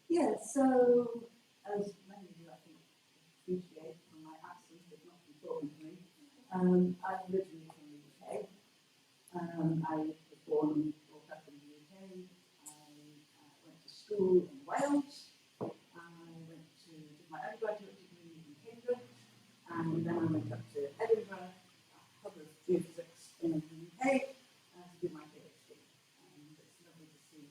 Yeah, so as many of you I think appreciate from my accent, if not from talking to me, I'm originally from the UK. I was born and brought up in the UK. I went to school in Wales. I went to do my undergraduate degree in Cambridge, and then I went up to Edinburgh, a couple of geophysics in the UK, to do my PhD. And it's lovely to see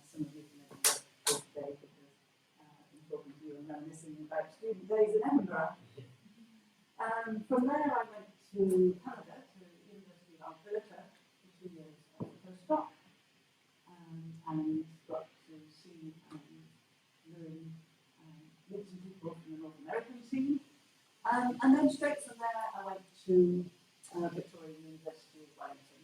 some of you from Edinburgh here today, because I'm talking to you and reminiscing about student days in Edinburgh. From there I went to Canada, to the University of Alberta, for 2 years as a postdoc, and got to see and learn, meet some people from the North American scene. And then straight from there I went to Victoria University of Wellington,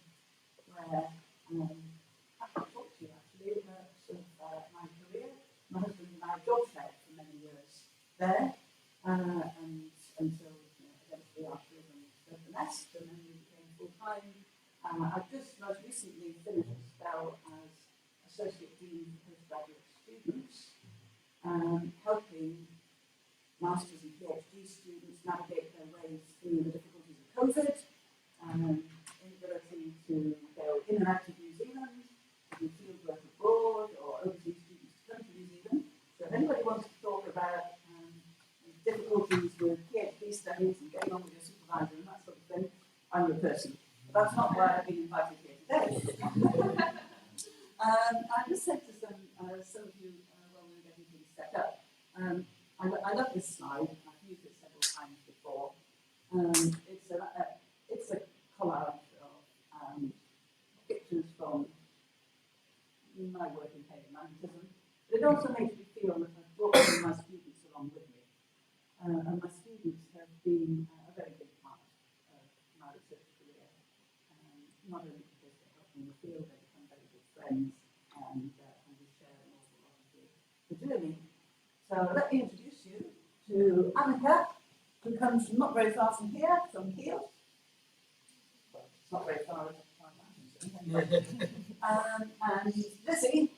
where I can talk to you actually about sort of my career. My husband and I job shared for many years there, and until eventually our children left the nest, and then we became full-time. I've just most recently finished a spell as Associate Dean for Postgraduate Students, helping Masters and PhD students navigate their ways through the difficulties of COVID, inability to go in and out of New Zealand, to do field work abroad, or overseas students to come to New Zealand. So if anybody wants to talk about difficulties with PhD studies and getting on with your supervisor and that sort of thing, I'm the person. But that's not why I've been invited here today. I just said to some of you while we were getting things set up, I love this slide. I've used it several times before. It's a collage of pictures from my work in geomagnetism, but it also makes me feel that I've brought some of my students along with me. And my students have been a very big part of my research career, not only because they help me in the field, they become very good friends, and we share an awful lot of the journey. So let me introduce you to Annika, who comes from not very far from here, from Kiel. Well, it's not very far, and Lizzie,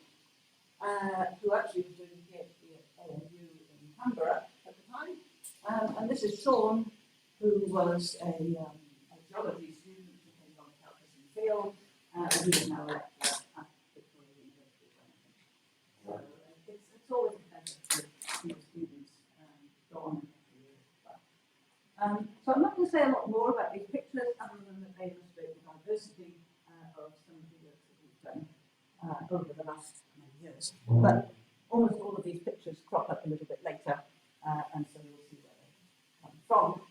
who actually was doing a PhD at AMU in Canberra at the time. And this is Sean, who was a geology student who came on to help us in the field, and he is now a lecturer at Victoria University of Wellington. So it's always a pleasure to see the students go on in their careers as well. So I'm not going to say a lot more about these pictures, other than that they illustrate the diversity of some of the work that we've done over the last many years. But almost all of these pictures crop up a little bit later, and so you'll see where they come from.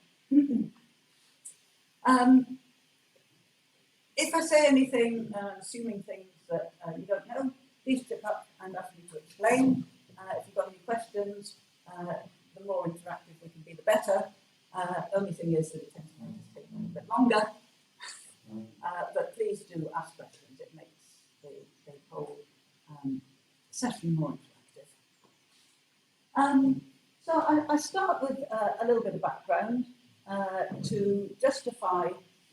If I say anything, assuming things that you don't know, please tip up and ask me to explain. If you've got any questions, the more interactive we can be, the better. Only thing is that it tends to take a little bit longer. But please do ask questions. It makes the whole session more interactive. So I start with a little bit of background to justify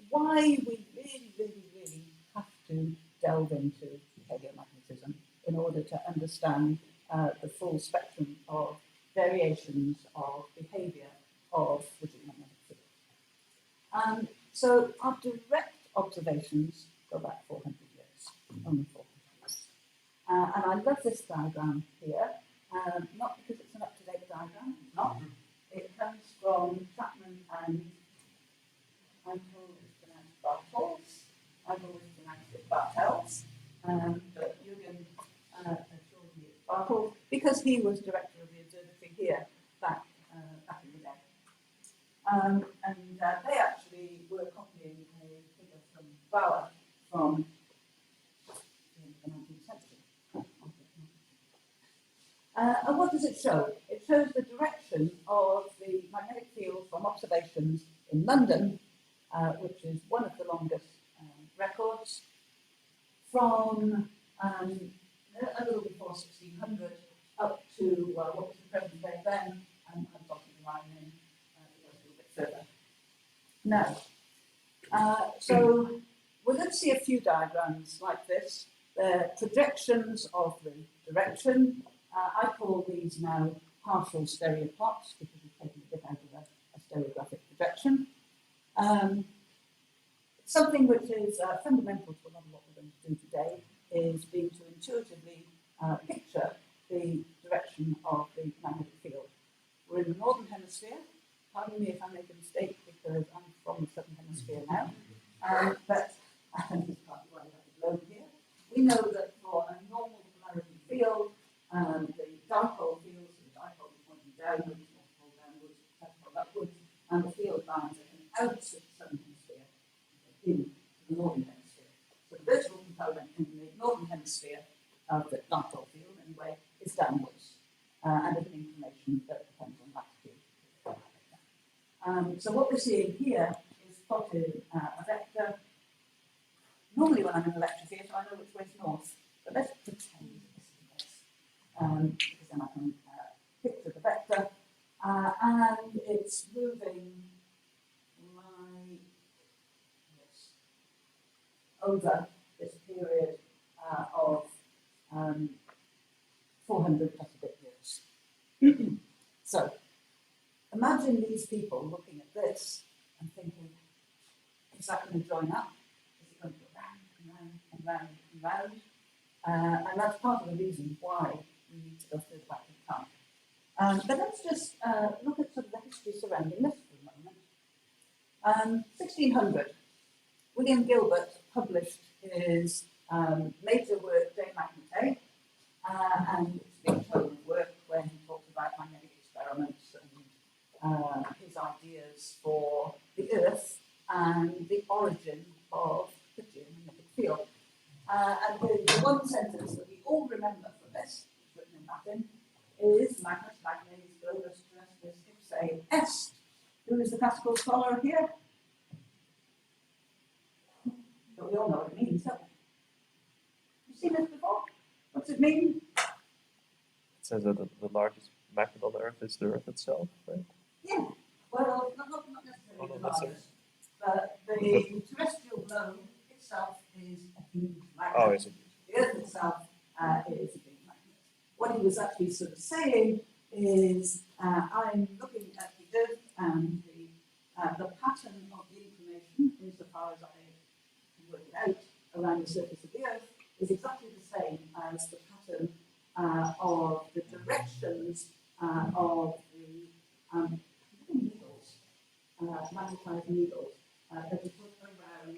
why we really have to delve into geomagnetism in order to understand the full spectrum of variations of behaviour of the geomagnetic field. So our direct observations go back 400 years, only 400 years. And I love this diagram here, not because it's an up-to-date diagram, it's not. It comes from Chapman and I'm told it's pronounced Bartels. I've always pronounced it Bartels, but Gillian assured me it's Bartels because he was director of the observatory here back in the day. And they actually were copying a figure from Bauer from the 19th century. And what does it show? It shows the direction of the magnetic field from observations in London, which is one of the longest records, from a little before 1600 up to what was the present day then, and I'm talking the line in a little bit further. Now, so we're going to see a few diagrams like this. They're projections of the direction, I call these now partial stereoplots because we've taken a bit out of a stereographic projection. Something which is fundamental to a lot of what we're going to do today is being to intuitively picture the direction of the magnetic field. We're in the northern hemisphere. Pardon me if I make a mistake because I'm from the southern hemisphere now. But I think it's partly why we have the globe here. We know that for a normal polarity field, the dipole field, so the dipole is pointing downwards, multiple downwards, dipole upwards, and the field lines are coming out of the southern hemisphere into the northern hemisphere. So the vertical component in the northern hemisphere of the dipole field, anyway, is downwards, and of an inclination that depends on latitude. So what we're seeing here is plotted a vector. Normally when I'm in a lecture theatre, I know which way is north, but let's pretend this is north, because then I can picture the vector, and it's moving like this over this period of 400 plus a bit years. So imagine these people looking at this and thinking, is that going to join up? Is it going to go round and round and round and round? And that's part of the reason why we need to go through the back of time. But let's just look at sort of the history surrounding this for a moment. 1600, William Gilbert published his later work, Geomagnetic, and it's been told work where he talks about magnetic experiments and his ideas for the Earth and the origin of the geomagnetic field. And the one sentence that we all remember from this, written in Latin, is Magnus Magnes Globus Terrestris Ipse Est. Who is the classical scholar here? But we all know what it means, don't we? You've seen this before? What's it mean? It says that the largest magnet on Earth is the Earth itself, right? Yeah. Well, not necessarily the largest, but the terrestrial globe itself is a huge magnet. Oh, is it? The Earth itself is a big magnet. What he was actually sort of saying is, I'm looking at the Earth and the pattern of the inclination, insofar as I can work it out, around the surface of the Earth, is exactly the same as the pattern of the directions of the needles, magnetized needles, that we put around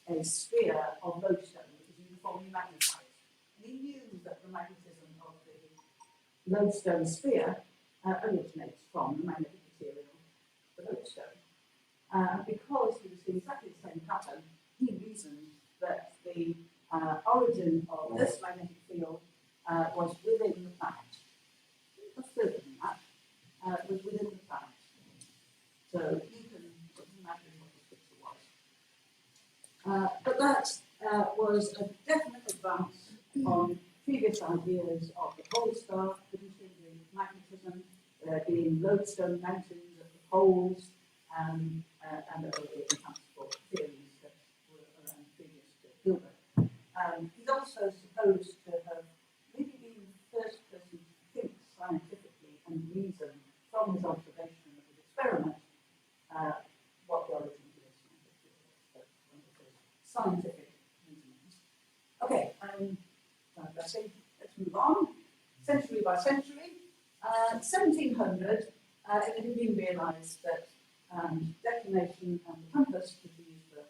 a sphere of lodestone, which is uniformly magnetized. And he knew that the magnetism of the lodestone sphere originates from the magnetic material, the lodestone. Because he was seeing exactly the same pattern, he reasoned that the origin of this magnetic field was within the planet. But further than that, was within the planet. So you can imagine what this picture was. But that was a definite advance on previous ideas of the pole star producing the magnetism, being lodestone mountains at the poles, and other transport theories that were around previous to Gilbert. He's also supposed to have maybe been the first person to think scientifically and reason from his observation of his experiment what the origin of this was. One of the first scientific reasonings. Okay, let's move on. Century by century. 1700, it had been realised that declination and the compass could be used for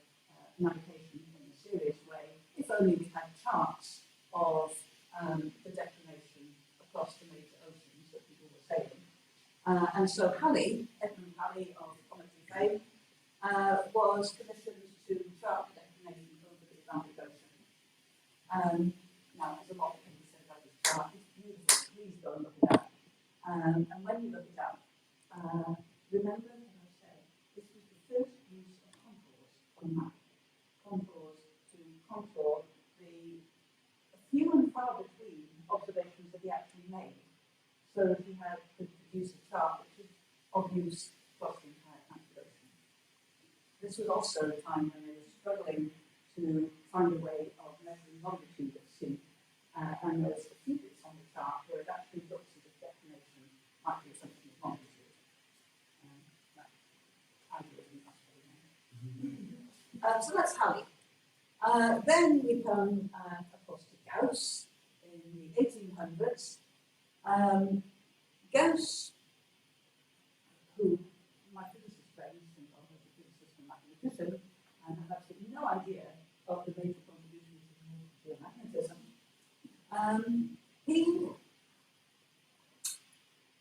navigation in a serious way, if only we had charts of the declination across the major oceans that people were sailing. And so Halley, Edmund Halley of cometary fame, was commissioned to chart the declination over the Atlantic Ocean. Now, there's a lot that can be said about this chart. It's beautiful. Please go and look it up. And when you look it up, remember that I said this was the first use of contours on a map. Contours to contour the few and far between observations that he actually made, so that he could produce a chart which is of use across the entire Atlantic Ocean. This was also a time when they were struggling to find a way of measuring longitude at sea, and there's a few bits on the chart where it actually looks tally. Then we come, of course, to Gauss in the 1800s. Gauss, who my physicist friends think of as a physicist and mathematician, and have absolutely no idea of the major contributions of geomagnetism, he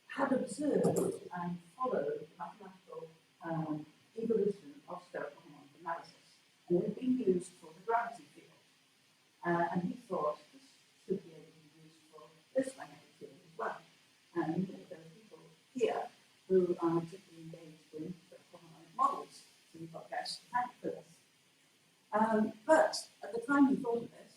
had observed and followed the mathematical evolution of spherical harmonic analysis, and it had been used for the gravity field. And he thought this should be able to be used for this magnetic field as well. And there are people here who are particularly engaged in spherical harmonic models, so we've got Gauss to thank for this. But at the time he thought of this,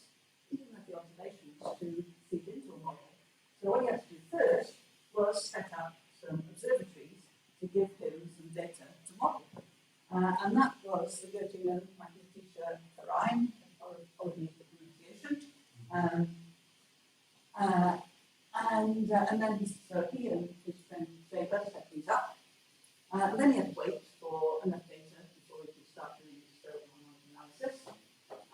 he didn't have the observations to feed into a model. So what he had to do first was set up some observatories to give him some data to model. And that was the Gillian Turner Verein, apologies for pronunciation. And then he and his friend Jaber set these up. And then he had to wait for enough data before he could start doing his spherical harmonic analysis.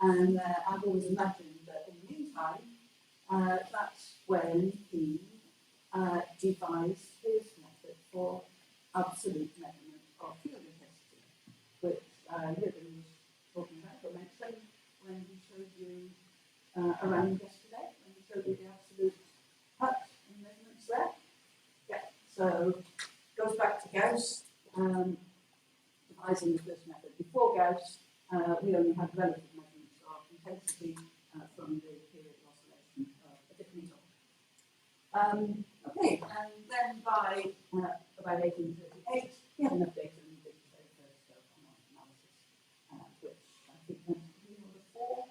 And I've always imagined that in the meantime, that's when he devised his method for absolute measurement of field intensity, which Gillian was talking about or mentioned when he showed you around yesterday, when he showed you the absolute cut in measurements there. Yeah, so goes back to Gauss, devising the first method. Before Gauss, we only had relative measurements of intensity from the period of oscillation of a different metal. Okay, and then by about 1838, we had enough data and we did the very first harmonic analysis, which I think went to be number 4.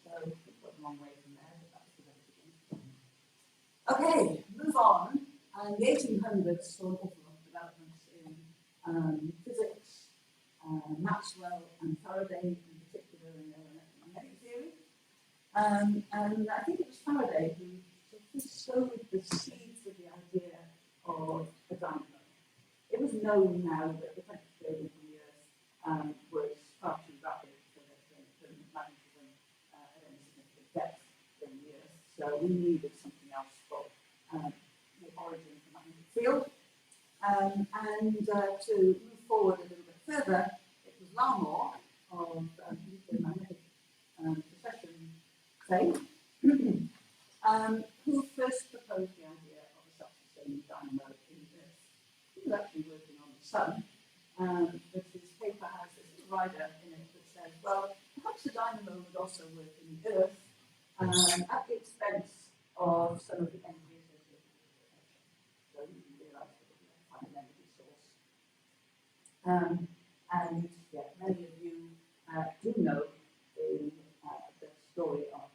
So we've got a long way from there, but that was the very beginning. Okay, move on. And the 1800s saw an awful lot of developments in physics, Maxwell and Faraday in particular in their electromagnetic theory. And I think it was Faraday who sowed the seeds of the idea of a dynamo. It was known now that the temperature gradient of the Earth was far too rapid for the magnetism at any significant depth in the Earth, so we needed something else for the origin of the magnetic field. And to move forward a little bit further, it was Larmor of the magnetic precession fame who first proposed the idea of a self-sustaining dynamo in the Earth. He was actually working on the Sun, but his paper has this little rider in it that says, well, perhaps a dynamo would also work in the Earth at the expense of some of the energy associated with the precession. So you can realise that it would find an energy source. And yeah, many of you do know the story of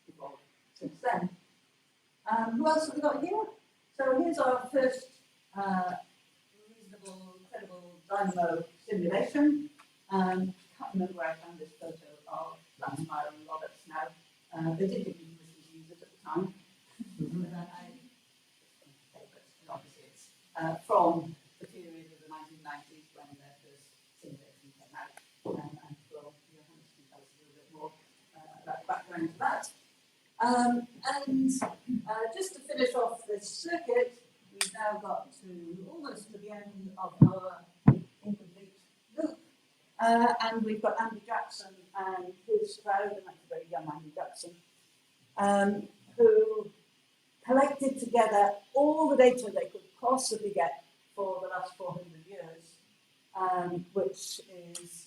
evolved since then. Who else have we got here? So here's our first reasonable, credible dynamo simulation. Can't remember where I found this photo of Lansmeyer and Roberts now. They did think he was users at the time. Obviously it's from the period of the 1990s when their first simulation came out. And well, Johannes can tell us a little bit more about the background to that. And just to finish off this circuit, we've now got to almost to the end of our incomplete loop. And we've got Andy Jackson and his crowd, and that's a very young Andy Jackson, who collected together all the data they could possibly get for the last 400 years, which is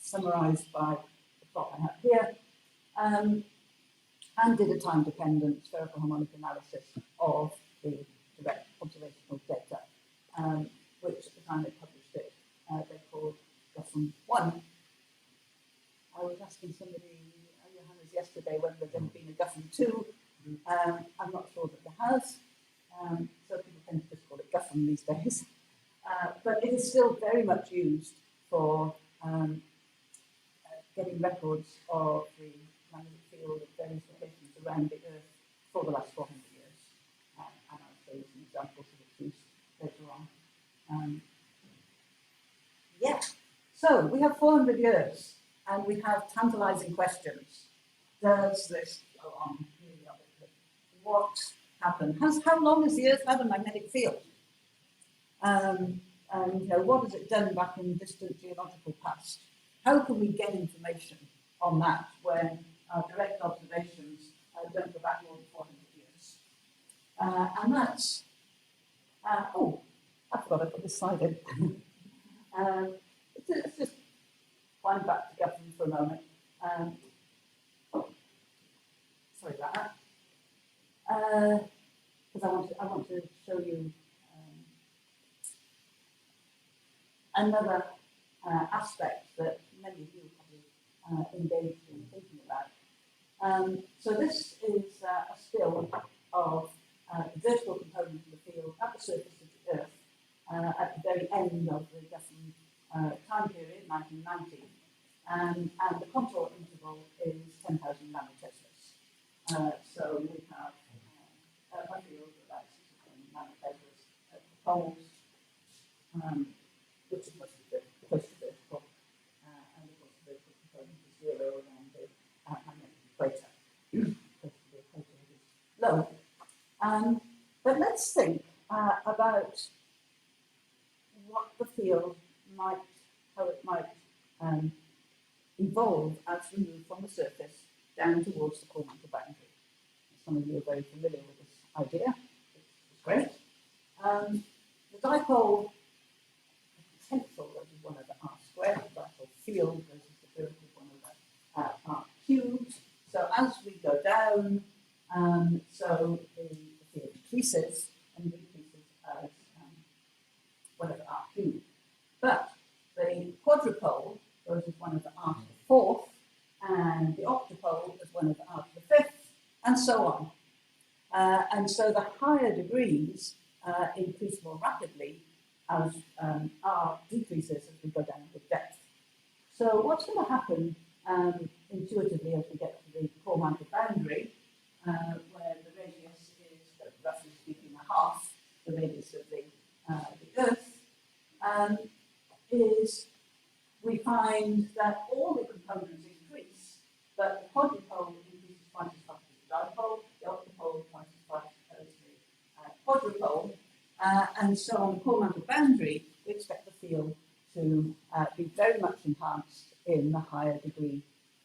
summarized by the plot I have here. And did a time-dependent spherical harmonic analysis of the direct observational data, which at the time they published it, they called Gotham 1. I was asking somebody, Johannes, yesterday whether there's ever been a Gotham 2. I'm not sure that there has, so people tend to just call it Gotham these days. But it is still very much used for getting records of the magnetic field of various locations around the Earth for the last 400 years. And I'll show you some examples of its use later on. So we have 400 years, and we have tantalizing questions. Does this go on periodically? What happened? How long has the Earth had a magnetic field? And what has it done back in the distant geological past? How can we get information on that when our direct observations don't go back more than 400 years? And that's, I forgot to put this slide in. Let's just wind back to government for a moment. Sorry about that. Because I want to show you another aspect that many of you probably engaged in thinking about. So this is a still of the vertical component of the field at the surface of the Earth at the very end of the Geffen time period, 1990, and the contour interval is 10,000 nanoteslas. So we have a field of about 6 nanoteslas at the poles, which is mostly close to vertical, and of course the vertical component is 0 around the magnetic equator. Close to the equator is low. But let's think about what the field might, how it might evolve as we move from the surface down towards the core mantle boundary. Some of you are very familiar with this idea. It's great. The dipole potential is 1 over r squared. The dipole field is the field is 1 over r cubed. So as we go down, so the field decreases and decreases as 1 over r cubed. But the quadrupole goes as 1 over r to the 4th, and the octupole is 1 over r to the 5th, and so on. And so the higher degrees increase more rapidly as r decreases as we go down with depth. So what's going to happen intuitively as we get to the core mantle boundary, where the radius is, roughly speaking, half the radius of the Earth, is we find that all the components increase, but the quadrupole increases twice as fast as the dipole, the octupole twice as fast as the quadrupole, and so on the core mantle boundary, we expect the field to be very much enhanced in the higher degree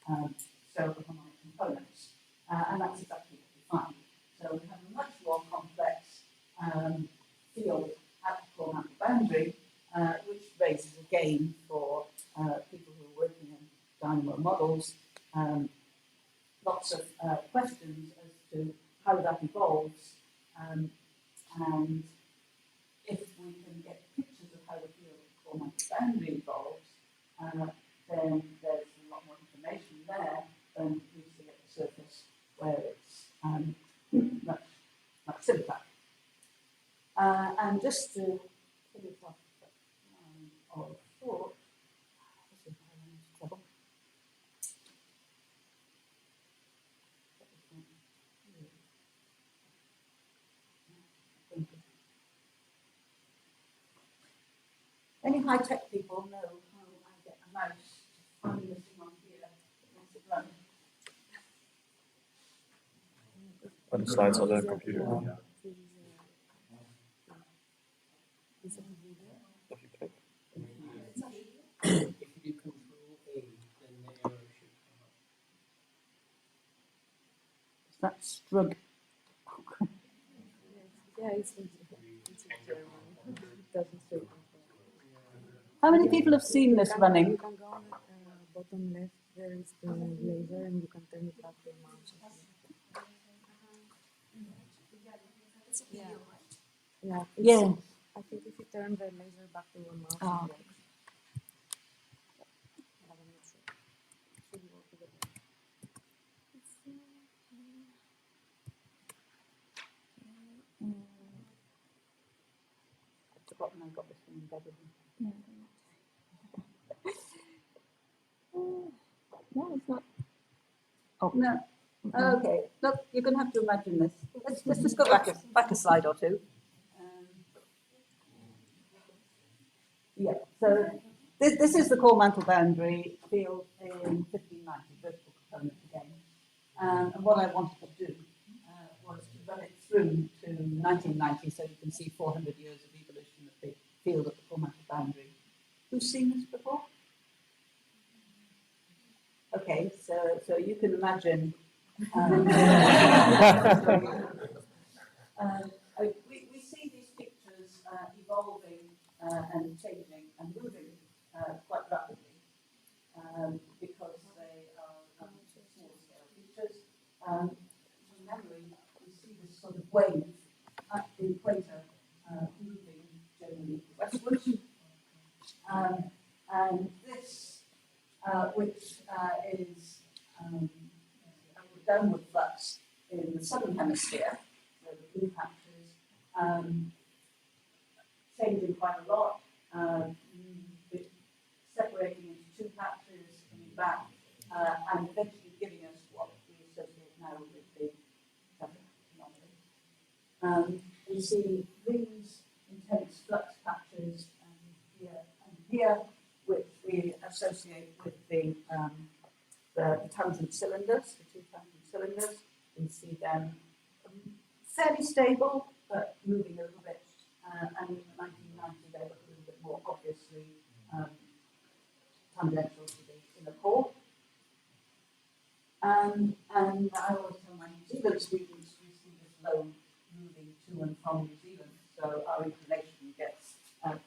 stereoharmonic components, and that's exactly what we find. So we have a much more complex field at the core mantle boundary, which raises again for people who are working in dynamo models lots of questions as to how that evolves, and if we can get pictures of how the field at the core mantle boundary evolves, then there's a lot more information there than we see at the surface, where it's much simpler. And just to finish off of thought, any high-tech people know how I get a mouse to find this thing on here that makes it run. When the slides on the computer. If you click. If you do Control A, then the error should come up. Is that Strug? Yeah, it's in German. It doesn't say control. How many people have seen this running? You can go on the bottom left, there is the laser, and you can turn it back to the mouse. Yeah. Yeah. Yeah. I think if you turn the laser back to your mouse, Oh. it works. But I'm not sure. It should work with it. I've forgotten I got this one embedded in. No, it's not. Oh no. Okay. Look, you're going to have to imagine this. Let's just go back a slide or two. Yeah. So this is the core mantle boundary field in 1590, vertical component again. And what I wanted to do was to run it through to 1990, so you can see 400 years of evolution of the field at the core mantle boundary. Who's seen this before? Okay, so you can imagine. We see these pictures evolving and changing and moving quite rapidly because they are small scale features. From memory, we see this sort of wave at the equator moving generally westwards. And this, which is a downward flux in the southern hemisphere, so the blue patches, changing quite a lot, separating into two patches, coming back, and eventually giving us what we associate now with the traffic anomaly. We see these intense flux patches and here, which we associate with the tangent cylinders, the two tangent cylinders. We see them fairly stable, but moving a little bit. And in the 1990s, they look a little bit more obviously tangential to the inner core. And I always tell my New Zealand students, we see this load moving to and from New Zealand, so our inclination gets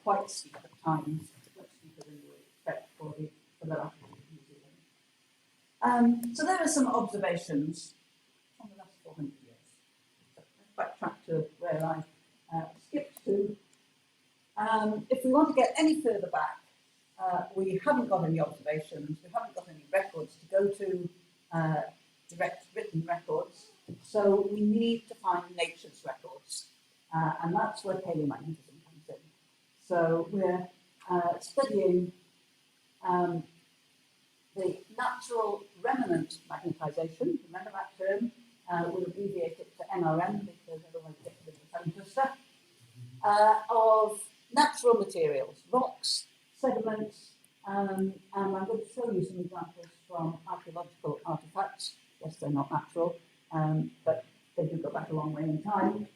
quite steep at times, much steeper than you would expect for the latitude of New Zealand. So there are some observations from the last 400 years. So let's backtrack to where I skipped to. If we want to get any further back, we haven't got any observations, we haven't got any records to go to, direct written records, so we need to find nature's records, and that's where paleomagnetism comes in. So we're studying the natural remnant magnetization, remember that term, we'll abbreviate it to NRM because otherwise it gets a bit of a tongue twister, of natural materials, rocks, sediments, and I'm going to show you some examples from archaeological artifacts. Yes, they're not natural, but they do go back a long way in time.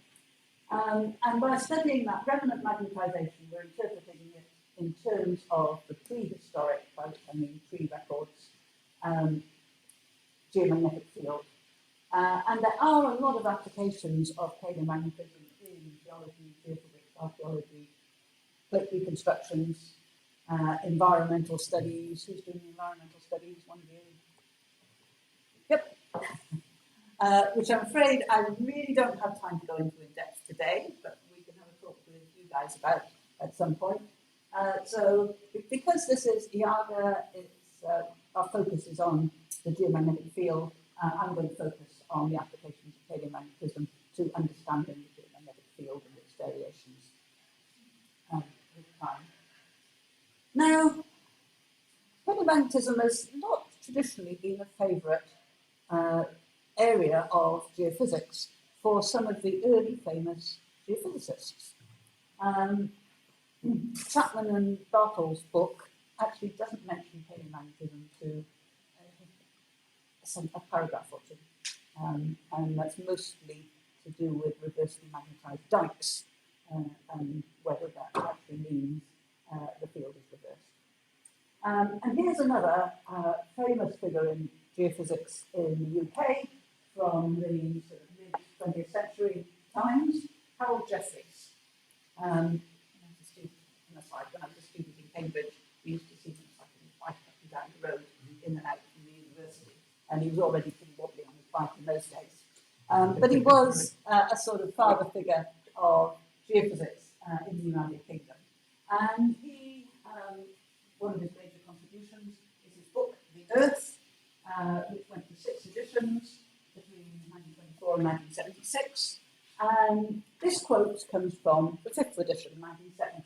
And by studying that remnant magnetization, we're interpreting it in terms of the prehistoric, by which I mean pre-records, geomagnetic field. And there are a lot of applications of paleomagnetism in geology, geophysics, archaeology, plate reconstructions, environmental studies. Who's doing environmental studies? One of you? Yep. Which I'm afraid I really don't have time to go into in depth today, but we can have a talk with you guys about at some point. So because this is IAGA, it's, our focus is on the geomagnetic field. I'm going to focus on the applications of paleomagnetism to understanding the geomagnetic field and its variations with time. Now, paleomagnetism has not traditionally been a favourite area of geophysics for some of the early famous geophysicists. Chapman and Bartol's book actually doesn't mention paleomagnetism to a paragraph or two, and that's mostly to do with reversely magnetised dikes and whether that actually means the field is reversed. And here's another famous figure in geophysics in the UK from the sort of mid-20th century times, Harold Jeffreys. When I was a student in Cambridge, we used to see him cycling his bike up and down the road in and out from the university, and he was already pretty wobbly on his bike in those days. But he was a sort of father figure of geophysics in the United Kingdom. And he, one of his major contributions is his book, The Earth, which went through 6 editions between 1924 and 1976. And this quote comes from the 5th edition, 1970.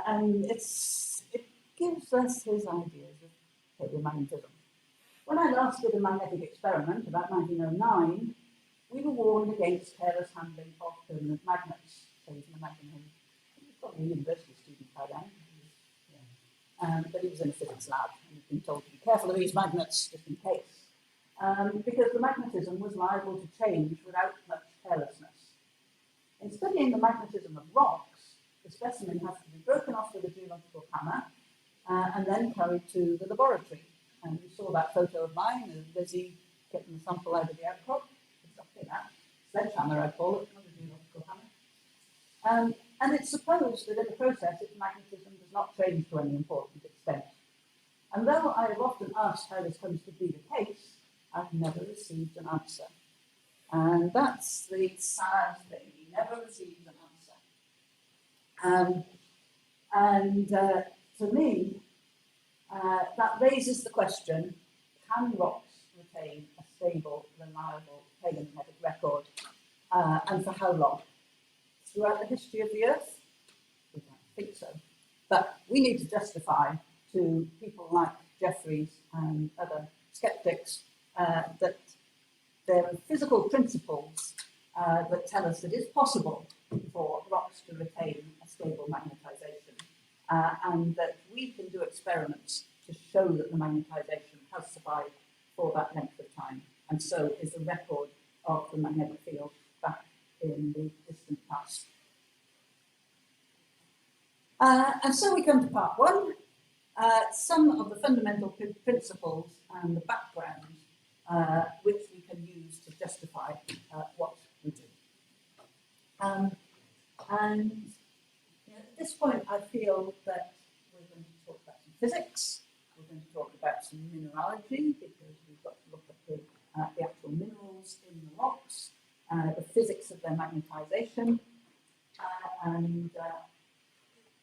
And it gives us his ideas of paleomagnetism. When I last did a magnetic experiment about 1909, we were warned against careless handling of permanent magnets. So you can imagine him, he was probably a university student by then. but he was in a physics lab and he'd been told to be careful of these magnets just in case. Because the magnetism was liable to change without much carelessness. In studying the magnetism of rocks, the specimen has to be broken off with a geological hammer and then carried to the laboratory. And you saw that photo of mine of Lizzie getting the sample out of the outcrop. Exactly that. Sledgehammer, I call it, not a geological hammer. And it's supposed that in the process its magnetism does not change to any important extent. And though I have often asked how this comes to be the case, I've never received an answer. And that's the sad thing, he never received an answer. To me, that raises the question, can rocks retain a stable, reliable paleomagnetic record? And for how long? Throughout the history of the Earth? We don't think so. But we need to justify to people like Jeffries and other skeptics that there are physical principles that tell us that it's possible for rocks to retain a stable magnetization, and that we can do experiments to show that the magnetization has survived for that length of time, and so is the record of the magnetic field back in the distant past. And so we come to part one, some of the fundamental principles and the background which we can use to justify what we do. And at this point, I feel that we're going to talk about some physics, we're going to talk about some mineralogy, because we've got to look at the actual minerals in the rocks, the physics of their magnetization, and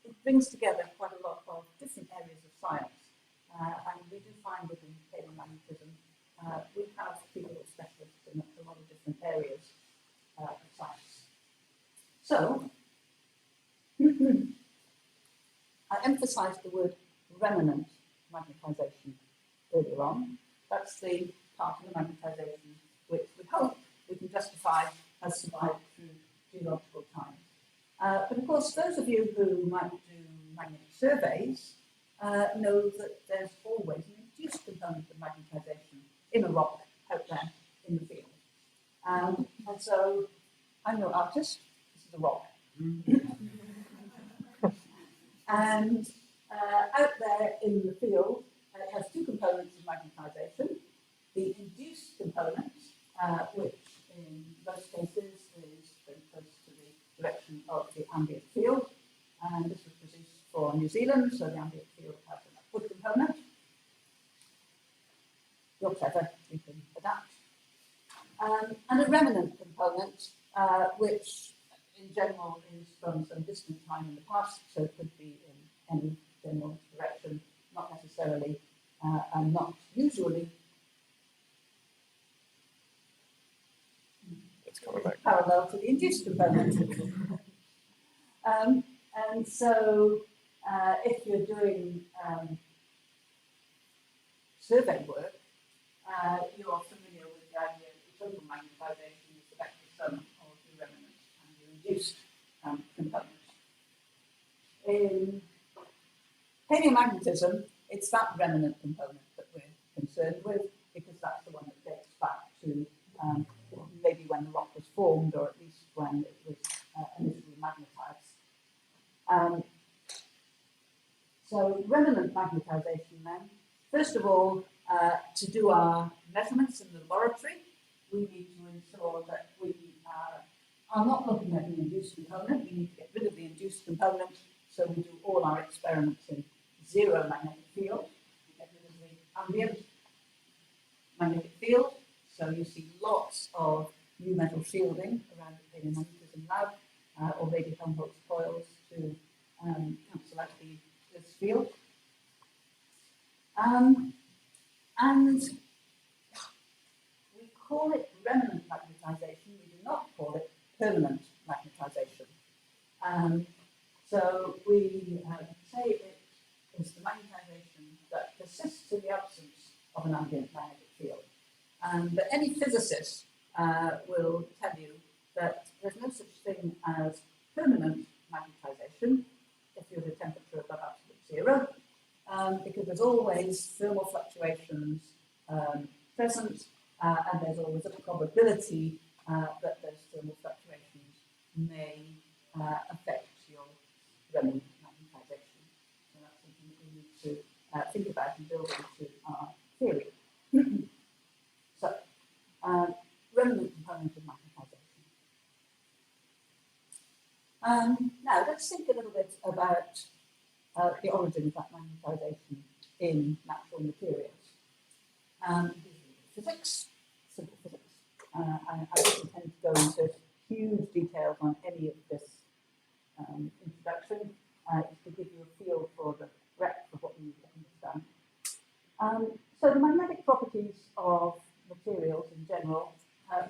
it brings together quite a lot of different areas of science. And we do find within paleomagnetism, we have people who are specialists in a lot of different areas of science. So, I emphasized the word remnant magnetization earlier on. That's the part of the magnetization which we hope we can justify has survived through geological time. But of course, those of you who might do magnetic surveys know that there's always an induced component of magnetization in a rock out there in the field. And so I'm no artist, this is a rock. And out there in the field, it has two components of magnetization. The induced component, which in most cases is very close to the direction of the ambient field. And this was produced for New Zealand, so the ambient field has an upward component. You're clever, you can adapt. And a remnant component, which in general is from some distant time in the past, so it could be in any general direction, not necessarily and not usually It's coming back. parallel to the induced component. And so if you're doing survey work, you're familiar with the idea that the total magnetization is the vector sum of the remnant and the induced component. In paleomagnetism, it's that remnant component that we're concerned with, because that's the one that dates back to maybe when the rock was formed, or at least when it was initially magnetized. So remnant magnetization then, first of all, to do our measurements in the laboratory, we need to ensure that we are not looking at an induced component. We need to get rid of the induced component, so we do all our experiments in zero magnetic field. We get rid of the ambient magnetic field, so you see lots of new metal shielding around the paleomagnetism lab, or maybe Helmholtz coils to cancel out this field. And we call it remnant magnetization. We do not call it permanent magnetization. So we say it is the magnetization that persists in the absence of an ambient magnetic field. But any physicist will tell you that there's no such thing as permanent magnetization if you're at a temperature above absolute zero. because there's always thermal fluctuations present, and there's always a probability that those thermal fluctuations may affect your remnant magnetization. So that's something that we need to think about and build into our theory. So, remnant component of magnetization. Now, let's think a little bit about the origin of that magnetization in natural materials. Physics, simple physics. I don't intend to go into huge details on any of this introduction, just to give you a feel for the breadth of what we need to understand. So the magnetic properties of materials in general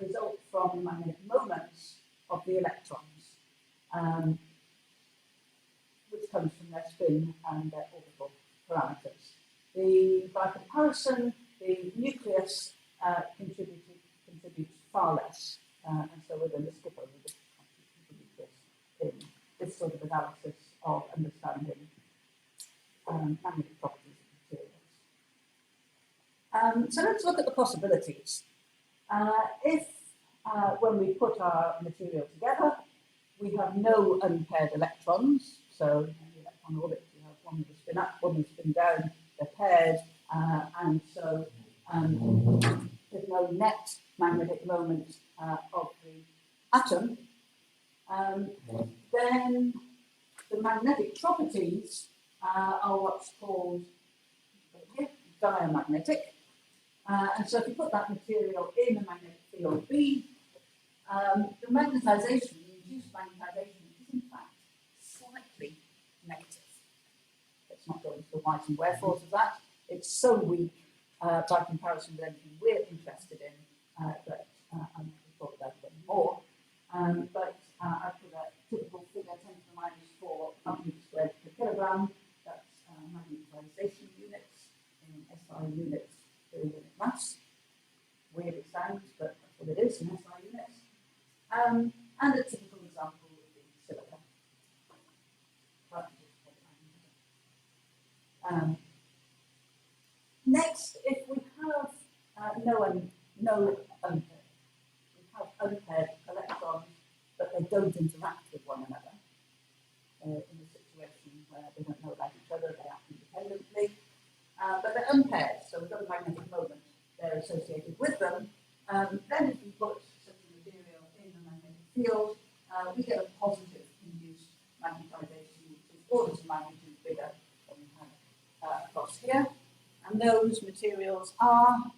result from the magnetic moments of the electrons, which comes from their spin and their orbital parameters. By comparison, the nucleus contributes far less, and so we're going to skip over this nucleus in this sort of analysis of understanding magnetic properties of materials. So let's look at the possibilities. If when we put our material together, we have no unpaired electrons, so in the electron orbit you have one with a spin up, one with a spin down, they're paired, and so there's no net magnetic moment of the atom, then the magnetic properties are what's called diamagnetic. And so if you put that material in a magnetic field B, the magnetization, the induced magnetization, is in fact slightly negative. Let's not go into the whys and wherefores of that. It's so weak by comparison with anything we're interested in that I'm not going to talk about it anymore. But I put a typical figure 10 to the minus 4 meters squared per kilogram. That's magnetization units in SI units per unit mass. Weird it sounds, but that's what it is in SI units. And a typical example would be silica. Next, if we have unpaired electrons, but they don't interact with one another, in a situation where they don't know about each other, they act independently, but they're unpaired, so we've got a magnetic moment they're associated with them. Then if we put such a material in the magnetic field, we get a positive induced magnetization, which is orders of magnitude bigger than we have across here. And those materials are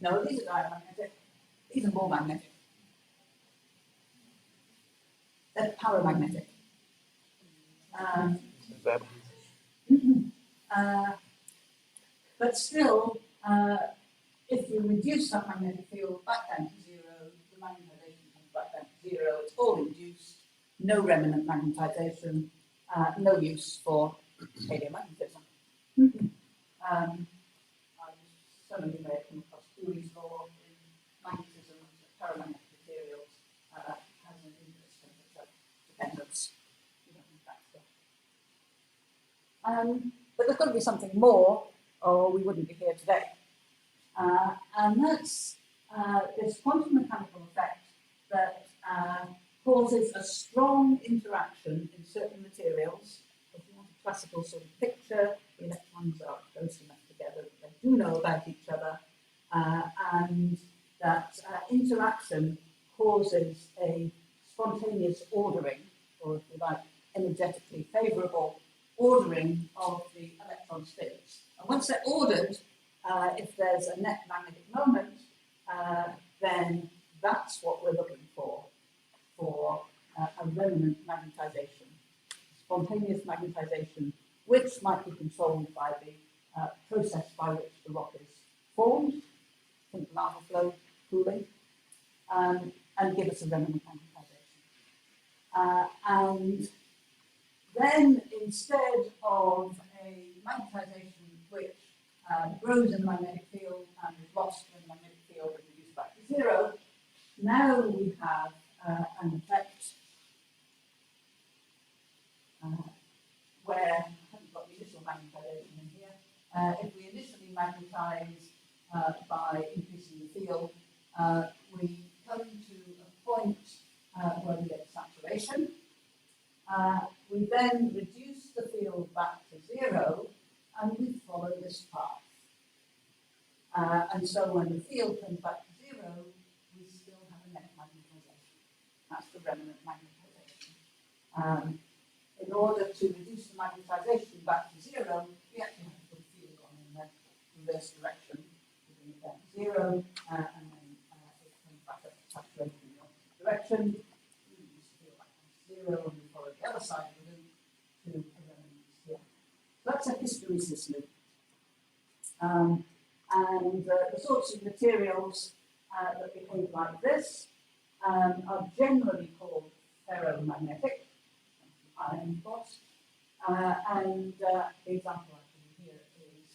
no, these are diamagnetic. These are more magnetic. They're paramagnetic. But still, if you reduce that magnetic field back down to zero, the magnetization comes back down to zero. It's all induced, no remnant magnetization, no use for paleomagnetism. Some of you may have come across Dewey's law in magnetism, paramagnetic materials has an inverse temperature dependence. You don't need that stuff. But there's got to be something more, or we wouldn't be here today. And that's this quantum mechanical effect that causes a strong interaction in certain materials. If you want a classical sort of picture, the electrons are close enough together that they do know about each other, and that interaction causes a spontaneous ordering, or if you like, energetically favourable ordering of the electron states. And once they're ordered, if there's a net magnetic moment, then that's what we're looking for a remnant magnetization, spontaneous magnetization, which might be controlled by the process by which the rock is formed, think lava flow cooling, and give us a remnant magnetization. And then instead of a magnetization which grows in the magnetic field and is lost when the magnetic field is reduced back to zero, now we have an effect where, I haven't got the initial magnetization in here, if we initially magnetize by increasing the field, we come to a point where we get saturation. We then reduce the field back to zero, and we follow this path. And so when the field comes back to zero, we still have a net magnetization. That's the remnant magnetization. In order to reduce the magnetization back to zero, we actually have to put a field on in the reverse direction, bring it down to zero, and then it comes back up to saturation in the opposite direction. We reduce the field back to zero, and we follow the other side of the loop to a remnant here. So that's a hysteresis loop. And the sorts of materials that behave like this are generally called ferromagnetic, iron, of course. And the example I can here is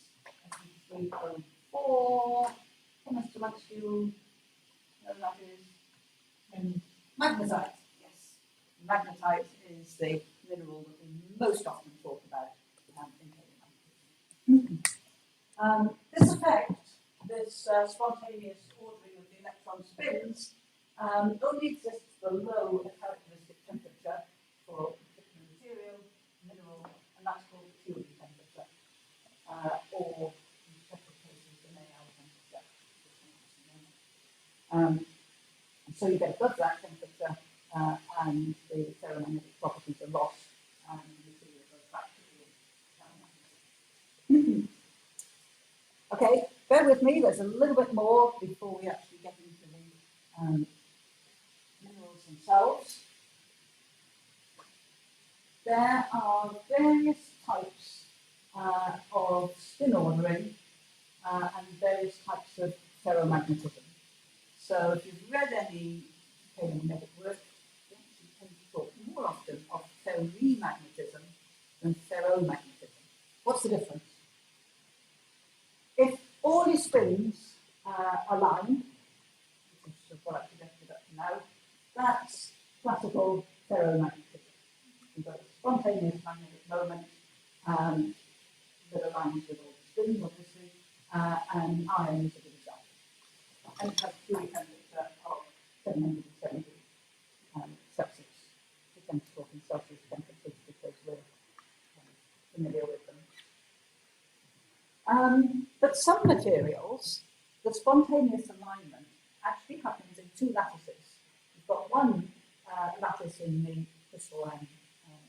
Fe3O4, chemistry molecule, that is magnetite, yes. Magnetite is the mineral that we most often talk about in paleomagnetism. This effect, this spontaneous ordering of the electron spins, only exists below a characteristic temperature for a particular material, mineral, and that's called Curie temperature, or in special cases, the Niemegk temperature. So you get above that temperature, and the ferromagnetic properties are lost, and the material goes back to the ferromagnetic. Okay, bear with me, there's a little bit more before we actually get into the minerals themselves. There are various types of spin ordering and various types of ferromagnetism. So if you've read any paleomagnetic work, you actually tend to talk more often of ferrimagnetism than ferromagnetism. What's the difference? If all your spins align, which is what I've suggested up to now, that's classical ferromagnetism. You've got a spontaneous magnetic moment that aligns with all the spins, obviously, and iron is a good example. And it has Curie temperature of 770 Celsius. We tend to talk in Celsius temperatures because we're familiar with them. But some materials, the spontaneous alignment actually happens in two lattices. You've got one lattice in the crystalline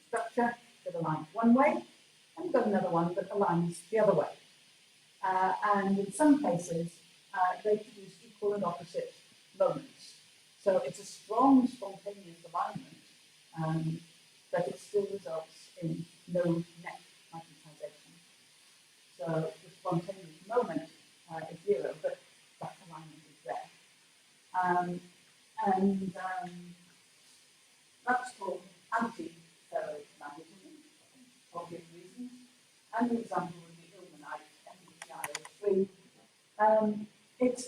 structure that aligns one way, and you've got another one that aligns the other way. And in some cases, they produce equal and opposite moments. So it's a strong spontaneous alignment, but it still results in no net magnetization. So the spontaneous moment is zero, but that alignment is there. And that's called anti-ferromagnetism, for obvious reasons. And the example would be ilmenite, MgClO3. Its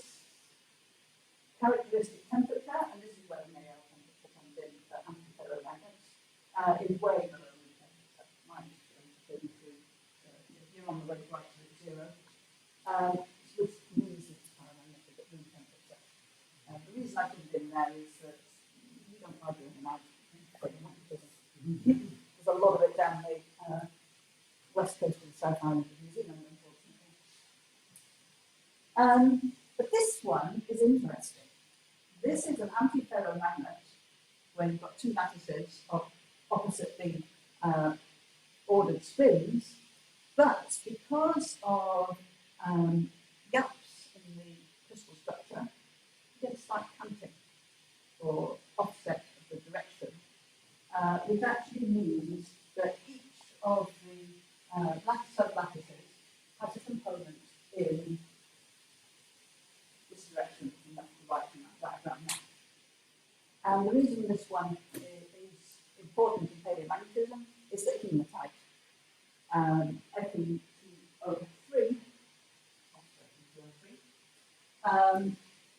characteristic temperature, and this is where the Niemegk temperature comes in for antiferromagnets, is way below room temperature, -32. You're on the way right to zero, which means it's paramagnetic at room temperature. The reason I put it in there is that we don't argue in the night. There's a lot of it down the west coast of the South Island of New Zealand, unfortunately. But this one is interesting. This is an antiferromagnet where you've got two lattices of oppositely ordered spins, but because of gaps in the crystal structure, you get a slight canting or offset of the direction, which actually means that each of the sub-lattices has a component in this direction, and that's the right in that diagram now. And the reason this one is important in paleomagnetism is that hematite, Fe2O3,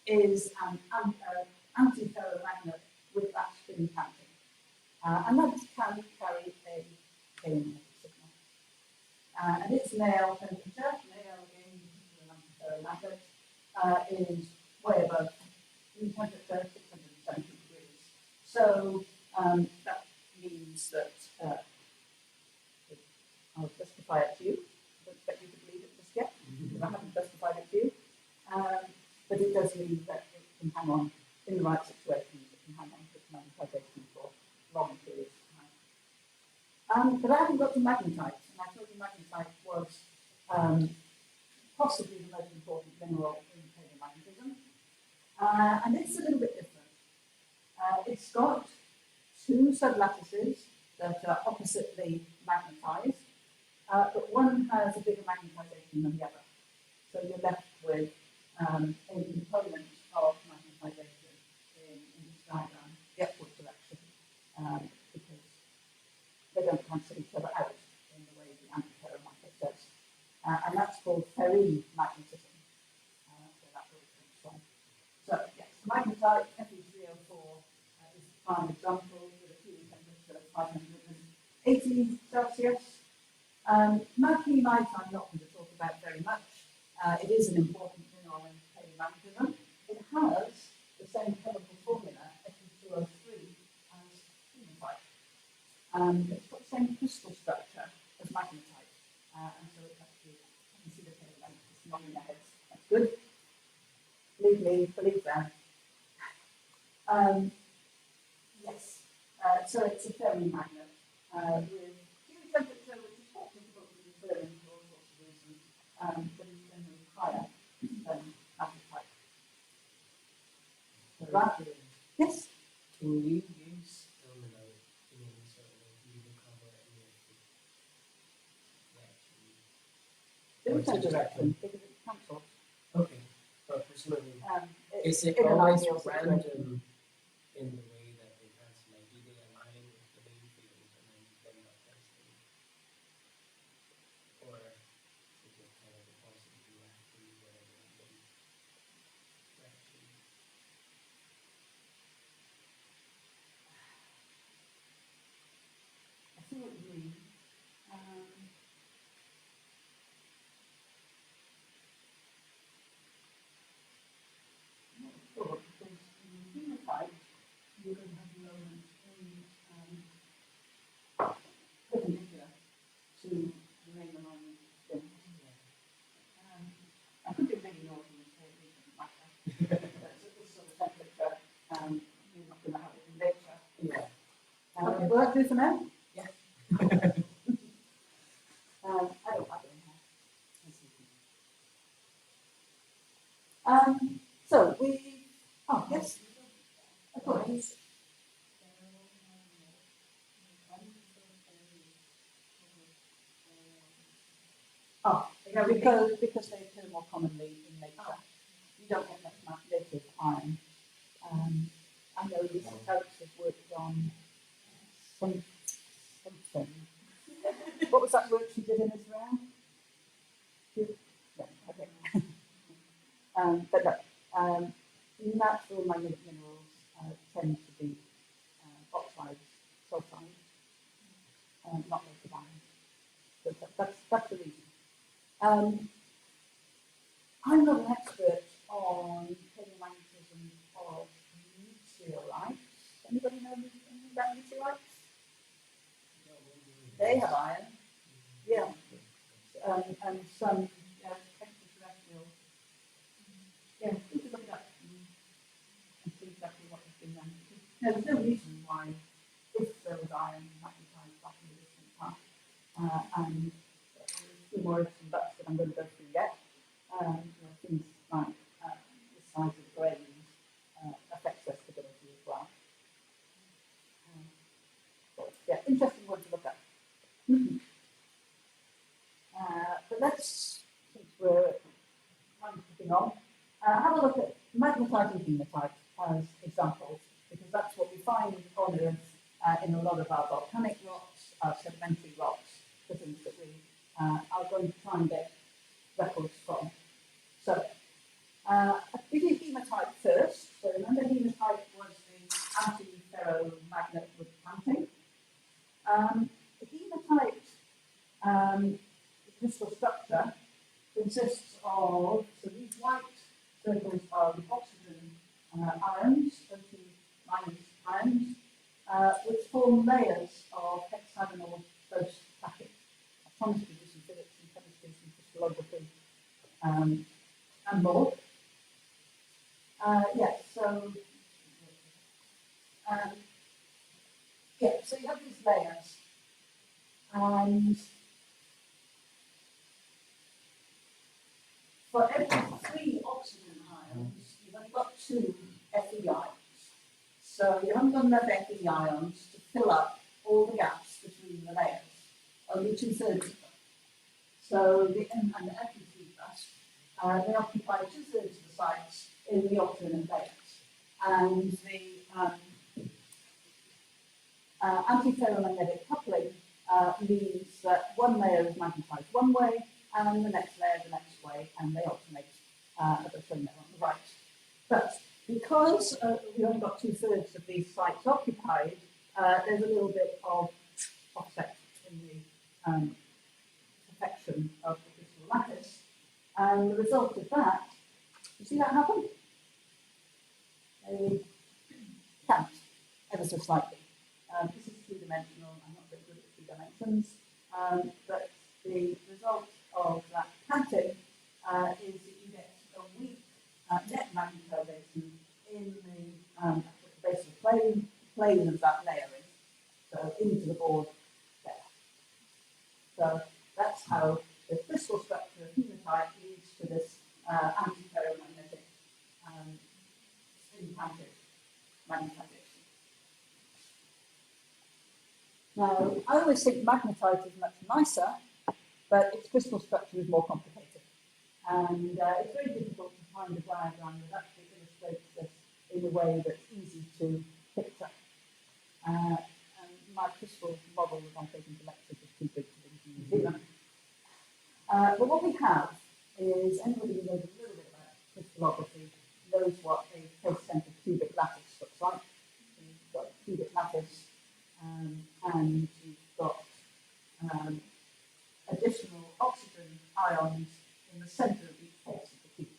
is an antiferromagnet with that spin counting. And that can carry a magnetic signal. And its Nail temperature, Nail again, the non-ferromagnet, is way above room temperature, 670 degrees. So that means that I'll justify it to you. I don't expect you to believe it just yet, because I haven't justified it to you. But it does mean that it can hang on in the right situations, it can hang on with magnetization for long periods of time. But I haven't got to magnetite, and I told you magnetite was possibly the most important mineral in paleomagnetism. And it's a little bit different. It's got two sublattices that are oppositely magnetized, but one has a bigger magnetization than the other. So you're left with a component of magnetization in this diagram, the upward direction, because they don't cancel each other out in the way the antiferromagnet does. And that's called ferrimagnetism. So that's where it comes from. So yes, magnetite, Fe3O4 is the prime example with a cooling temperature of 580 Celsius. Magnemite I'm not going to talk about very much. It is an important mineral in paleomagnetism. It has the same chemical formula, Fe2O3, as hematite. It's got the same crystal structure as magnetite. And so it actually, I can see the paleomagnetism not in their heads. That's good. Believe me, believe them. Yes, so it's a ferrimagnet with cooling temperature, which is quite difficult to determine for all sorts of reasons, but is generally higher than magnetite. So that, yes? Can you use ilmenite in any sort of you recover any of the reaction? There is no direction because it's cancelled. Okay, but presumably, is it in an always ideal situation. random in the way that they cancel? Like, do they align with the main field and then they're not canceling? Or is it just kind of deposit directly wherever random reaction? I see what you mean. I'm not sure, because in hematite, you're going to have a moment perpendicular to the main alignment of the spin. I think it really knows in this case, it doesn't matter. This sort of temperature, you're not going to have it in nature. Yeah. Will that do for now? Yeah. I don't have it in here. So we, oh yes, apologies. Oh, yeah, because they occur more commonly in nature. You don't get much native iron. I know Lisa Coates has worked on something. What was that work she did in Israel? Yeah, okay. But no, natural magnetic minerals tend to be oxides, sulfides, not native iron. So that's the reason. I'm not an expert on paleomagnetism of meteorites. Anybody know anything about meteorites? They have iron. Yeah. And some extraterrestrial. Yeah, we could look it up and see exactly what has been done. No, there's no reason why, if there was iron magnetized back in the distant past, and there's a few more ifs and buts that I'm going to go through yet. Things like the size of grains affects their stability as well. Yeah, interesting one to look at. But let's, since we're kind of moving on, have a look at magnetite and hematite as examples, because that's what we find on Earth in a lot of our volcanic rocks, our sedimentary rocks, the things that we are going to try and get records from. So, we do hematite first. So remember, hematite was the anti-ferromagnet with planting. The hematite crystal structure consists of, so these white circles are the oxygen ions, O2 minus ions, which form layers of hexagonal close packets. I promise you do some physics and chemistry, some crystallography, and more. Yes, so so you have these layers, and for every 3 oxygen ions, you've only got 2 Fe ions. So you haven't got enough Fe ions to fill up all the gaps between the layers, only 2/3 of them. So the N and the Fe3+, they occupy 2/3 of the sites in the alternate layers. And the antiferromagnetic coupling means that one layer is magnetized one way and the next layer the next way, and they alternate as I've shown there on the right. But because we've only got 2/3 of these sites occupied, there's a little bit of offset in the perfection of the crystal lattice. And the result of that, you see that happen? They count ever so slightly. This is 3-dimensional. I'm not very good at 3 dimensions, but the result of that counting is that you get a weak net magnetization in the base of the plane of that layering, so into the board there. So that's how the crystal structure of hematite leads to this antiferromagnetic spin-counted magnetization. Now, I always think magnetite is much nicer, but its crystal structure is more complicated. And it's very difficult to find a diagram that actually illustrates this in a way that's easy to picture. And my crystal model that I'm taking to lectures is too big to bring to New Zealand. But what we have is, anybody who knows a little bit about crystallography knows what a face-centered cubic lattice looks like. So you've got a cubic lattice, and you've got additional oxygen ions in the center of each face of the cube.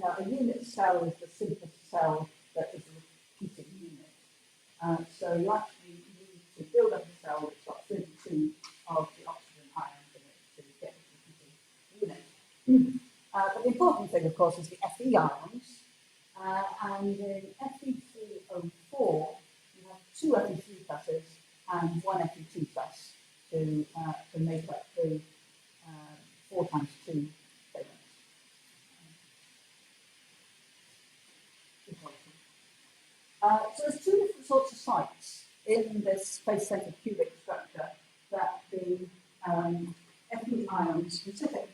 Now, a unit cell is the simplest cell that is a repeating unit. So you actually need to build up a cell that's got 32 of the oxygen ions in it to get a repeating unit. But the important thing, of course, is the Fe ions. And in Fe3O4, you have 2 Fe3 pluses and 1 Fe2 plus to make up the 4 times 2 valence. So there's 2 different sorts of sites in this face-centered cubic structure that the Fe ions specific.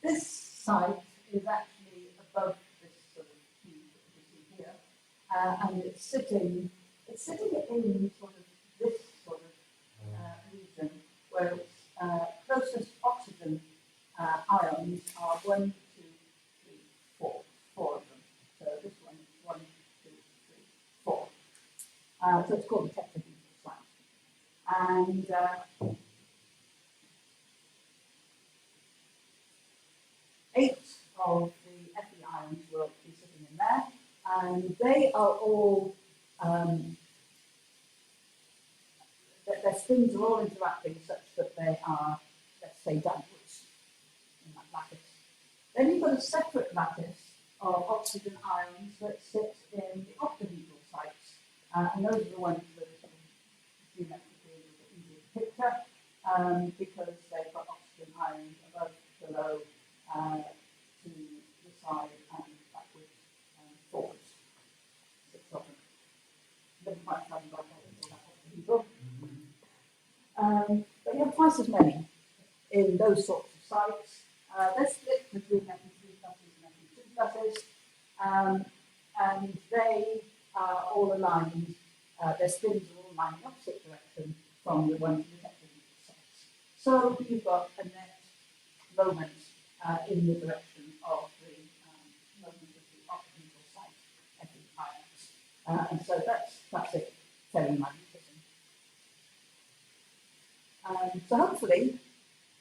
This site is actually above this sort of cube that you see here, and it's sitting in sort of this sort of region where its closest oxygen ions are 1, 2, 3, 4, 4 of them. So this one is 1, 2, 3, 4. So it's called the tetrahedral site. And 8 of the Fe ions will be sitting in there, and they are all, their spins are all interacting such that they are, let's say, downwards in that lattice. Then you've got a separate lattice of oxygen ions that sit in the octahedral sites, and those are the ones that are sort of geometrically a little bit easier to picture, because they've got oxygen ions above, below, to the side and backwards and forwards. 6 of them. Never quite haven't got all that. But you have twice as many in those sorts of sites. They're split between Fe3 pluses and Fe2 pluses, and they are all aligned. Their spins are all aligned in the opposite direction from the ones in the tetrahedral sites. So you've got a net moment in the direction of the moment of the octahedral site Fe ions. And so that's classic ferromagnetism. So hopefully,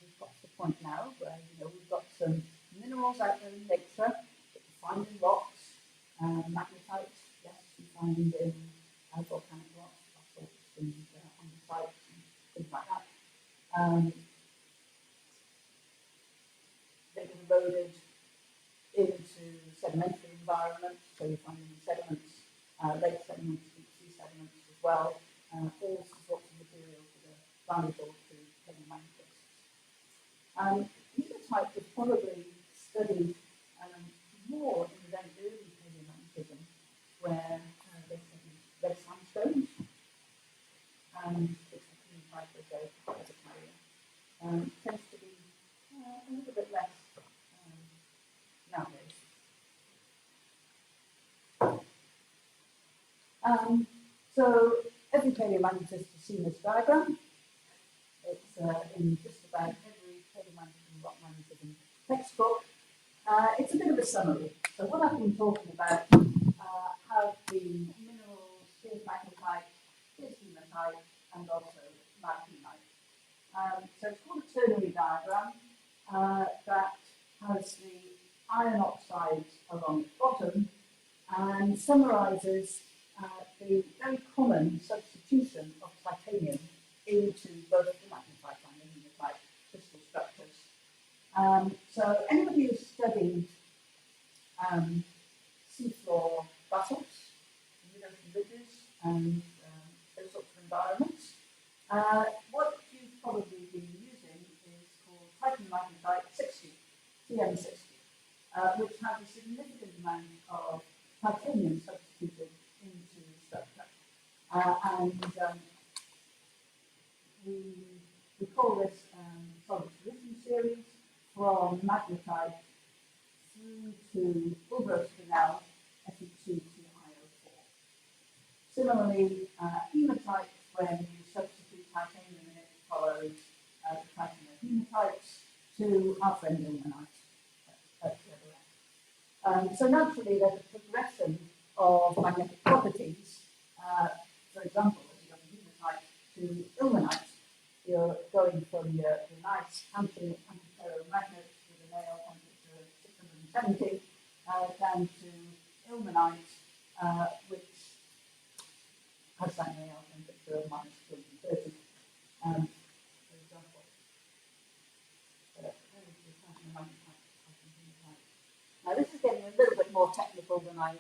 we've got to the point now where we've got some minerals out there in nature that we find in rocks, magnetite, yes, we find in volcanic rocks, fossils, and andesites, and things like that. They get eroded into sedimentary environments, so you find them in sediments, lake sediments, deep sea sediments as well, all sorts of materials that are valuable to paleomagnetists. Hematite was probably studied more in the very early paleomagnetism, where they studied red sandstones, and it's hematite as a carrier. Tends to be a little bit less nowadays. So every paleomagnetist has seen this diagram. It's in just about every paleomagnetism, rock magnetism textbook. It's a bit of a summary. So what I've been talking about have been minerals, here's magnetite, here's hematite, and also magnetonite. So it's called a ternary diagram that has the iron oxides along its bottom and summarizes the very common substitution of titanium into both the magnetite and the hematite crystal structures. So anybody who's studied seafloor basalts, ocean ridges, and those sorts of environments, what you've probably been using is called titanium magnetite 60, TM60, which has a significant amount of titanium substituted into the structure. We call this solid solution series from magnetite through to Ulbrich-Spinel Fe2TiO4. Similarly, hematite, when you substitute titanium in it, follows the titanium hematites to our friend ilmenite at the other end. So naturally, there's a progression of magnetic properties. For example, as you go from hematite to ilmenite, you're going from your nice antiferromagnet with a nail temperature of 670 down to ilmenite, which has that nail temperature of minus 230, for example. Now this is getting a little bit more technical than I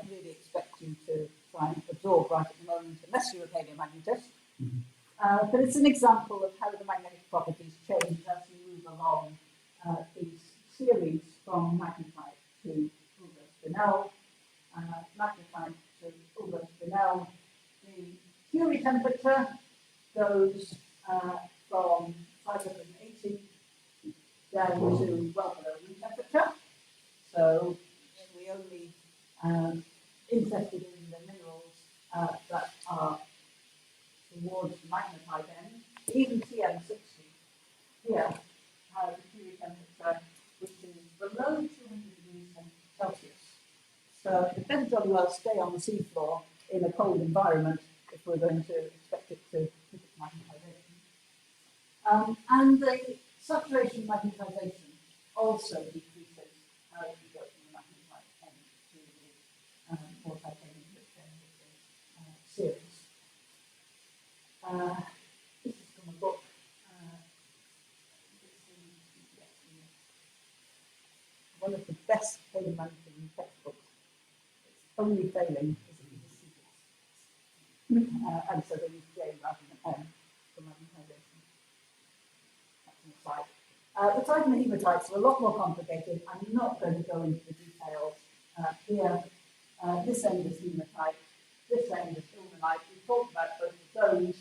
really expect you to try and absorb right at the moment, unless you're a paleomagnetist. But it's an example of how the magnetic properties change as you move along these series from magnetite to Ulbrich-Spinel, magnetite to Ulbrich-Spinel. The Curie temperature goes from 580 down to well below room temperature. So we only interested in the minerals that are towards the magnetite end. Even TM60 here has a Curie temperature which is below 200 degrees Celsius. So it better jolly well stay on the seafloor in a cold environment if we're going to expect it to hit magnetization. And the saturation magnetization also decreases as you go from the magnetite end to the more titanium rich end of the series. This is from a book. One of the best paleomagnetism textbooks. Its only failing is it is a secret. And so they use J rather than M for magnetization. That's an aside. The titanium hematites are a lot more complicated. I'm not going to go into the details here. This end is hematite, this end is ilmenite. We've talked about both of those,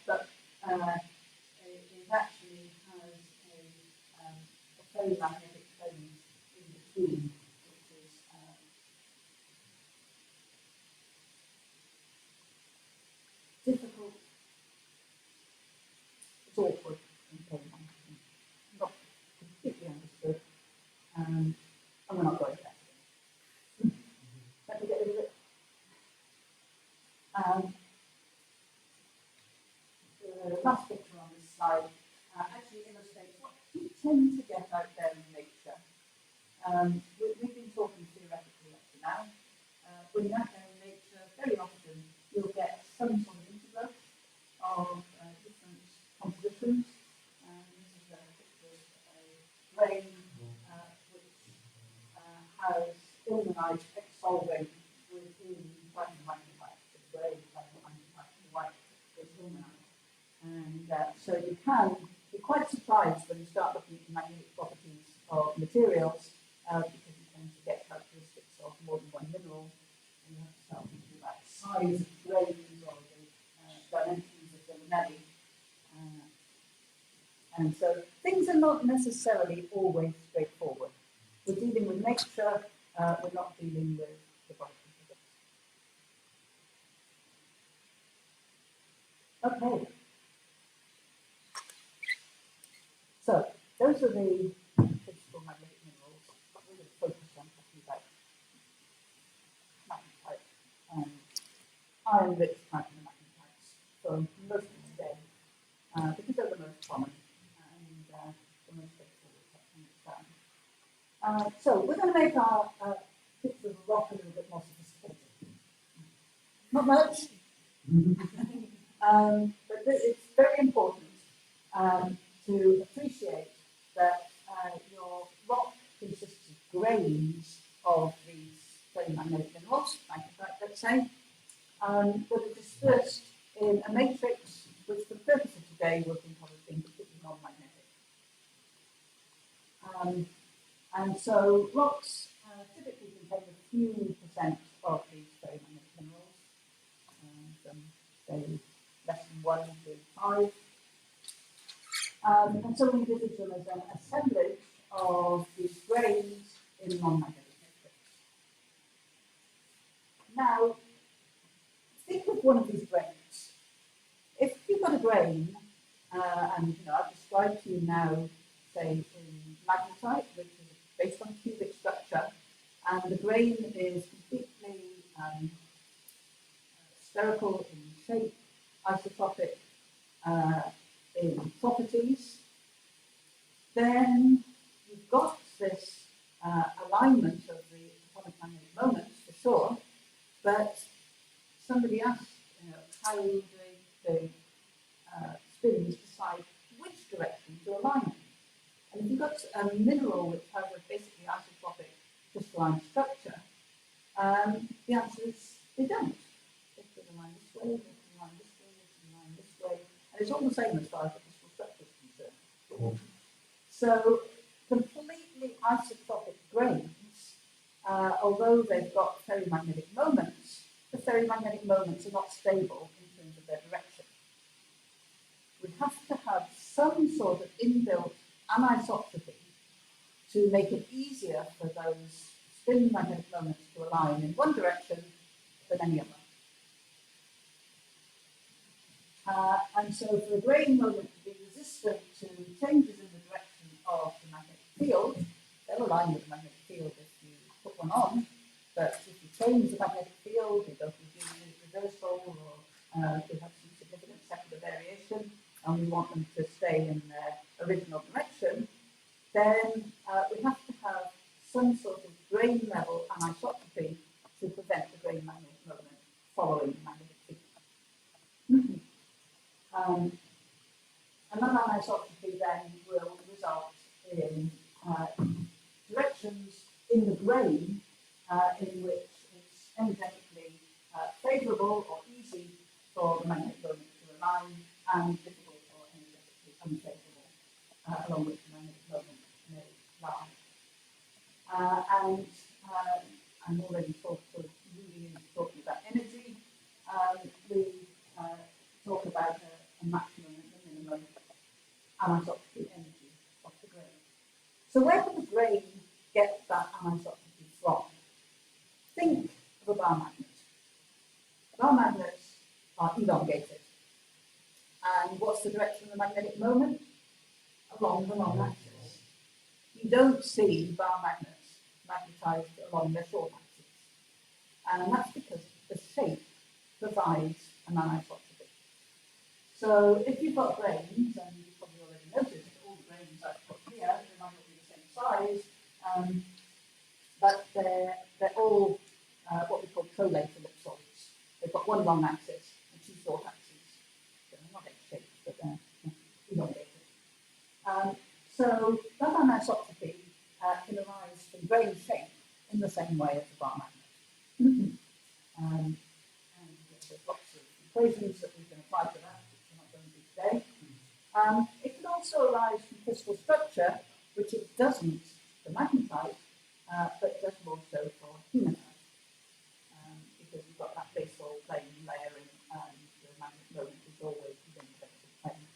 but it actually has a ferromagnetic phase in between, which is difficult. It's awkward in ferromagnetism, not completely understood, and we're not going there. Let me get rid of it. last picture on this slide actually illustrates what we tend to get out there in nature. We've been talking theoretically up to now. When you're out there in nature, very often you'll get some sort of intergrowth of different compositions. This is a picture of a grain which has ilmenite exsolving within black and white. So the grey is black and white is ilmenite. And so you can be quite surprised when you start looking at the magnetic properties of materials because you tend to get characteristics of more than one mineral. And you have to start thinking about the size of grains or the dimensions of the lamellae. And so things are not necessarily always straightforward. We're dealing with nature, we're not dealing with the body of physics. Okay. So those are the physical magnetic minerals. We're going to focus on talking about magnetite and iron-rich type of magnetites for most of today, because they're the most common and the most straightforward to understand. So we're going to make our picture of rock a little bit more sophisticated. Not much, but it's very important to appreciate that your rock consists of grains of these very magnetic minerals, magnetite, let's say, that are dispersed in a matrix which, for the purpose of today, we'll think of as being completely non-magnetic. And so rocks typically contain a few percent of these very magnetic minerals, from say less than 1 to 5. And so we envisage them as an assemblage of these grains in non-magnetic matrix. Now, think of one of these grains. If you've got a grain, and I've described to you now, say, in magnetite, which is based on cubic structure, and the grain is completely spherical in shape, isotropic in properties, then you've got this alignment of the atomic magnetic moments for sure, but somebody asked how the spins decide which direction to align in. And if you've got a mineral which has a basically isotropic crystalline structure, the answer is they don't. They can align this way, they can align this way, they can align this way, and it's all the same as far as the crystal structure is concerned. So completely isotropic grains, although they've got ferromagnetic moments, the ferromagnetic moments are not stable in terms of their direction. We have to have some sort of inbuilt anisotropy to make it easier for those spin magnetic moments to align in one direction than any other. And so for a grain moment to be resistant to changes in the direction of the magnetic field, they'll align with the magnetic field if you put one on, but if you change the magnetic field, you go through Geomagnetic reversal, or we have some significant secular variation, and we want them to stay in their original direction, then we have to have some sort of grain level anisotropy to prevent the grain magnetic moment following the magnetic field. And that anisotropy then will result in directions in the grain in which it's energetically favourable or easy for the magnetic moment to align, and difficult or energetically unfavourable along which the magnetic moment may lie. And I'm already sort of moving into talking about energy. We talk about a maximum and a minimum anisotropy energy of the grain. So where can the grain get that anisotropy from? Think of a bar magnet. Bar magnets are elongated. And what's the direction of the magnetic moment? Along the long axis. You don't see bar magnets magnetized along their short axis. And that's because the shape provides an anisotropy. So if you've got grains, and you've probably already noticed that all the grains I've put here, they might not be the same size, but they're all what we call prolate ellipsoids. They've got one long axis and two short axes. So they're not X-shaped, but they're elongated. So that anisotropy can arise from grain shape in the same way as the bar magnet. And there's lots of equations that we can apply to that, which we're not going to do today. It can also arise from crystal structure, which it doesn't for magnetite, but it does more so for hematite, because you've got that basal plane layering, and the magnet moment is always within the basal plane.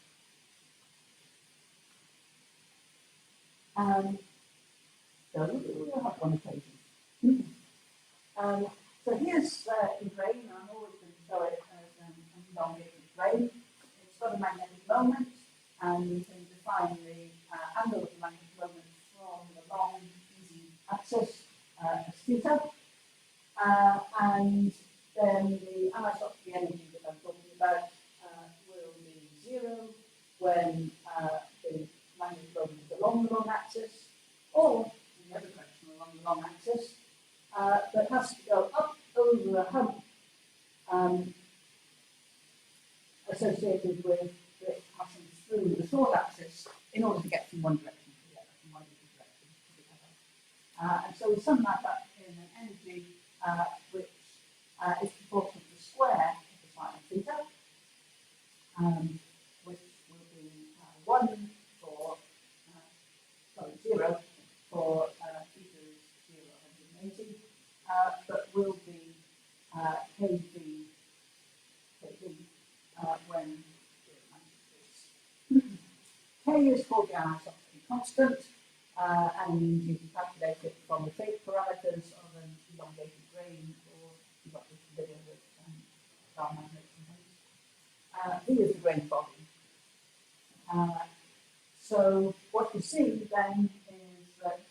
So we'll have one equation. So here's a grain. I'm always going to show it as an elongated grain. It's got a magnetic moment, and you can define the angle of the magnetic moment from the long, easy axis as theta. And then the anisotropy energy that I'm talking about will be zero when the magnetic moment is along the long axis, or in the other direction along the long axis, but has to go up over a hump associated with it passing through the short axis in order to get from one direction to the other, from one direction to the other. And so we sum that up in an energy which is proportional to the square of the sine of theta, which will be 1 for, 0 for theta is 0, 180, but will be kb when K is called the anisotropy constant, and you can calculate it from the shape parameters of an elongated grain, or you've got this familiar with star magnets and things. V is the grain volume. So what you see then is that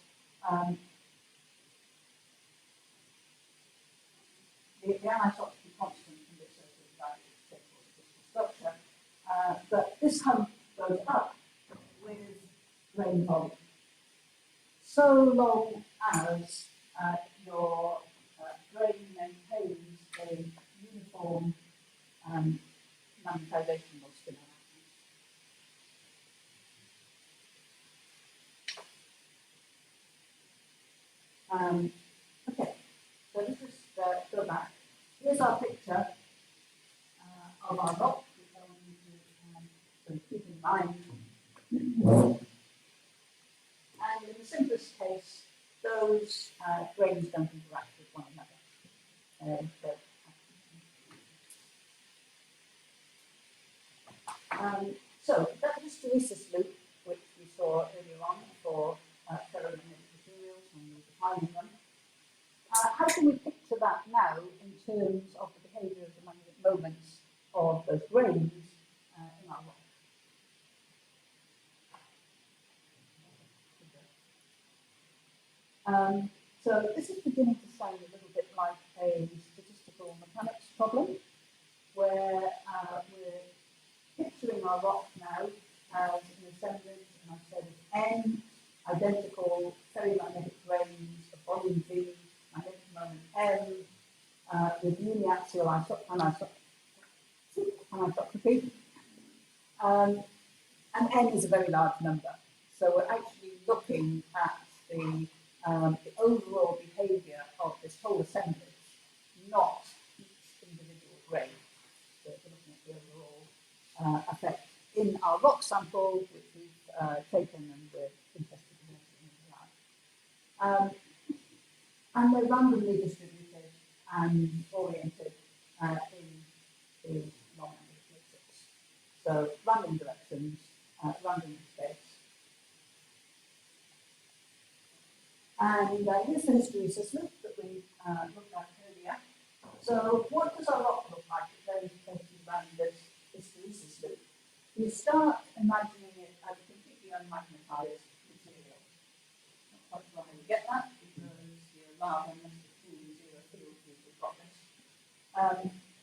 the anisotropy constant can be associated by the shape or the crystal structure, but this hump goes up with grain volume. So long as your grain maintains a uniform magnetization spin. Okay, so let's just go back. Here's our picture of our rock, which I want you to keep in mind. And in the simplest case, those grains don't interact with one another. So that hysteresis loop, which we saw earlier on for ferromagnetic materials when we were defining them, how can we picture that now in terms of the behaviour of the magnetic moments of those grains in our rock? So this is beginning to sound a little bit like a statistical mechanics problem, where we're picturing our rock now as an assemblage, and I've said N, identical ferromagnetic grains of volume V, magnetic moment M, with uniaxial anisotropy. And N is a very large number. So we're actually looking at the overall behaviour of this whole assemblage, not each individual grain. So we're looking at the overall effect in our rock sample, which we've taken and we're interested in. And they're randomly distributed and oriented in the long matrix. So random directions, random space. And here's the hysteresis loop that we looked at earlier. So what does our rock look like at various places around this hysteresis loop? You start imagining it as a completely unmagnetized material. Not quite sure how you get that, because you're allowed unless it's really zero field, you've got this.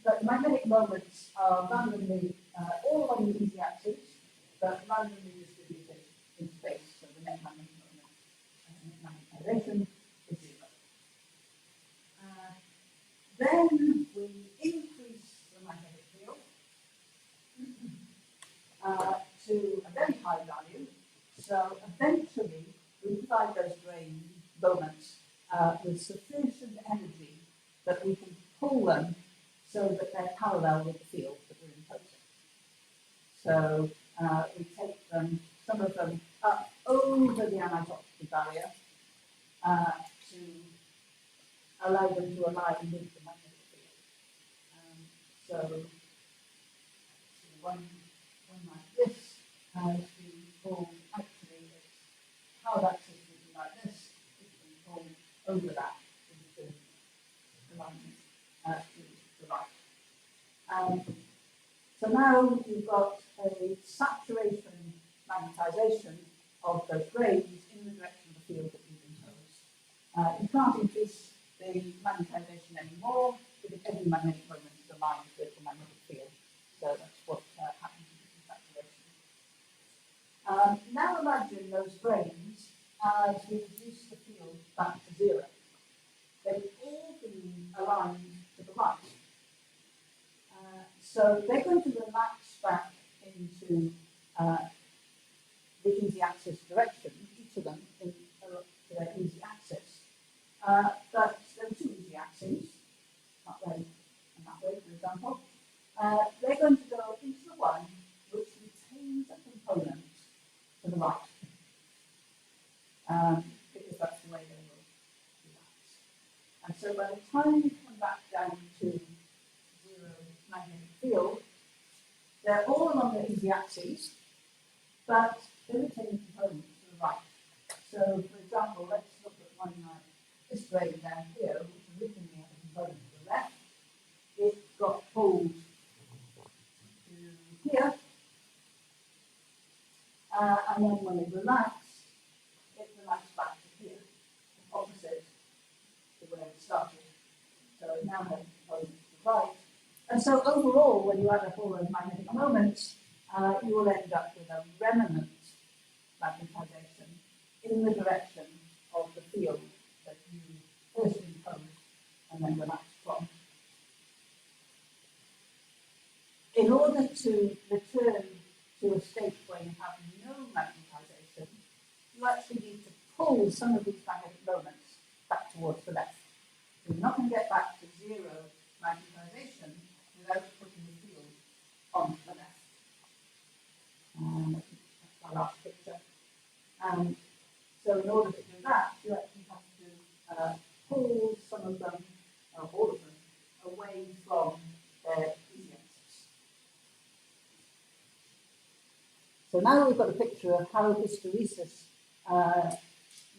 But that the magnetic moments are randomly all along the easy axis, but randomly distributed in space. So the net magnetic moment, magnetization is zero. Then we increase the magnetic field to a very high value. So eventually we provide those grain moments with sufficient energy that we can pull them so that they're parallel with the field that we're imposing. So we take them, some of them up over the anisotropy barrier to allow them to align with the magnetic field. So one like this has been pulled, actually it's how that system would be like this, it's been pulled over that into alignment to the right. So now you've got a saturation magnetization of those grains in the direction of the field that you've imposed. You can't increase the magnetization anymore because every magnetic moment is aligned with the magnetic field. So that's what happens in saturation. Now imagine those grains as we reduce the field back to zero. They've all been aligned to the right. So they're going to relax back into the easy axis direction, each of them in their easy axis. But there are two easy axes, that way and that way, for example. They're going to go into the one which retains a component to the right, because that's the way they will relax. And so by the time you come back down to zero magnetic field, they're all along the easy axes, but they retain components to the right. So, for example, let's look at one like this grain down here, which originally had a component to the left. It got pulled to here, and then when it relaxed back to here, opposite to where it started. So it now has a component to the right. And so overall, when you add up all those magnetic moments, you will end up with a remnant magnetization in the direction of the field that you first imposed and then relaxed from. In order to return to a state where you have no magnetization, you actually need to pull some of these magnetic moments back towards the left. So you're not going to get back to zero magnetization without putting the field on the left. That's our last picture. So in order to do that, you actually have to pull some of them, or all of them, away from their easy axis. So now we've got a picture of how hysteresis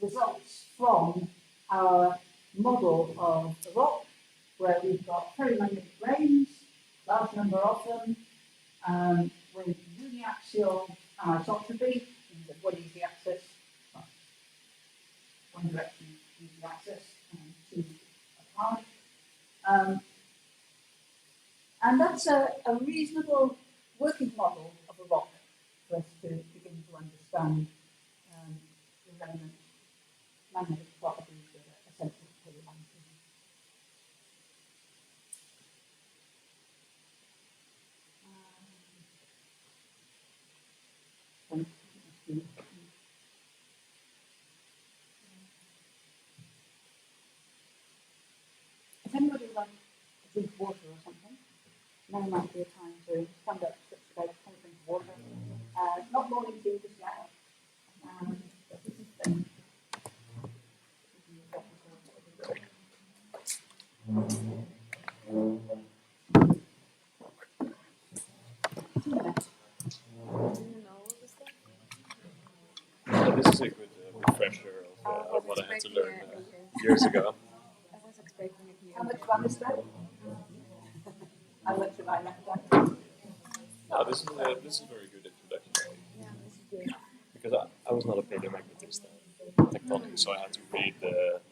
results from our model of the rock, where we've got perimagnetic grains, large number of them, with uniaxial anisotropy, means that one easy axis, one direction easy axis, and two apart. And that's a reasonable working model of a rock for us to begin to understand the relevant magnetic properties that are essential to perimagnetism. If anybody would like a drink of water or something, now might be a time to stand up, stretch your legs, have a drink of water. Not morning tea just yet. But this is then. This is a good refresher of what I had to learn years ago. I was expecting it here. How much do I understand? How much have I left out? No, this is a very good introduction. Yeah, this is good. Because I was not a paleomagnetist tectonic, so I had to read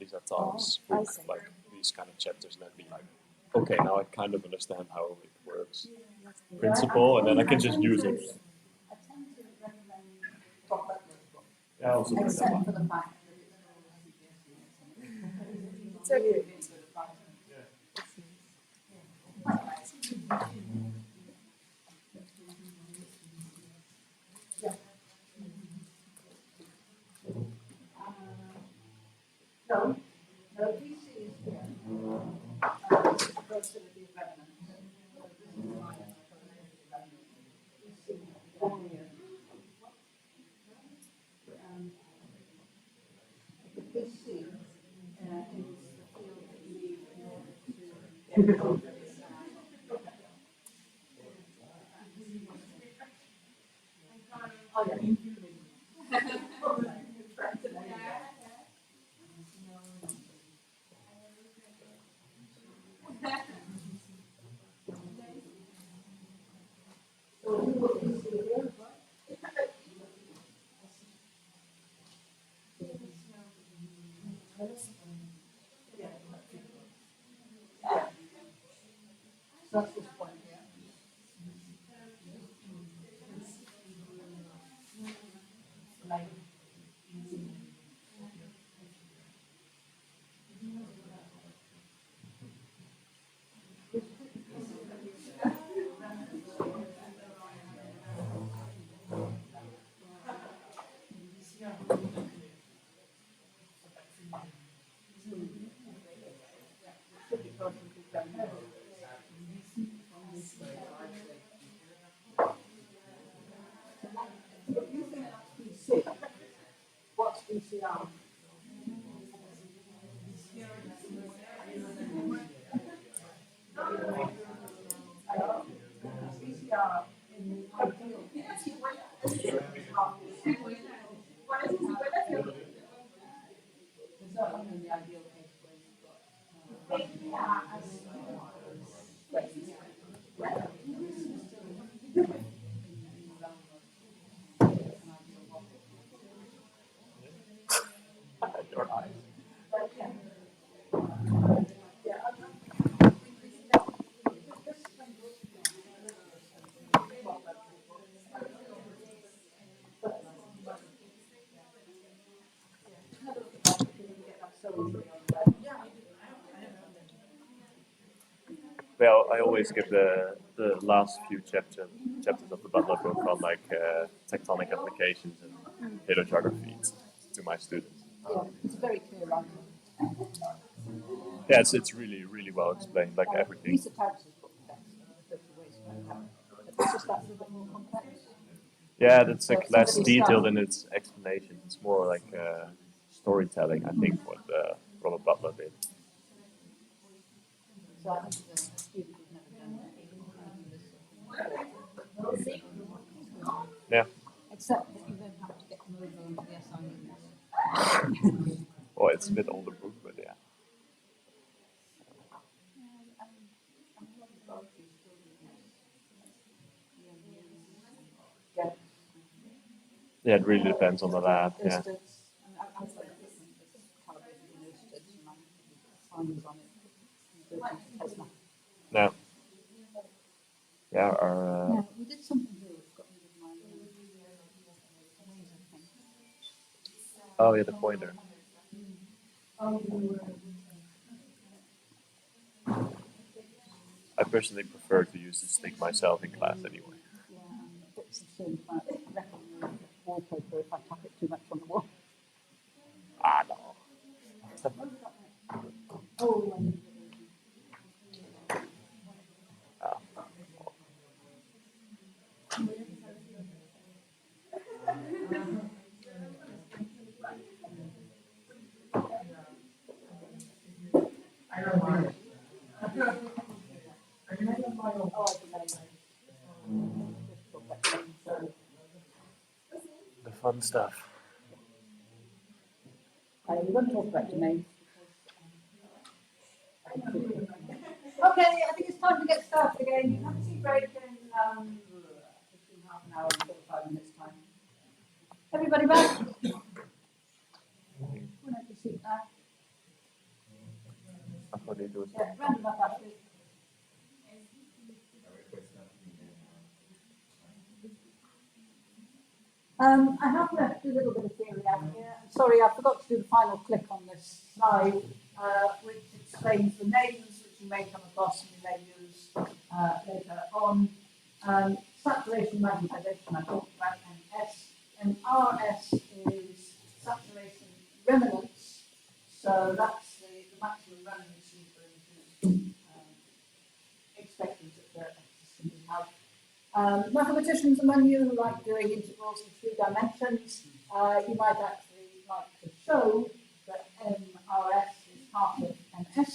Lisa Thomas' book, like these kind of chapters, and then be like, okay, now I kind of understand how it works, principle, and then I can just use it. I tend to recommend Bob Butler's book, Yeah, also read that except one. for the fact that It's okay. it's sort of like, no, DC is here. Goes to the remnant. This is my DC down here. The PC is the field that you need in order to get over this. Oh, yeah. So you will see here, right? Yeah. So that's this point here. Like, should be close to the ground. If you think that's BC, what's BCR? BCR in the ideal case is half BC. There's not only in the ideal case where you've got Your eyes. Well, I always give the last few chapters of the Butler book on like tectonic applications and hydrogeography to my students. it's very clear on Yeah, it's really well explained, like everything. Lisa Tabbs's book, that's 30 ways to make that. But this is that a little bit more complex. Yeah, that's like So less somebody's detailed done- in its explanation. It's more like storytelling, I think, what Robert Butler did. So I think a student who's never done this. Yeah. Except that you then have to get them over onto the assignments. Well, it's a bit older book, but yeah. Yeah. Yeah, it really depends on the lab. Yeah. I've got equipment that's calibrated in Oersteds and I'm signs on it. And go to Tesla. No. Yeah, our Yeah, we did something here which got rid of my ways, I think. oh yeah, the pointer. Oh, you were. I personally prefer to use the stick myself in class anyway. Yeah, it's the same kind of record wallpaper if I tap it too much on the wall. Ah no. Oh, Ah. The fun stuff. we won't talk about domains. Okay, I think it's time to get started again. You have a tea break in between half an hour and 45 minutes time. Everybody back? We'll have to sit there. I thought it was. Yeah, round about that. I have left a little bit of theory out here. I'm sorry, I forgot to do the final click on this slide, which explains the names which you may come across and you may use later on. Saturation magnetization, I talked about MS, and RS is saturation remanence. So that's the maximum remanence you're going to expected that the system will have. Mathematicians among you like doing integrals in 3 dimensions. You might actually like to show that MRS is half of MS.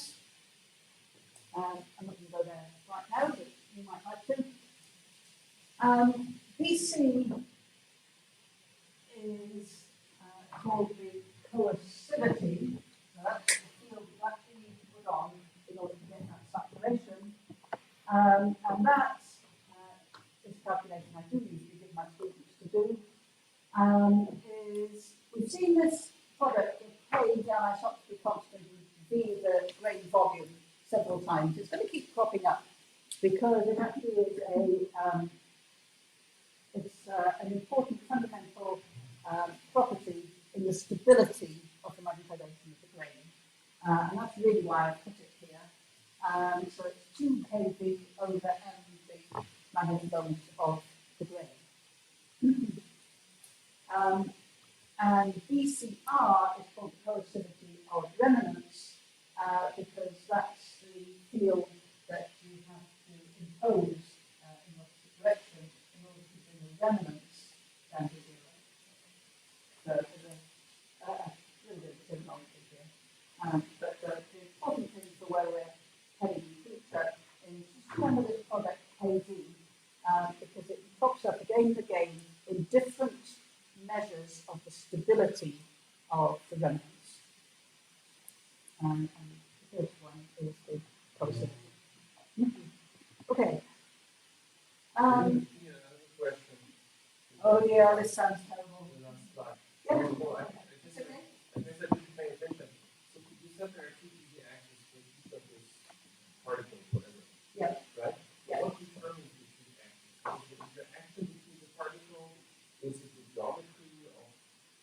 I'm not going to go there right now, but you might like to. BC is called the coercivity. So that's the field that we need to put on in order to get that saturation. And that this calculation I do usually give my students to do, is we've seen this product of K, the anisotropy constant, V, the grain volume, several times. It's going to keep cropping up because it actually is an important fundamental property in the stability of the magnetization of the grain. And that's really why I put it here. So it's 2 kV over m the magnetic moment of the grain. And BCR is called the coercivity of remanence because that's the field that you have to impose in opposite direction in order to bring the remanence down to 0. So there's a little bit of terminology here. But the important thing for where we're heading in the future is just remember this product KV because it pops up again and again in different measures of the stability of the remnants. And the first one is the coercivity. Okay. Question. Oh yeah, this sounds terrible. The last slide. Yeah. No, I It's okay. guess I didn't pay attention. So you said there are 2 easy axes for each of these particles, whatever. Yeah. Right? Yeah. What determines the 2 axes? Is the interaction between the particles? Is it the geometry of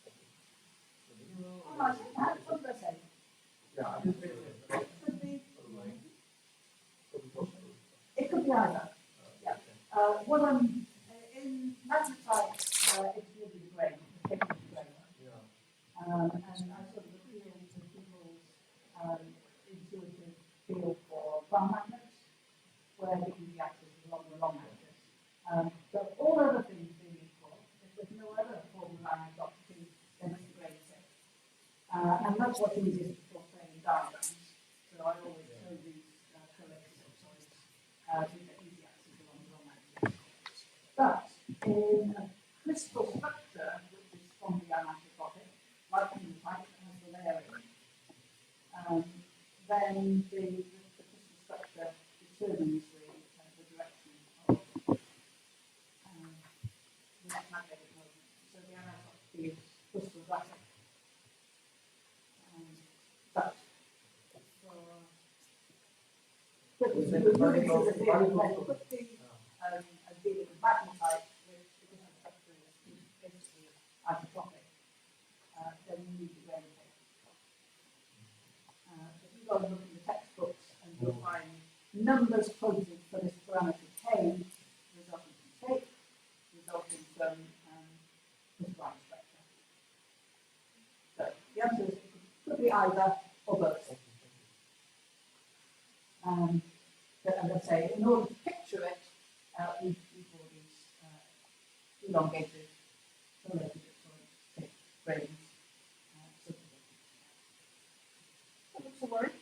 the mineral? Oh, I think that. What did I say? Yeah, I didn't pay attention. Could be. Could be possible. It could be either. Yeah. What I'm in magnetite, it will be the grain, the thick of the grain. Yeah. And I sort of appeal to people's intuitive feel for drum magnets, where the easy axis is along the long axis. So all other things being equal, if there's no other formula anisotropy, then it's the grain set. And that's what's easiest to portray in diagrams. So I always show these correlated solids with the easy axis along the long axis. But in a crystal structure, which is strongly anisotropic, like hematite that has the layering, then the crystal structure determines the direction of the net magnetic moment. So the anisotropy is crystallographic. But dealing with magnetite, which because the structure is basically isotropic, then you need the grain tape. So if you go and look in the textbooks and you'll find numbers quoted for this parameter K resulting from tape, resulting from crystalline structure. So the answer is it could be either or both. But as I say, in order to picture it, we draw these elongated, correlated tape grains. That looks a worry.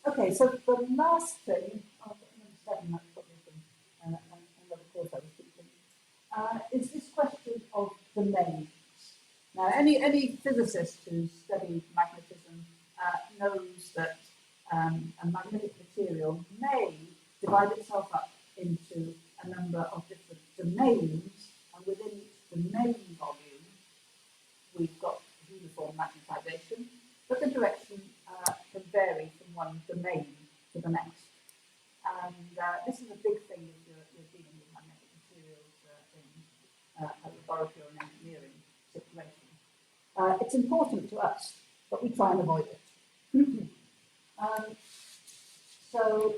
Okay, so the last thing, I've got number 7, that's probably from another course I was teaching, is this question of domains. Now, any physicist who's studied magnetism knows that a magnetic material may divide itself up into a number of different domains, and within each domain volume, we've got uniform magnetization, but the direction can vary from one domain to the next. it's important to us, but we try and avoid it. So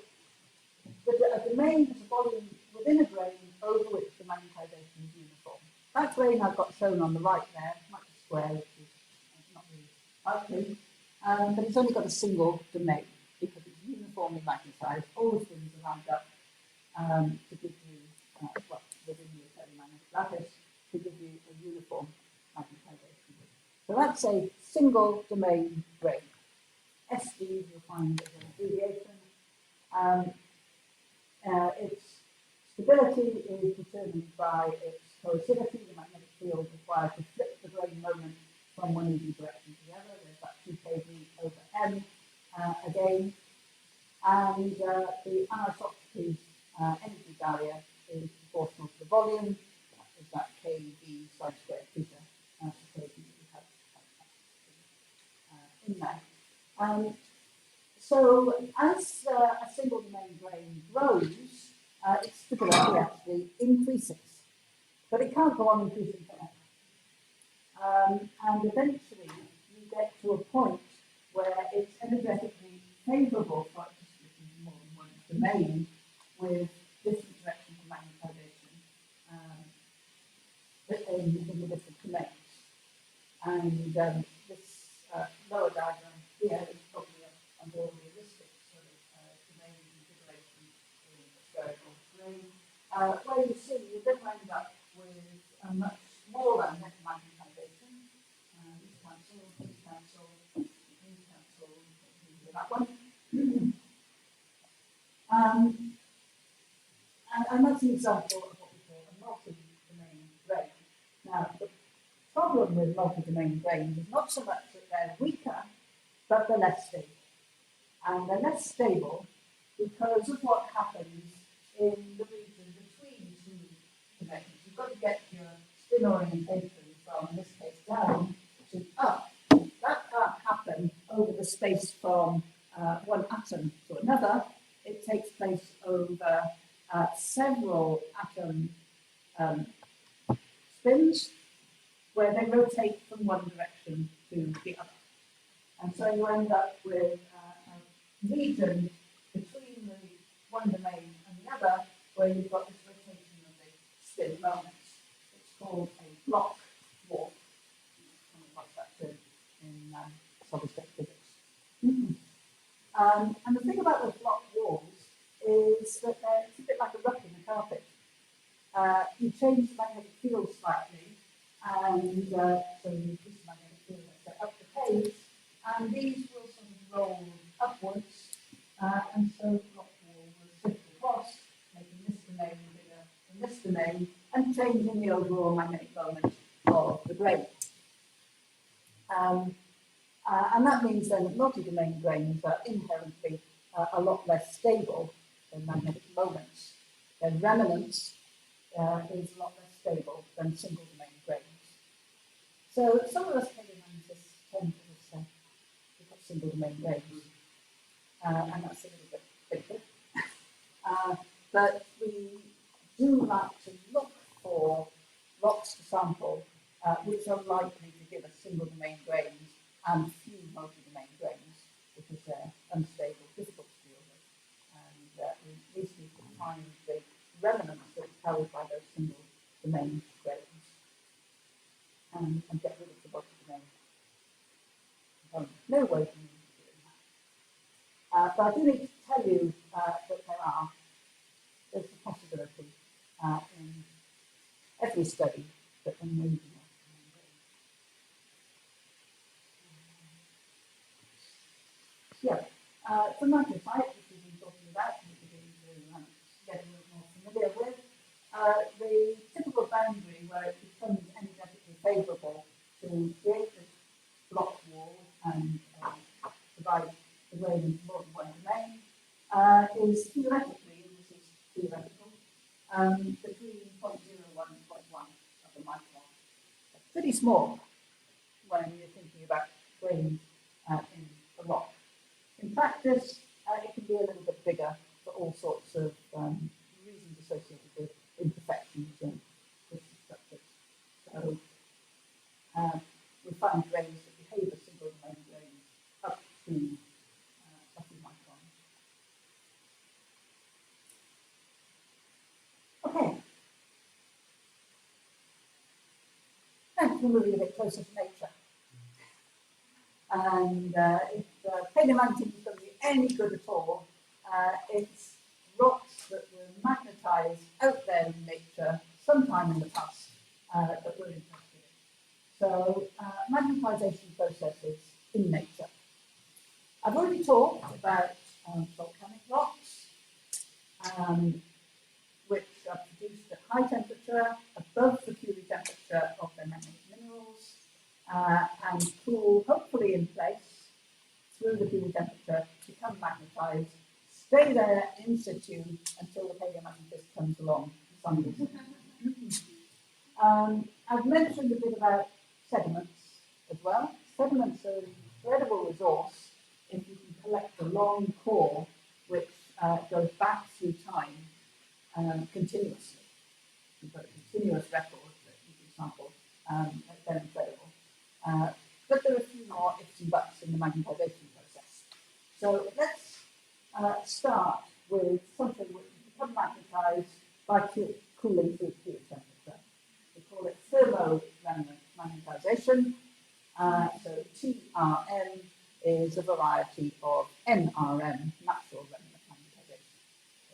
a domain is a volume within a grain over which the magnetization is uniform. That grain I've got shown on the right there, might be square, which is not really likely, but it's only got a single domain because it's uniformly magnetized. All the things are lined up to give you, well, within the ferromagnetic lattice, to give you a uniform magnetization. So that's a single domain grain. SD you'll find as an abbreviation. Its stability is determined by its coercivity, the magnetic field required to flip the grain moment from one easy direction to the other. There's that 2 kV over m again. And the anisotropy energy barrier is proportional to the volume. That is that kV sine squared theta equation that we have in there. So as a single domain grain grows, its stability actually increases. But it can't go on increasing forever. And eventually you get to a point where it's energetically favourable for it to split into more than one domain with different directions of magnetization in the different domains. And this lower diagram here is probably a more realistic sort of domain configuration in a spherical grain, where you see you then end up with a much smaller net magnetization. These cancel, that one. And that's an example of what we call a multi-domain grain. Now, the problem with multi-domain grains is not so much that they're weaker, but they're less stable. And they're less stable because of what happens in the region between 2 domains. You've got to get your spin orientation from, in this case, down to up. That can't happen over the space from one atom to another. It takes place over several atom spins where they rotate from one direction to the other. And so you end up with a region between the one domain and the other where you've got this rotation of the spin moments. It's called a block walk. What's that term in solid state physics? And the thing about those block walls is that it's a bit like a ruck in a carpet. You change the magnetic field slightly, and so you increase the magnetic field up the page, and these will sort of roll upwards, and so the block wall will shift across, making this domain bigger than this domain, and changing the overall magnetic moment of the grain. And that means then that multi-domain grains are inherently a lot less stable than magnetic moments. Their remanence is a lot less stable than single-domain grains. So some of us paleomagnetists tend to just say we've got single-domain grains, and that's a little bit bigger. But we do like to look for rocks to sample which are likely to give us single-domain grains and few multi-domain grains because they're unstable, difficult to deal with. And we usually can find the remnants that are carried by those single-domain grains and get rid of the multi-domain component. No way to doing that. But I do need to tell you that there's a possibility in every study that there may be multi-domain grains. Yeah, for magnesite, which we've been talking about, and we're beginning to get a little more familiar with, the typical boundary where it becomes energetically favourable to create this block wall and divide the grain into more than one domain is theoretically, and this is theoretical, between 0.01 and 0.1 of a micron. That's pretty small when you're thinking about grains in a rock. In practice, it can be a little bit bigger for all sorts of reasons associated with imperfections and crystal structures. So we find grains that to a few microns. Okay. Now we're moving a bit closer to nature. And if paleomagnetism is going to be any good at all, it's rocks that were magnetized out there in nature sometime in the past that we're interested in. So magnetization processes in nature. I've already talked about volcanic rocks, which are produced at high temperature, above the Curie temperature of their magnetic minerals, and cool, hopefully in place, through the Curie temperature, become magnetized, stay there in situ until the paleomagnetist comes along. I've mentioned a bit about sediments as well. Sediments are an incredible resource if you can collect a long core which goes back through time continuously. You've got a continuous record that you can sample. They're incredible. But there are a few more ifs and buts in the magnetization process. So let's start with something which can become magnetized by cooling through Curie temperature. We call it thermo-remnant magnetization. So TRM is a variety of NRM, natural remnant magnetization.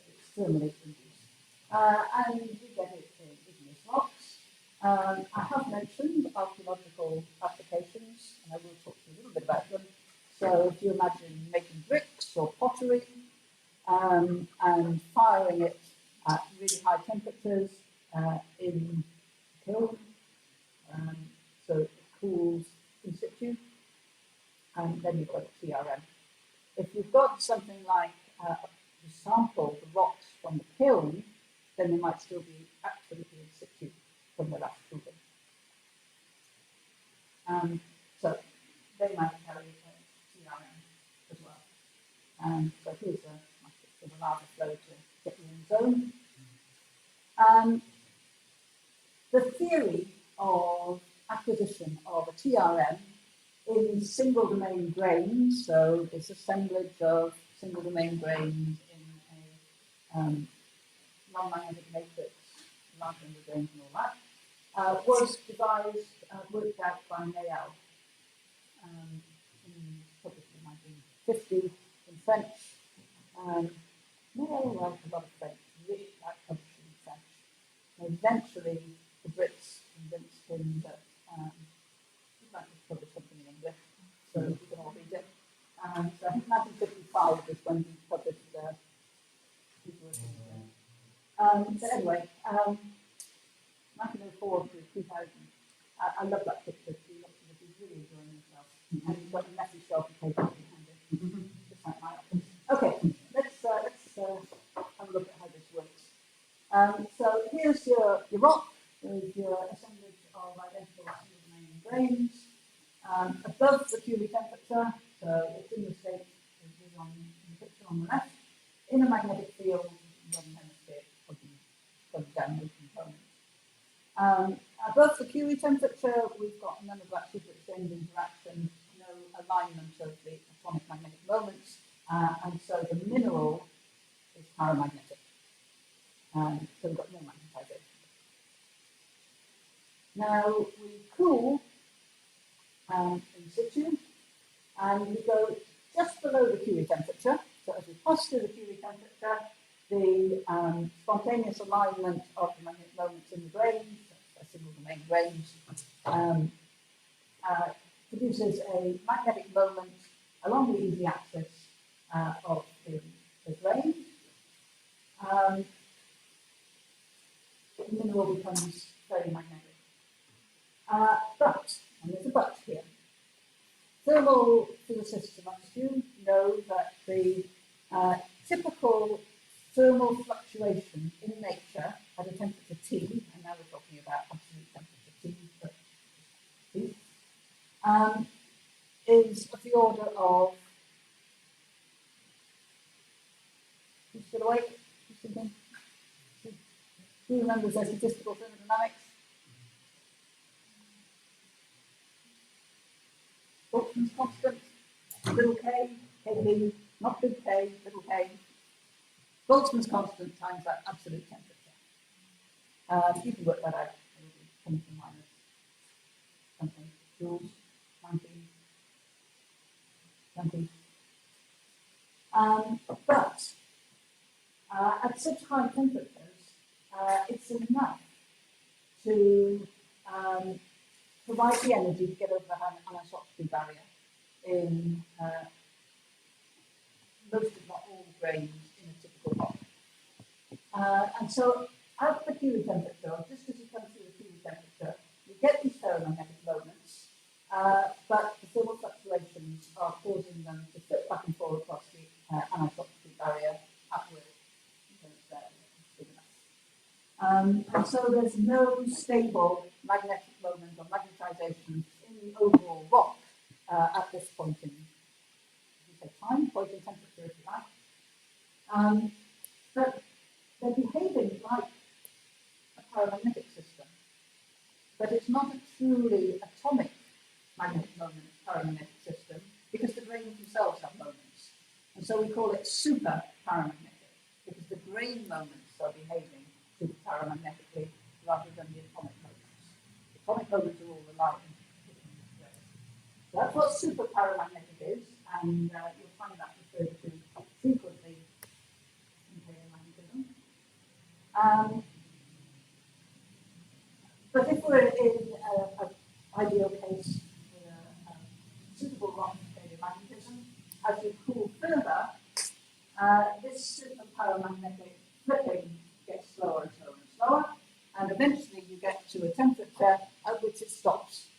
It's thermally induced. And we get it in igneous rocks. I have mentioned archaeological applications, and I will talk to you a little bit about them. So if you imagine making bricks or pottery and firing it at really high temperatures in a kiln, so it cools in situ, and then you've got a TRM. If you've got something like you sample the rocks from the kiln, then they might still be absolutely in situ from the last cooling. So they might carry a TRM as well. So here's a lava flow to get you in the zone. The theory of acquisition of a TRM in single domain grains, so this assemblage of single domain grains in a non-magnetic matrix, large number of grains and all that, was devised, worked out by Niemegk published in 1950 in French. Niemegk wrote a lot of French, really like publishing in French. And eventually, the Brits convinced him that he'd like to publish something in English, so we can all read it. So I think 1955 was when he published his work. So anyway, 1904 to 2000. I love that picture. He looks as if he's really enjoying himself. And he's got a messy shelf of paper behind it. Just like my office. Okay, let's have a look at how this works. So here's your rock. There's your assemblage of identical single domain grains. Above the Curie temperature, so it's in the state as it is on the picture on the left, in a magnetic field in the northern hemisphere of the downward component. Above the Curie temperature, we've got none of that super exchange interaction, no alignment of the atomic magnetic moments, and so the mineral is paramagnetic. So we've got no magnetization. Now we cool in situ, and we go just below the Curie temperature. So as we pass through the Curie temperature, the spontaneous alignment of the magnetic moments in the grains, single domain grains, produces a magnetic moment along the easy axis of the grain. The mineral becomes very magnetic. But, and there's a but here, thermal physicists amongst you know that the typical thermal fluctuation in nature at a temperature T, and now we're talking about absolute temperature T, but T, is of the order of, who's still awake? Who remembers their statistical thermodynamics? Boltzmann's constant? little k, kb, not big K, little k, Boltzmann's constant times that absolute temperature. You can work that out. It'll be 10 to the minus something joules, 19, 20. But at such high temperatures, it's enough to provide the energy to get over the anisotropy barrier in most, if not all, grains in a typical rock. And so at the Curie temperature, or just as you come through the Curie temperature, you get these ferromagnetic moments, but the thermal fluctuations are causing them to flip back and forth across the anisotropy barrier upward. And so there's no stable magnetic moment or magnetization in the overall rock at this point in time, point in temperature, if you like. But they're behaving like a paramagnetic system, but it's not a truly atomic magnetic moment paramagnetic system because the grains themselves have moments. And so we call it super paramagnetic because the grain moments are behaving super paramagnetically rather than the atomic moments. The atomic moments are all alike. So that's what super paramagnetic is, and you'll find that referred to frequently in geomagnetism. But if we're in an ideal case with a suitable rock for geomagnetism, as you cool further, this super paramagnetic flipping gets slower and slower and slower, and eventually you get to a temperature at which it stops.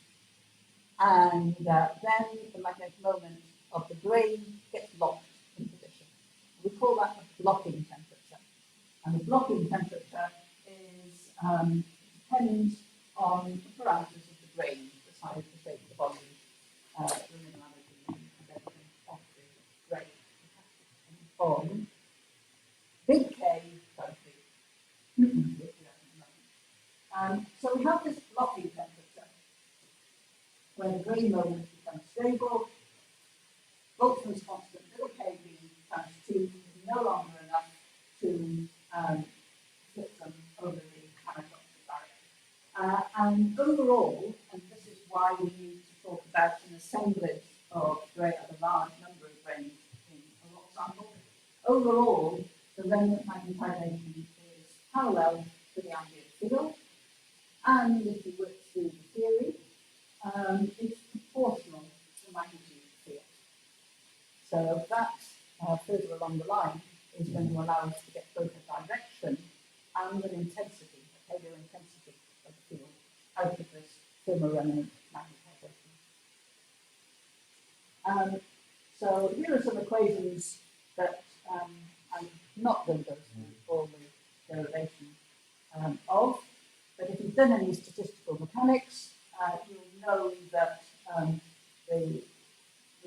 And then the magnetic moment of the grain gets locked in position. We call that the blocking temperature. And the blocking temperature is depends on the parameters of the grain, the size, the shape, the volume, the minerality, and everything of the grain. On big K times V. So we have this blocking temperature when the grain moment becomes stable. Boltzmann's constant little kb times 2 is no longer enough to flip them over the anisotropy barrier. And overall, and this is why we need to talk about an assemblage of a large number of grains in a rock sample, overall, the remnant magnetization is parallel to the ambient field. And if you work through the theory, it's proportional to the magnitude of the field. So that, further along the line, is going to allow us to get both a direction and an intensity, a paleo intensity of the field out of this thermoremnant magnetization. So here are some equations that I'm not going to go through all the derivation of, but if you've done any statistical mechanics, you'll know that the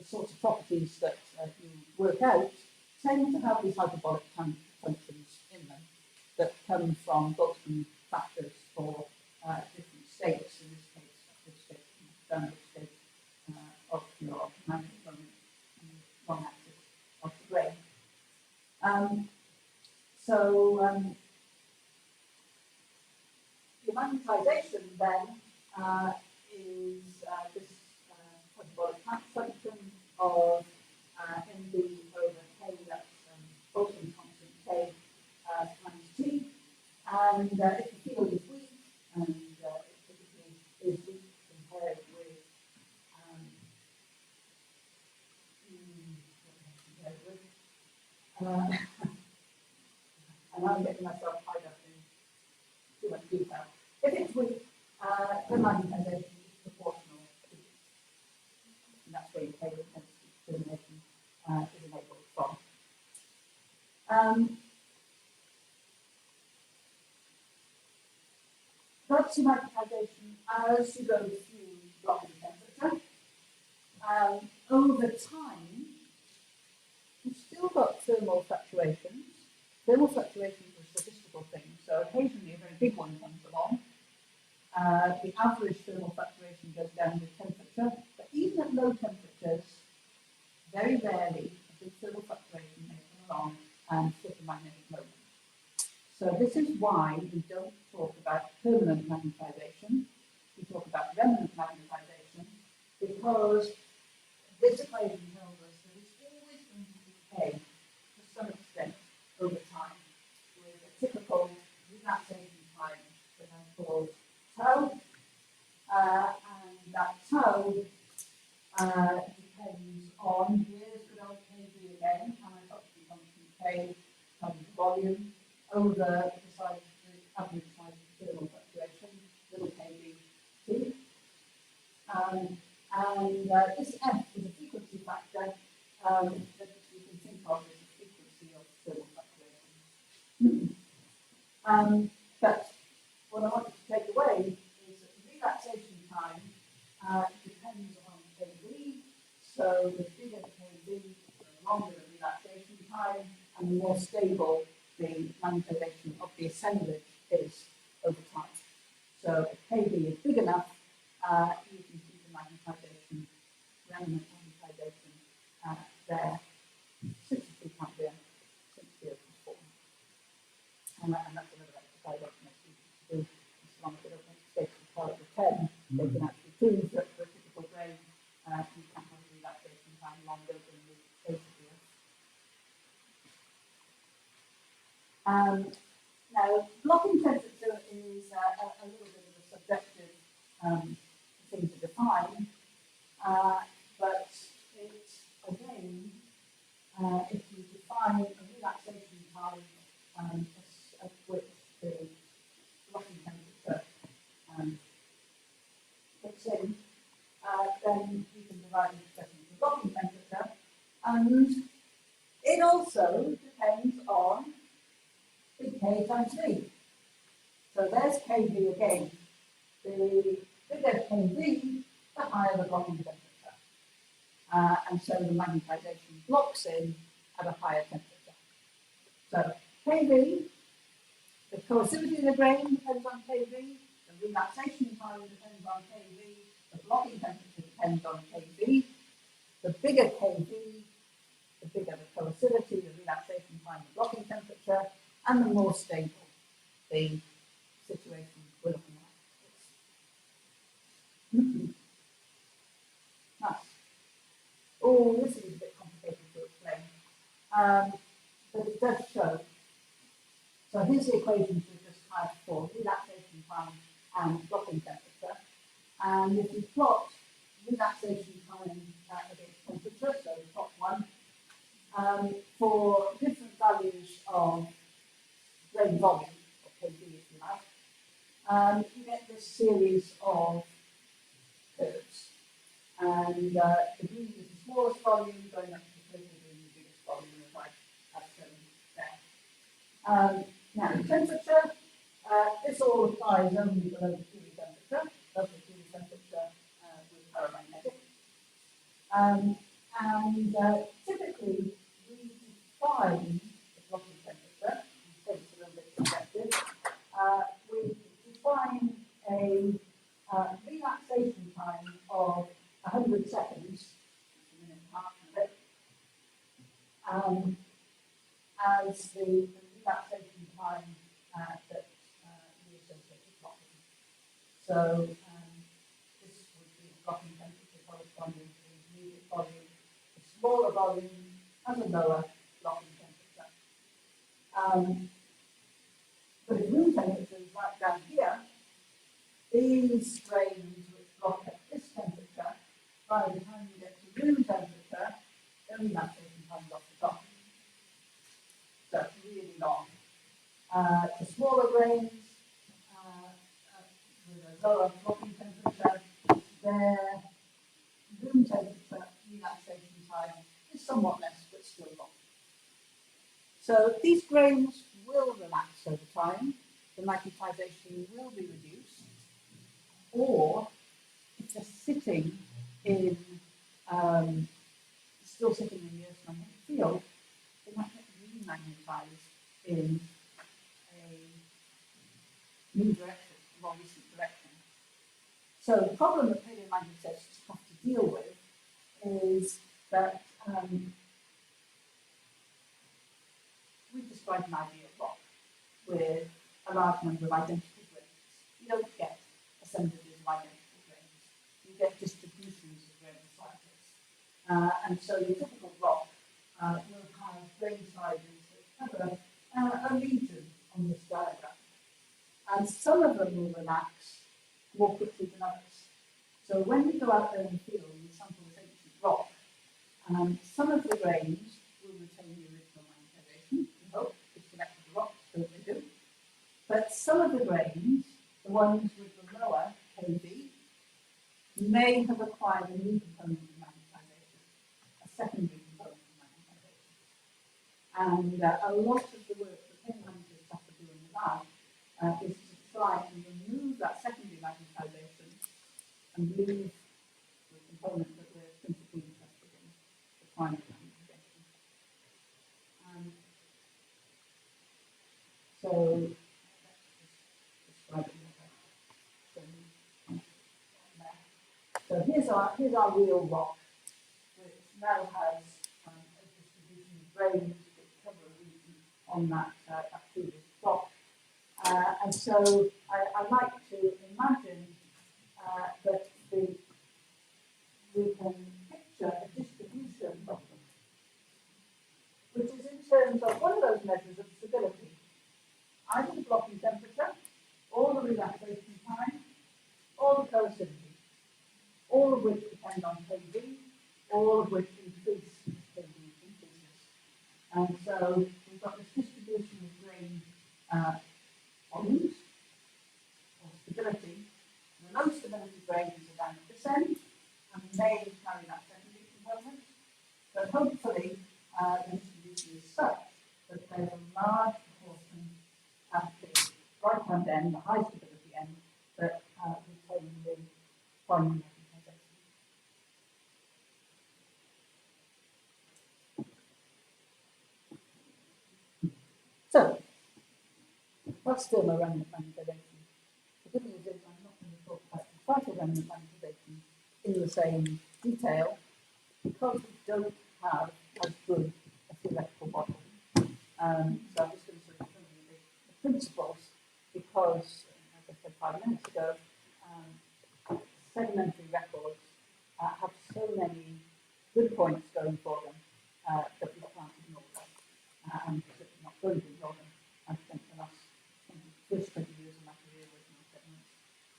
sorts of properties that you work out tend to have these hyperbolic functions in them that come from Boltzmann factors for different states, in this case, this state, downward state of your magnetic moment and the one axis of the grain. The magnetization then is this hyperbolic function of mb over k, that's Boltzmann constant k times t, and if the field is weak, and it typically is weak compared with and I'm getting myself tied up in too much detail. If it's weak, the magnetization is proportional to it. And that's where your paleo intensity determination is enabled from. That's your magnetization as you go through blocking temperature. Over time, you've still got thermal fluctuations. Thermal fluctuations are a statistical thing, so occasionally a very big one comes along. The average thermal fluctuation goes down with temperature, but even at low temperatures, very rarely a big thermal fluctuation may come along and flip a magnetic moment. So this is why we don't talk about permanent magnetization. We talk about remnant magnetization because this equation tells us that it's always going to decay to some extent over time, with a typical relaxation time that I call tau, and that tau depends on, here's good old kV again, and I got to function k times volume over the size, the average size of the thermal fluctuation, little kV t. And this f is a frequency factor that you can think of as the frequency of thermal fluctuation. But what I want you to take away is that the relaxation time depends on kV. So the bigger the kV, the longer the relaxation time, and the more stable the magnetization of the assemblage is over time. So if kV is big enough, you can keep the magnetization, remnant magnetization there, 63 ampere, 60 over 4. And that's another exercise I can actually do. As long as it doesn't stay to part of the 10, they can actually prove that for a typical brain, you can have a relaxation time longer than the state of the Earth. Now, blocking temperature is a little bit of a subjective thing to define, but it, again, if you define a relaxation time at which the blocking temperature kicks in, then you can divide the expression to blocking temperature, and it also depends on big K times V. So there's kV again. The bigger kV, the higher the blocking temperature. And so the magnetization blocks in at a higher temperature. So kV, the coercivity of the grain depends on kV, the relaxation time depends on kV, the blocking temperature depends on kV. The bigger kV, the bigger the coercivity, the relaxation time, the blocking temperature, and the more stable the situation we're looking at. Nice. Oh, this is a bit complicated to explain, but it does show. So here's the equations we just had for relaxation time and blocking temperature. And if you plot relaxation time against temperature, so the top one, for different values of grain volume, or kV if you like, you get this series of curves. And the green is the smallest volume, going up to the green, the biggest volume, as I've shown there. Now, temperature, this all applies only below the Curie temperature, above the Curie temperature with paramagnetic. And typically, we define the blocking temperature, in case it's a little bit subjective, we define a relaxation time of 100 seconds, a minute and a half of it, as the relaxation time that we associate with blocking. So this would be the blocking temperature corresponding to the immediate volume. The smaller volume has a lower blocking temperature. But at room temperatures right down here, these grains which block at this temperature, by the time you get to room temperature, the relaxation comes off the top. So it's really long. The smaller grains with a lower blocking temperature, their room temperature relaxation time is somewhat less, but still long. So these grains will relax over time. The magnetization will be reduced. Or if they're sitting in, still sitting in the Earth's magnetic field, they might get remagnetized in a new direction, a more recent direction. So the problem that paleomagnetists have to deal with is that we describe an ideal rock with a large number of identical grains. You don't get assemblages of identical grains. You get distributions of grain sizes. And so your typical rock will have grain sizes that cover a region on this diagram. And some of them will relax more quickly than others. So when you go out there in the field and sample this ancient rock, some of the grains will retain the original magnetization. We hope it's connected to the rocks, so they do. But some of the grains, the ones with the lower KV, may have acquired a new component of magnetization, a secondary component of magnetization. And a lot of the work that pin managers have to do in the lab is to try and remove that secondary magnetization and leave the component that we're principally interested in, the primary magnetization. So, let's describe it. So here's our real rock, which now has a distribution of grains that cover a region on that previous plot. And so I like to imagine that we can picture a distribution which is in terms of one of those measures of stability, either the blocking temperature, or the relaxation time, or the coercivity, all of which depend on KV, all of which increase as KV increases. And so we've got this distribution of grain volumes, or stability. The low stability grains are down at this end, and may carry that secondary component. But hopefully, the distribution is such that there's a large proportion at the right-hand end, the high stability end, that retain the primary magnetization. So, what's still a remnant magnetization? The good news is I'm not going to talk about the partial remnant magnetization in the same detail because we don't have as good a theoretical model. So I'm just going to sort of show you the principles because, as I said 5 minutes ago, sedimentary records have so many good points going for them that we can't ignore them. And certainly not going to ignore them. I've spent the last 20 years of my career working on sediments,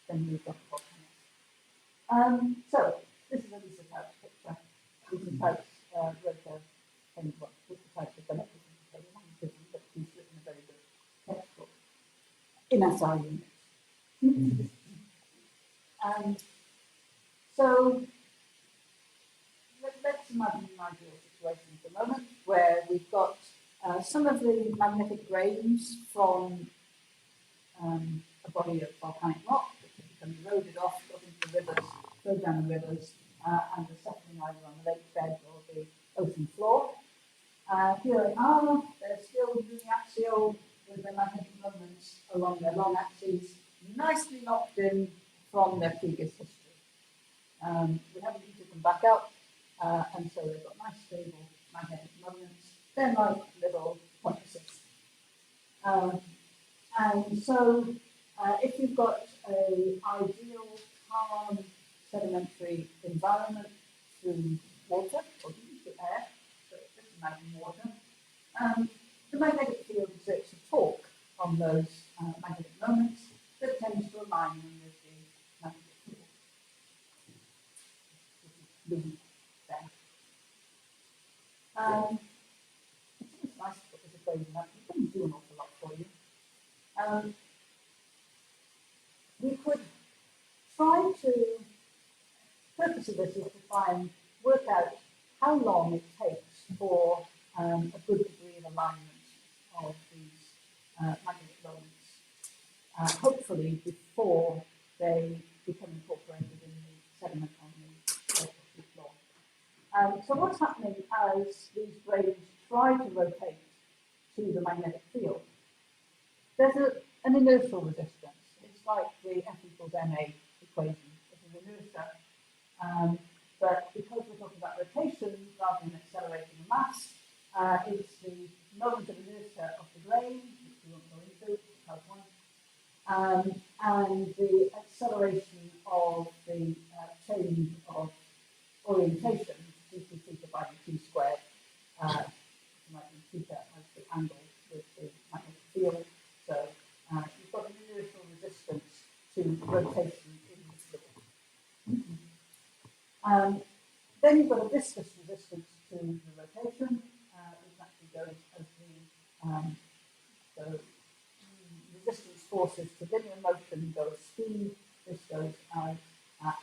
then moved on to volcanoes. So this is a Lisa Couch picture. Lisa Couch wrote Lisa Couch has done everything to study magnetism, but she's written a very good textbook in SI units. So let's imagine an ideal situation for a moment where we've got some of the magnetic grains from a body of volcanic rock that has become eroded off, got into the rivers, flowed down the rivers, and are settling either on the lake bed or the ocean floor. Here they are, they're still uniaxial with their magnetic moments along their long axes, nicely locked in from their previous history. We haven't heated them back up, and so they've got nice stable magnetic moments. They're like little pointers. And so if you've got an ideal calm sedimentary environment through water or through air, so just imagine water, the magnetic field exerts a torque on those magnetic moments that tends to align them with the magnetic field, which is blue there. It's nice to put this equation up. It doesn't do an awful lot for you. We could try to, the purpose of this is to try and work out how long it takes for a good degree of alignment of these magnetic moments, hopefully before they become incorporated in the sediment on the sea floor. So what's happening as these grains try to rotate to the magnetic field? There's an inertial resistance. It's like the F equals ma equation. It's an inertia. But because we're talking about rotation rather than acceleration, is the moment of inertia of the grain, which we won't go into, part one, and the acceleration of the change of orientation, due to theta by t squared, magnetic theta as the angle with the magnetic field. So you've got an inertial resistance to rotation in the fluid. Then you've got a viscous resistance to the rotation, which actually goes as the resistance forces to linear motion go as speed. This goes as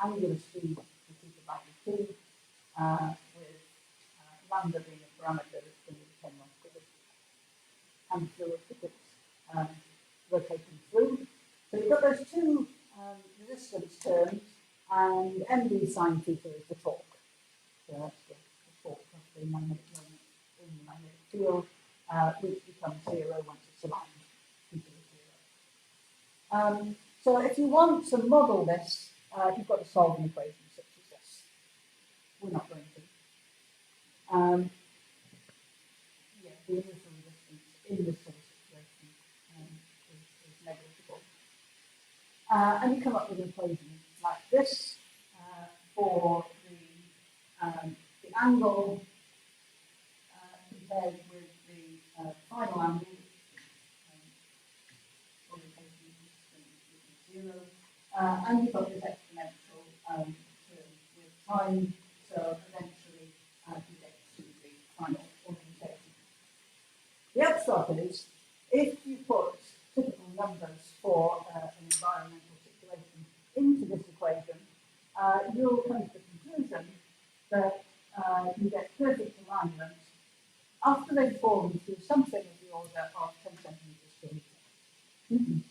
angular speed to theta by t, with lambda being a parameter that's going to depend on physics and fluid physics rotating through. So you've got those two resistance terms, and mv sine theta is the torque. So that's the torque of the magnetic moment in the magnetic field, which becomes zero once it's aligned. Theta is zero. So if you want to model this, you've got to solve an equation such as this. We're not going to. Yeah, the initial resistance in this sort of situation is negligible. And you come up with an equation like this for the angle compared with the final angle, zero, and you've got this exponential term with time, so eventually you get to the final orientation. The upshot is, if you put typical numbers for an environmental situation into this equation, you'll come to the conclusion that you get perfect alignment after they've fallen through something of the order of 10 centimeters per meter.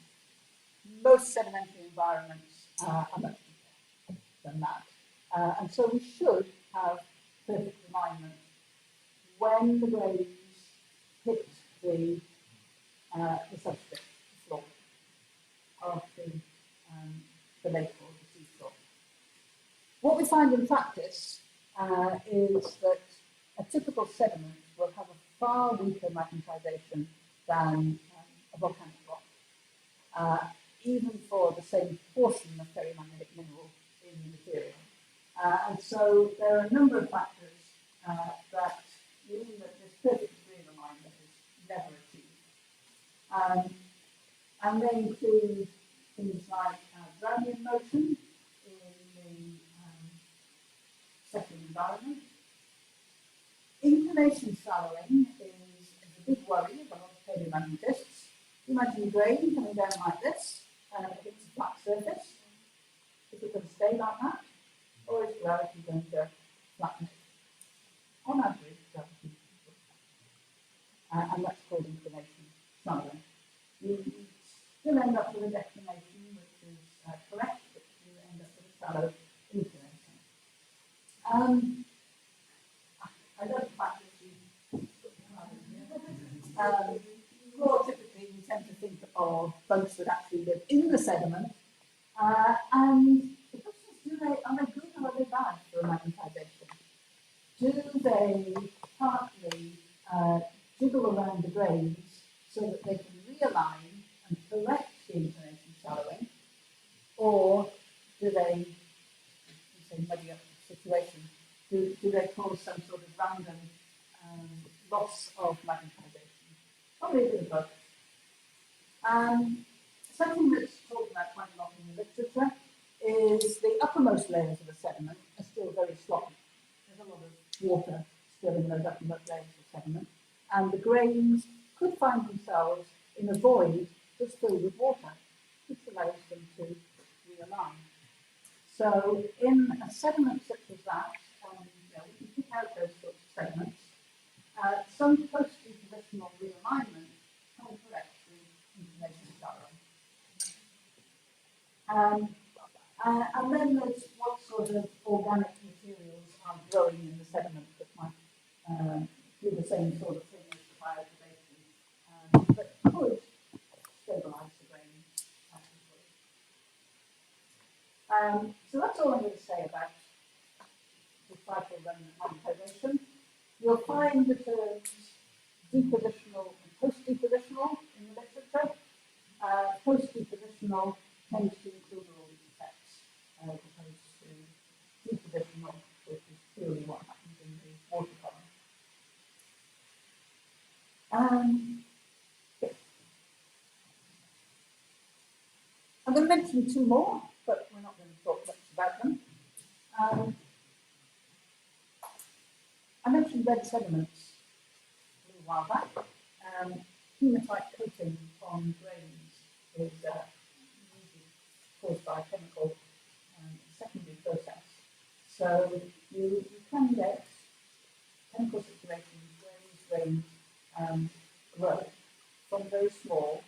Most sedimentary environments are much deeper than that. And so we should have perfect alignment when the grains hit the substrate, the floor of the lake or the seashore. What we find in practice is that a typical sediment will have a far weaker magnetization than a volcanic rock, even for the same portion of ferromagnetic mineral in the material. And so there are a number of factors that mean that this perfect degree of alignment is never achieved. And they include things like Brownian motion in the settling environment. Inclination shallowing is a big worry of a lot of paleomagnetists. Imagine a grain coming down like this, against a flat surface. Is it going to stay like that? Or is gravity going to flatten it? On average, gravity will flatten. And that's called inclination shallowing. You still end up with a declination which is correct, but you end up with a shallow inclination. I love the fact that you more typically we tend to think of bugs that actually live in the sediment, and the question is, are they good or are they bad for magnetization? Do they partly jiggle around the grains so that they can realign and correct the inclination shallowing, or do they, muddy up the situation? Do they cause some sort of random loss of magnetization? Probably a bit of both. Something that's talked about quite a lot in the literature is the uppermost layers of the sediment are still very sloppy. There's a lot of water still in those uppermost layers of sediment, and the grains could find themselves in a void that's filled with water, which allows them to realign. So in a sediment such as that, we can pick out those sorts of sediments. Some post-depositional realignment can correct the inclination shallowing. And then there's what sort of organic materials are growing in the sediment that might do the same sort of thing as the biodegradation, but could stabilize the grain as well. So that's all I'm going to say about the cycle remnant magnetization. You'll find the terms depositional and post-depositional in the literature. Post-depositional tends to include all these effects, as opposed to depositional, which is purely what happens in the water column. I'm going to mention two more, but we're not going to talk much about them. I mentioned red sediments a little while back. Hematite coating on grains is usually caused by a chemical secondary process. So you can get chemical situations where these grains grow from very small.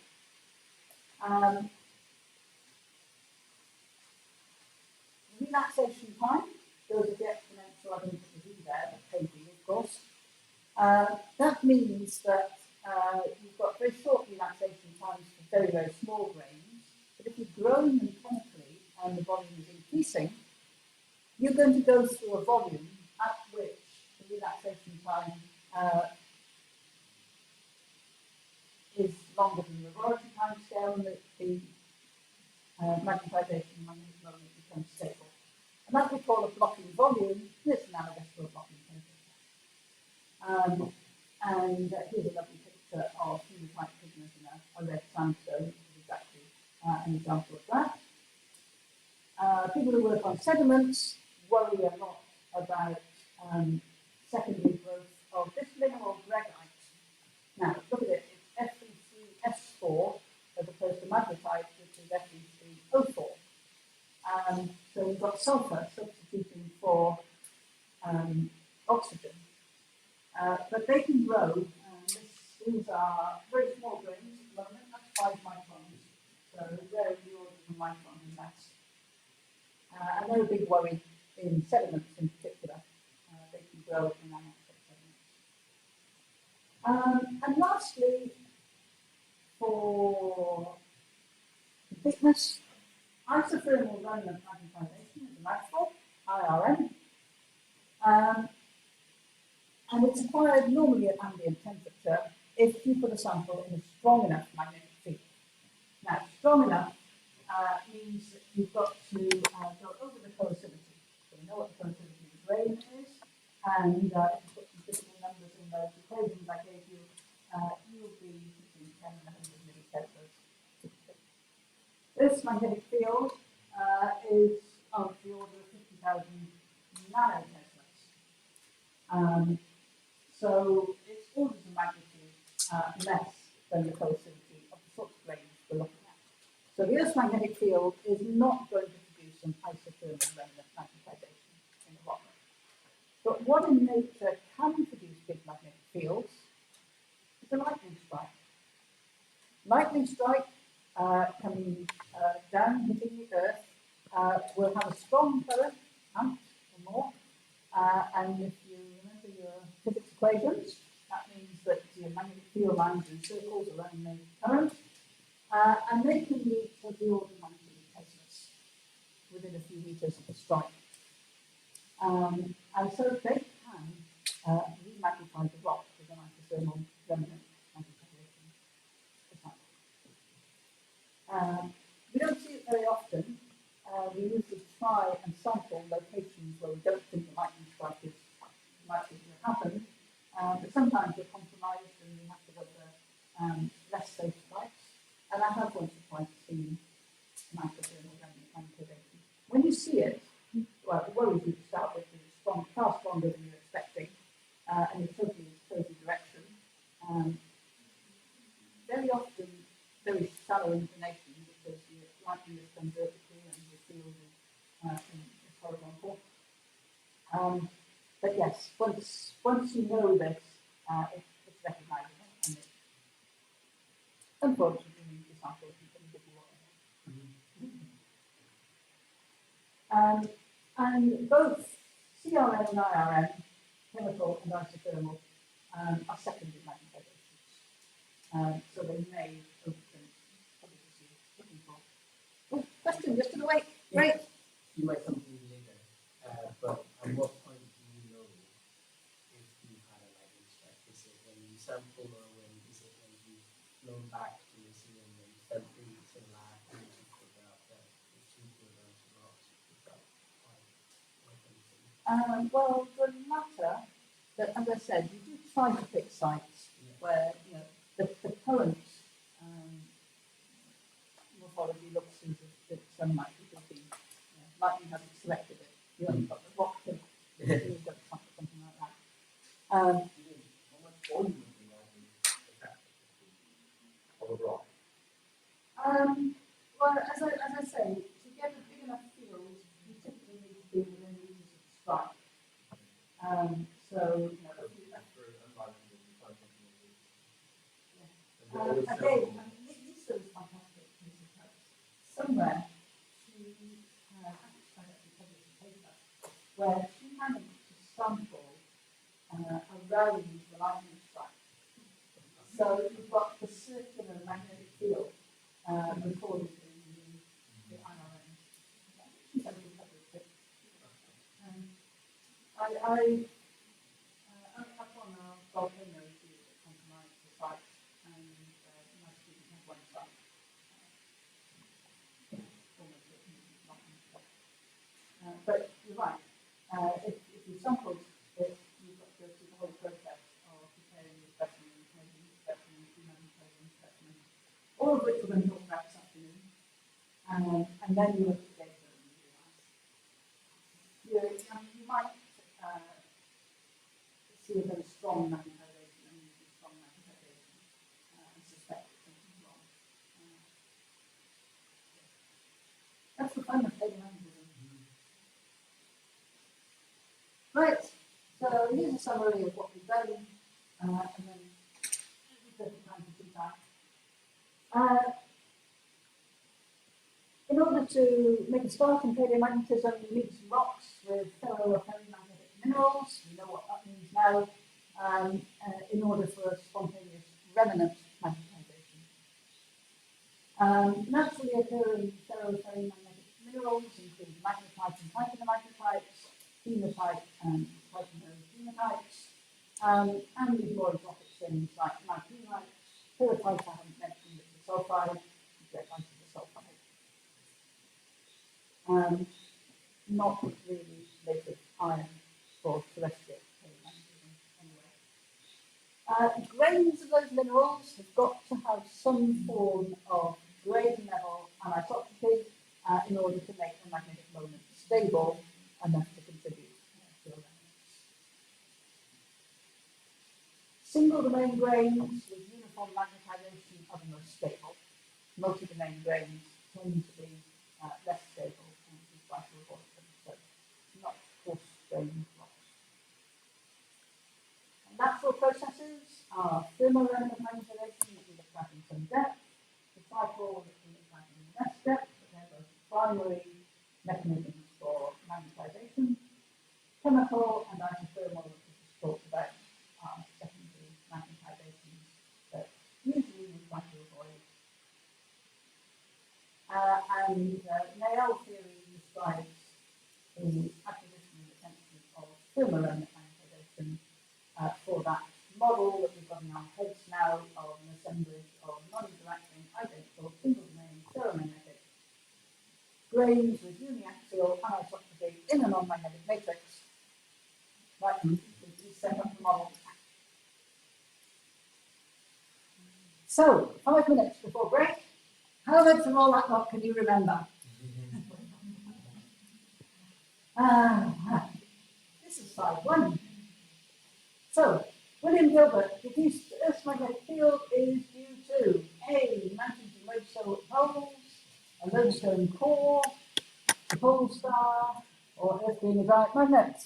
Relaxation time goes with the exponential. I didn't put the V there, but kb, of course. That means that you've got very short relaxation times for very, very small grains. But if you're growing them chemically and the volume is increasing, you're going to go through a volume at which the relaxation time is longer than the laboratory time scale, and the magnetization magnetic moment becomes stable. And that we call a blocking volume. This is analogous to a blocking temperature. And here's a lovely picture of hematite pigment in a red sandstone, which is exactly an example of that. People who work on sediments worry a lot about secondary growth of this mineral gregite. Now, look at it, it's Fe3S4 as opposed to magnetite, which is Fe3O4. So we've got sulfur substituting for oxygen. But they can grow, these are very small grains at the moment, that's 5 microns. So they're in the order of a micron and less. And they're a big worry in sediments in particular. They can grow in anionic sediments. And lastly, for thickness, isothermal remnant magnetization is a mouthful, IRM. And it's acquired normally at ambient temperature if you put a sample in a strong enough magnetic field. Now, strong enough means that you've got to go over the coercivity. So we know what the coercivity of the grain is, and if you put some physical numbers in those equations I gave you, you'll be between 10 and 100 milliteslas. This magnetic field is of the order of 50,000 nanoteslas. So it's orders of magnitude less than the coercivity of the sorts of grains we're looking at. So the Earth's magnetic field is not going to produce an isothermal remnant magnetization in the rock. But what in nature can produce big magnetic fields is a lightning strike. Lightning strike coming down, hitting the Earth, will have a strong current, amps or more, and if you remember your physics equations, that means that your magnetic field lines in circles around the current, and they can reach the order of magnitude teslas within a few meters of the strike. And so they can remagnetize the rock with an isothermal remnant magnetization. We don't see it very often. We usually try and sample locations where we don't think the lightning strike is likely to happen, but sometimes we're compromised and we have to go to less safe sites. And I have once or twice seen an isothermal remnant magnetization. When you see it, well, it worries you to start with because it's strong, far stronger than you're expecting, and it totally shows you direction. Very often, very shallow information because the lightning is done vertically and the field is horizontal. But yes, once you know this, it's recognizable, and it, unfortunately, you need to sample it and give you what. And both CRM and IRM, chemical and isothermal, are secondary magnetizations. So they may open obviously looking for. Oh, question just to the way. Great. You might come to me later, but at what point do you know if you had a lightning strike? Is it when you sample or when is it when you've flown back to New Zealand and spent 3 weeks in lab and you figure out that the 2 kilograms of rocks is that why something? Well, the latter, that, as I said, you do try to pick sites where the current morphology looks as if some might be like you haven't selected it. You haven't got the rock to you've got something like that. How much volume would you imagine of a rock? Well, as I say, to get a big enough field, you typically need to be within meters of the strike. So, That's very unlikely that you find something like this. again, this is fantastic piece of text. Somewhere she actually published a paper where she managed to sample around the lightning strike. So you've got the circular magnetic field recorded in the IRM. She's actually published it. I've gone a volcano to come to my site, and my student had one site. But you're right. If you sampled it, you've got to go through the whole process of preparing the specimen, making the specimen, humanizing the specimen, all of which we're going to talk about this afternoon. And then you look at the data and you realise you might see a very strong magnetization and use a strong magnetization and suspect that something's wrong. That's the fun of geomagnetism. Right, so here's a summary of what we've done, and then we've got time to do that. In order to make a start in paleomagnetism, you need some rocks with ferro or ferromagnetic minerals. We know what that means now. In order for a spontaneous remnant magnetization. Naturally occurring ferromagnetic minerals include magnetites and titanomagnetites, hematite and titanohematites, and these more exotic things like magnetites, pyrrhotite I haven't mentioned, it's a sulfide, goethite is a sulfide. Not really native iron for terrestrial paleomagnetism anyway. Grains of those minerals have got to have some form of grain level anisotropy in order to make the magnetic moment stable enough to contribute to a resonance. Single domain grains with uniform magnetization are the most stable. Multi-domain grains tend to be less stable and we try to avoid them. So not coarse grain rocks. Natural processes are thermoremnant magnetization that we look at in some depth, the tripole that we look at in less depth, but they're both primary mechanisms for magnetization. Chemical and isothermal, which is talked about, are secondary magnetizations that usually we try to avoid. And Niemegk theory describes the acquisition and retention of thermoremnant magnetization for that model that we've got in our heads now of an assemblage of non-interacting, identical, single-domain, ferromagnetic grains with uniaxial anisotropy in a non-magnetic matrix. Right, we set up the model. So, 5 minutes before break. How much of all that lot can you remember? This is slide 1. So, William Gilbert deduced the Earth's magnetic field is due to A. Mountains and lodestone poles, a lodestone core, a pole star, or Earth being a giant magnet.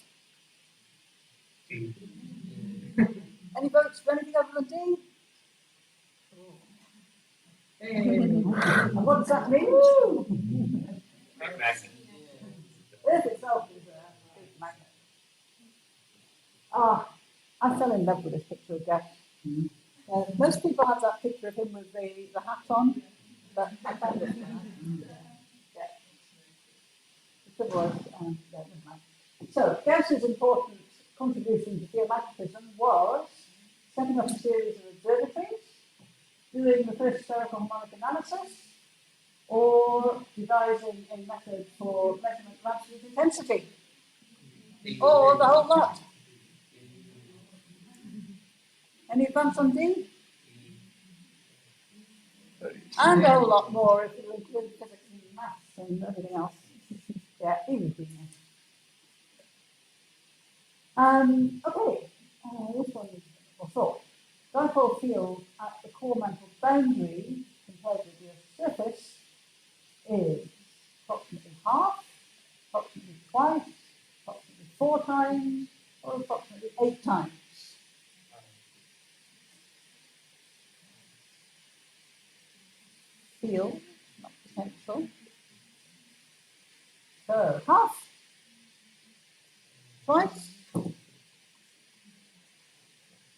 Any votes for anything other than D? And what does that mean? Earth itself is a big magnet. I fell in love with this picture of Jeff. Most people have that picture of him with the hat on, but I found it. So, Gauss's important contribution to geomagnetism was setting up a series of observatories, doing the first spherical harmonic analysis, or devising a method for measurement of absolute intensity, or the whole lot. Any advance on D? And a whole lot more if you include physics and maths and everything else. Yeah, even B. Okay, this one is more thought. Dipole field at the core mantle boundary compared with the Earth's surface is approximately half, approximately twice, approximately 4 times, or approximately 8 times. Field, not potential. So half, twice,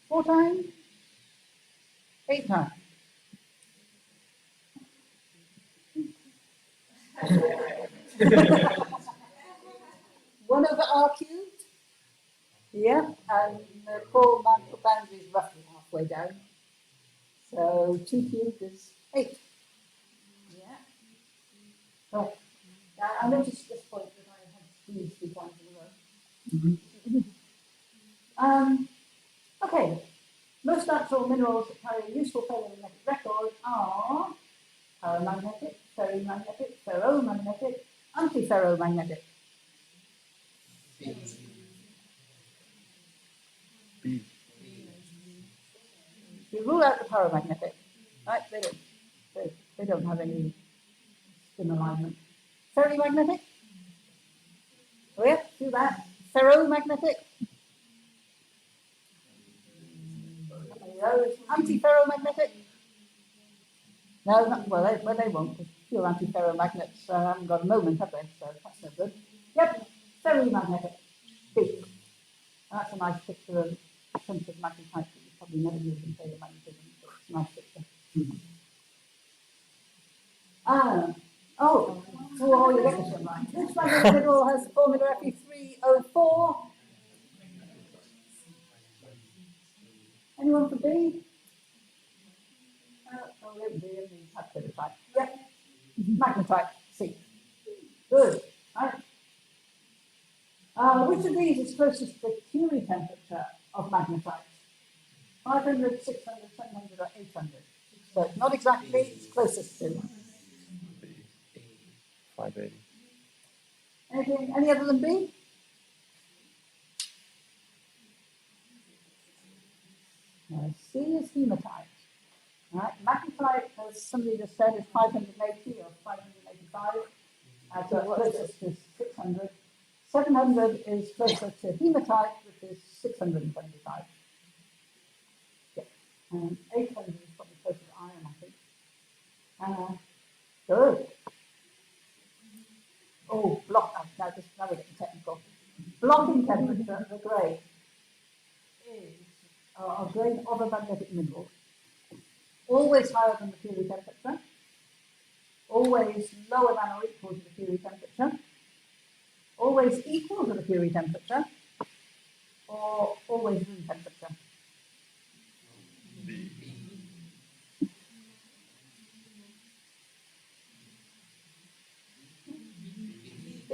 4 times, 8 times. One over r cubed. Yeah, and the core mantle boundary is roughly halfway down. So 2 cubed is 8. Yeah. Right. Now I noticed at this point that I had these 3 times in a row. Okay. Most natural minerals that carry a useful paleomagnetic record are paramagnetic, ferrimagnetic, ferromagnetic, antiferromagnetic. B. We rule out the paramagnetic, right? They don't have any spin alignment. Ferrimagnetic? Oh yeah, do that. Ferromagnetic? Antiferromagnetic? No, not, well, they won't, because pure antiferromagnets haven't got a moment, have they? So that's no good. Yep, ferrimagnetic. B. That's a nice picture of primitive magnetite that you probably never use in paleomagnetism, but it's a nice picture. You get this one right. Which magnetic mineral has the formula Fe3O4? Anyone for B? Yep. Magnetite, C. Good. Right. Which of these is closest to the Curie temperature of magnetite? 500, 600, 700, or 800? So not exactly, it's closest to. 580. Anything, any other than B? C is hematite. Right. Magnetite, as somebody just said, is 580 or 585. So closest to 600. 700 is closer to hematite, which is 625. Yeah. And 800 is probably closer to iron, I think. Good. Oh, now we're getting technical. Blocking temperature, the grade, is a grade of a magnetic mineral. Always higher than the Curie temperature. Always lower than or equal to the Curie temperature. Always equal to the Curie temperature, or always room temperature. B.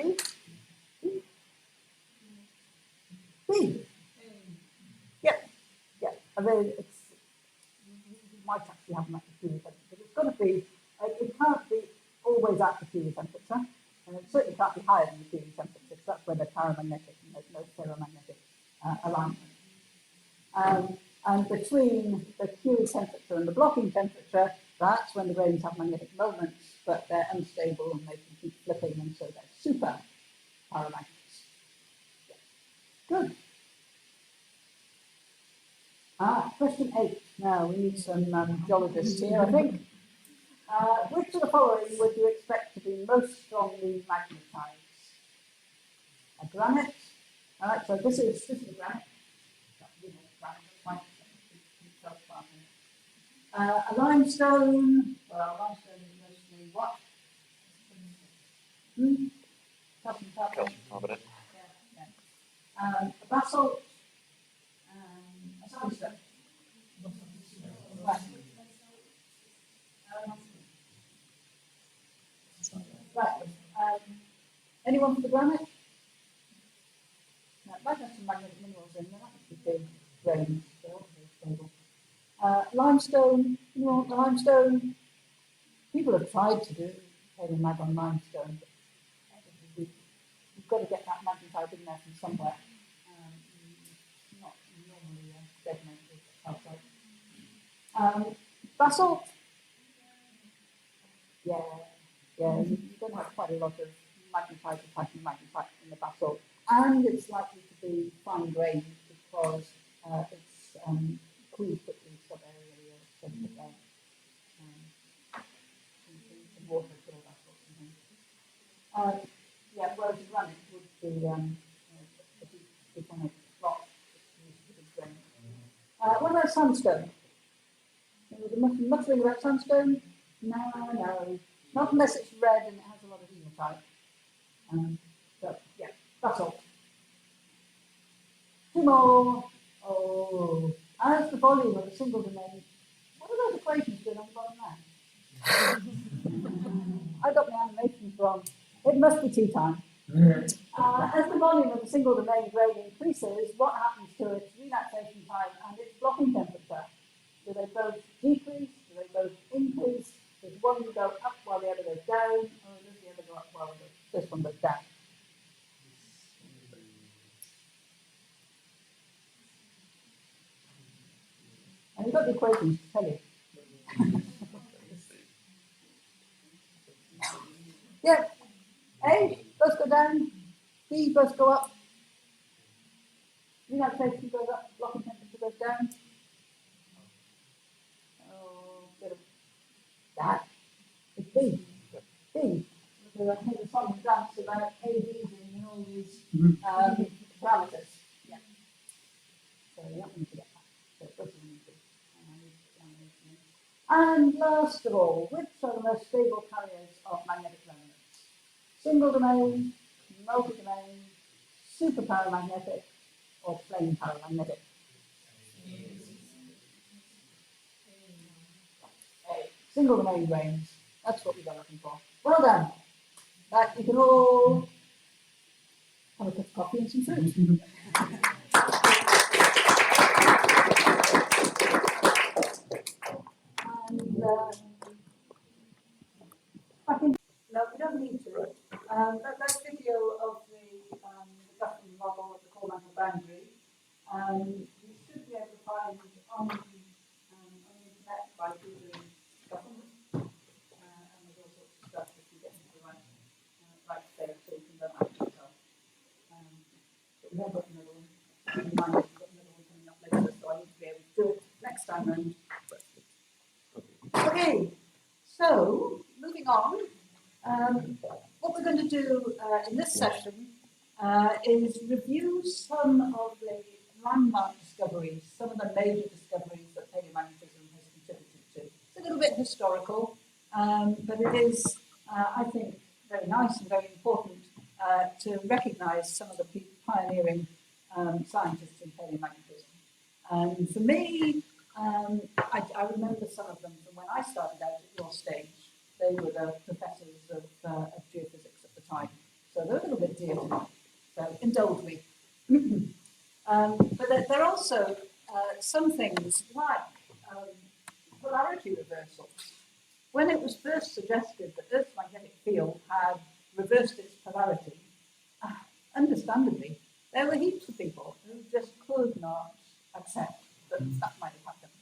B? B? Yep. Yeah. I mean, you might actually have that Curie temperature, but it's got to be, it can't be always at the Curie temperature, and it certainly can't be higher than the Curie temperature, because that's where they're paramagnetic and there's no ferromagnetic alignment. And between the Curie temperature and the blocking temperature, that's when the grains have magnetic moments, but they're unstable and they can keep flipping, and so they're super paramagnets. Good. Question 8. Now we need some geologists here, I think. Which of the following would you expect to be most strongly magnetized? A granite. All right, so this is a granite. A limestone. Well, limestone is mostly what? Calcium carbonate. Calcium carbonate. Yeah. A basalt. A sandstone. Anyone for the granite? No, it might have some magnetic minerals in there, that would be big grains, they're all very stable. Limestone, you want the limestone? People have tried to do paleomag on limestone, but you've got to get that magnetite in there from somewhere. Not normally detonate with calcite. Basalt? Yeah, you don't have quite a lot of magnetite attacking magnetite in the basalt. And it's likely to be fine grained because it's cooled quickly sub-aerially, sediment there. The water for all that sort of thing. Yeah, whereas granite would be a deformed rock that uses a big grain. What about sandstone? There was muttering about sandstone? No, not unless it's red and it has a lot of hematite. So, yeah, that's all. Two more. Oh, as the volume of a single domain. What are those equations doing on the bottom there? I got my animations wrong. It must be tea time. As the volume of a single domain grade increases, what happens to its relaxation time and its blocking temperature? Do they both decrease? Do they both increase? Does one go up while the other goes down? Or does the other go up while this one goes down? And you've got the equations to tell you. Yeah, A, both go down, B, both go up. Relaxation goes up, blocking temperature goes down. Oh, bit of that. It's B. B. Because I heard a song and dance about ABs and all these parameters. Yeah. So you don't need to get that. So it doesn't need to. And last of all, which are the most stable carriers of magnetic resonance? Single domain, multi-domain, super paramagnetic, or plain paramagnetic? Single domain grains. That's what we are looking for. Well done. Right, you can all have a cup of coffee and some fruit. And back in. No, we don't need to. That video of the Guthrie model of the core mantle boundary, you should be able to find on the internet by googling Guthrie. And there's all sorts of stuff if you get into the right state, so you can learn how to do yourself. But we have got another one. We've got another one coming up later, so I need to be able to do it next time round. Okay, so moving on. What we're going to do in this session is review some of the landmark discoveries, some of the major discoveries that paleomagnetism has contributed to. It's a little bit historical, but it is, I think, very nice and very important to recognise some of the pioneering scientists in paleomagnetism. And for me, I remember some of them from when I started out at your stage. They were the professors of geophysics at the time, so they're a little bit dear to me. So indulge me. But there are also some things like polarity reversals. When it was first suggested that Earth's magnetic field had reversed its polarity, understandably, there were heaps of people who just could not accept that that might have happened.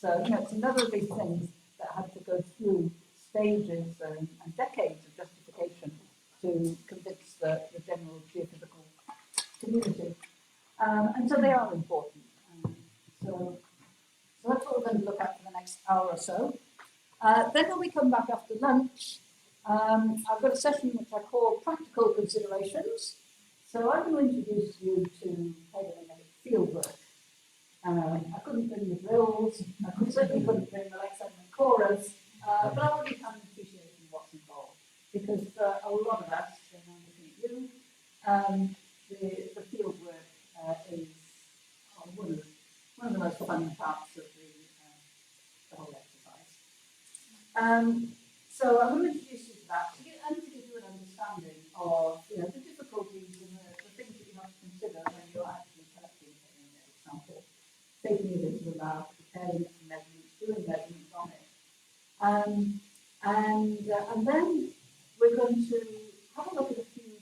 So, it's another of these things that had to go through stages and decades of justification to convince the general geophysical community. And so they are important. So that's what we're going to look at for the next hour or so. Then when we come back after lunch, I've got a session which I call Practical Considerations. So I'm going to introduce you to paleomagnetic fieldwork. I couldn't bring the drills, I certainly couldn't bring the Lexington chorus, but I want you to have an appreciation of what's involved. Because for a lot of us, and I'm looking at you, the field work is one of the most fun parts of the whole exercise. So I'm going to introduce you to that and to give you an understanding of the taking it into the lab, preparing some measurements, doing measurements on it. And then we're going to have a look at a few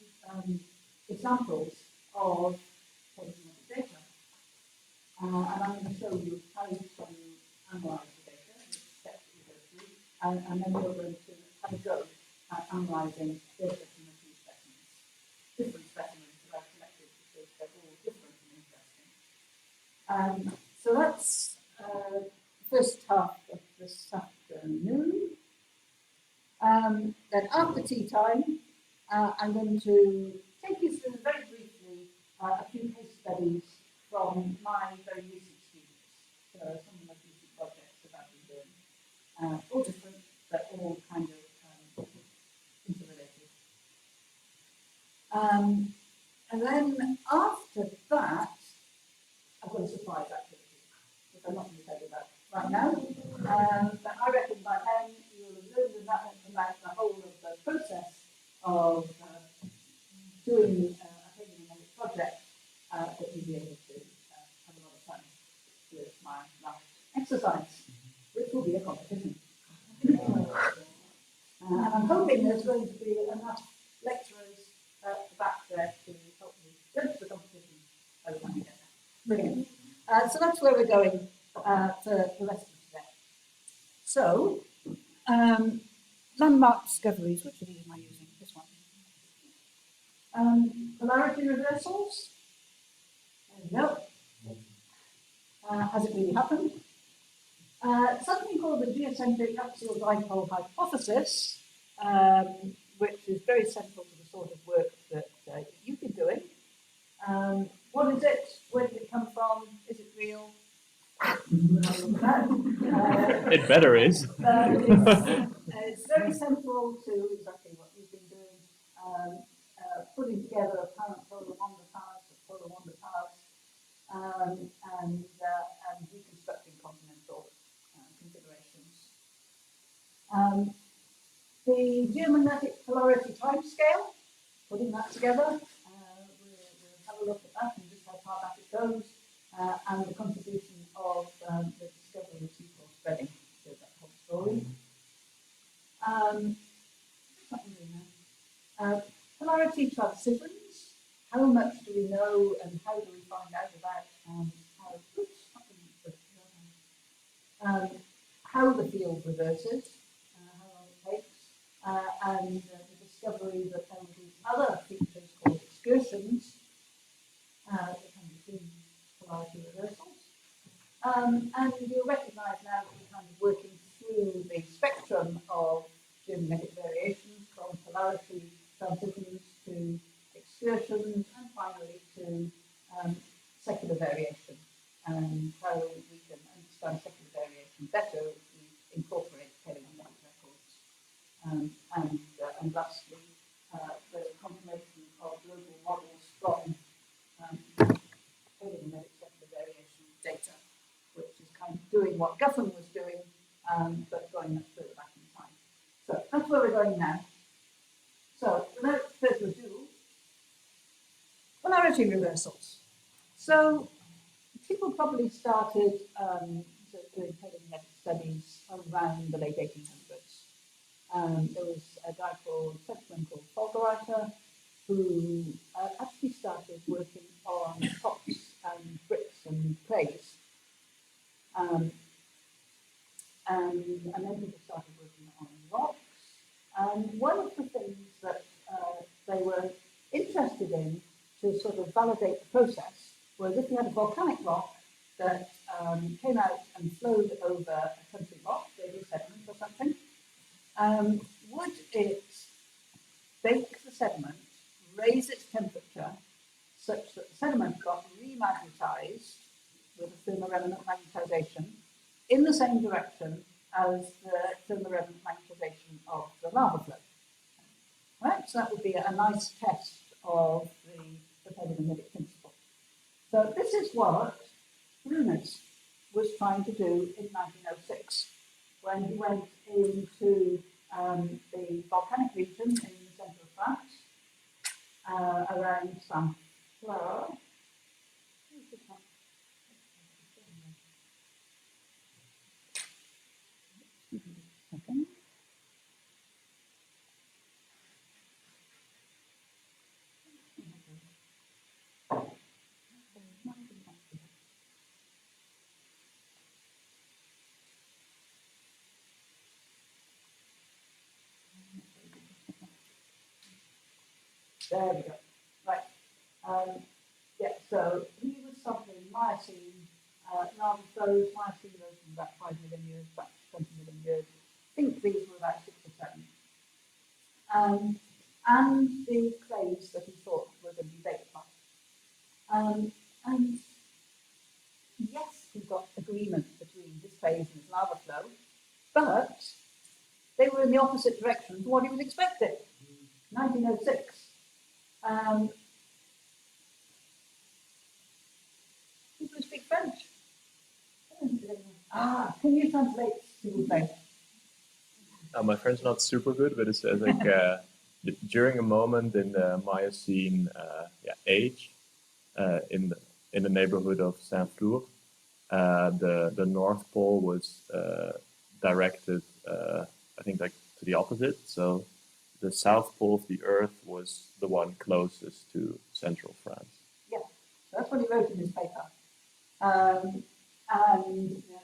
examples of geomagnetic data. And I'm going to show you how to analyze the data, the steps that we go through, and then we're going to have a go at analysing data from a few specimens. Different specimens that I've collected because they're all different and interesting. So that's the first half of this afternoon. Then after tea time, I'm going to take you through very briefly a few case studies from my very recent students. So some of my recent projects that I've been doing, all different, but all kind of interrelated. And then after that, I've got a surprise activity, which I'm not going to tell you about right now. But I reckon by then you will have learned enough about the whole of the process of doing a geomagnetic project that you'll be able to have a lot of fun with my last exercise, which will be a competition. And I'm hoping there's going to be enough lecturers at the back there to help me judge the competition by the time we get there. Brilliant. So that's where we're going for the rest of today. So, landmark discoveries, which of these am I using? This one. Polarity reversals. There we go. Has it really happened? Something called the geocentric axial dipole hypothesis, which is very central to the sort of work that you've been doing. What is it? Where did it come from? Is it real? It better is. It's very central to exactly what we've been doing, putting together apparent polar wander paths, polar wander paths, and reconstructing continental configurations. The geomagnetic polarity timescale, putting that together, we'll have a look at that and just how far back it goes, and the contribution of the discovery of sequel spreading to that whole story. Polarity transitions, how much do we know and how do we find out about how the field reverses, how long it takes, and the discovery that there were these other features called excursions that come between polarity reversals. And you'll recognise now that we're kind of working through the spectrum of geomagnetic variations from polarity transitions to excursions and finally to secular variation, and how we can understand secular variation better if we incorporate paleomagnetic records. And lastly, the confirmation of global models from paleomagnetic secular variation data, which is kind of doing what Gutham was doing, but going much further back in time. So that's where we're going now. So without further ado, polarity reversals. So people probably started doing paleomagnetic studies around the late 1800s. There was a guy called Folgerreiter who actually started working on rocks and bricks and clays. And then people started working on rocks. And one of the things that they were interested in to sort of validate the process was if you had a volcanic rock that came out and flowed over a country rock, maybe a sediment or something, would it bake the sediment, raise its temperature, such that the sediment got remagnetized with a thermoremnant magnetization in the same direction as the thermoremnant magnetization of the lava flow. Right? So that would be a nice test of the paleomagnetic principle. So this is what Bruners was trying to do in 1906 when he went into the volcanic region in the centre of France, around Saint-Flour. There we go. Right. Yeah, so he was sampling Miocene, lava flows. Miocene goes from about 5 million years back to 20 million years. I think these were about 6 or 7. And the clays that he thought were going to be baked up. And yes, he got agreement between this phase and his lava flow, but they were in the opposite direction from what he was expecting. 1906. People speak French. Can you translate, s'il vous plaît? My French is not super good, but it says like during a moment in the Miocene age, in the neighborhood of Saint-Flour, the North Pole was directed, I think, like to the opposite. So the South Pole of the Earth was the one closest to central France. Yeah, so that's what he wrote in his paper. And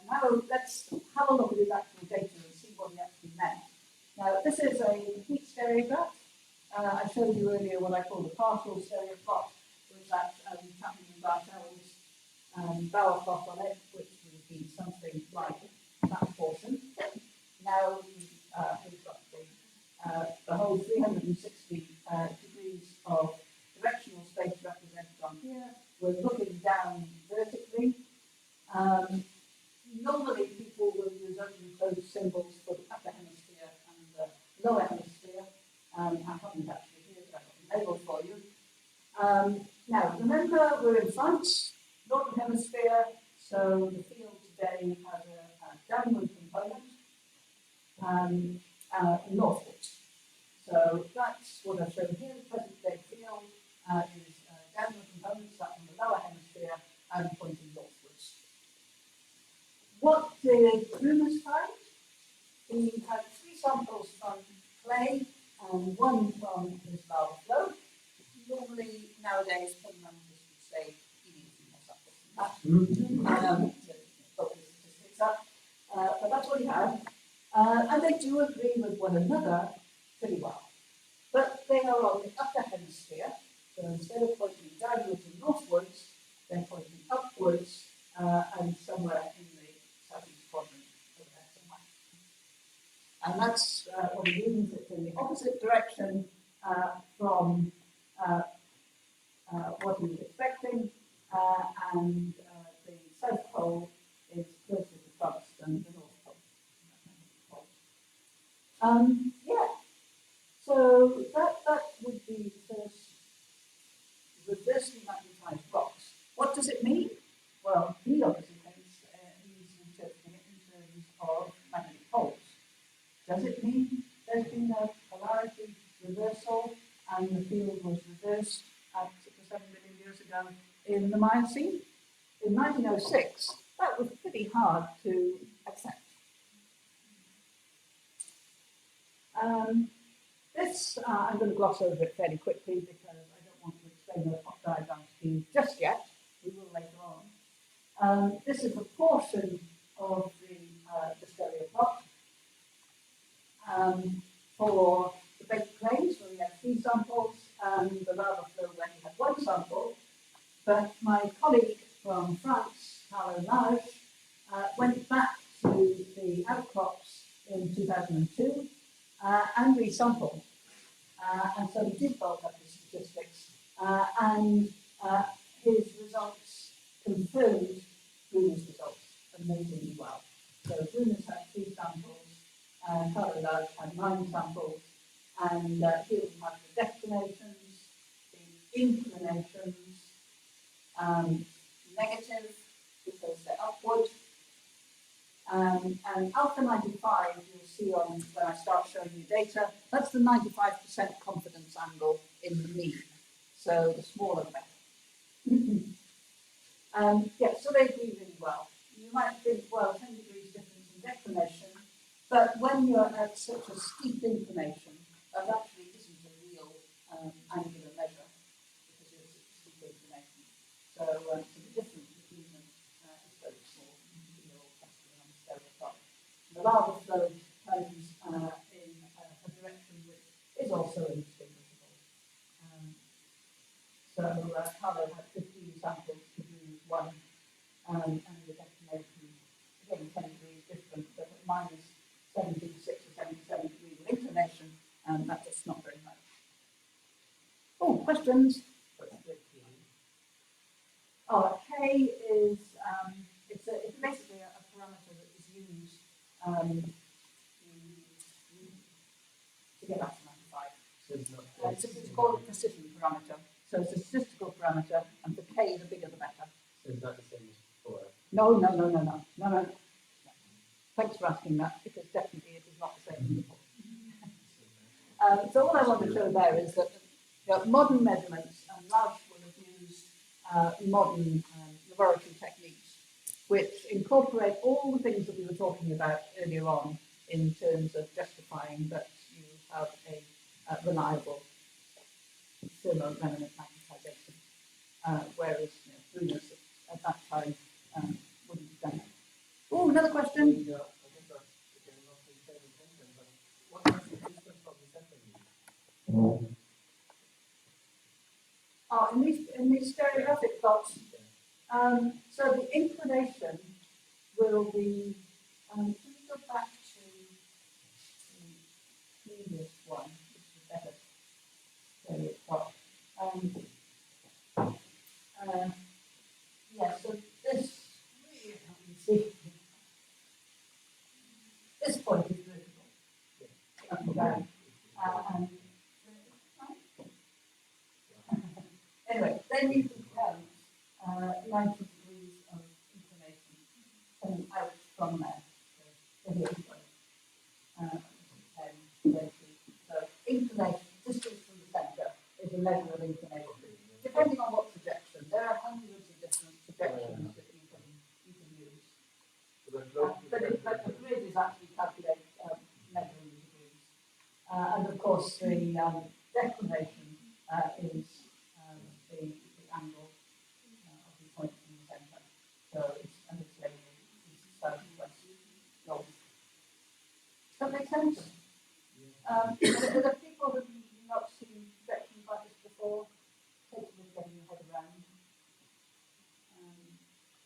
now let's have a look at his actual data and see what he actually meant. Now, this is a complete stereograph. I showed you earlier what I call the partial stereoplot, with that Chapman and Bartel's Bauer plot on it, which would be something like that portion. Now we've got the whole 360 degrees of directional space represented on here. We're looking down vertically. Normally people will use open and closed symbols for the upper hemisphere and the lower hemisphere. I haven't actually here, but I've got a label for you. Now, remember, we're in France, northern hemisphere, so the field today has a downward component northwards. So that's what I've shown here. The present day field is downward components, that's in the lower hemisphere and pointing northwards. What did Grumers find? He had 3 samples from clay and 1 from his lava flow. Normally, nowadays, fundamentalists would say he needs more samples to focus the statistics up. But that's what he had. And they do agree with one another pretty well. But they are on the upper hemisphere, so instead of pointing downwards and northwards, they're pointing upwards and somewhere in the southeast quadrant over there somewhere. And that's what he means. It's in the opposite direction from what he was expecting, and the South Pole is closer to France than the North Pole. Yeah, so that would be the first reversely magnetized rocks. What does it mean? Well, he obviously thinks he's interpreting it in terms of magnetic poles. Does it mean there's been a polarity reversal and the field was reversed at 6 or 7 million years ago in the Miocene? In 1906, that was pretty hard to accept. This, I'm going to gloss over it fairly quickly because I don't want to explain the hot diagram to you just yet. We will later on. This is a portion of the stereoplot for the baked clays where we had 3 samples and the lava flow where we had 1 sample. But my colleague from France, Paleo, went back to the outcrops in 2002 and resampled. And so he did bulk up the statistics, and his results confirmed Bruner's results amazingly well. So Bruner's had 3 samples, Paleo had 9 samples, and here we have the declinations, the inclinations, negative because they're upward. And alpha 95, you'll see on when I start showing you data, that's the 95% confidence angle in the mean. So the smaller the better. Yeah, so they agree really well. You might think, well, 10 degrees difference in declination, but when you're at such a steep inclination, that actually isn't a real angular measure because it's a steep inclination. So the difference between them is very small. The lava flow turns in a direction which is also indistinguishable. So Carlo had 15 samples to use one, and the declination, again, 10 degrees different, but at minus 76 or 77 degrees of inclination, that's just not very much. Oh, questions? Oh, K is, it's basically a parameter that is used to get up to 95. So it's not It's called a precision parameter. So it's a statistical parameter, and for K, the bigger the better. so it's not the same as before. No. Thanks for asking that, because definitely it is not the same as before. So all I want to show there is that modern measurements, and Raj will have used modern laboratory techniques, which incorporate all the things that we were talking about earlier on in terms of justifying that you have a reliable thermoremnant magnetization, whereas Brunner's at that time wouldn't have done that. Oh, another question. I guess that's again not the same intention, but what was the distance from the center? Oh, in these stereographic plots, so the inclination will be, can we go back to the previous one, which is better stereographic plot. Yeah, so this, let me see, this point is vertical, up and down, and anyway, then you can count 90 degrees of inclination coming out from there. So here we go. 10, 20. So inclination, distance from the centre, is a measure of inclination. Depending on what projection, there are hundreds of different projections that you can use. But the grid is actually calculated measuring the degrees. And of course, the declination is the angle of the point from the centre. So it's labeled east, south, west, north. Does that make sense? Are there people who have not seen projections like this before? Take a look getting your head around.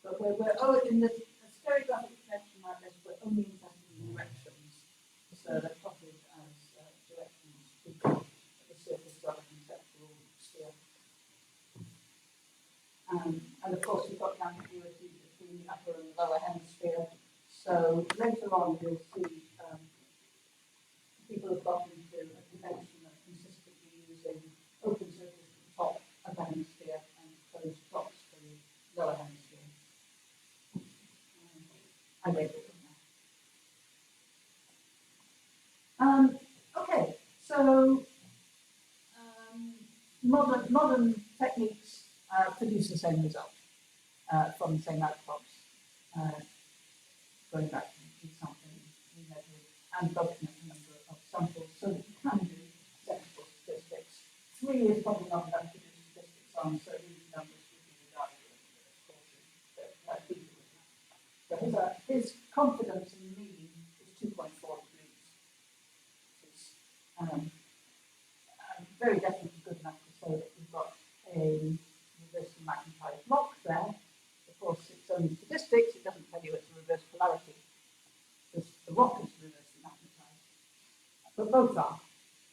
But we're in the stereographic projection like this, we're only interested in directions. So they're plotted as directions equal at the surface of a conceptual sphere. And of course, we've got the ambiguity between the upper and the lower hemisphere. So later on, you'll see people have got into a convention of consistently using open surface at the top of the hemisphere and closed tops for the lower hemisphere. I label them now. Okay, so modern techniques produce the same result from the same outcrops, going back to something we measured and looking at the number of samples, so that you can do technical statistics. 3 is probably not enough to do statistics on, so these numbers would be regarded as caution. So his confidence in the mean is 2.4 degrees, which is very definitely good enough to say that we've got a reversely magnetized rock there. Of course, it's only statistics, it doesn't tell you it's a reverse polarity, because the rock is reversely magnetized. But both are,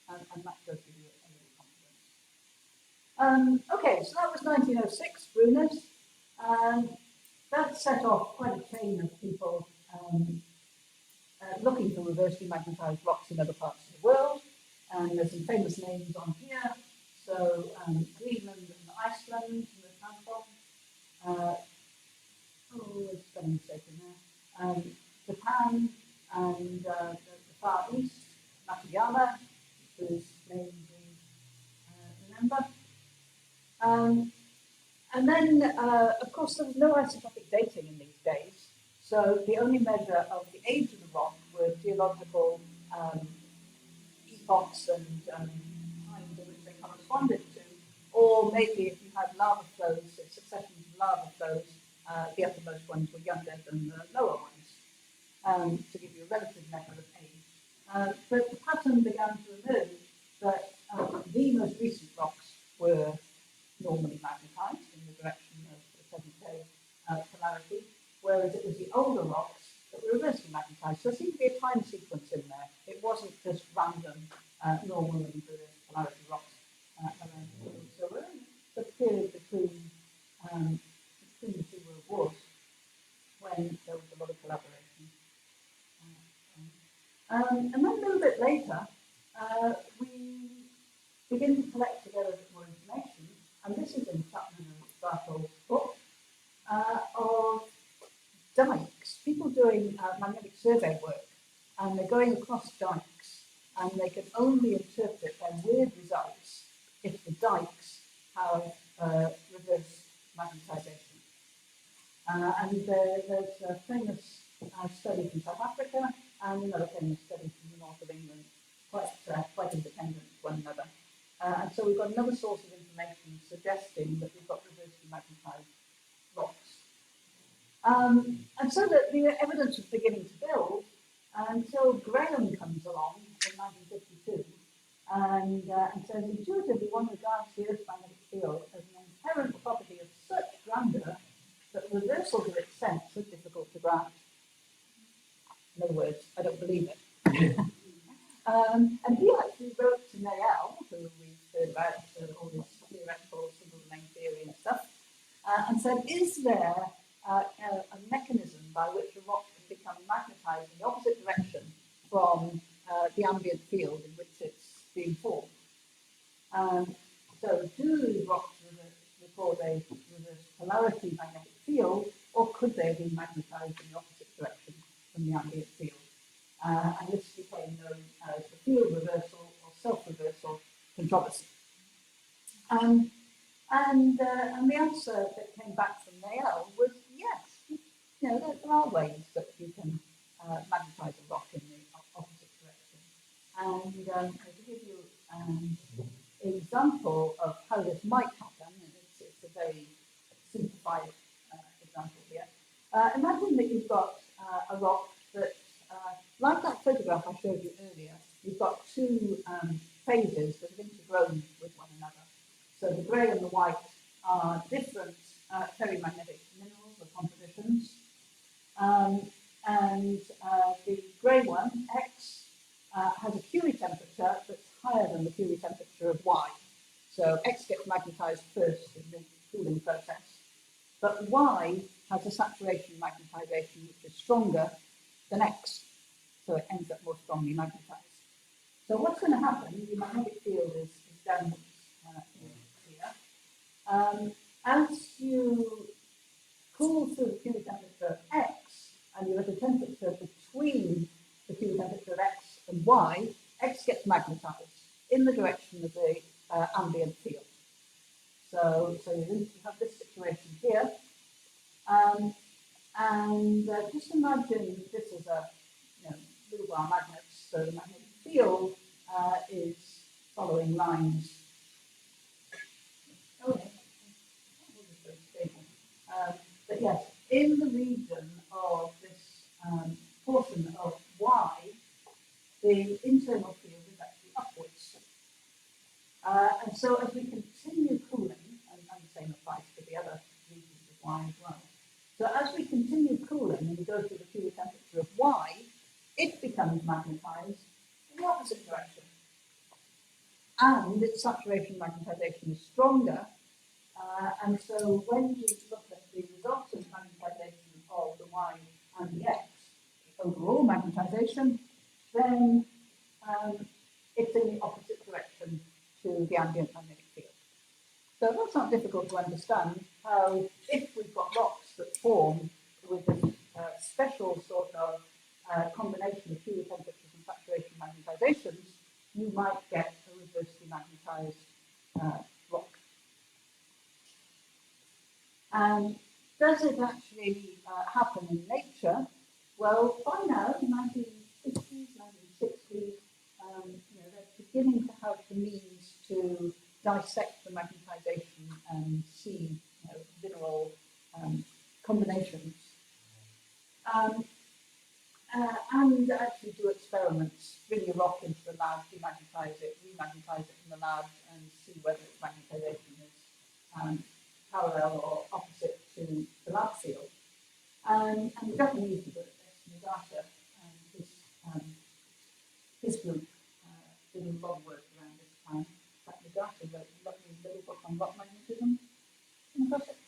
and that does give you a little confidence. Okay, so that was 1906, Brunner's. That set off quite a chain of people looking for reversely magnetized rocks in other parts of the world. And there's some famous names on here. So Greenland and Iceland, for example. There's a spelling mistake in there. Japan and the Far East, Matuyama, whose names we remember. And then, of course, there was no isotopic dating in these days. So the only measure of the age of the rock were geological epochs and times in which they corresponded to, or maybe if you had lava flows, successions of lava flows, the uppermost ones were younger than the lower ones, to give you a relative measure of age. But the pattern began to emerge that the most recent rocks were normally magnetized. So there seemed to be a time sequence in there. It wasn't just random, normal and reverse polarity rocks around the world. So we're in the period between the two world wars when there was a lot of collaboration. And then a little bit later, we begin to collect together a bit more information, and this is in Chapman and Bartol's book, of dikes, people doing magnetic survey work, and they're going across dikes, and they can only interpret their weird results if the dikes have reverse magnetization. And there's a famous study from South Africa and another famous study from the north of England, quite independent of one another. And so we've got another source of information suggesting that we've got reversely magnetized rocks. And so that the evidence was beginning to build until Graham comes along in 1952 and says intuitively one regards the Earth's magnetic field as an inherent property of such grandeur that reversals of its sense are difficult to grant. In other words, I don't believe it. And he actually wrote to Niemegk, who we've heard about all this theoretical single domain theory and stuff, and said, is there a mechanism by which a rock can become magnetized in the opposite direction from the ambient field in which it's being formed? So do rocks record a reverse polarity magnetic field, or could they be magnetized in the opposite direction from the ambient field? And this became known as the field reversal or self-reversal controversy. And the answer that came back from Niemegk was yes. You know, there are ways that you can magnetize a rock in the opposite direction. And to give you an example of how this might happen, and it's a very simplified example here. Imagine that you've got a rock that, like that photograph I showed you earlier, you've got two phases that have intergrown with one another. So the grey and the white are different ferromagnetic minerals or compositions. And the grey one, X, has a Curie temperature that's higher than the Curie temperature of Y. So X gets magnetized first in the cooling process. But Y has a saturation magnetization which is stronger than X. So it ends up more strongly magnetized. So what's going to happen, the magnetic field is downwards here. As you cool through the Curie temperature of X, and you're at a temperature between the Curie temperature of X and Y, X gets magnetized in the direction of the ambient field. So you have this situation here. Just imagine this is a little bar magnet, so the magnetic field is following lines. But yes, in the region of this portion of Y, the internal field is actually upwards. And so as we continue cooling, and the same applies to the other regions of Y as well. So as we continue cooling and we go through the Curie temperature of Y, it becomes magnetized in the opposite direction. And its saturation magnetization is stronger. And so when you look at the resultant magnetization of the Y and the X, the overall magnetization, then it's in the opposite direction to the ambient magnetic field. So that's not difficult to understand how, if we've got rocks that form with this special sort of combination of Curie temperatures and saturation magnetizations, you might get a reversely magnetized rock. And does it actually happen in nature? Well, by now, in the 1950s, 1960s, they're beginning to have the means to dissect the magnetization and see mineral combinations. And actually do experiments, bring a rock into the lab, demagnetize it, remagnetize it in the lab, and see whether its magnetization is parallel or opposite to the lab field. And the Japanese are good at this, Nagata a lot of work around this time. In fact, Nagata wrote a lovely little book on rock magnetism. Come across it?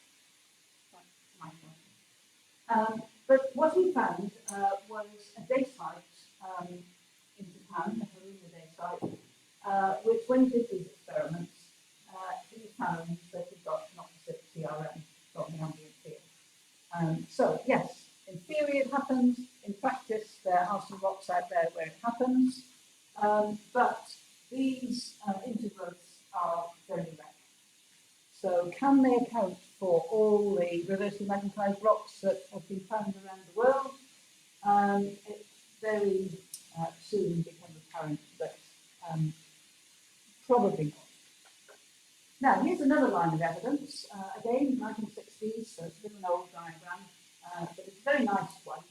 Right, might not. But what he found was a day site in Japan, a Haruna day site, which when he did these experiments, he found that he got an opposite CRM from the ambient field. So yes, in theory it happens, in practice there are some rocks out there where it happens, but these intergrowths are very rare. So can they account for all the reversely magnetized rocks that have been found around the world? It very soon became apparent that probably not. Now, here's another line of evidence, again, 1960s, so it's a bit of an old diagram, but it's a very nice one,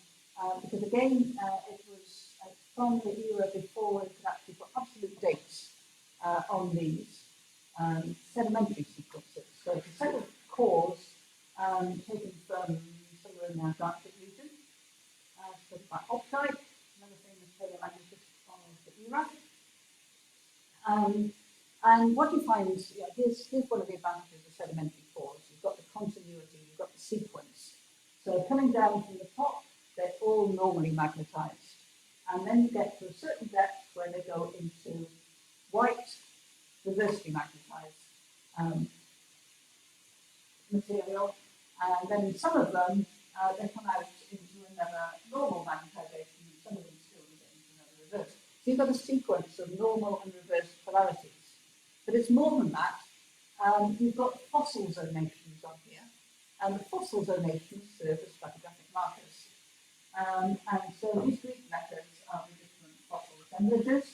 because again, it was from the era before we could actually put absolute dates on these sedimentary sequences. So it's a set of cores taken from somewhere in the Antarctic region, studied by Optite, another famous paleomagnetist of the era. And what you find is, here's one of the advantages of sedimentary cores. You've got the continuity, you've got the sequence. So coming down from the top, they're all normally magnetized. And then you get to a certain depth where they go into white, reversely magnetized material. And then some of them, they come out into another normal magnetization, and some of them still get into another reverse. So you've got a sequence of normal and reverse polarities. But it's more than that. You've got fossil zonations on here, and the fossil zonations serve as stratigraphic markers. And so these Greek methods are the different fossil assemblages,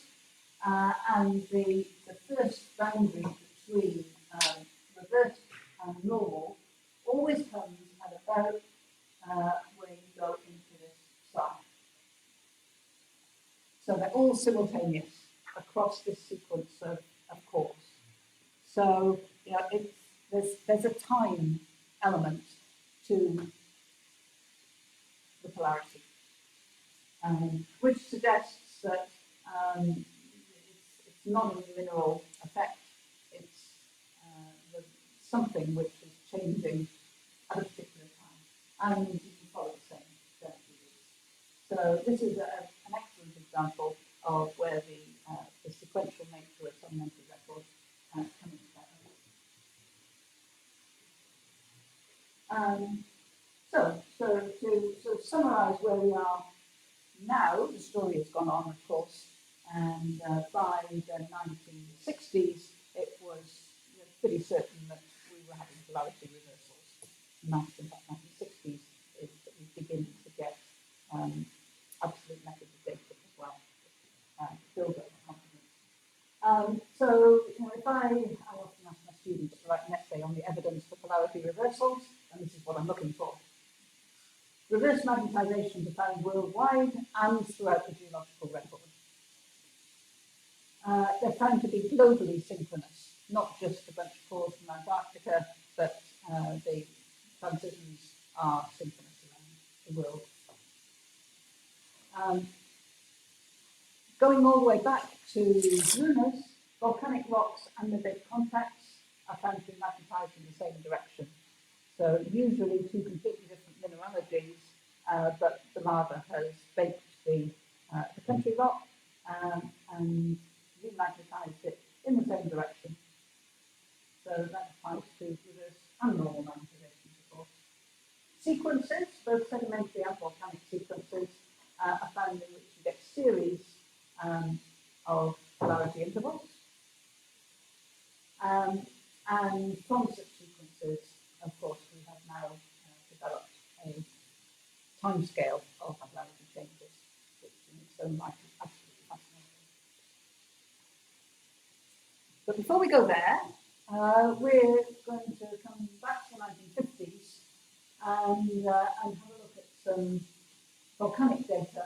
and the first boundary between reverse and normal always comes at about where you go into this side. So they're all simultaneous across this sequence of cores. So there's a time element to the polarity, which suggests that it's not a mineral effect. It's something which is changing at a particular time, and you can follow the same trajectories. So this is an excellent example of where the sequential nature of sedimentary records comes together. So to sort of summarise where we are now, the story has gone on, of course, and by the 1960s, it was pretty certain that we were having polarity reversals. And that's, in fact, 1960s is that we begin to get absolute methods of data as well, build up confidence. So, if I often ask my students to write an essay on the evidence for polarity reversals, and this is what I'm looking for. Reverse magnetizations are found worldwide and throughout the geological record. They're found to be globally synchronous, not just a bunch of cores from Antarctica, but the transitions are synchronous around the world. Going all the way back to lunas, volcanic rocks and the big contacts are found to be magnetized in the same direction. So usually two completely different mineralogies, but the lava has baked the country rock and remagnetized it in the same direction. So that applies to reverse and normal magnetizations, of course. Sequences, both sedimentary and volcanic sequences, are found in which you get series of polarity intervals. And from such sequences, of course, we have now developed a timescale of polarity changes, which in its own right is absolutely fascinating. But before we go there, we're going to come back to the 1950s and have a look at some volcanic data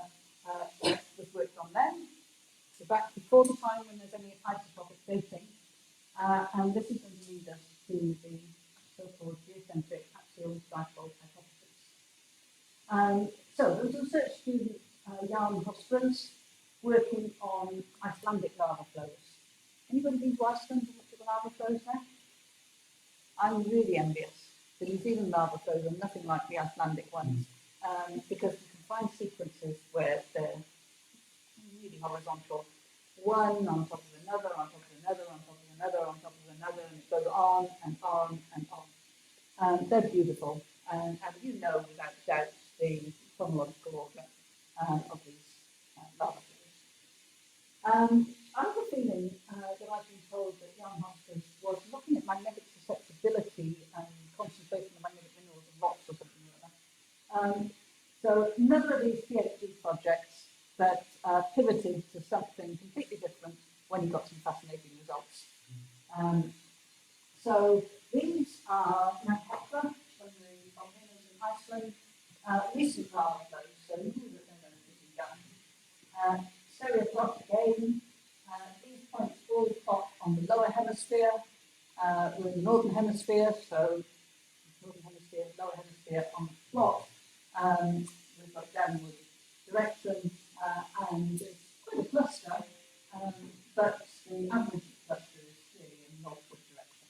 that was worked on then. So back before the time when there's any isotopic dating. And this is going to lead us to the so-called geocentric axial dipole hypothesis. So there was a research student, Jan Hostrens, working on Icelandic lava flows. Anybody been to Iceland and looked at the lava flows there? I'm really envious. The New Zealand lava flows are nothing like the Icelandic ones, because you can find sequences where they're really horizontal, one on top of another, on top of another, on top of another, on top of another, and it goes on and on and on. They're beautiful, and you know without doubt the chronological order of these lava flows. I have a feeling that I've been told that Jan Hofstede was looking at magnetic susceptibility and concentration of magnetic minerals and rocks or something like that. So another of these PhD projects that pivoted to something completely different when he got some fascinating results. So these are Niemegk from the volcanoes in Iceland, recent lava flows, so you knew that they're going to be done. Stereoplot again. These points all plot on the lower hemisphere. We're in the northern hemisphere, so northern hemisphere, lower hemisphere on the plot. We've got downward direction, and it's quite a cluster, but the average cluster is clearly in northward direction.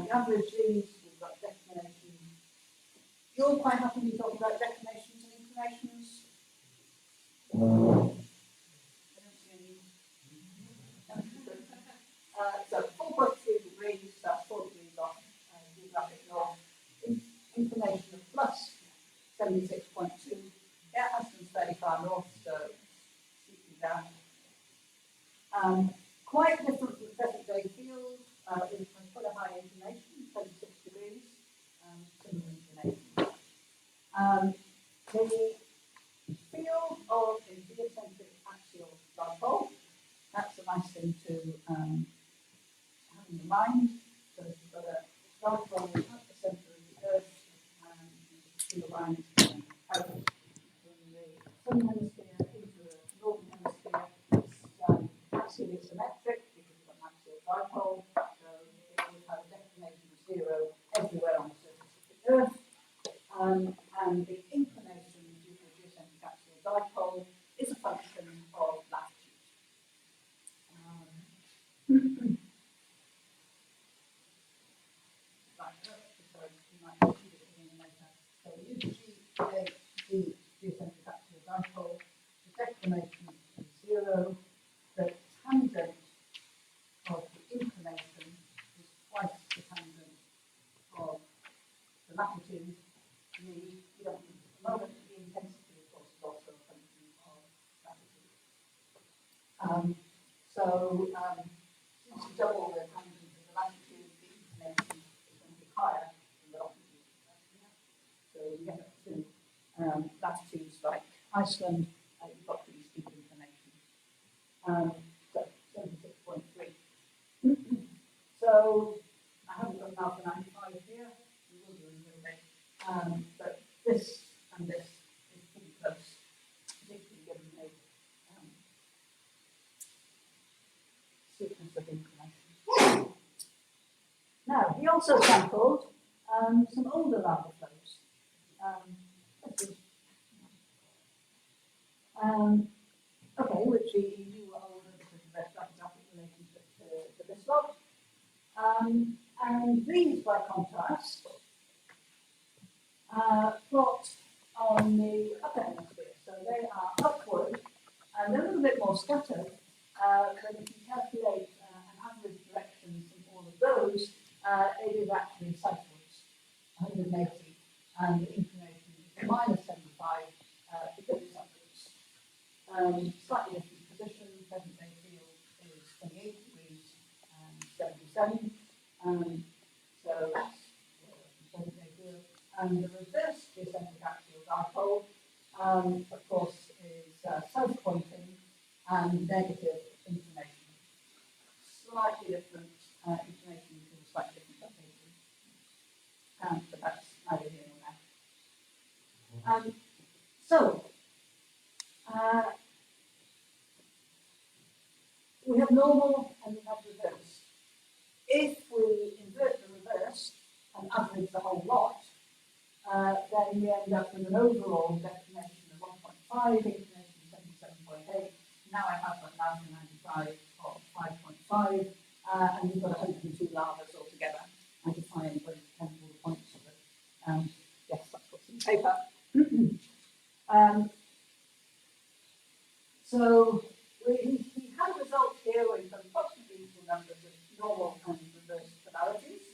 The average is, we've got declinations. You're quite happy to talk about declinations and inclinations? So 4.3 degrees, that's 4 degrees off geographic north. Inclination of plus 76.2. Yeah, Iceland's fairly far north, so steeply down. Quite different from the present day field. With quite a high inclination, 36 degrees, similar inclination. The field of a geocentric axial dipole, that's a nice thing to have in your mind. So if you've got a dipole at the centre of the Earth, and you see the lines out from the southern hemisphere into the northern hemisphere, it's axially symmetric because you've got an axial dipole, so it will have a declination of 0 everywhere on the surface of the Earth. And the inclination due to the geocentric axial dipole is a function of latitude. Sorry, you might see it again later. So the geocentric axial dipole, the declination is 0, the tangent of the inclination is twice the tangent of the latitude. You don't need at the moment, the intensity, of course, is also a function of latitude. Since you double the tangent of the latitude, the inclination is going to be higher than the longitude. So you get up to latitudes like Iceland, you've got pretty steep inclination. So 76.3. So I haven't got an alpha 95 here. We will do in a little bit. But this and this is pretty close, particularly given the sequence of inclination. Now, he also sampled some older lava flows. Which he knew were older because of their stratigraphic relationship to this lot. And these, by contrast, plot on the upper hemisphere. So they are upward, and they're a little bit more scattered, but if you calculate an average direction from all of those, it is actually southwards, 180, and the inclination is minus 75 because it's upwards. Slightly different position, present day field is 28 degrees and 77. So that's present day field. And the reverse geocentric axial dipole, of course, is south pointing and negative inclination. Slightly different inclination to a slightly different location. But that's neither here nor there. We have normal and we have reverse. If we invert the reverse and average the whole lot, then we end up with an overall declination of 1.5, inclination 77.8. Now I have an alpha 95 of 5.5. 5, and you've got 102 lavas altogether. I define what all the points of it. Yes, that's what's in the paper. So he had a result here where he's got approximately equal numbers of normal and reverse polarities.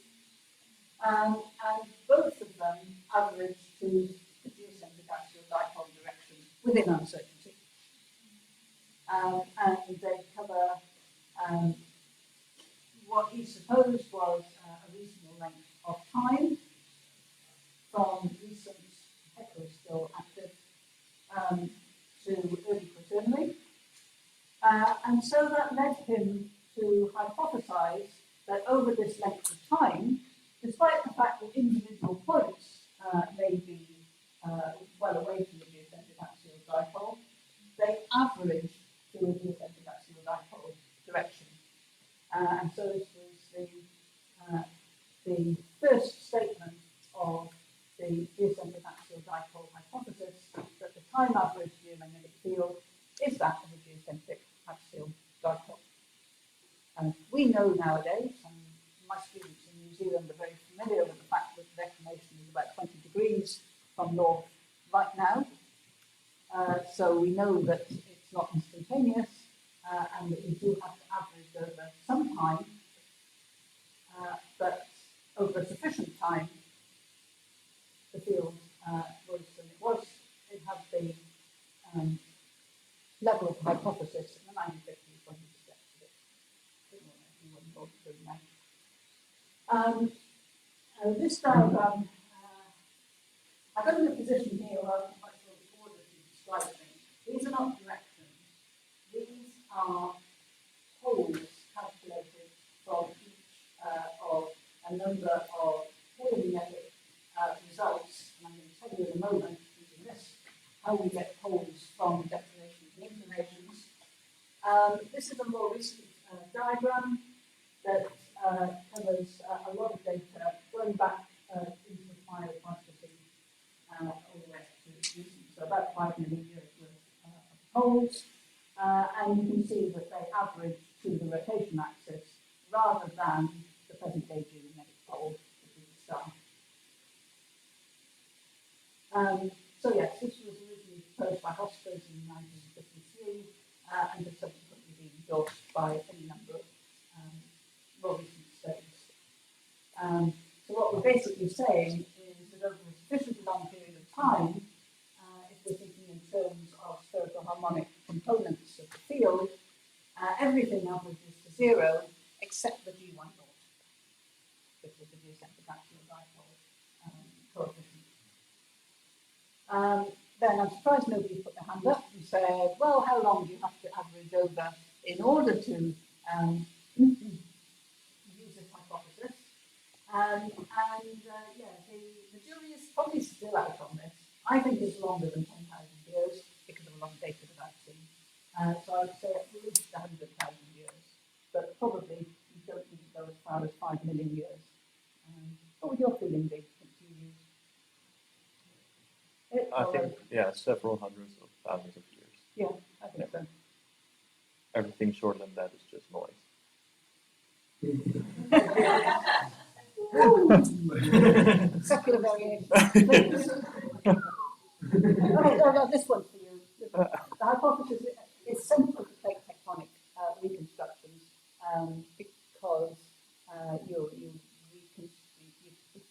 And both of them average to the geocentric axial dipole direction within uncertainty. And they cover what he supposed was a reasonable length of time from recent, Hector is still active, to early Quaternary. And so that led him to hypothesize that over this length of time, despite the fact that individual points may be well away from the geocentric axial dipole, they average to a geocentric axial dipole direction. And so this was the first statement of the geocentric axial dipole hypothesis, that the time average geomagnetic field is that of a geocentric axial dipole. And we know nowadays, and my students in New Zealand are very familiar with the fact that the declination is about 20 degrees from north right now. So we know that it's not instantaneous, and that we do have to average over some time, but over a sufficient time, the field was, and it had the level of hypothesis in the 1950s when he discussed it. He wasn't involved in that. This diagram, I got in a position here where I'm quite sure the order to describe things. These are not directions. These are poles calculated from each of a number of geomagnetic results. And I'm going to tell you in a moment, using this, how we get poles from declinations and inclinations. This is a more recent diagram that covers a lot of data going back into the fire Pleistocene all the way to recent, so about 5 million years worth of poles. And you can see that they average to the rotation axis rather than the present day geomagnetic pole, which is the star. So yes, this was originally proposed by Hospers in 1953 and has subsequently been endorsed by any number of more recent studies. So what we're basically saying is that over a sufficiently long period of time, if we're thinking in terms of spherical harmonic components of the field, everything averages to 0 except the G1 naught, which is the geocentric axial dipole coefficient. Then I'm surprised nobody put their hand up and said, well, how long do you have to average over in order to use this hypothesis? Yeah, the jury is probably still out on this. I think it's longer than 10,000 years because of a lot of data that I've seen. So I would say at least 100,000 years, but probably you don't need to go as far as 5 million years. What would your feeling be since you used it? I think, yeah, several hundreds of thousands of years. Yeah, I think so. Everything shorter than that is just noise. Secular variation. Okay, this one's for you. The hypothesis is central to plate tectonic reconstructions because you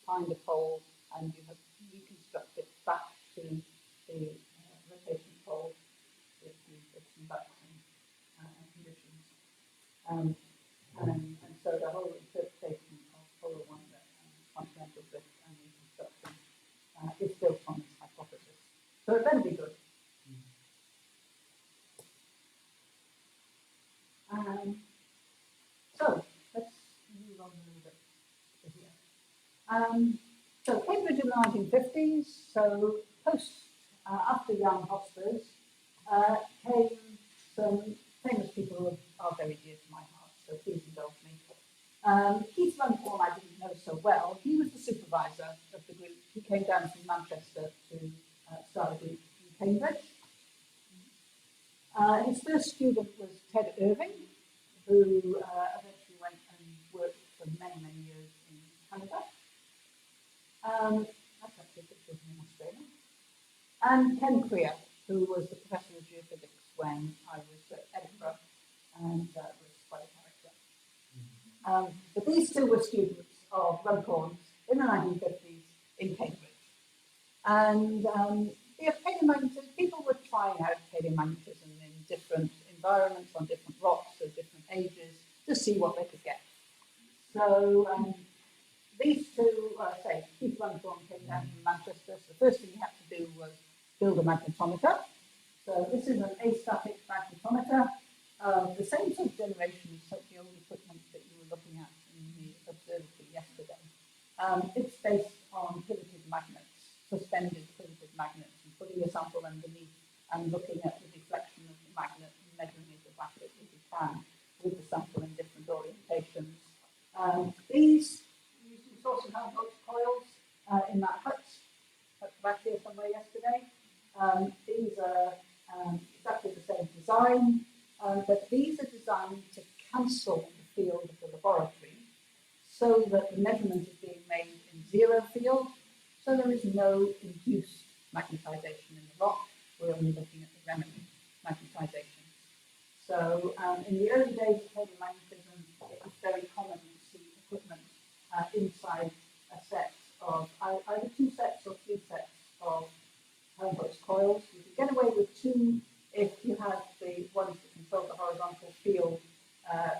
find a pole and you have reconstruct it back to the rotation pole with some background conditions. And so the whole interpretation of polar wonder and continental drift and reconstruction is built on this hypothesis. So it better be good. So let's move on a little bit to here. So Cambridge in the 1950s, so after young Hospers, came some famous people who are very dear to my heart, so please indulge me. Keith Runcorn I didn't know so well. He was the supervisor of the group. He came down from Manchester to start a group in Cambridge. His first student was Ted Irving, who eventually went and worked for many, many years in Canada. That's actually a picture of him in Australia. And Ken Creer, who was the professor of geophysics when I was at Edinburgh and was quite a character. But these two were students of Runcorn's in the 1950s in Cambridge. And the paleomagnetism, people were trying out paleomagnetism in different environments, on different rocks of different ages, to see what they could get. So these two, say, Keith Runcorn came down from Manchester. So the first thing he had to do was build a magnetometer. So this is an astatic magnetometer of the same sort of generation as the old equipment that you were looking at in the observatory yesterday. It's based on pivoted magnets, suspended pivoted magnets, and putting a sample underneath and looking at the deflection of the magnet and measuring it as accurately as you can with the sample in different orientations. These, you saw some hand-hooked coils in that hut back here somewhere yesterday. These are exactly the same design, but these are designed to cancel the field of the laboratory so that the measurement is being made in zero field, so there is no induced magnetization in the rock. We're only looking at the remnant magnetization. So in the early days of paleomagnetism, it was very common to see equipment inside a set of either 2 sets or 3 sets of Helmholtz coils. You could get away with 2 if you had the ones that control the horizontal field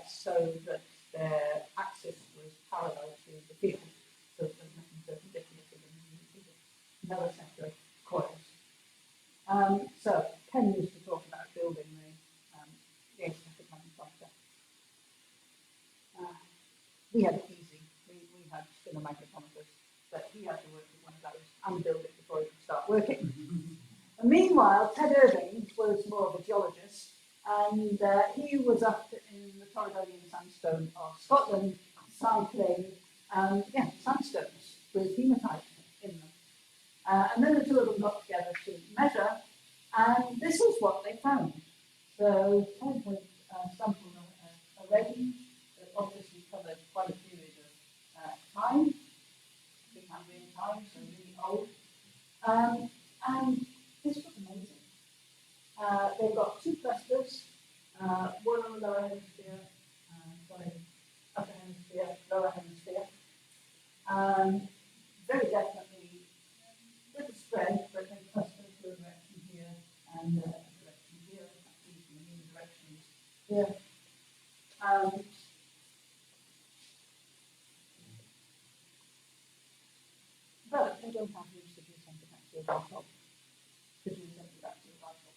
so that their axis was parallel to the field, so that there's nothing perpendicular to them. You needed another set of coils. So Ken used to talk about building the astatic magnetometer. We had it easy. We had spinner magnetometers, but he had to work with one of those and build it before he could start working. And meanwhile, Ted Irving was more of a geologist, and he was up in the Torridonian sandstone of Scotland, sampling sandstones with hematite in them. And then the two of them got together to measure, and this is what they found. So Ted had sampled a range that obviously covered quite a period of time, Precambrian time, so really old. And this was amazing. They've got 2 clusters, one on the lower hemisphere, upper hemisphere, lower hemisphere. Very definitely with the spread, but then clusters to a direction here and a direction here, in the directions here. But they don't have use to do something actually about top. To do something actually about top.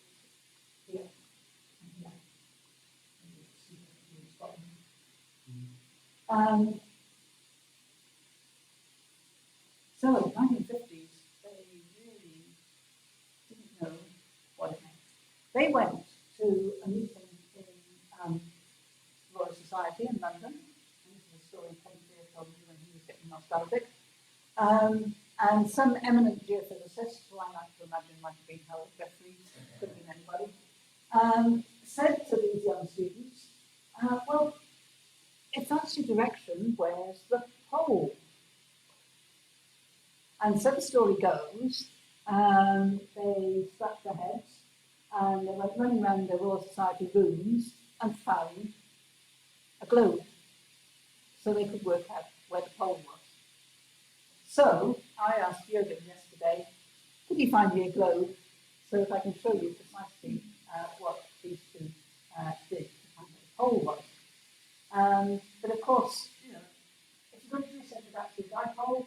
Here and here. And you can see that in Scotland. So, 1950s, they really didn't know what it meant. They went to a meeting in Royal Society in London, and this is a story Ken Creer told me when he was getting nostalgic. And some eminent geophysicists, who I like to imagine might have been Harold Jeffreys, could have been anybody, said to these young students, well, if that's your direction, where's the pole? And so the story goes, they scratched their heads and they went running around the Royal Society rooms and found a globe so they could work out where the pole was. So I asked Jürgen yesterday, could you find me a globe so that I can show you precisely what these 2 did to find where the pole was. But of course, if you're going to do central galaxy dipole,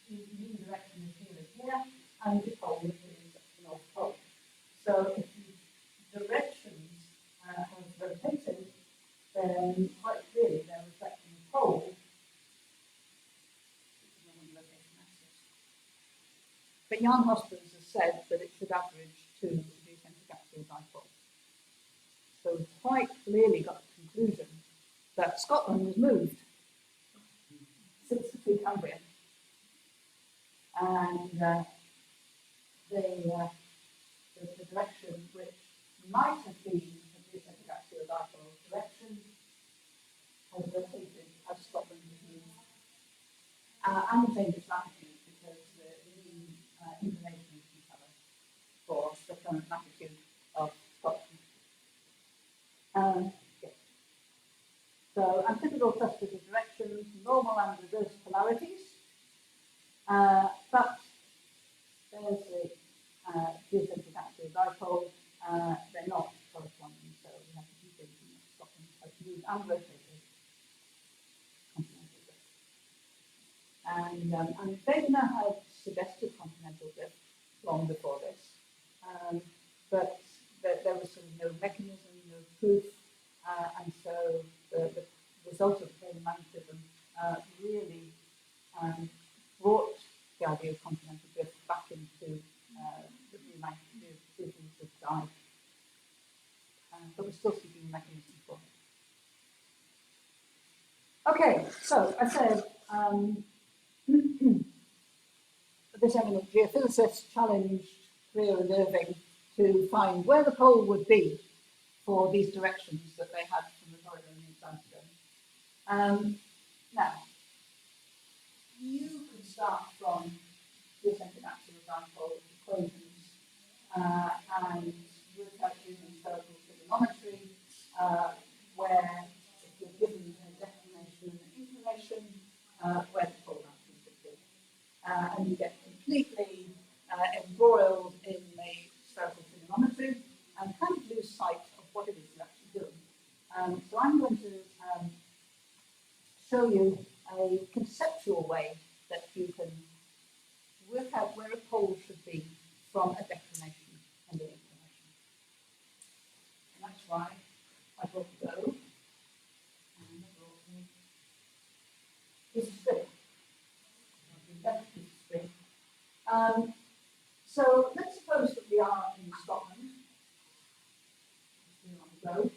the direction is here and here, and the pole is the North Pole. So if the directions have rotated, then quite clearly they're reflecting the pole. But Jan Hospers has said that it should average to the central galaxy dipole. So we've quite clearly got the conclusion that Scotland was moved since the Precambrian. And the direction which might have been a geocentral axial dipole cylindrical clusters of directions, normal and reverse polarities. But there's the geocentric axial dipole. They're not corresponding, so we have to keep thinking of stopping moved and rotated continental drift. And Wegener had suggested continental drift long before this, but there was sort of no mechanism, no proof, and so the result of geomagnetism really brought the idea of continental drift back into the theories of dive. But we're still seeking a mechanism for it. Okay, so I said this eminent geophysicist challenged Greer and Irving to find where the pole would be for these directions that they had from the horizon and sandstone. Now, you can start from geocentric axial dipole equations and work out using spherical trigonometry, where if you're given a declination and an inclination, where the pole axis would be. And you get completely embroiled in the spherical trigonometry and kind of lose sight of what it is you're actually doing. So I'm going to show you a conceptual way that you can work out where a pole should be from a declination and an inclination. And that's why I brought the bow and I brought the piece of string. So let's suppose that we are in Scotland, on the road,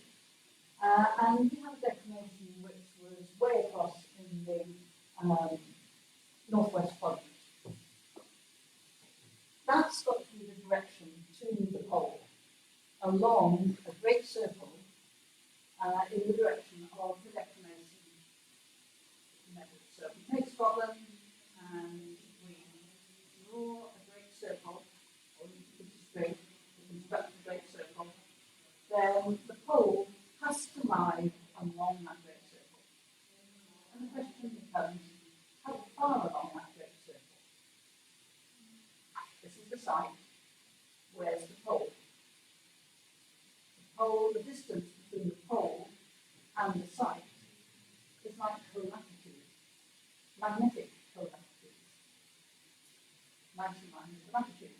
and we have a declination which was way across in the northwest quadrant. That's got to be the direction to the pole, along a great circle in the direction of the declination method. So we take Scotland and we draw a great circle, or we construct a great circle, then the pole has to lie along that great circle. And the question becomes, how far along that great circle? This is the site. Where's the pole? The distance between the pole and the site is like colatitude, magnetic colatitude. 90 minus the latitude.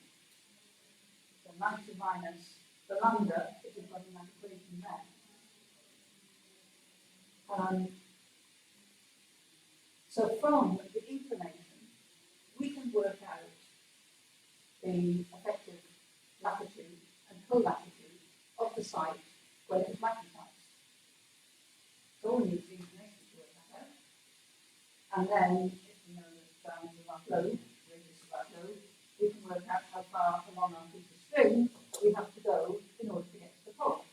So 90 minus the lambda, if you've got an equation there. So from the inclination, we can work out the effective latitude and colatitude of the site where it is magnetized. So all we need is the inclination to work that out. And then, if we know the diameter of our globe, radius of our globe, we can work out how far along our piece of string we have to go in order to get to the pole.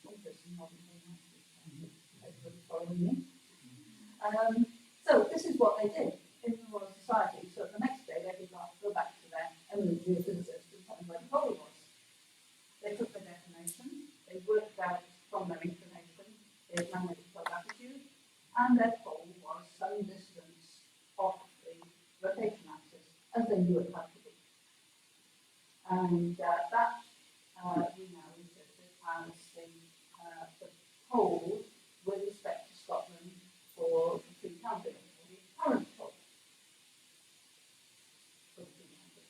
Interesting, everybody following me? So this is what they did in the Royal Society. So the next day they did not go back to their eminent geophysicist and tell them where the pole was. They took their declination, they worked out from their inclination their magnetic latitude, and their pole was some distance off the rotation axis, as they knew it had to be. And that we now interpret as the pole with respect to Scotland for the Precambrian, or the current pole for the Precambrian.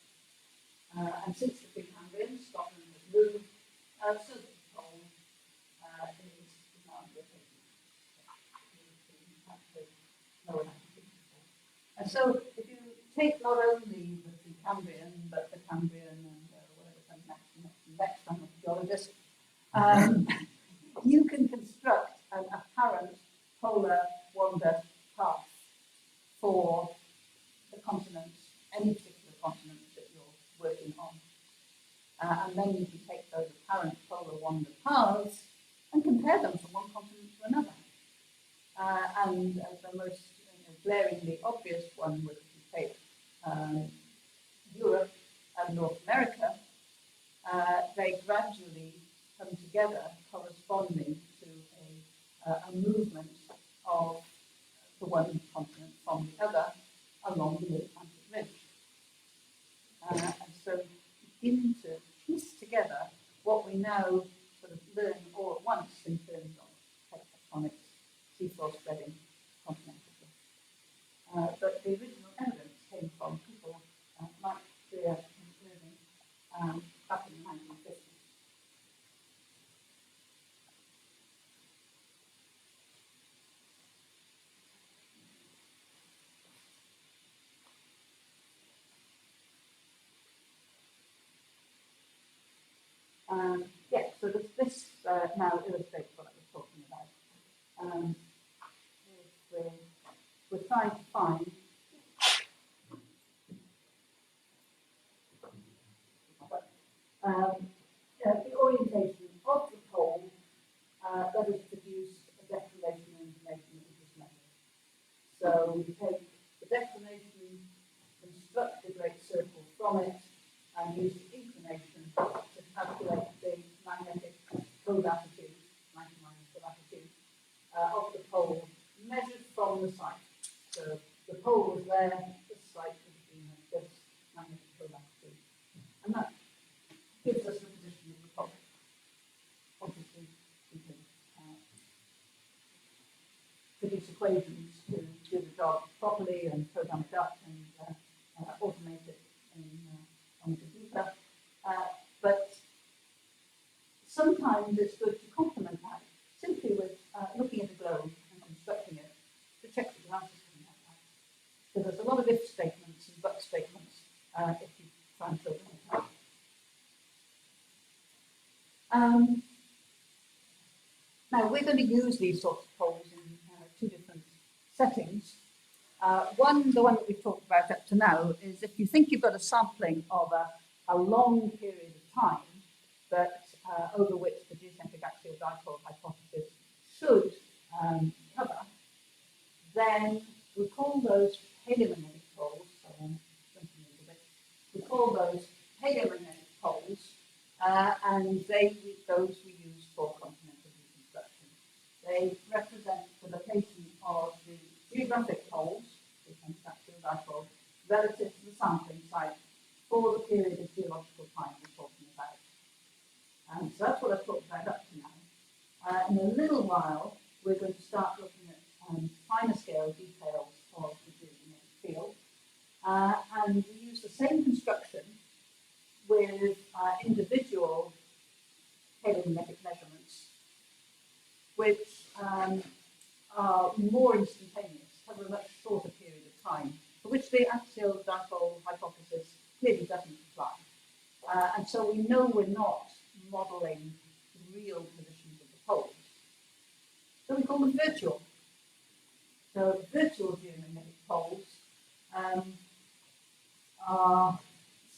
And since the Precambrian, Scotland has moved, so that the pole is now rotating. And so if you take not only the Precambrian, but the Cambrian and whatever comes next, I'm not a geologist, you can construct an apparent polar wander path for the continents, any particular continent that you're working on. And then you can take those apparent polar wander paths and compare them from one continent to another. And the most glaringly obvious one was if you take Europe and North America, they gradually come together corresponding to a movement of the one continent from the other along the Mid-Atlantic Ridge. And so begin to piece together what we now sort of learn all at once in terms of tectonics, seafloor spreading, continentally. But the original evidence came from people like Clear and Irving back in the 1950s. So this now illustrates what I was talking about. We're trying to find the orientation of the pole that has produced a declination information that we just measured. So we take the declination, construct a great circle from it, and use the inclination to calculate the magnetic co-latitude, 90 minus the latitude, of the pole measured from the site. So the pole was there, the site would have been at this magnetic co-latitude. And that gives us the position of the pole. Obviously, we can produce equations to do the job properly and program it up and automate it on the computer. But sometimes it's good to complement that simply with looking at the globe and constructing it to check that the answers coming out right. So there's a lot of if statements and but statements if you try and fill them out. Now we're going to use these sorts of poles in two different settings. The one that we've talked about up to now is if you think you've got a sampling of a long period of time that over which the geocentric axial dipole hypothesis should cover, then we call those paleomagnetic poles. We call those paleomagnetic poles, and those we use for continental reconstruction. They represent the location of the geographic poles, the axial dipole, relative to the sampling site for the period of geological time we're talking about. So that's what I've talked about up to now. In a little while, we're going to start looking at finer scale details of the geomagnetic field. And we use the same construction with individual paleomagnetic measurements, which are more instantaneous, cover a much shorter period of time, for which the axial dipole hypothesis clearly doesn't apply. And so we know we're not modeling the real positions of the poles. So we call them virtual. So virtual geomagnetic poles are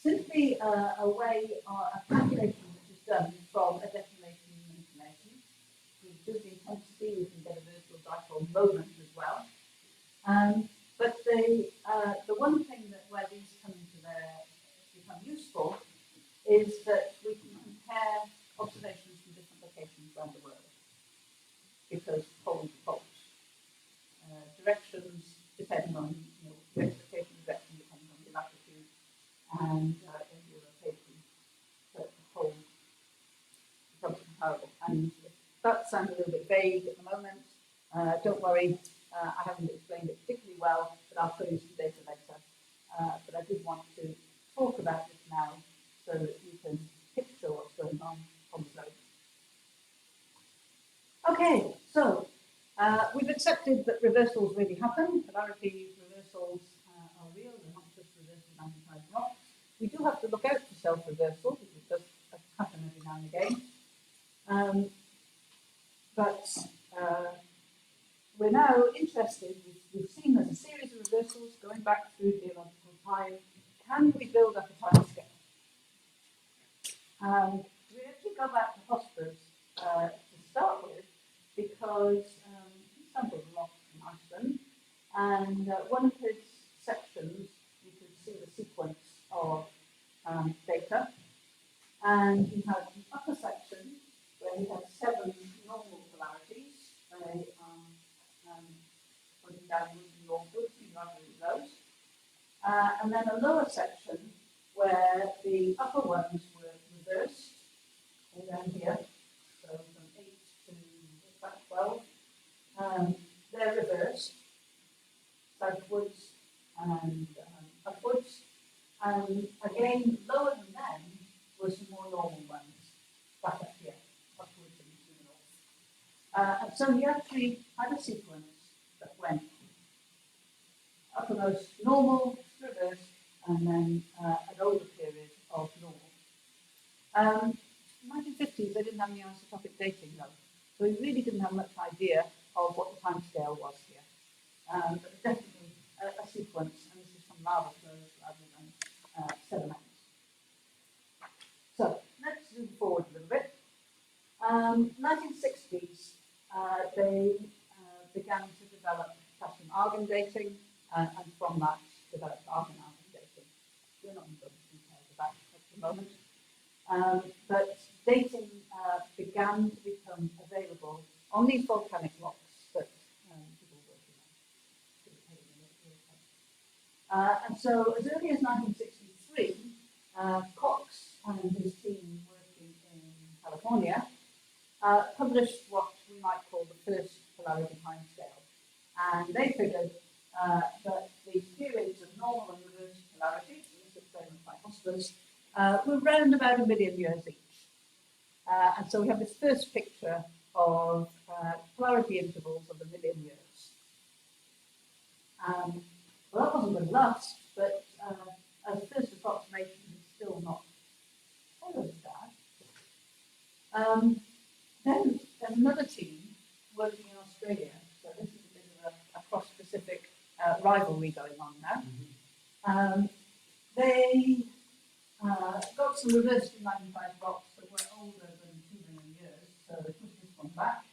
simply a way, a calculation which is done from a declination information. We do the intensity, we can get a virtual dipole moment as well. But the one thing where these become useful is that we can compare observations from different locations around the world, because poles are poles. Directions depend on the expectation of direction depends on the latitude and in your rotation, but the pole becomes comparable. And if that sounds a little bit vague at the moment, don't worry, I haven't explained it particularly well, but I'll show you some data later. But I did want to talk about this now so that you can picture what's going on the globe. Okay, so we've accepted that reversals really happen. Polarity reversals are real, they're not just reversal magnetized rocks. We do have to look out for self-reversal, because it does happen every now and again. But we're now interested, we've seen there's a series of reversals going back through geological time. Can we build up a time scale? We actually go back to Hospers to start with, because he stumbled a lot in Iceland, and one of his sections, you could see the sequence of data, and he had an upper section where he had 7 normal polarities, and then a lower section where the upper ones were reversed, all down here, so from 8 to about 12. They're reversed, southwards and upwards, and again, lower than them were some more normal ones, back up here, upwards and to the north. And so he actually had a sequence that went uppermost normal, reversed, and then an older period of normal. 1950s, they didn't have any isotopic dating though, so we really didn't have much idea of what the time scale was here. But definitely a sequence, and this is from lava flows rather than sediments. So let's zoom forward a little bit. 1960s, they began to develop calcium argon dating, and from that developed argon-argon dating. We're not going into details of that at the moment. But dating began to become available on these volcanic rocks that people were working on. And so as early as 1963, Cox and his team working in California published what we might call the first polarity timescale. And they figured that the periods of normal and reverse polarity, this is very much by phosphorus, were around about 1 million years each. And so we have this first picture of polarity intervals of 1 million years. Well, that wasn't going to last, but as a first approximation, it's still not terribly bad. Then there's another team working in Australia, so this is a bit of a cross-Pacific rivalry going on now. They got some reverse demagnetized rocks that were older than 2 million years, so they pushed this one back,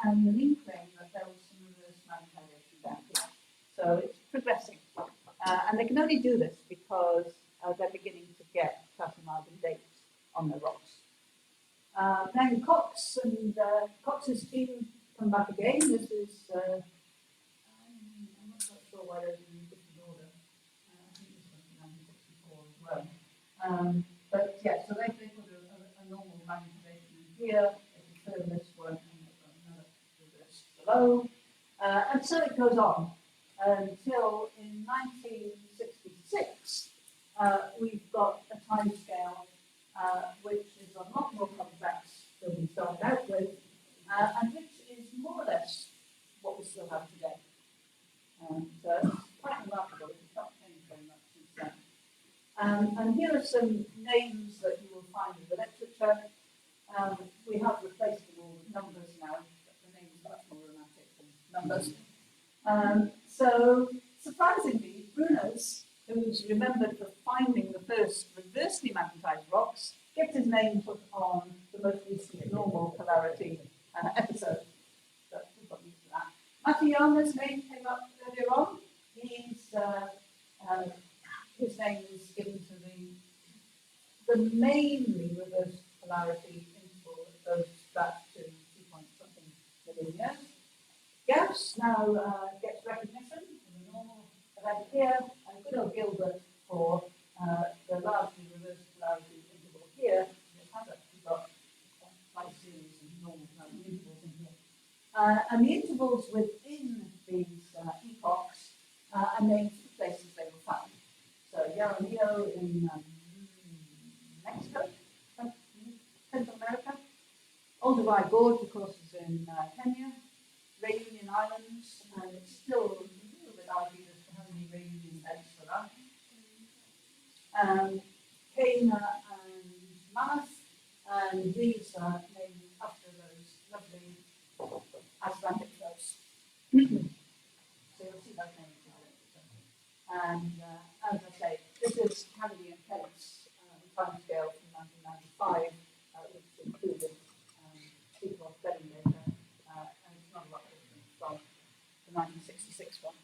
and the link claimed that there was some reverse magnetization down here. So it's progressing, and they can only do this because they're beginning to get calcium argon dates on their rocks. Then Cox and Cox's team come back again. This is, I'm not quite sure why those are in a different order. I think this one's 1964 as well. But yeah, so they put a normal magnetization in here, they confirm this one, and they've got another reverse below. And so it goes on until in 1966, we've got a timescale which is a lot more complex than we started out with, and which is more or less what we still have today. So it's quite remarkable. It's not changed very much since then. And here are some names that you will find in the literature. We have replaced them all with numbers now, but the names are much more romantic than numbers. So surprisingly, Brunner's, who's remembered for finding the first reversely magnetized rocks, gets his name put on the most recent normal polarity episode. So we've got used to that. Matayama's name came up earlier on. His name is given to the mainly reverse polarity interval that goes back to 2 point something million years. Gauss now gets recognition in the normal event here, and good old Gilbert for the largely reverse polarity interval here. It has actually got quite a series of normal polarity intervals in here. And the intervals within these epochs are named for the places they were found. So Yaramillo in Mexico, Central America. Olduvai Gorge, of course, is in Kenya. Reunion Islands, and it's still a little bit argued as to how many reunion beds there are. Cana and Mammoth, and these are named after those lovely Icelandic flows. So you'll see those names in the And as I say, this is Kennedy and Kent's timescale from 1995, which included people off bedding data, and it's not a lot different from the 1966 one.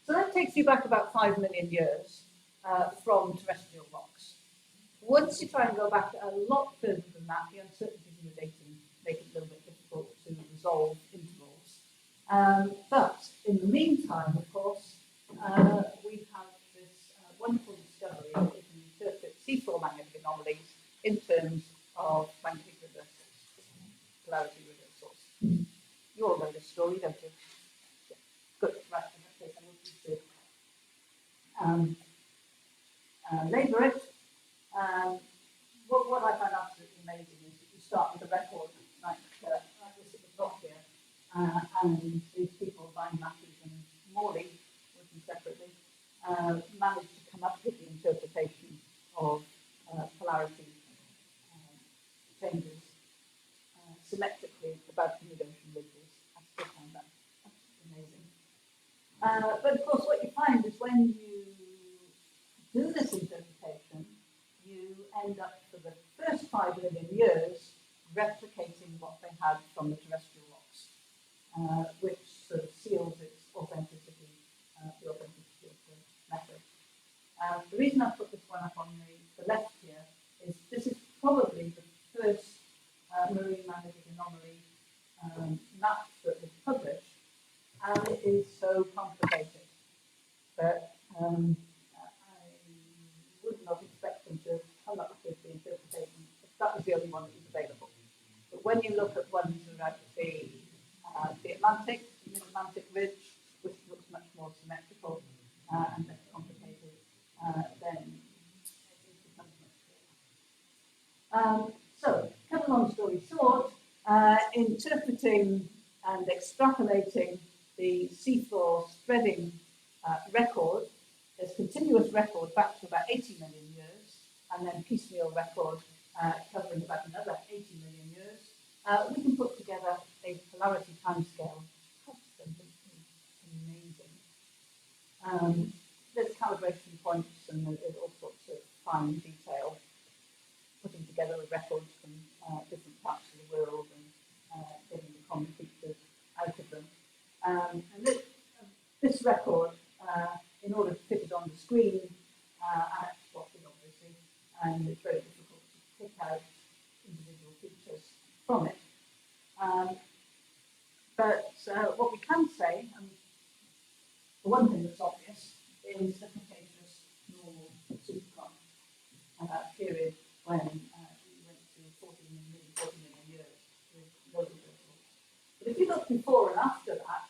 So that takes you back about 5 million years from terrestrial rocks. Once you try and go back a lot further than that, the uncertainties in the dating make it a little bit difficult to resolve intervals. But in the meantime, of course, we have this wonderful discovery that we can interpret seafloor magnetic anomalies in terms of magnetic reversals, polarity reversals. You all know this story, don't you? Yeah. Good. Right. In that case, I will just labour it. What I find absolutely amazing is that you start with a record like this at the top here, and these people, Vine Matthews and Morley, working separately, managed to come up with the interpretation of polarity changes symmetrically about the mid-ocean ridges. I still find that absolutely amazing. But of course, what you find is when you do this interpretation, you end up for the first 5 million years replicating what they had from the terrestrial rocks, which sort of seals its authenticity, the authenticity of the method. The reason I put this one up on the left here is this is probably the first marine magnetic anomaly map that was published, and it is so complicated that I would not expect them to come up with the interpretation if that was the only one that was available. But when you look at ones around the Atlantic, the Mid-Atlantic ridge, which looks much more symmetrical and less complicated, then it becomes much clearer. So, cut a long story short, interpreting and extrapolating the seafloor spreading record, there's continuous record back to about 80 million years, and then piecemeal record covering about another 80 million years. We can put together a polarity timescale. Amazing. There's calibration points and there's all sorts of fine detail, putting together the records from different parts of the world and getting the common features out of them. And this record, in order to fit it on the screen, I had to swap it obviously, and it's very difficult to pick out individual features from it. But what we can say, and the one thing that's obvious, is the cretaceous normal supercon period when we went to 40 million years with low reversals. But if you look before and after that,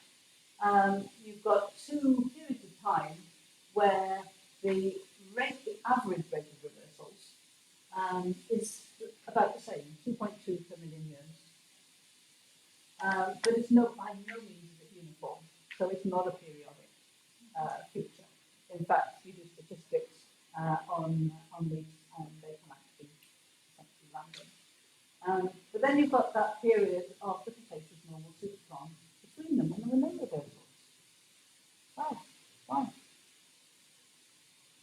you've got 2 periods of time where the average rate of reversals is about the same, 2.2 per million years. But it's by no means is it uniform, so it's not a periodic feature. In fact, you do statistics on these, and they come out to be essentially random. But then you've got that period of the cretaceous normal supercon between them when there were no reversals. Wow, why?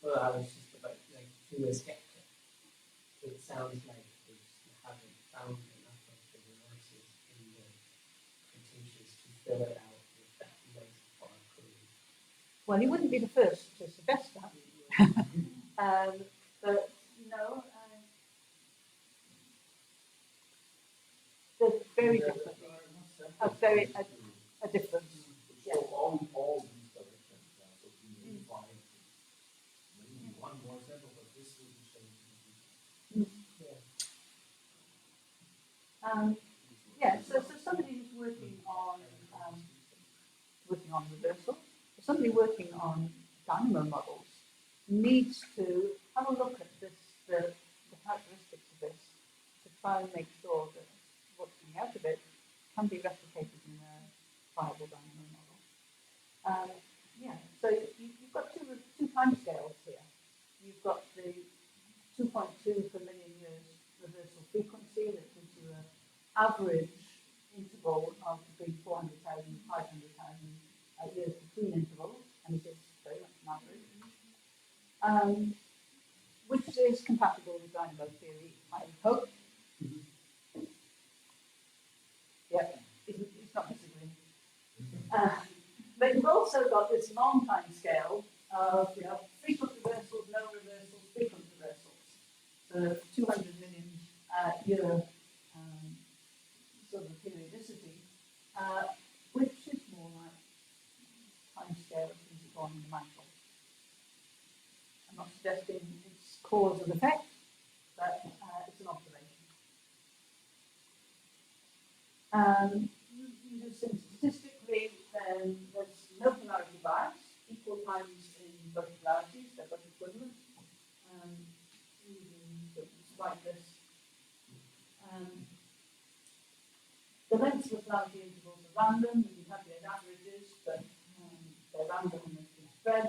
Well, I was just about to a skeptic. It sounds like you haven't found enough of the reverses in the Cretaceous to fill it out with that nice barcode. Well, you wouldn't be the first to suggest that. But no, there's very definitely a difference. Yeah. So all these directions, so we need find maybe one more example, but this will be shown. So somebody who's working on reversal, or somebody working on dynamo models, needs to have a look at the characteristics of this to try and make sure that what's coming out of it can be replicated in a viable dynamo model. So you've got two time scales here. You've got the 2.2 per million years reversal frequency that gives you an average interval of between 400,000 and 500,000 years between intervals, and it is very much an average, which is compatible with dynamo theory, I hope. Yeah, it's not disagreeing. But you've also got this long time scale of frequent reversals, no reversals, frequent reversals. So 200 million year sort of periodicity, which is more suggesting it's cause and effect, but it's an observation. Statistically, then there's no polarity bias, equal times in both polarities, they're both equivalent. Despite this, the lengths of the polarity intervals are random. You have these averages, but they're random and they've been spread.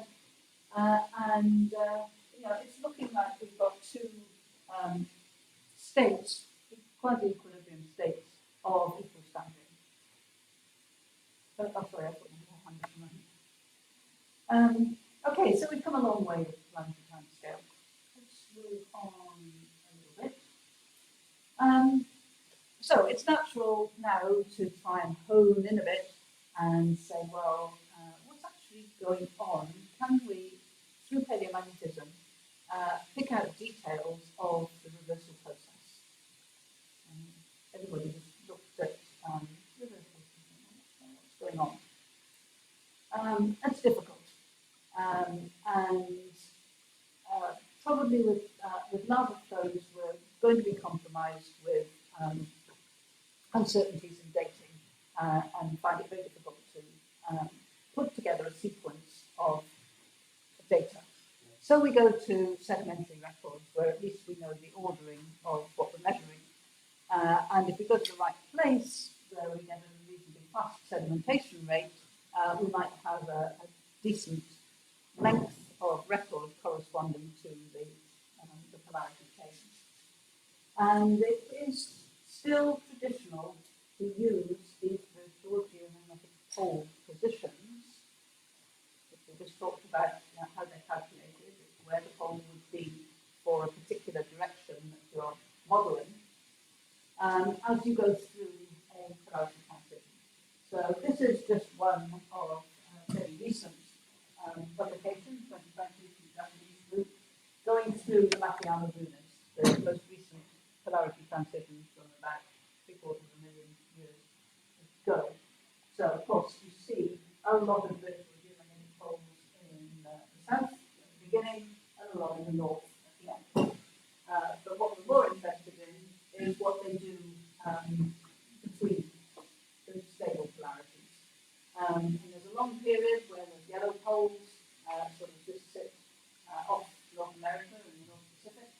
It's looking like we've got two states, quasi-equilibrium states of equal standing. Oh, sorry, I put my hand. Okay, so we've come a long way with planetary time scale. Let's move on a little bit. So it's natural now to try and hone in a bit and say, well, what's actually going on? Can we, through paleomagnetism, pick out details of the reversal process? Everybody has looked at reversal process. What's going on? That's difficult. Probably with lava flows, we're going to be compromised with uncertainties in dating and find it very difficult to put together a sequence of data. So we go to sedimentary records, where at least we know the ordering of what we're measuring. And if we go to the right place, where we get a reasonably fast sedimentation rate, we might have a decent length of record corresponding to the polarity change. And it is still traditional to use these virtual geomagnetic pole positions, which we just talked about how they're calculated, where the pole would be for a particular direction that you're modeling, as you go through a polarity transition. So this is just one of very recent publications, 2020 from the Japanese group, going through the Makiyama Bunas, the most recent polarity transition from about 750,000 years ago. So, of course, you see a lot of virtual geomagnetic poles in the south at the beginning and a lot in the north at the end. But what we're more interested in is what they do between those stable polarities. And there's a long period where the yellow poles sort of just sit off North America and the North Pacific.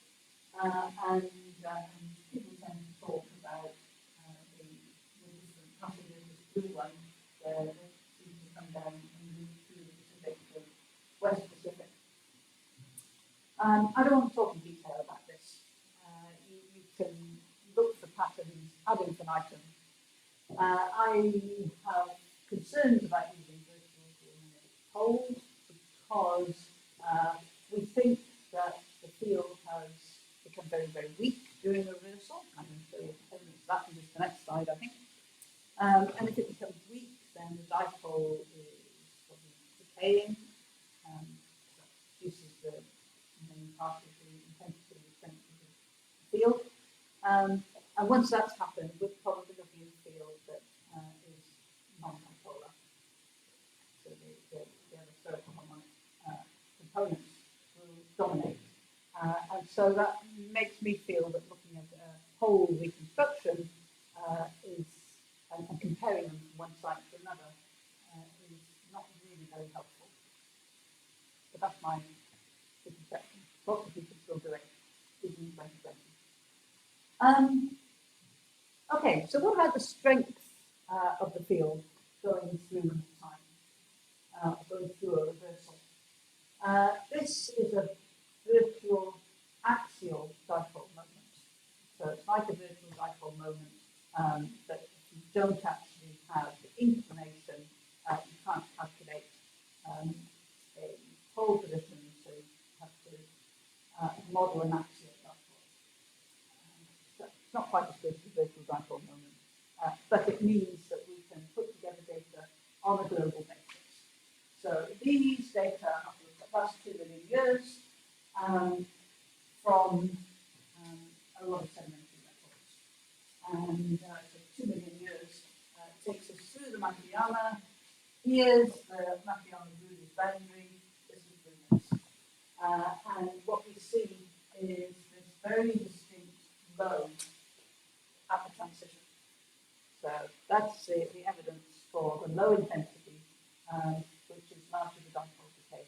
And people tend to talk about the different passages, the blue one, where they seem to come down and move through the Pacific to West Pacific. I don't want to talk in detail about this. You can look for patterns ad infinitum. I have concerns about using virtual geomagnetic poles because we think that the field has become very, very weak during reversal. I'm going to show you evidence of that in just the next slide, I think. And if it becomes weak, then the dipole is probably decaying. That reduces the main part of the intensity and strength of the field. And once that's happened, we're probably looking at a field that is non-dipolar. So the other spherical harmonic components will dominate. And so that makes me feel that looking at a whole reconstruction is, and comparing them from one site to another, is not really very helpful. But that's my conception. Lots of people still do it, even in 2020. Okay, so what about the strength of the field going through time, going through a reversal? This is a virtual axial dipole moment. So it's like a virtual dipole moment, but you don't actually have the inclination, you can't calculate a pole position, so you have to model an axial dipole. So it's not quite as good as a virtual dipole moment, but it means that we can put together data on a global basis. So these data are for the past 2 million years from a lot of sedimentary records. And so 2 million years takes us through the Makiyama. Here's the Makiyama Buna's boundary. This is Buna's. And what we see is this very distinct low at the transition. So that's the evidence for the low intensity, which is largely the dipole decay.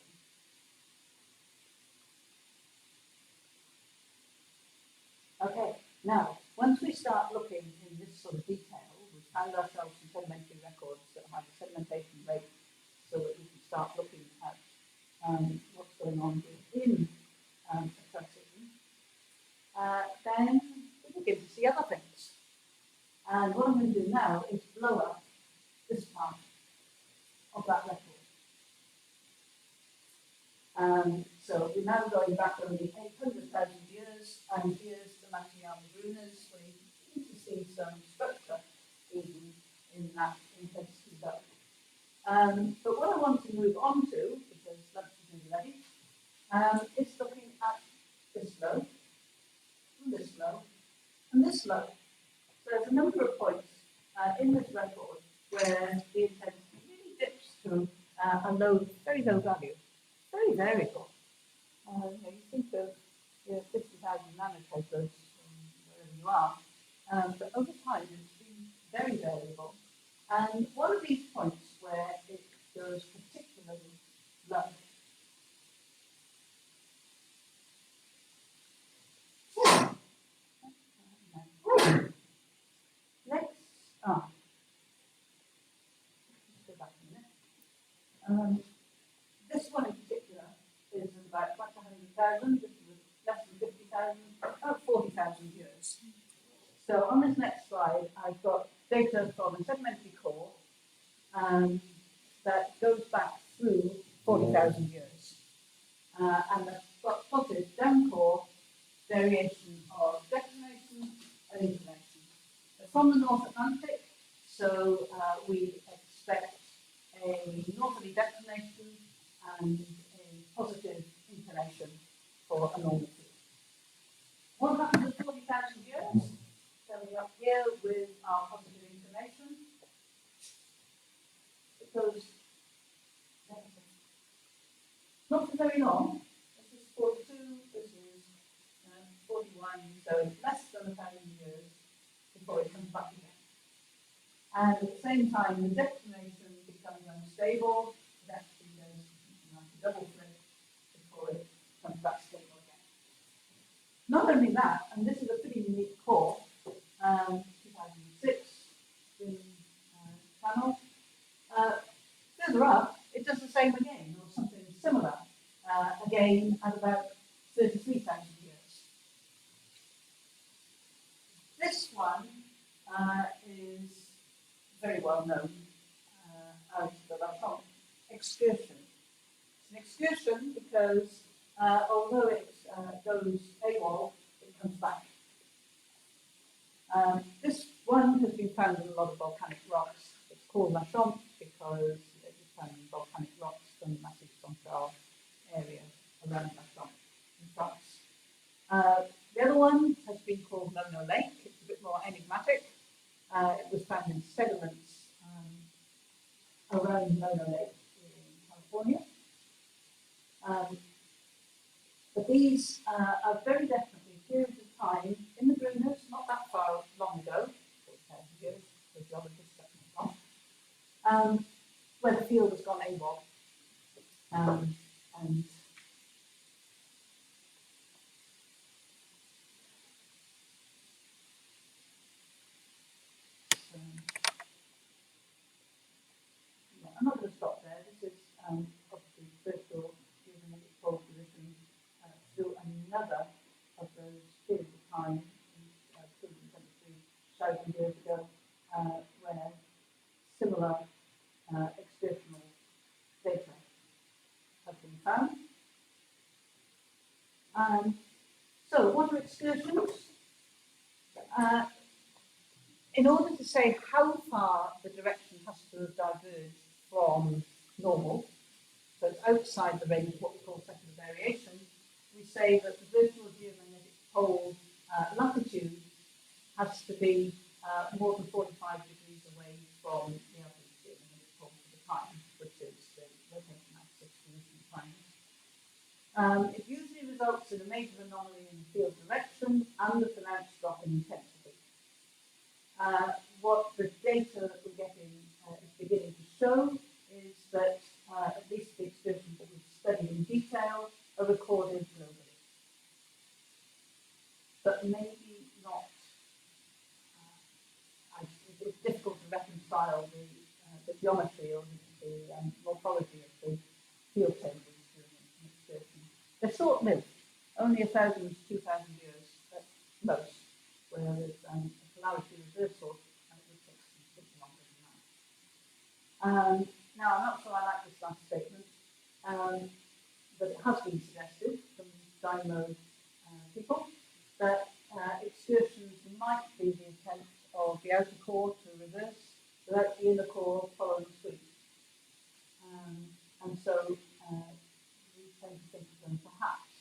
Okay, now, once we start looking in this sort of detail, we found ourselves some sedimentary records that have a sedimentation rate so that we can start looking at what's going on within a transition, then we begin to see other things. And what I'm going to do now is blow up this part of that record. So we're now going back only 800,000 years, and here's the Machiavelli runas, where you can begin to see some structure even in that intensity low. But what I want to move on to, because lunch is nearly ready, is looking at this low, and this low, and this low. So there's a number of points in this record where the intensity really dips to a low, very low value, very variable. You think of 50,000 nanotetras wherever you are, but over time it's been very variable. And one of these points where it goes particularly low. Next, let's go back a minute. This one in particular is about 100,000. This is less than 50,000, about 40,000 years. So on this next slide, I've got data from a sedimentary core that goes back through 40,000 years. And that's got plotted down core variation of declination and inclination. From the North Atlantic, so we expect a northerly declination and a positive inclination for a normal field. What happens in 40,000 years? So we're up here with our positive inclination. It goes not for very long. This is 42, this is 41, so less than 1,000 years before it comes back again. And at the same time, the declination becomes unstable. It actually goes like a double flip before it comes back stable again. Not only that, and this is a pretty unique core, 2006 in Channel. Further up, it does the same again, or something similar, again at about 33,000 years. This one is very well known as the Lachon excursion. It's an excursion because although it goes AWOL, it comes back. This one has been found in a lot of volcanic rocks. It's called Lachon because it is found in volcanic rocks from the Massif Central area around Lachon in France. The other one has been called Mono Lake. It's a bit more enigmatic. It was found in sediments around Mono Lake in California. But these are very definitely periods of time in the Brunas, not that far long ago, 40,000 years, the geologists don't know, where the field has gone AWOL. And I'm not going to stop there. This is obviously virtual geomagnetic pole position through another of those periods of time, 273,000 years ago, where similar excursional data have been found. So, what are excursions? In order to say how far the direction has to have diverged from normal, so it's outside the range of what we call secular variation, we say that the virtual geomagnetic pole latitude has to be more than 45 degrees away from the average geomagnetic pole for the time, which is the rotation axis position It usually results in a major anomaly in the field direction and a pronounced drop in intensity. What the data that we're getting is beginning to show is that at least the excursions that we've studied in detail are recorded globally. But maybe not, it's difficult to reconcile the geometry or the morphology of the field changes during an excursion. They're short-lived, only 1,000 to 2,000 years at most, whereas a polarity reversal would take something longer than that. Now, I'm not sure I like this last statement, but it has been suggested from dynamo people that excursions might be the attempt of the outer core to reverse without the inner core following suit. And so we tend to think of them perhaps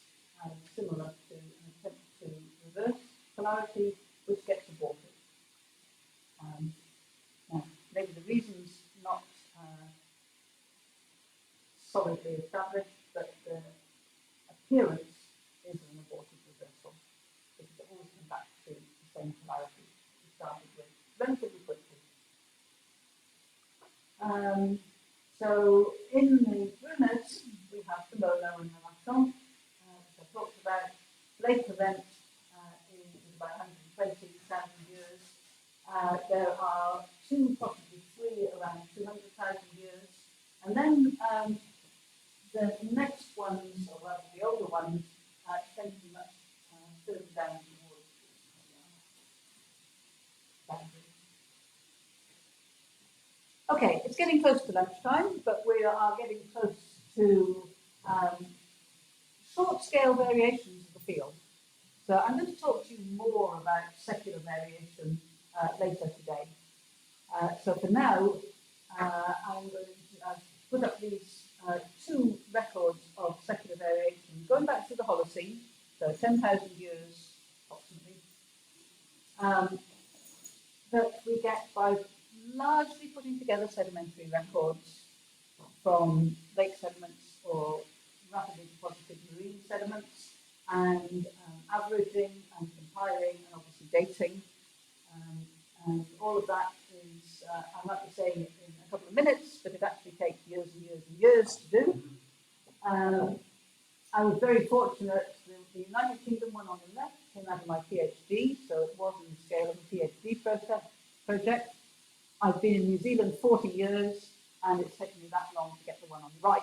as similar to an attempt to reverse polarity, which gets aborted. Now, maybe the reason's not solidly established, but the appearance is an aborted reversal, because it always comes back to the same polarity we started with relatively quickly. So in the brunners, we have the Molo and the Lachon, which I talked about. Lake event is about 120,000 years. There are 2, possibly 3, around 200,000 years. And then the next ones, or rather the older ones, tend to be much further down towards boundary. Okay, it's getting close to lunchtime, but we are getting close to short-scale variations of the field. So I'm going to talk to you more about secular variation later today. So for now, I'm going to put up these 2 records of secular variation going back to the Holocene, so 10,000 years approximately, that we get by largely putting together sedimentary records from lake sediments or rapidly deposited marine sediments, and averaging and compiling and obviously dating. And all of that is, I might be saying it in a couple of minutes, but it actually takes years and years and years to do. I was very fortunate that the United Kingdom one on the left came out of my PhD, so it was in the scale of a PhD project. I've been in New Zealand 40 years, and it's taken me that long to get the one on the right.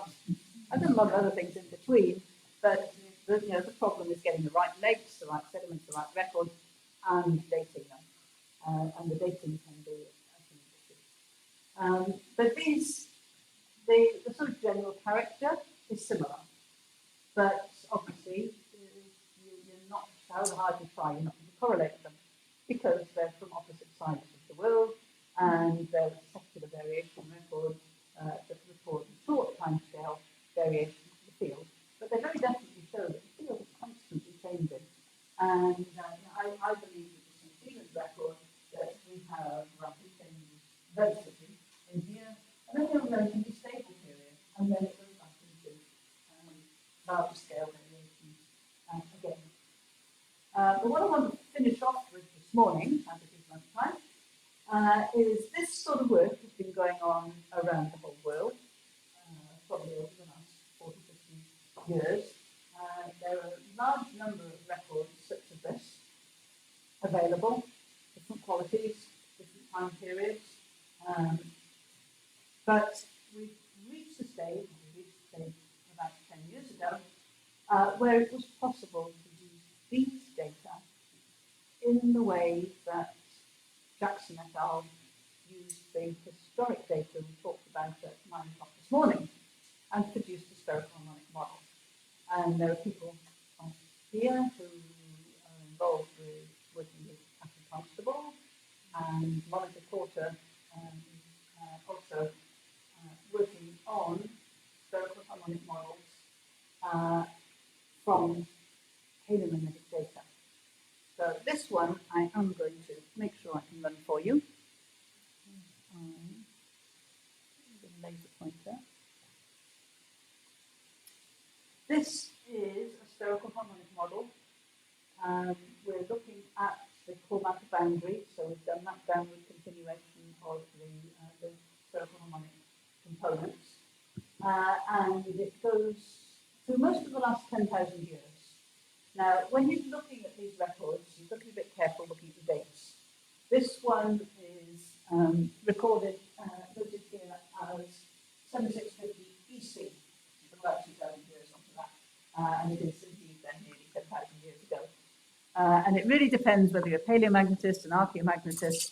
I've done a lot of other things in between, but the problem is getting the right lakes, the right sediments, the right records, and dating them. And the dating can be an issue. But the sort of general character is similar. But obviously, you're not, however hard you try, you're not going to correlate them, because they're from opposite sides of the world, and there's a secular variation record that records a short timescale variation of the field. But they very definitely show that the field is constantly changing. And I believe that the New Zealand record that we have roughly changes relatively in here, and then we have a relatively stable period, and then it goes back into larger scale variations again. But what I want to finish off with this morning, as it is lunchtime, is this sort of work has been going on around the whole world, probably over the last 40, 50 years. There are a large number of records such as this available, different qualities, different time periods. But we've reached the stage about 10 years ago, where it was possible to use these data in the way that Jackson et al. Used the historic data we talked about at 9 o'clock this morning and produced a spherical harmonic model. And there are people here who are involved with working with Catherine Constable, and Monica Porter also working on spherical harmonic models from heliomagnetic data. So this one I am going to make sure I can run for you. The laser pointer. This is we're looking at the core matter boundary, so we've done that downward continuation of the spherical harmonic components. And it goes through most of the last 10,000 years. Now, when you're looking at these records, you've got to be a bit careful looking at the dates. This one is recorded, noted here as 7650 BC, about 2,000 years onto that. And it is indeed then nearly 10,000 years ago. And it really depends whether you're a paleomagnetist, an archaeomagnetist,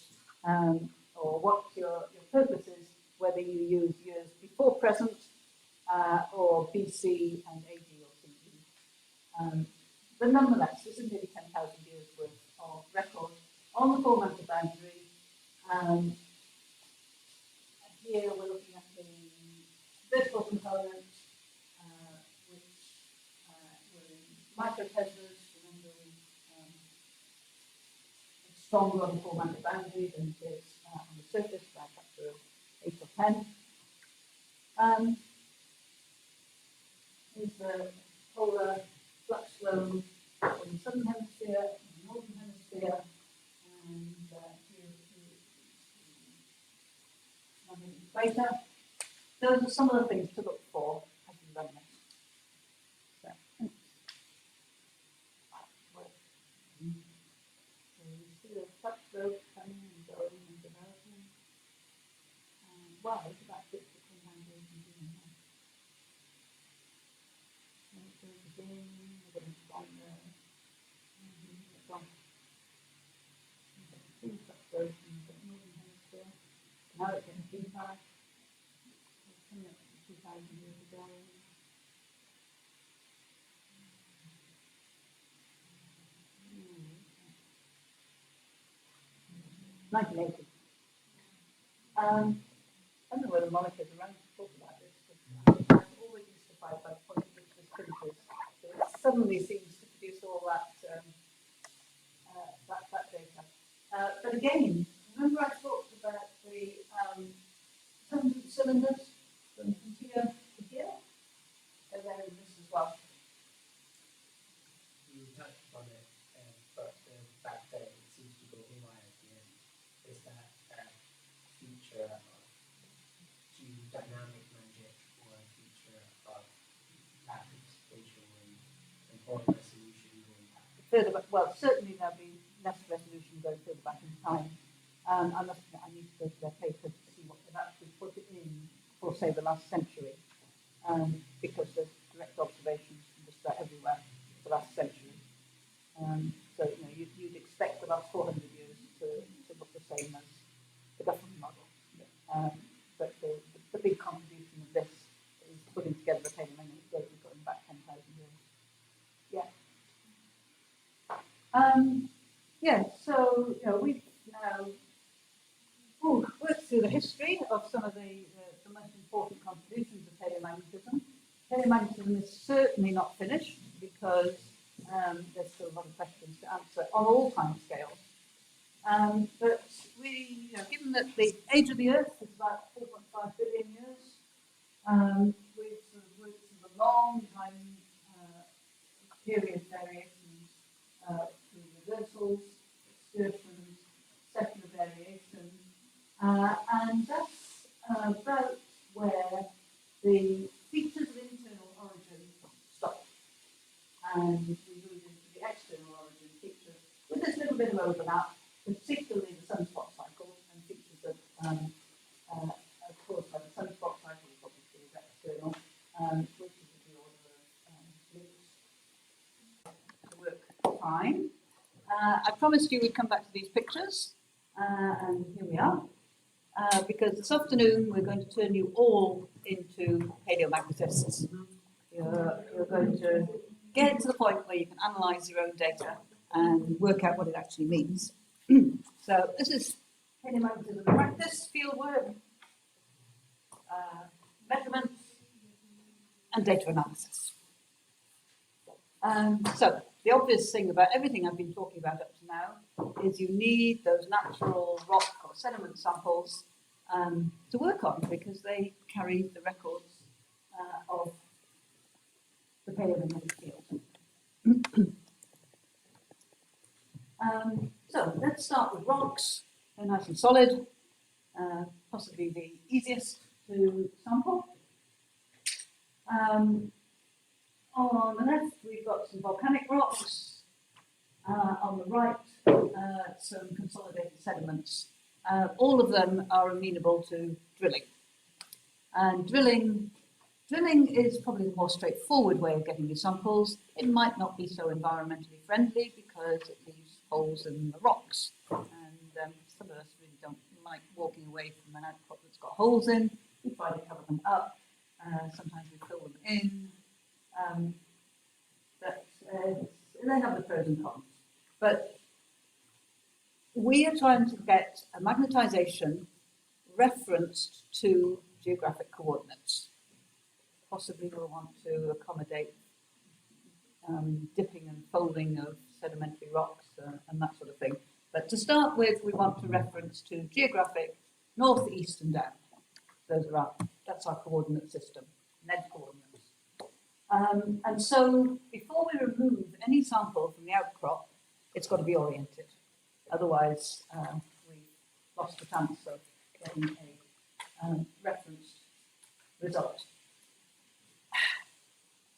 or what your purpose is, whether you use years before present, or BC and AD or CE. But nonetheless, this is nearly 10,000 years worth of record on the core matter boundary. And here we're looking at the vertical component, which were in microteslas. Remember, it's stronger on the core matter boundary than it is on the surface by a factor of 8 or 10. Is the polar flux flow in the southern hemisphere, in the northern hemisphere, and here is the magnetic equator. Those are some of the things to look for as you run this. So you see the flux flow coming and going and developing. Wow, look at that bit between boundaries and doing that. Again, we're going to find the northern hemisphere. Now it's in feedback. It's coming up to 2,000 years ago. 1980. I don't know whether Monica's around to talk about this, but I'm always mystified by the point at which this finishes. So it suddenly seems to produce all that that data. But again, remember I talked about the tons of cylinders from here to here? So there is this as well. You touched upon it, but the fact that it seems to go haywire at the end, is that feature of geodynamic magic or a feature of active spatial and point resolution going back? Further back, well, certainly there'll be less resolution going further back in time. I must admit, I need to go to their paper to see what they've actually put it in for, say, the last century, because there's direct observations from just about everywhere for the last century. So, you know, you'd expect the last 400 years to look the same as the government model. But the big contribution of this is putting together the paleomagnetic data going back 10,000 years. Yeah. Yeah, so, you know, we've now worked through the history of some of the most important contributions of paleomagnetism. Paleomagnetism is certainly not finished because there's still a lot of questions to answer on all time scales. But we, you know, given that the age of the Earth is about 4.5 billion years, we've sort of worked through the long time period variations through reversals, excursions, secular variation, and that's about where the features of internal origin stop, and we move into the external origin features with this little bit of overlap, particularly the sunspot cycle and features that are caused by the sunspot cycle, obviously is external, which is of the order of loops. To work fine. I promised you we'd come back to these pictures, and here we are. Because this afternoon we're going to turn you all into paleomagnetists. You're going to get to the point where you can analyse your own data and work out what it actually means. So this is paleomagnetism practice, field work, measurements, and data analysis. So the obvious thing about everything I've been talking about up to now is you need those natural rock or sediment samples to work on because they carry the records of the paleomagnetic field. So let's start with rocks. They're nice and solid, possibly the easiest to sample. On the left, we've got some volcanic rocks. On the right, some consolidated sediments. All of them are amenable to drilling. And drilling is probably the more straightforward way of getting your samples. It might not be so environmentally friendly because it leaves holes in the rocks. And some of us really don't like walking away from an outcrop that's got holes in. We try to cover them up. Sometimes we fill them in. But they have the pros and cons. But we are trying to get a magnetization referenced to geographic coordinates. Possibly we'll want to accommodate dipping and folding of sedimentary rocks and that sort of thing. But to start with, we want to reference to geographic north, east, and down. That's our coordinate system, NED coordinates. And so before we remove any sample from the outcrop, it's got to be oriented. Otherwise, we've lost the chance of getting a referenced result.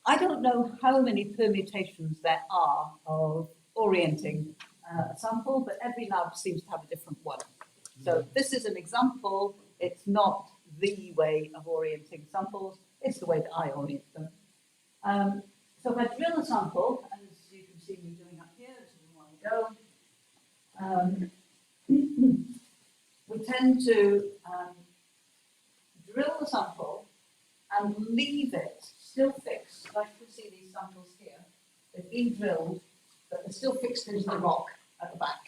I don't know how many permutations there are of orienting a sample, but every lab seems to have a different one. So this is an example. It's not the way of orienting samples. It's the way that I orient them. So if I drill a sample, as you can see me doing up here, this is a while ago, we tend to drill the sample and leave it still fixed. Like you can see these samples here, they've been drilled, but they're still fixed into the rock at the back.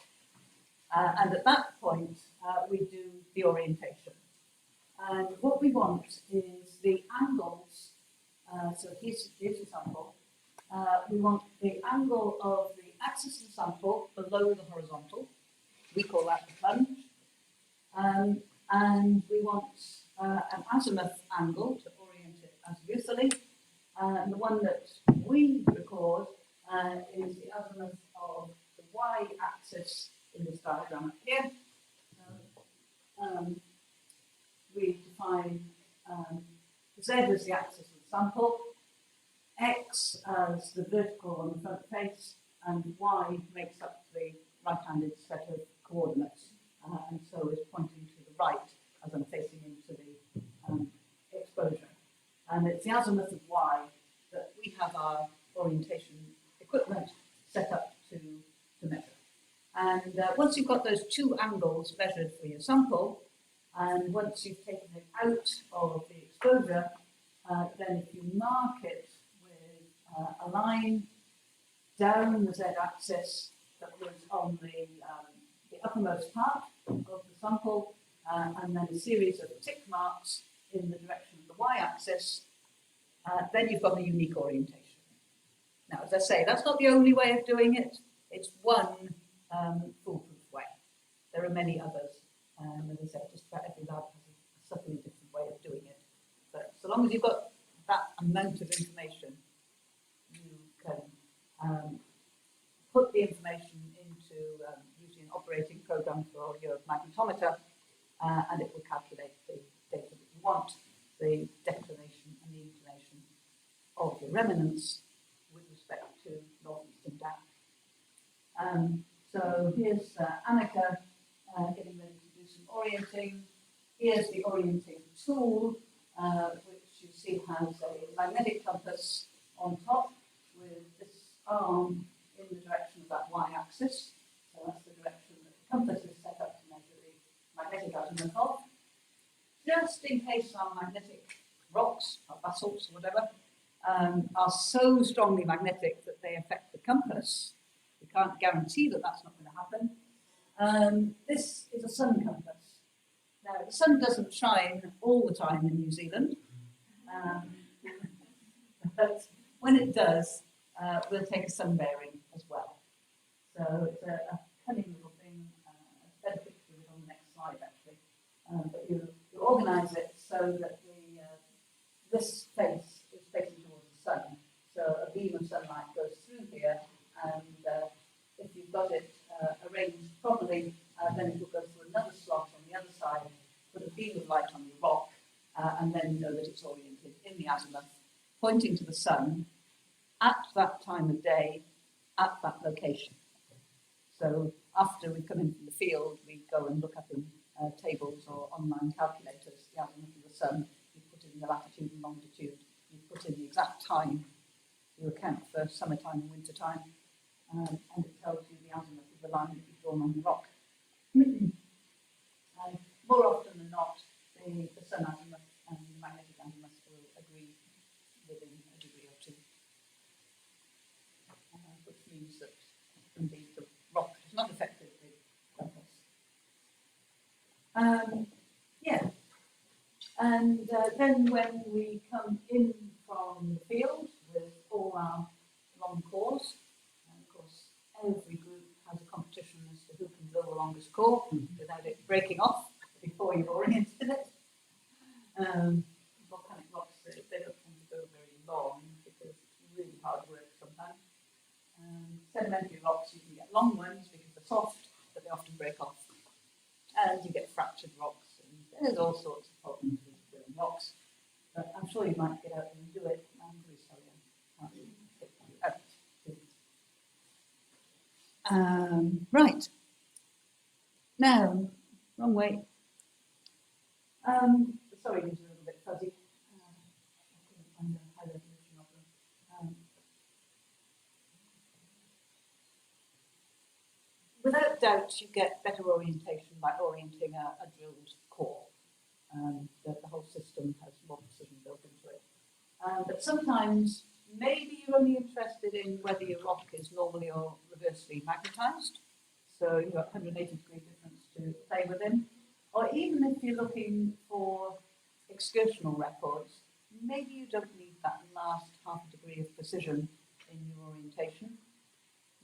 And at that point, we do the orientation. And what we want is the angles. So here's the sample. We want the angle of the axis of the sample below the horizontal. We call that the plunge. And we want an azimuth angle to orient it azimuthally. And the one that we record is the azimuth of the y-axis in this diagram up here. We define Z as the axis of the sample, X as the vertical on the front face, and Y makes up the right-handed set of coordinates, and so is pointing to the right as I'm facing into the exposure. And it's the azimuth of Y that we have our orientation equipment set up to measure. And once you've got those two angles measured for your sample, and once you've taken it out of the exposure, then if you mark it with a line down the z-axis that was on the uppermost part of the sample, and then a series of tick marks in the direction of the y-axis, then you've got a unique orientation. Now, as I say, that's not the only way of doing it. It's one foolproof way. There are many others. As I said, just about every lab has a subtly different way of doing it. But so long as you've got that amount of information, you can put the information into using an operating program for your magnetometer, and it will calculate the data that you want, the declination and the inclination of the remnants with respect to northeast and down. So here's Annika getting ready to do some orienting. Here's the orienting tool, which you see has a magnetic compass on top with this arm in the direction of that y-axis. So that's the direction that the compass is set up to measure the magnetic azimuth of. Just in case our magnetic rocks, or basalts, or whatever, are so strongly magnetic that they affect the compass, we can't guarantee that that's not going to happen. This is a sun compass. Now, the sun doesn't shine all the time in New Zealand, but when it does, we'll take a sun bearing as well. So it's a cunning little thing. A better picture of it on the next slide, actually. But you organise it so that this face is facing towards the sun. So a beam of sunlight goes through here, and if you've got it arranged properly, then it will go through another slot on the other side, put a beam of light on the rock, and then you know that it's oriented in the azimuth, pointing to the sun at that time of day, at that location. So after we come in from the field, we go and look up in tables or online calculators the azimuth of the sun. You put in the latitude and longitude. You put in the exact time. You account for summertime and wintertime, and it tells you the azimuth of the line that you've drawn on the rock. And more often than not, the sun azimuth and the magnetic azimuth will agree within a degree or two, which means that indeed the rock has not affected the compass. Yeah, and then when we come in from the field with all our long cores, and of course every group has a competition as to who can drill the longest core without it breaking off before you've oriented it. Volcanic rocks, they don't tend to go very long because it's really hard work sometimes. Sedimentary rocks, you can get long ones because they're soft, but they often break off. And you get fractured rocks, and there's all sorts of problems with drilling rocks. But I'm sure you might get out and do it. I'm really sorry I can't take you out. Right. Now, wrong way. Sorry, these are a little bit fuzzy. I couldn't find a high resolution of them. Without doubt, you get better orientation by orienting a drilled core. The whole system has more precision built into it. But sometimes, maybe you're only interested in whether your rock is normally or reversely magnetized. So you've got 180-degree difference to play within. Or even if you're looking for excursional records, maybe you don't need that last half a degree of precision in your orientation.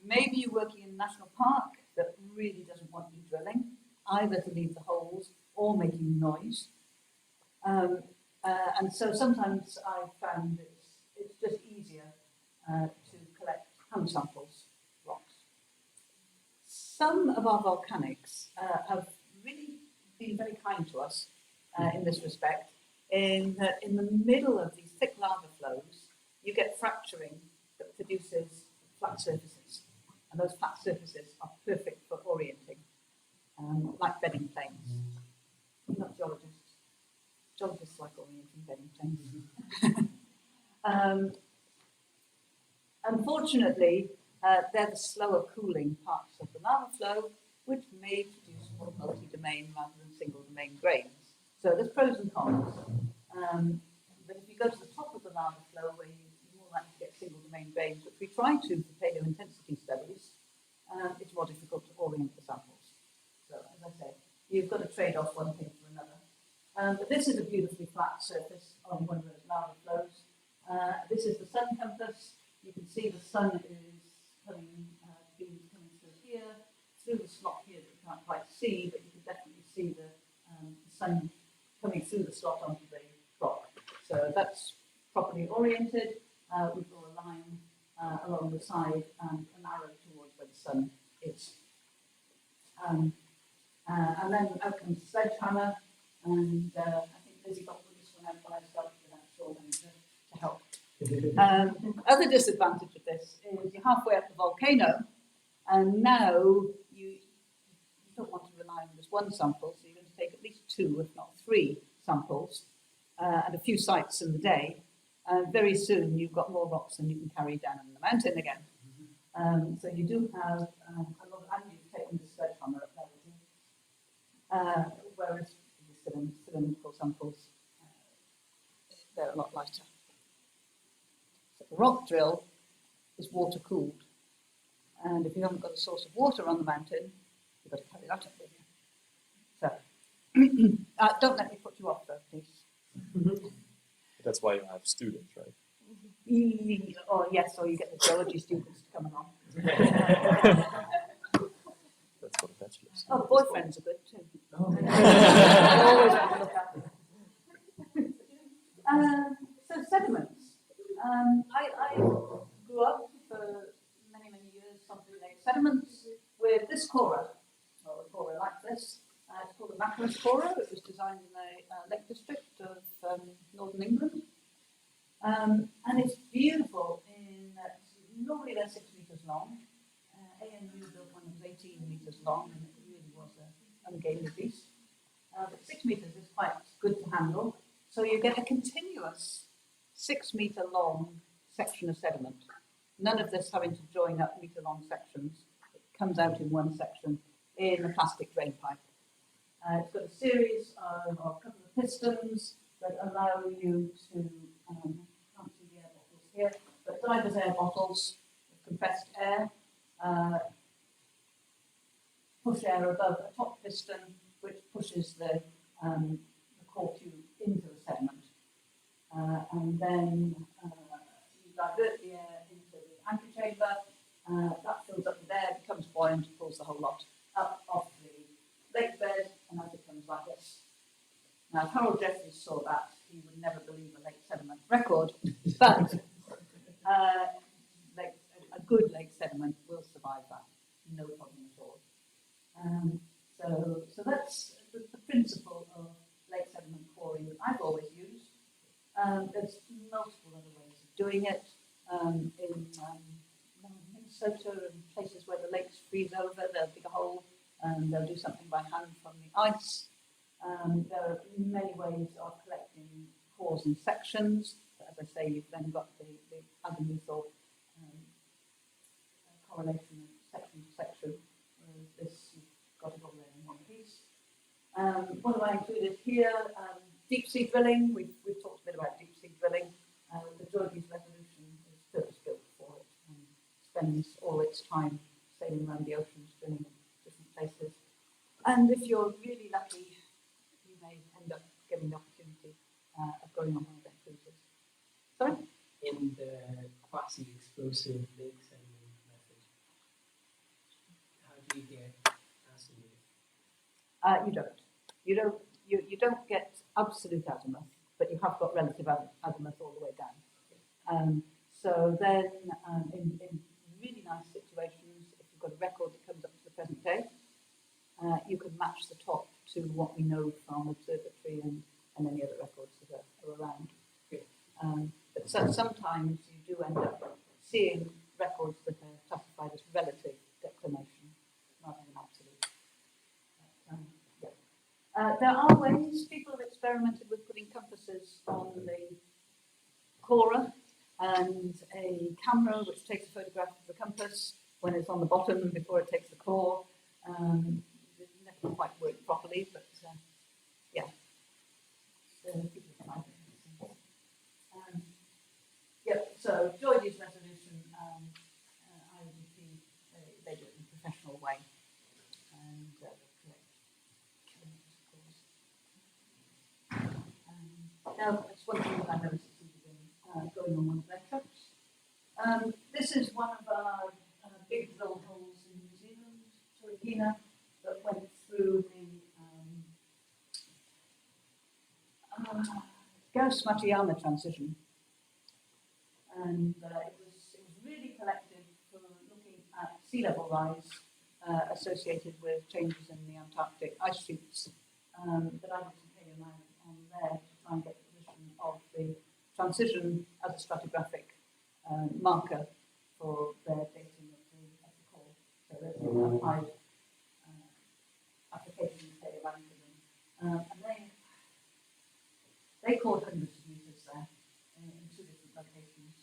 Maybe you're working in a national park that really doesn't want you drilling, either to leave the holes or making noise. And so sometimes I've found it's just easier to collect hand samples, rocks. Some of our volcanics have really been very kind to us in this respect, in that in the middle of these thick lava flows, you get fracturing that produces flat surfaces. And those flat surfaces are perfect for orienting, like bedding planes. We're not geologists. Geologists like orienting bedding planes. Unfortunately, they're the slower cooling parts of the lava flow, which may produce more multi-domain rather than single-domain grains. So there's pros and cons. But if you go to the top of the lava flow, where you're more likely to get single-domain grains, which we try to for paleo intensity studies, it's more difficult to orient the samples. So, as I say, you've got to trade off one thing for another. But this is a beautifully flat surface on one of those lava flows. This is the sun compass. You can see the sun is coming, beams coming through here, through the slot here that you can't quite see, but you can definitely see the sun coming through the slot onto the rock. So that's properly oriented. We draw a line along the side and an arrow towards where the sun is. And then out comes the sledgehammer, and I think Lizzie got this one out when I started without showing to help. Other disadvantage of this is you're halfway up the volcano, and now you don't want to rely on just one sample, so you're going to take at least 2, if not 3 samples at a few sites in the day. Very soon you've got more rocks than you can carry down in the mountain again. So you do have a lot, and you've taken the sledgehammer up there with you. Whereas the cylindrical samples, they're a lot lighter. So the rock drill is water cooled. And if you haven't got a source of water on the mountain, you've got to carry that up with you. So don't let me put you off though, please. That's why you have students, right? Or yes, or you get the geology students to come along. That's what a bachelor is. Oh, boyfriends are good too. Oh. Always want to look at them. So sediments. I grew up for many years something like sediments with this this Cora, or a Cora like this, it's called the Mackerus Cora. It was designed in the Lake District of northern England. And it's beautiful in that normally they're 6 meters long. ANU built one that was 18 meters long, and it really was an ungainly beast. But 6 meters is quite good to handle. So you get a continuous 6 meter long section of sediment. None of this having to join up meter long sections. It comes out in one section in a plastic drain pipe. It's got a series of a couple of pistons that allow you to, can't see the air bottles here, but divers air bottles with compressed air, push air above a top piston, which pushes the core tube into the sediment. And then you divert the air into the anchor chamber, that fills up with air, becomes buoyant, pulls the whole lot up off the lake bed, and that becomes like this. Now, if Harold Jeffries saw that, he would never believe a lake sediment record, but a good lake sediment will survive that, no problem at all. So that's the principle of lake sediment coring that I've always used. There's multiple other ways of doing it. In Minnesota and places where the lakes freeze over, they'll dig a hole and they'll do something by hand from the ice. There are many ways of collecting cores and sections. But as I say, you've then got the azimuthal correlation of section to section. Whereas this, you've got it all there in one piece. What have I included here? Deep sea drilling. We've talked a bit about deep sea drilling. The Georges resolution is purpose-built for it and spends all its time sailing around the oceans, drilling in different places. And if you're really lucky, you may end up getting the opportunity of going on one of their cruises. Sorry? In the quasi-explosive lake sediment method, how do you get azimuth? You don't get absolute azimuth, but you have got relative azimuth all the way down. So then, in really nice situations, if you've got a record that comes up to the present day, you can match the top to what we know from Observatory and any other records that are around. But sometimes you do end up seeing records that are classified as relative declination rather than absolute. There are ways, people have experimented with putting compasses on the Cora and a camera which takes a photograph of the compass when it's on the bottom before it takes the core. It never quite worked properly, but yeah. So Georges resolution, IAGA, they do it in a professional way. And now, it's one thing that I never succeeded in going on one of their trips. This is one of our big drill holes in New Zealand, Torquina, that went through the Gauss-Matiyama transition. And it was really collective for looking at sea level rise associated with changes in the Antarctic ice sheets. But I did some Paleo on there to try and get the position of the transition as a stratigraphic marker for their dating of the core. So there's an applied application of Paleo and they caught hundreds of meters there in two different locations.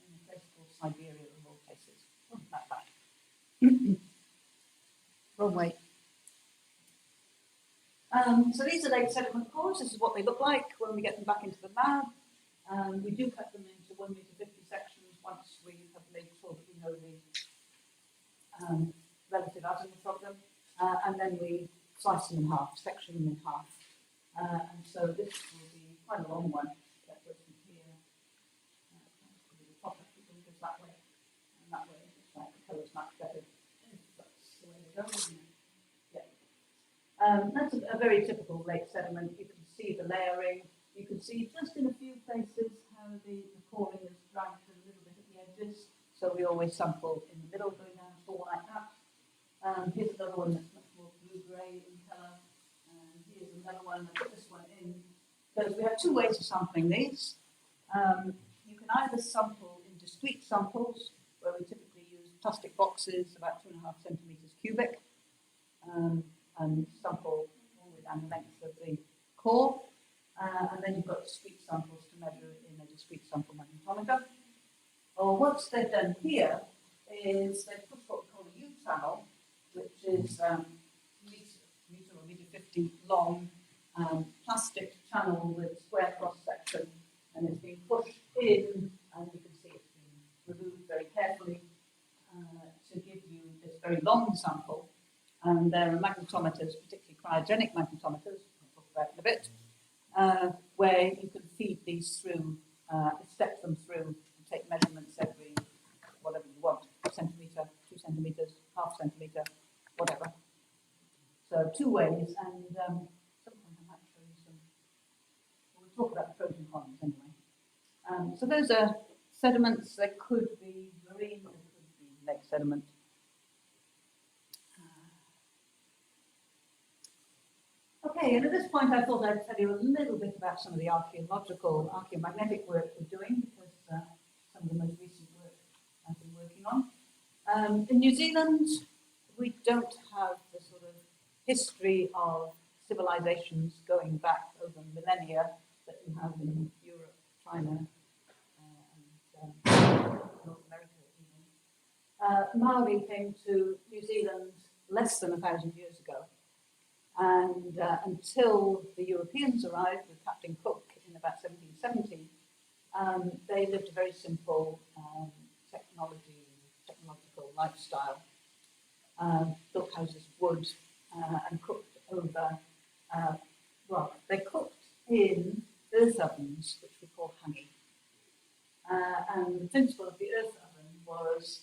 In a place called Siberia of all places. Wasn't that bad? Wrong way. So these are lake sediment cores. This is what they look like when we get them back into the lab. We do cut them into 1 meter 50 sections once we have made sure that we know the relative azimuth of them. And then we slice them in half, section them in half. And so this will be quite a long one that goes from here. The top goes that way, and that way. It's like the colours match better. That's the way they go, isn't it? Yeah. That's a very typical lake sediment. You can see the layering. You can see just in a few places how the coring is dragged a little bit at the edges. So we always sample in the middle, going down a hole like that. Here's another one that's much more blue-grey in colour. And here's another one. I put this one in because we have two ways of sampling these. You can either sample in discrete samples, where we typically use plastic boxes about 2.5 centimetres cubic, and sample all the way down the length of the core. And then you've got discrete samples to measure in a discrete sample magnetometer. Or what they've done here is they've put what we call a U-channel, which is meter or meter 50 long plastic channel with square cross section, and it's being pushed in, and you can see it's being removed very carefully to give you this very long sample. And there are magnetometers, particularly cryogenic magnetometers, I'll talk about in a bit, where you can feed these through, step them through, and take measurements every whatever you want, centimetre, 2 centimetres, half centimetre, whatever. So two ways, and sometimes I might show you some. We'll talk about the pros and cons anyway. So those are sediments. They could be marine, they could be lake sediment. Okay, and at this point I thought I'd tell you a little bit about some of the archaeomagnetic work we're doing, because some of the most recent work I've been working on. In New Zealand, we don't have the sort of history of civilizations going back over millennia that you have in Europe, China, and North America even. Maori came to New Zealand less than 1,000 years ago. And until the Europeans arrived with Captain Cook in about 1770, they lived a very simple technological lifestyle. Built houses of wood and cooked over, they cooked in earth ovens, which we call honey. And the principle of the earth oven was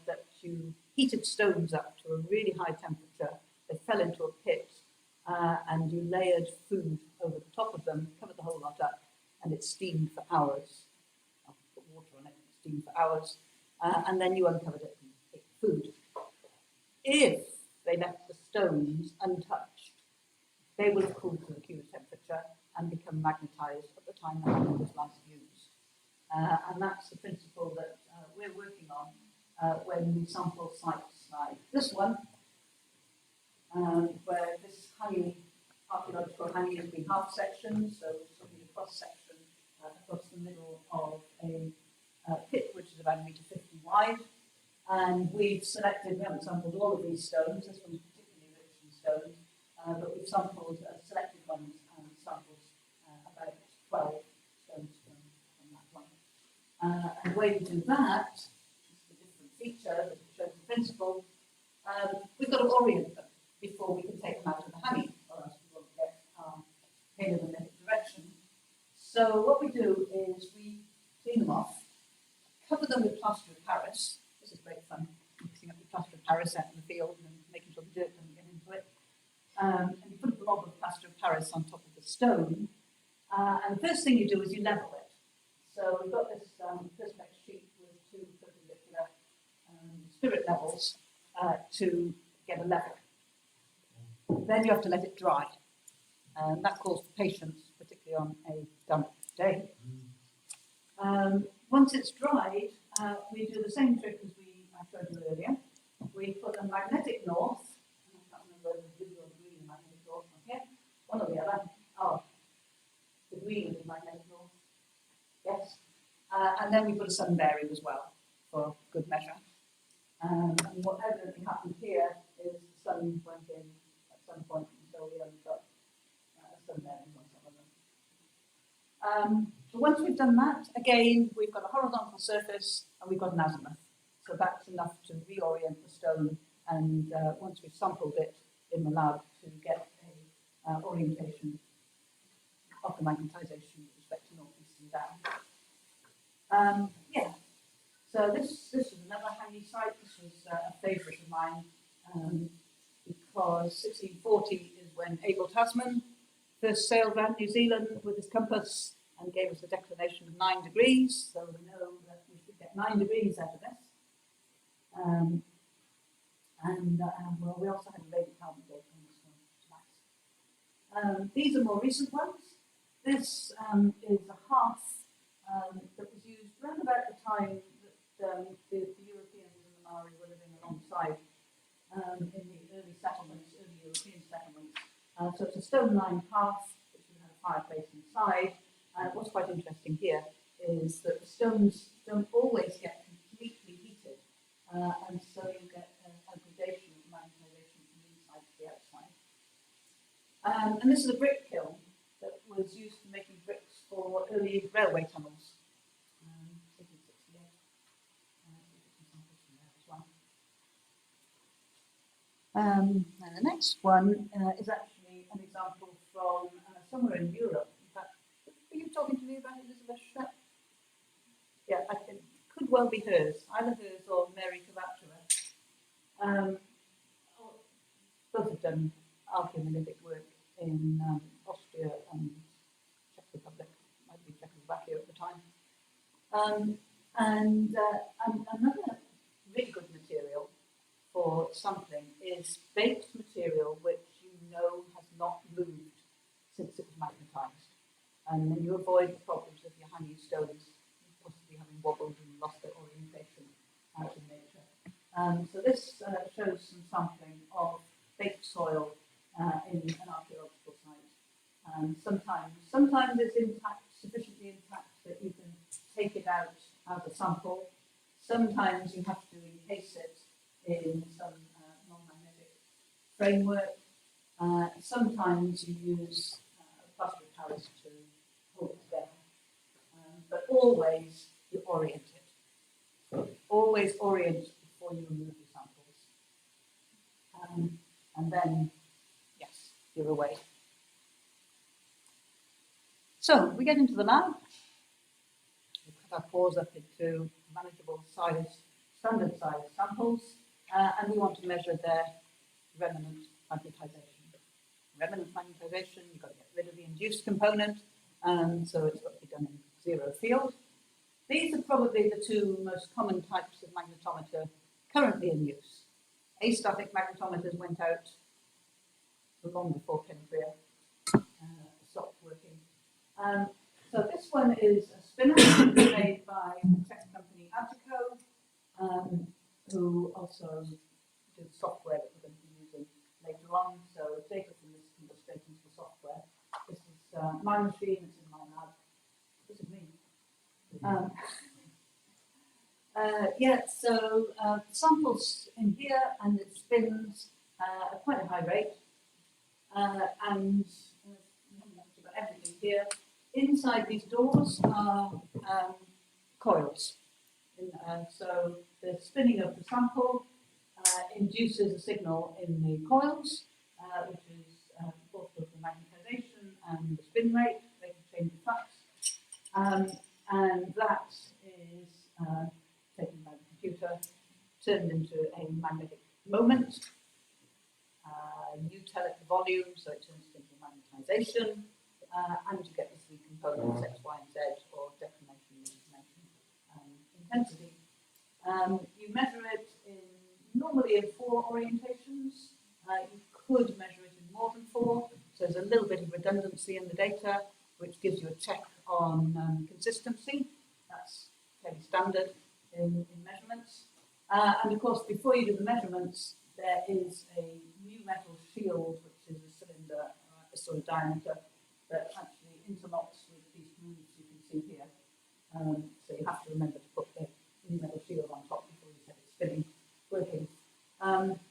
that you heated stones up to a really high temperature. They fell into a pit. And you layered food over the top of them, covered the whole lot up, and it steamed for hours. I'll put water on it, it steamed for hours, and then you uncovered it and ate food. If they left the stones untouched, they will have cooled to the Curie temperature and become magnetized at the time the honey was last used. And that's the principle that we're working on when we sample sites like this one, where this honey, archaeological honey, has been half sectioned, so it's looking at a cross section across the middle of a pit which is about 1.50 meters wide. And we've selected, we haven't sampled all of these stones, this one's particularly rich in stones, but we've sampled selected ones and sampled about 12 stones from that one. And the way we do that, this is a different feature that shows the principle, we've got to orient them before we can take them out of the honey, or else we won't get paleomagnetic direction. So what we do is we clean them off, cover them with plaster of Paris. This is great fun, mixing up the plaster of Paris out in the field and making sure the dirt doesn't get into it. And you put a blob of plaster of Paris on top of the stone. And the first thing you do is you level it. So we've got this perspex sheet with two perpendicular spirit levels to get a level. Then you have to let it dry. And that calls for patience, particularly on a damp day. Once it's dried, we do the same trick as I showed you earlier. We put a magnetic north, I can't remember whether the blue or green magnetic north on here, one or the other. Oh, the green is the magnetic north, yes. And then we put a sun bearing as well, for good measure. And what evidently happened here is the sun went in at some point, and so we only got a sun bearing on some of them. So once we've done that, again, we've got a horizontal surface and we've got an azimuth. So that's enough to reorient the stone, and once we've sampled it in the lab to get a orientation of the magnetization with respect to northeast and down. So this is another handy site. This was a favourite of mine because 1640 is when Abel Tasman first sailed around New Zealand with his compass and gave us a declination of 9 degrees. So we know that we should get 9 degrees out of this. And well, we also had a radiocarbon date on this one, which is nice. These are more recent ones. This is a hearth that was used around about the time that the Europeans and the Maori were living alongside in the early settlements, early European settlements. So it's a stone-lined hearth, which had a fireplace inside. What's quite interesting here is that the stones don't always get completely heated, and so you get a gradation of magnetization from the inside to the outside. And this is a brick kiln that was used for making bricks for early railway tunnels. 1868. And the next one is actually an example from somewhere in Europe. In fact, were you talking to me about Elizabeth Schrepp? Yeah, I think it could well be hers, either hers or Mary Kovacevic. Both have done archaeomagnetic work in Austria and Czech Republic, might be Czechoslovakia at the time. And another really good material for sampling is baked material which you know has not moved since it was magnetized. And then you avoid the problems of your hanging stones possibly having wobbled and lost their orientation out in nature. So this shows some sampling of baked soil in an archaeological site. Sometimes it's intact, sufficiently intact that you can take it out as a sample. Sometimes you have to encase it in some non-magnetic framework. Sometimes you use plaster of Paris to hold it together. But always you orient it. Always orient before you remove your samples. And then, yes, you're away. So we get into the lab. We cut our pores up into manageable size, standard size samples, and we want to measure their remnant magnetization. Remnant magnetization, you've got to get rid of the induced component, so it's got to be done in zero field. These are probably the two most common types of magnetometer currently in use. Astatic magnetometers went out long before Pinfria stopped working. So this one is a spinner made by the tech company IAGA, who also do software that we're going to be using later on. So data from this can go straight into the software. This is my machine, it's in my lab. This is me. So samples in here and it spins at quite a high rate. And we've got everything here. Inside these doors are coils. So the spinning of the sample induces a signal in the coils, which is both of the magnetization and the spin rate, rate of change of flux. And that is taken by the computer, turned into a magnetic moment. You tell it the volume, so it turns it into magnetization, and you get the three components, X, Y, and Z, or declination, intensity. You measure it normally in 4 orientations. You could measure it in more than 4, so there's a little bit of redundancy in the data, which gives you a check on consistency. That's fairly standard in measurements. And of course, before you do the measurements, there is a new metal shield, which is a cylinder, a sort of diameter, that actually interlocks with these grooves you can see here. So you have to remember to put the new metal shield on top before you set it spinning, working.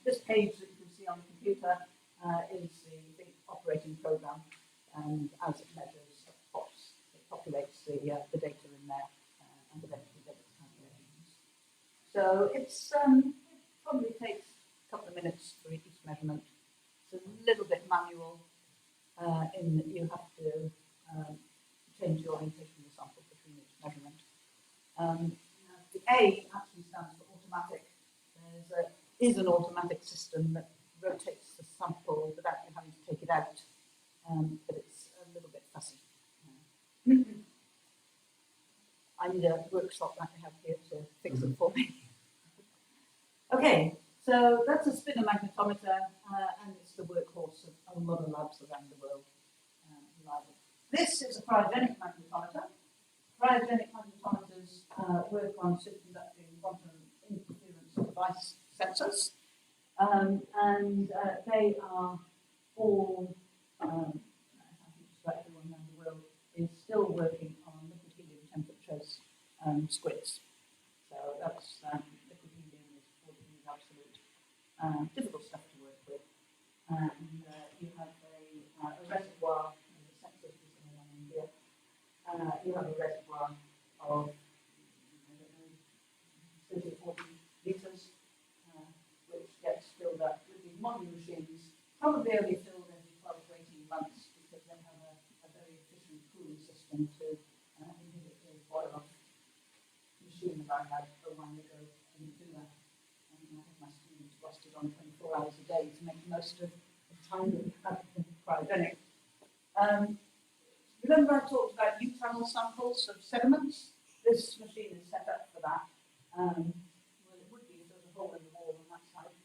This page that you can see on the computer is the operating program, and as it measures, it populates the data in there, and eventually does its calculations. So it probably takes a couple of minutes for each measurement. It's a little bit manual in that you have to change the orientation of the sample between each measurement. The A actually stands for automatic. There is an automatic system that rotates the sample without you having to take it out, but it's a little bit fussy. I need a workshop like I have here to fix it for me. Okay, so So that's a spinner magnetometer, and it's the workhorse of a lot of labs around the world. This is a cryogenic magnetometer. Cryogenic magnetometers work on superconducting quantum interference device sensors, and they are all, I think just about everyone around the world is still working on liquid helium temperatures squids. So that's liquid helium is what is absolute difficult stuff to work with. And you have a reservoir, the sensors is in India. You have a reservoir of 30 or 40 litres, which gets filled up with these modern machines, probably only filled every 12 to 18 months because they have a very efficient cooling system to inhibit the boil-off. Machine that I had a while ago didn't do that. I had my students busted on 24 hours a day to make the most of the time that we had in cryogenic. Remember I talked about Int'l samples of sediments? This machine is set up for that. Well, it would be if there was a hole in the wall on that side.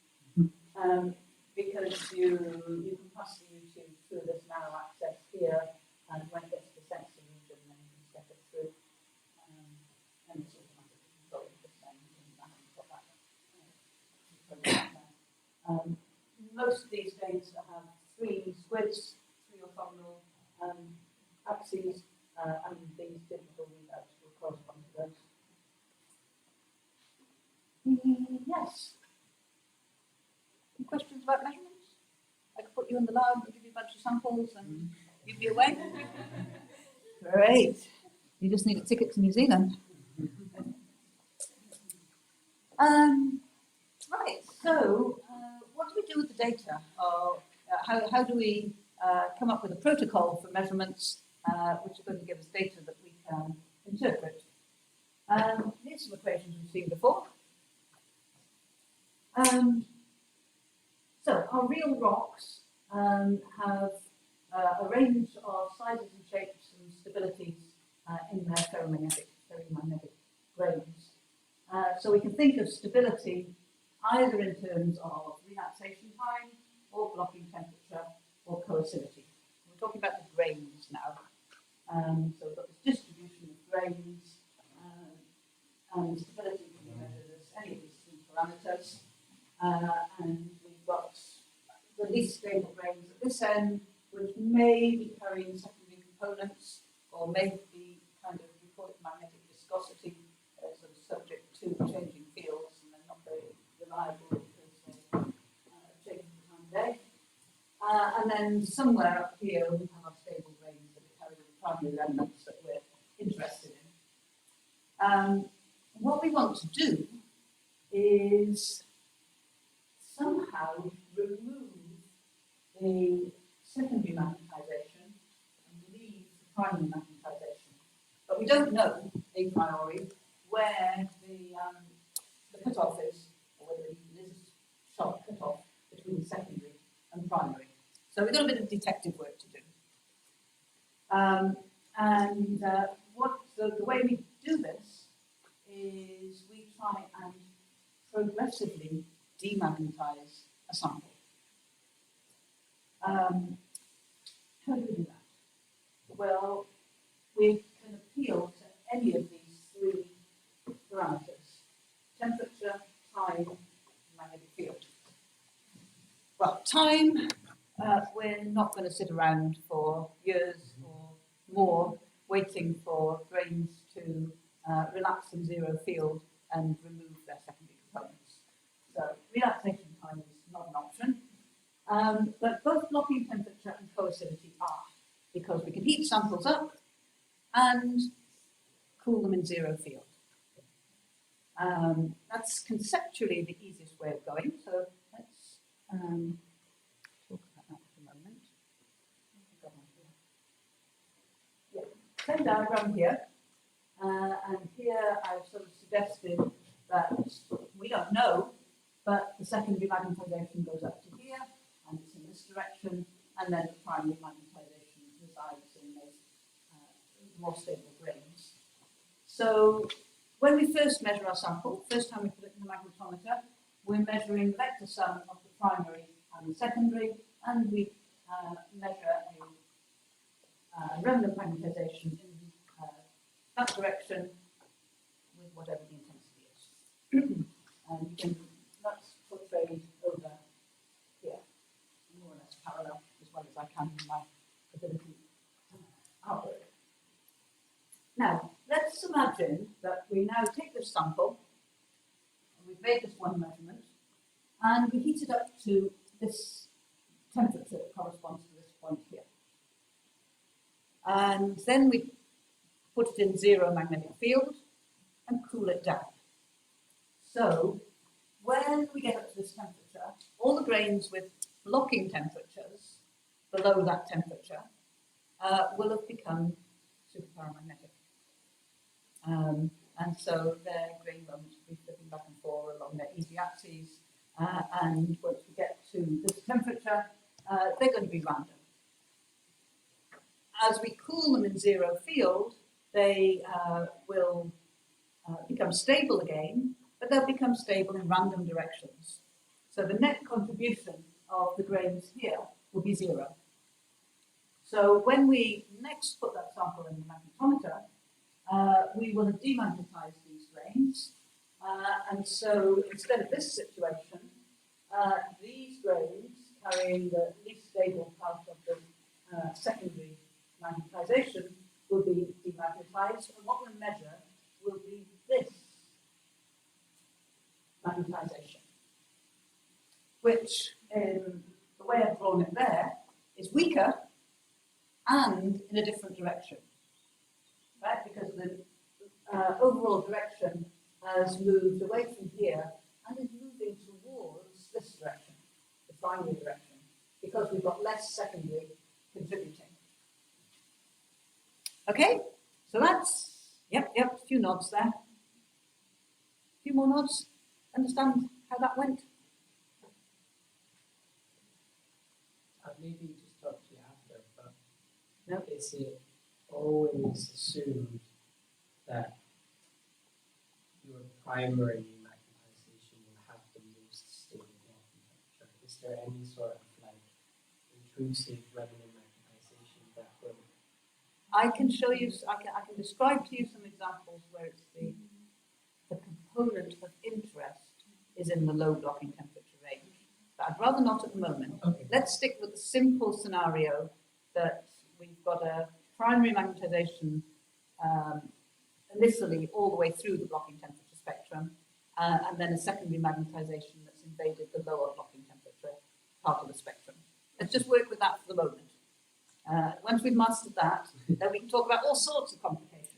Because you can pass the YouTube through this narrow access here, and when it gets to the sensor region, then you can step it through. And it's automatically controlled the same. Most of these days have 3 squids, 3 orthogonal axes, and these digital readouts will correspond to those. Yes. Any questions about measurements? I could put you in the lab and give you a bunch of samples and you'd be away. Great. You just need a ticket to New Zealand. Right, so what do we do with the data? How do we come up with a protocol for measurements which are going to give us data that we can interpret? Here's some equations we've seen before. So our real rocks have a range of sizes and shapes and stabilities in their ferromagnetic grains. So we can think of stability either in terms of relaxation time or blocking temperature or coercivity. We're talking about the grains now. So we've got this distribution of grains and stability can be measured as any of these 3 parameters. And we've got the least stable grains at this end, which may be carrying secondary components or may be kind of, we call it magnetic viscosity, sort of subject to changing fields, and they're not very reliable because they change from time to day. And then somewhere up here we have our stable grains that carry the primary elements that we're interested in. What we want to do is somehow remove the secondary magnetization and leave the primary magnetization. But we don't know, a priori, where the cutoff is, or whether it is a sharp cutoff between secondary and primary. So we've got a bit of detective work to do. The way we do this is we try and progressively demagnetize a sample. How do we do that? Well, we can appeal to any of these 3 parameters: temperature, time, magnetic field. Well, time, we're not going to sit around for years or more waiting for grains to relax in zero field and remove their secondary components. So relaxation time is not an option. But both blocking temperature and coercivity are, because we can heat samples up and cool them in zero field. That's conceptually the easiest way of going. So let's talk about that for a moment. Yeah, same diagram here. And here I've sort of suggested that we don't know, but the secondary magnetization goes up to here, and it's in this direction, and then the primary magnetization resides in those more stable grains. So when we first measure our sample, first time we put it in the magnetometer, we're measuring the vector sum of the primary and the secondary, and we measure a remnant magnetization in that direction with whatever the intensity is. And you can, that's portrayed over here, more or less parallel as well as I can in my ability outward. Now, let's imagine that we now take this sample, and we've made this one measurement, and we heat it up to this temperature that corresponds to this point here. And then we put it in zero magnetic field and cool it down. So when we get up to this temperature, all the grains with blocking temperatures below that temperature will have become superparamagnetic. And so their grain moments will be flipping back and forth along their easy axes. And once we get to this temperature, they're going to be random. As we cool them in zero field, they will become stable again, but they'll become stable in random directions. So the net contribution of the grains here will be zero. So when we next put that sample in the magnetometer, we will have demagnetized these grains. And so instead of this situation, these grains carrying the least stable part of the secondary magnetization will be demagnetized, and what we'll measure will be this magnetization, which, in the way I've drawn it there, is weaker and in a different direction, right? Because the overall direction has moved away from here and is moving towards this direction, the primary direction, because we've got less secondary contributing. Okay, so that's, yep, a few nods there. A few more nods. Understand how that went? Maybe just talk to you after, but No. is it always assumed that your primary magnetization will have the most stable blocking temperature? Is there any sort of like intrusive remnant magnetization that will? I can show you, I can describe to you some examples where it's the component of interest is in the low blocking temperature range. But I'd rather not at the moment. Okay. Let's stick with the simple scenario that we've got a primary magnetization initially all the way through the blocking temperature spectrum, and then a secondary magnetization that's invaded the lower blocking temperature part of the spectrum. Let's just work with that for the moment. Once we've mastered that, then we can talk about all sorts of complications.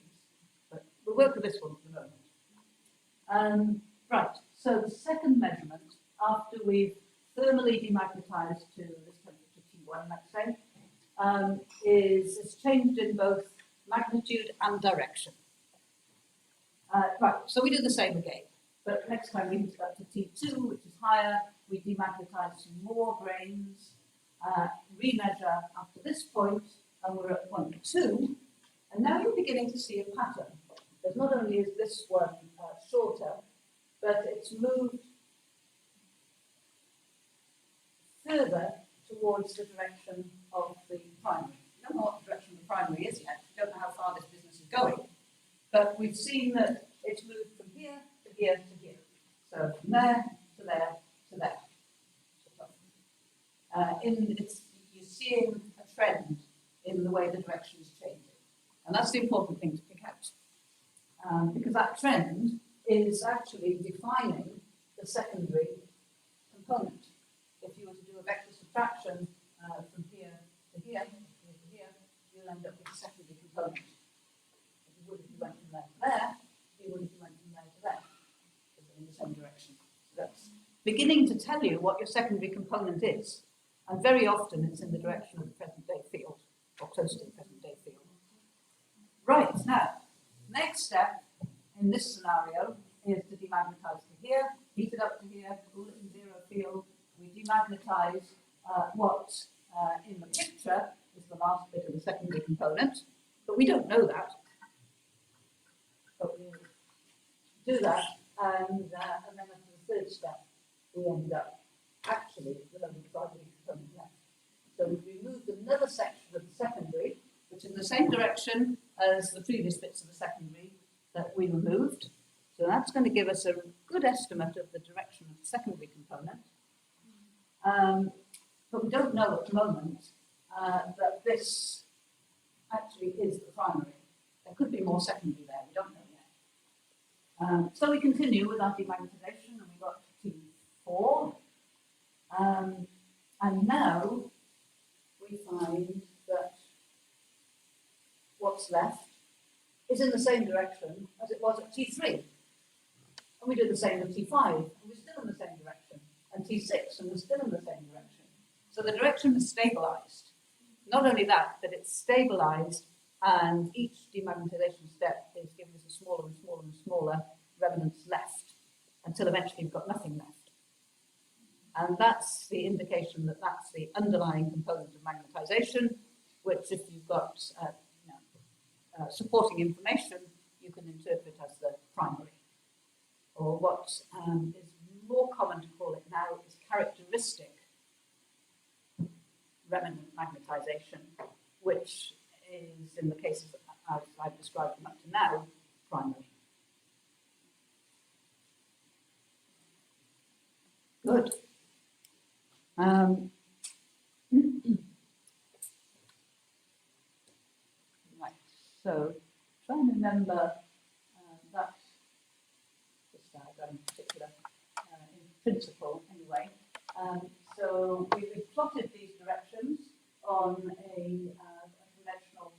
But we'll work with this one for the moment. Right, so the second measurement, after we've thermally demagnetized to this temperature T1, let's say, is it's changed in both magnitude and direction. Right, so we do the same again, but next time we heat it up to T2, which is higher, we demagnetize some more grains, remeasure after this point, and we're at point 2, and now you're beginning to see a pattern. Because not only is this one shorter, but it's moved further towards the direction of the primary. We don't know what the direction of the primary is yet. We don't know how far this business is going. But we've seen that it's moved from here to here to here. So from there to there to there. You're seeing a trend in the way the direction is changing. And that's the important thing to pick out. Because that trend is actually defining the secondary component. If you were to do a vector subtraction from here to here, to here, you'll end up with a secondary component. If you would if you went from there to there, you would if you went from there to there, because they're in the same direction. So that's beginning to tell you what your secondary component is. And very often it's in the direction of the present day field, or close to the present day field. Right, now, next step in this scenario is to demagnetize to here, heat it up to here, cool it in zero field. We demagnetize what in the picture is the last bit of the secondary component, but we don't know that. But we'll do that, and then after the third step, we ended up actually with only primary component left. So we removed another section of the secondary, which is in the same direction as the previous bits of the secondary that we removed. So that's going to give us a good estimate of the direction of the secondary component. But we don't know at the moment that this actually is the primary. There could be more secondary there, we don't know yet. So we continue with our demagnetization, and we got to T4. And now we find that what's left is in the same direction as it was at T3. And we did the same with T5, and we're still in the same direction. And T6, and we're still in the same direction. So the direction is stabilized. Not only that, but it's stabilized, and each demagnetization step is giving us a smaller and smaller and smaller remnants left, until eventually we've got nothing left. And that's the indication that that's the underlying component of magnetization, which if you've got supporting information, you can interpret as the primary. Or what is more common to call it now is characteristic remnant magnetization, which is, in the cases as I've described them up to now, primary. Good. Right, so try and remember that this diagram in particular, in principle anyway. So we plotted these directions on a conventional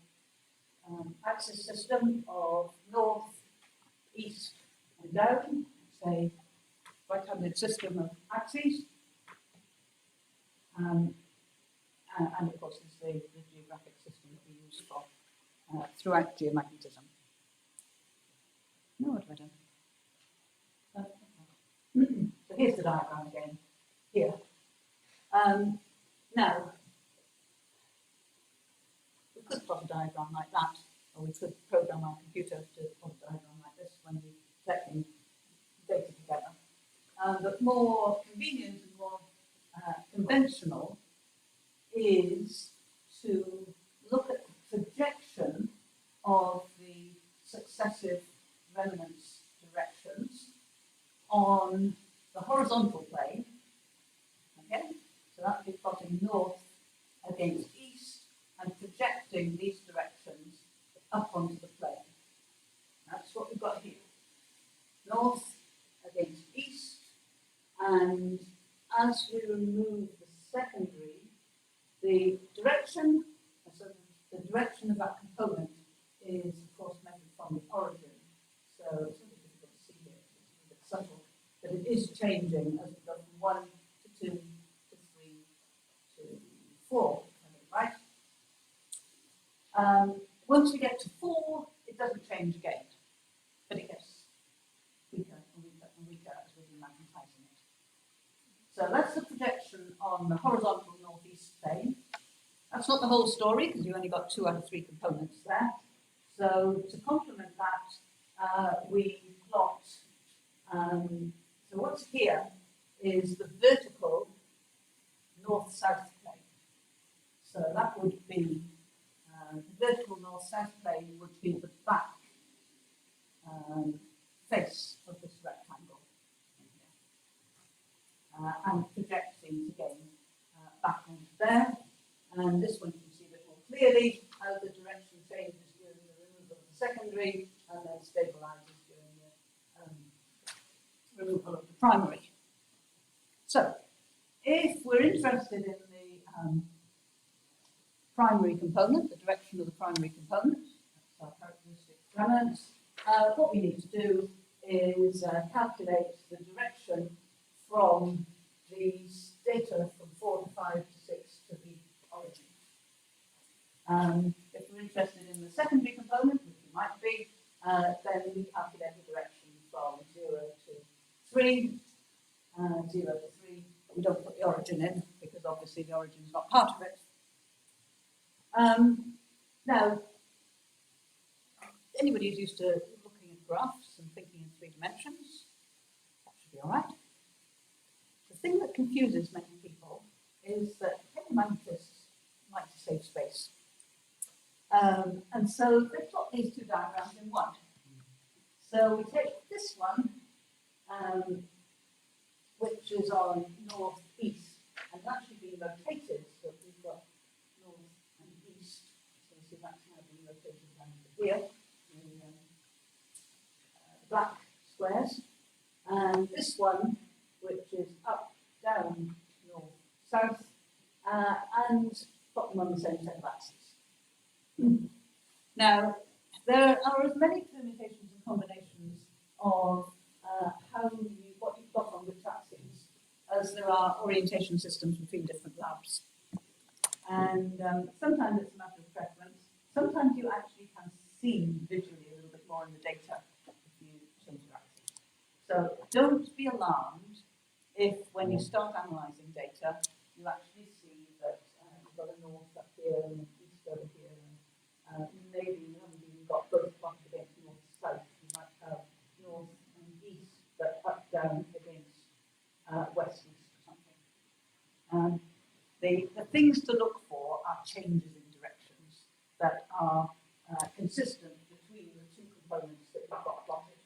axis system of north, east, and down. It's a right-handed system of axes. And of course, it's the geographic system that we use for throughout geomagnetism. No, what have I done? So here's the diagram again. Here. Now, we could plot a diagram like that, or we could program our computer to plot a diagram like this when we're collecting data together. But more convenient and more conventional is to look at the projection of the successive remnants directions on the horizontal plane. Okay, so that would be plotting north against east and projecting these directions up onto the plane. That's what we've got here. North against east, and as we remove the secondary, the direction, so the direction of that component is of course measured from the origin. So it's a little difficult to see here, it's a bit subtle, but it is changing as we go from 1 to 2 to 3 to 4, right? Once we get to 4, it doesn't change again, but it gets weaker and weaker and weaker as we're demagnetizing it. So that's the projection on the horizontal northeast plane. That's not the whole story, because you've only got 2 out of 3 components there. So to complement that, we plot, so what's here is the vertical north-south plane. So that would be, the vertical north-south plane would be the back face of this rectangle. And project things again back onto there. And this one you can see a bit more clearly how the direction changes during the removal of the secondary and then stabilizes during the removal of the primary. So, if we're interested in the primary component, the direction of the primary component, that's our characteristic remnants, what we need to do is calculate the direction from these data from 4 to 5 to 6 to the origin. If we're interested in the secondary component, which we might be, then we calculate the direction from 0 to 3, 0 to 3. We don't put the origin in because obviously the origin is not part of it. Now, anybody who's used to looking at graphs and thinking in 3 dimensions, that should be all right. thing that confuses many people is that geomagnetists like to save space. And so they plot these two diagrams in one. So we take this one, which is on northeast, and it's actually been rotated, so we've got north and east. So you see that's now been rotated down to here, in black squares. And this one, which is up, down, north, south, and put them on the same set of axes. Now, there are as many permutations and combinations of what you've got on which axes as there are orientation systems between different labs. And sometimes it's a matter of preference. Sometimes you actually can see visually a little bit more in the data if you change your axes. So don't be alarmed if when you start analysing data, you actually see that you've got a north up here and an east over here. And maybe you haven't even got both plotted against north-south. You might have north and east, but up-down against west-east or something. The things to look for are changes in directions that are consistent between the two components that you've got plotted.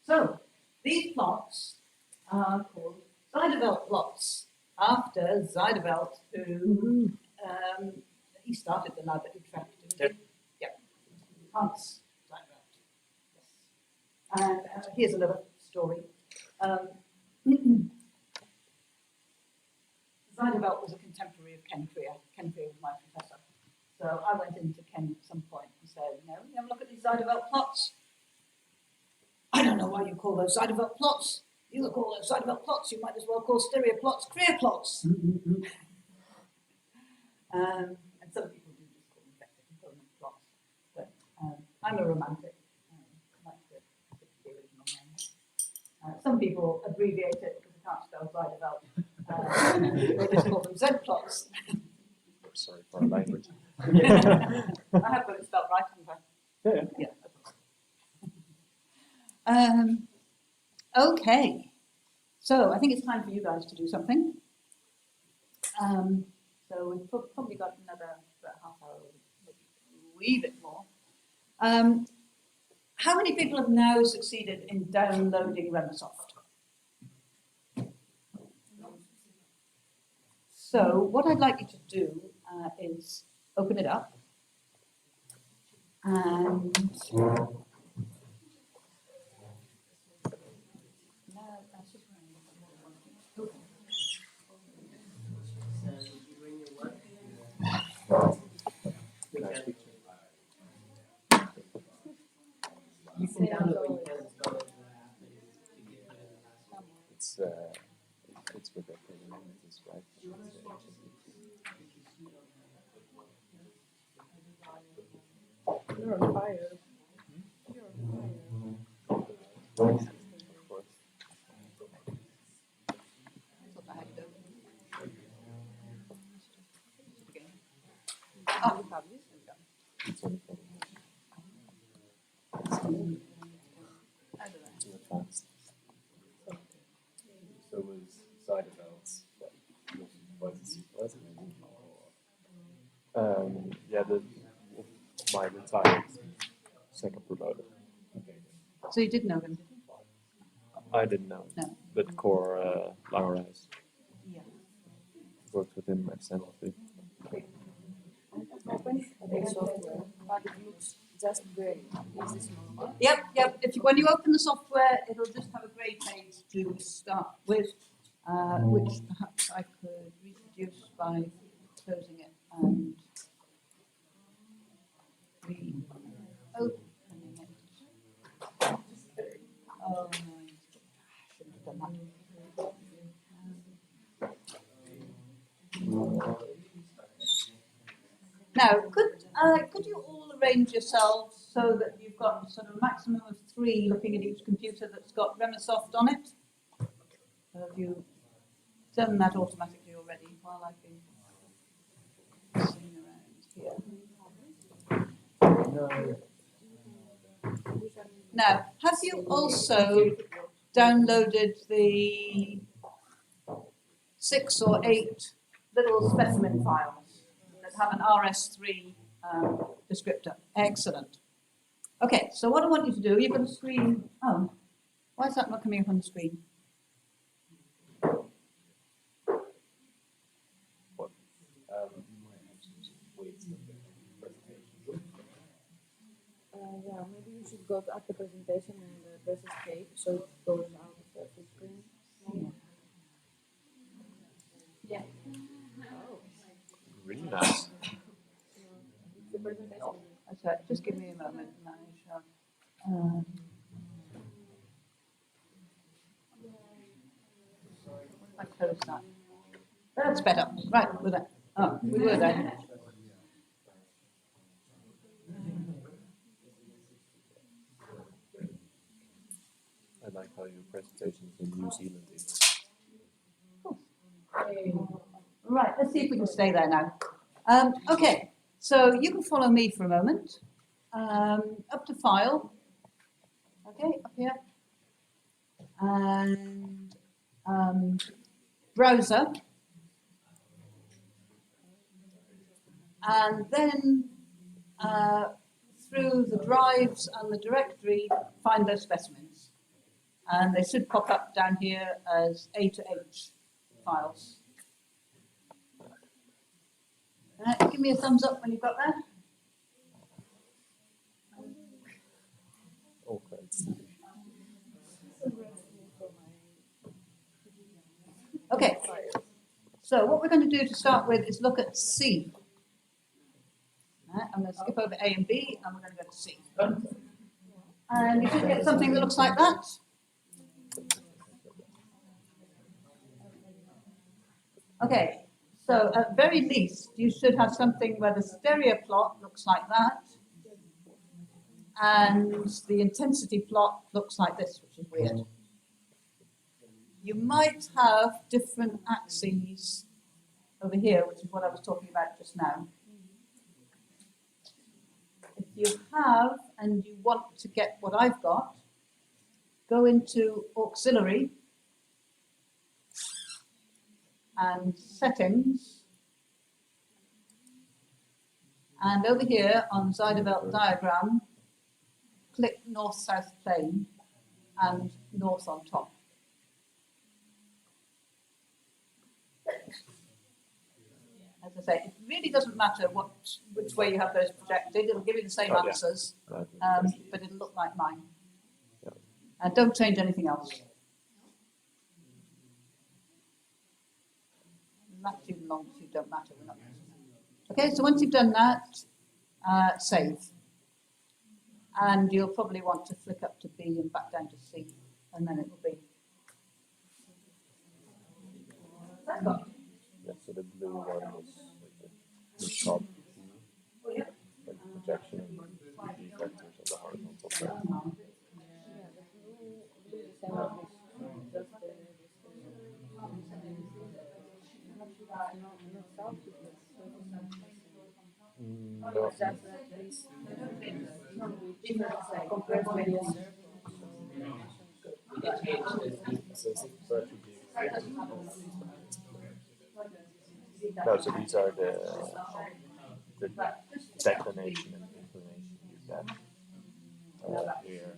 So these plots are called Zijdeveld plots, after Zijdeveld, who he started the lab at Utrecht, didn't he? Yep. Hans Zijdeveld. Yes. And here's another story. Zijdeveld was a contemporary of Ken Creer. Ken Creer was my professor. So I went into Ken at some point and said, you have a look at these Zijdeveld plots. I don't know why you call those Zijdeveld plots. You look all those Zijdeveld plots, you might as well call stereo plots Creer plots. And some people do just call them vector component plots. But I'm a romantic. I like to stick to the original name. Some people abbreviate it because they can't spell Zijdeveld. They just call them Z plots. Sorry for our language. I have got it spelled right, haven't I? Yeah. Okay, so I think it's time for you guys to do something. So we've probably got another half hour, maybe a wee bit more. How many people have now succeeded in downloading Remasoft? So what I'd like you to do is open it up and You can download it, you can install it It's with the magnetism, right? You're on fire. You're on fire. Of course. Oh, you have this. It's only for too advanced. So was Zijdeveld, was it? Yeah, my retired second promoter. Okay. So you did know him, did you? I didn't know, No. but Cor Langerijs Yeah. worked with him extensively. Open the software, but it looks just gray. Is this normal? Yep. When you open the software, it'll just have a grey page to start with, which perhaps I could reproduce by closing it and reopening it. Oh no, I shouldn't have done that. Now, could you all arrange yourselves so that you've got sort of a maximum of 3 looking at each computer that's got Remasoft on it? Have you done that automatically already while I've been sitting around here? No. Now, have you also downloaded the 6 or 8 little specimen files that have an RS3 descriptor? Excellent. Okay, so what I want you to do, you've got a screen. Oh, why is that not coming up on the screen? Yeah, maybe you should go at the presentation and press escape so it goes out of the full screen. Yeah. Oh, Really nice. it's the presentation. That's right. Just give me a moment and I shall. I close that. That's better. Right, with that. Oh, we were there. I like how your presentation is in New Zealand. Right, let's see if we can stay there now. Okay, so you can follow me for a moment. Up to File. Okay, up here. And Browser. And then through the drives and the directory, find those specimens. And they should pop up down here as A to H files. Give me a thumbs up when you've got that. Okay. Okay, so what we're going to do to start with is look at C. I'm going to skip over A and B, and we're going to go to C. And you should get something that looks like that. Okay, so at very least, you should have something where the stereo plot looks like that, and the intensity plot looks like this, which is weird. You might have different axes over here, which is what I was talking about just now. If you have, and you want to get what I've got, go into Auxiliary and Settings, and over here on Zijderveld Diagram, click North-South Plane and North on top. As I say, it really doesn't matter which way you have those projected. It'll give you the same answers, but it'll look like mine. And don't change anything else. Latitude and longitude don't matter. We're not. Okay, so once you've done that, save. And you'll probably want to flick up to B and back down to C, and then it will be. That's got. Yeah, so the blue one is the top view, like the projection and the vectors of the horizontal plane. No. No, so these are the declination and inclination that here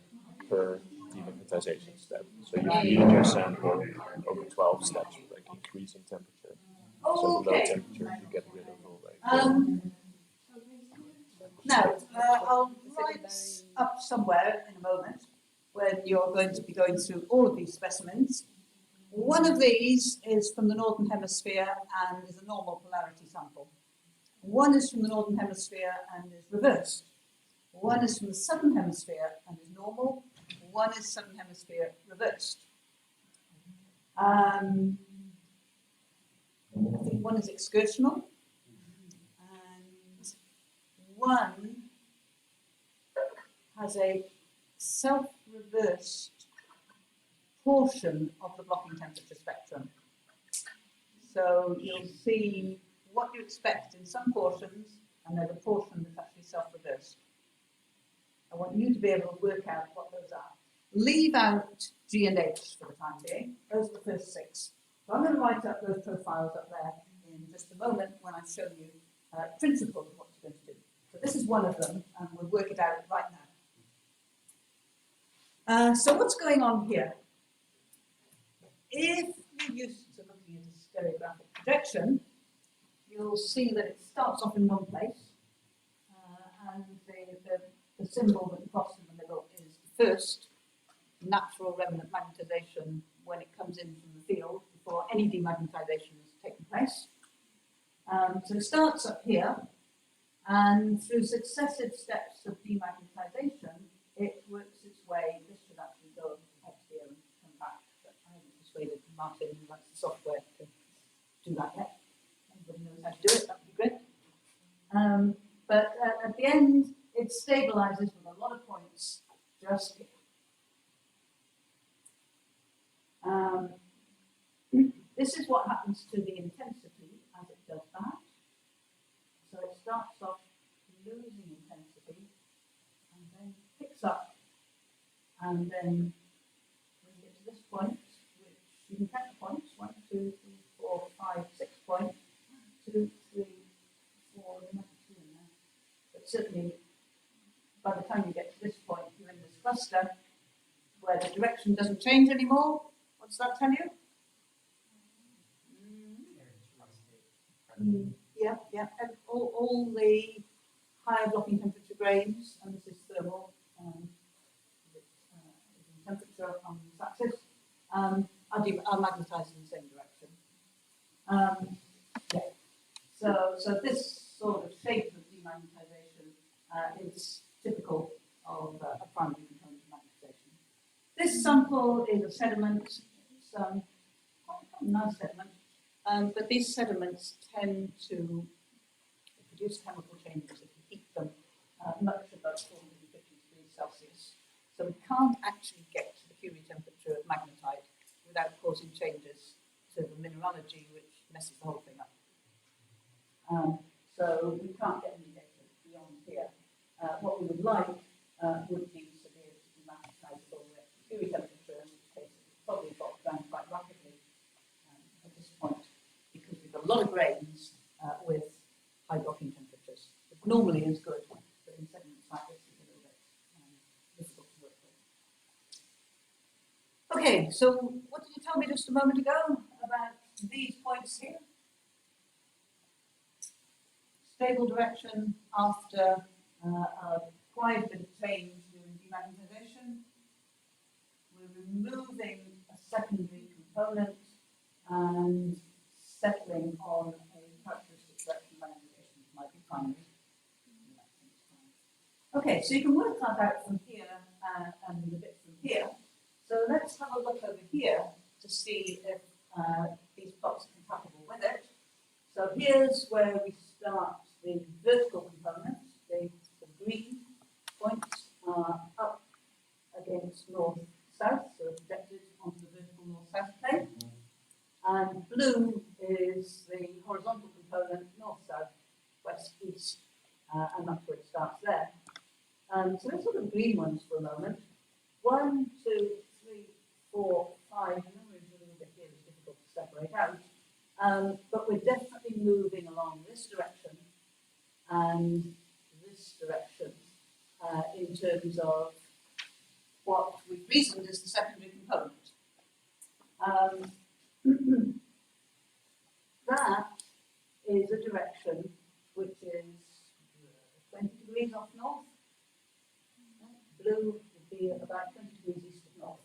per demagnetization step. So you feed your sample over 12 steps with like increasing temperature. So the low temperature you get rid of already. Now, I'll write up somewhere in a moment when you're going to be going through all of these specimens. One of these is from the Northern Hemisphere and is a normal polarity sample. One is from the Northern Hemisphere and is reversed. One is from the Southern Hemisphere and is normal. One is Southern Hemisphere reversed. I think one is excursional. And one has a self-reversed portion of the blocking temperature spectrum. So you'll see what you expect in some portions, and there's a portion that's actually self-reversed. I want you to be able to work out what those are. Leave out G and H for the time being. Those are the first 6. So I'm going to write up those profiles up there in just a moment when I show you principles of what you're going to do. So this is one of them, and we'll work it out right now. So what's going on here? If you're used to looking at a stereographic projection, you'll see that it starts off in one place, and the symbol that crosses in the middle is the first natural remnant magnetization when it comes in from the field before any demagnetization has taken place. So it starts up here, and through successive steps of demagnetization, it works its way. This should actually go up here and come back, but I haven't persuaded Martin, who writes the software, to do that yet. Anybody knows how to do it, that would be great. But at the end, it stabilizes with a lot of points just here. This is what happens to the intensity as it does that. So it starts off losing intensity and then picks up, and then when you get to this point, which you can count the points, 1, 2, 3, 4, 5, 6 points, 2, 3, 4, there might be 2 in there. But certainly by the time you get to this point, you're in this cluster where the direction doesn't change anymore. What does that tell you? Yeah. All the higher blocking temperature grains, and this is thermal, temperature on this axis, are magnetized in the same direction. So this sort of shape of demagnetization is typical of a primary component magnetization. This sample is a sediment. It's quite a nice sediment. But these sediments tend to produce chemical changes if you heat them much above 450 degrees Celsius. So we can't actually get to the Curie temperature of magnetite without causing changes to the mineralogy, which messes the whole thing up. So we can't get any data beyond here. What we would like would be to be able to demagnetize all the way to Curie temperature, in which case it would probably drop down quite rapidly at this point, because we've got a lot of grains with high blocking temperatures. It normally is good, but in sediments like this it's a little bit difficult to work with. Okay, so what did you tell me just a moment ago about these points here? Stable direction after quite a bit of change during demagnetization. We're removing a secondary component and settling on a characteristic direction magnetization, which might be primary. Okay, so you can work that out from here and a bit from here. So let's have a look over here to see if these plots are compatible with it. So here's where we start the vertical component. The green points are up against north-south, so projected onto the vertical north-south plane. And blue is the horizontal component, north-south, west-east, and that's where it starts there. So let's look at the green ones for a moment. 1, 2, 3, 4, 5. The number is a little bit here, it's difficult to separate out. But we're definitely moving along this direction and this direction in terms of what we've reasoned is the secondary component. That is a direction which is 20 degrees off north. Blue would be about 20 degrees east of north.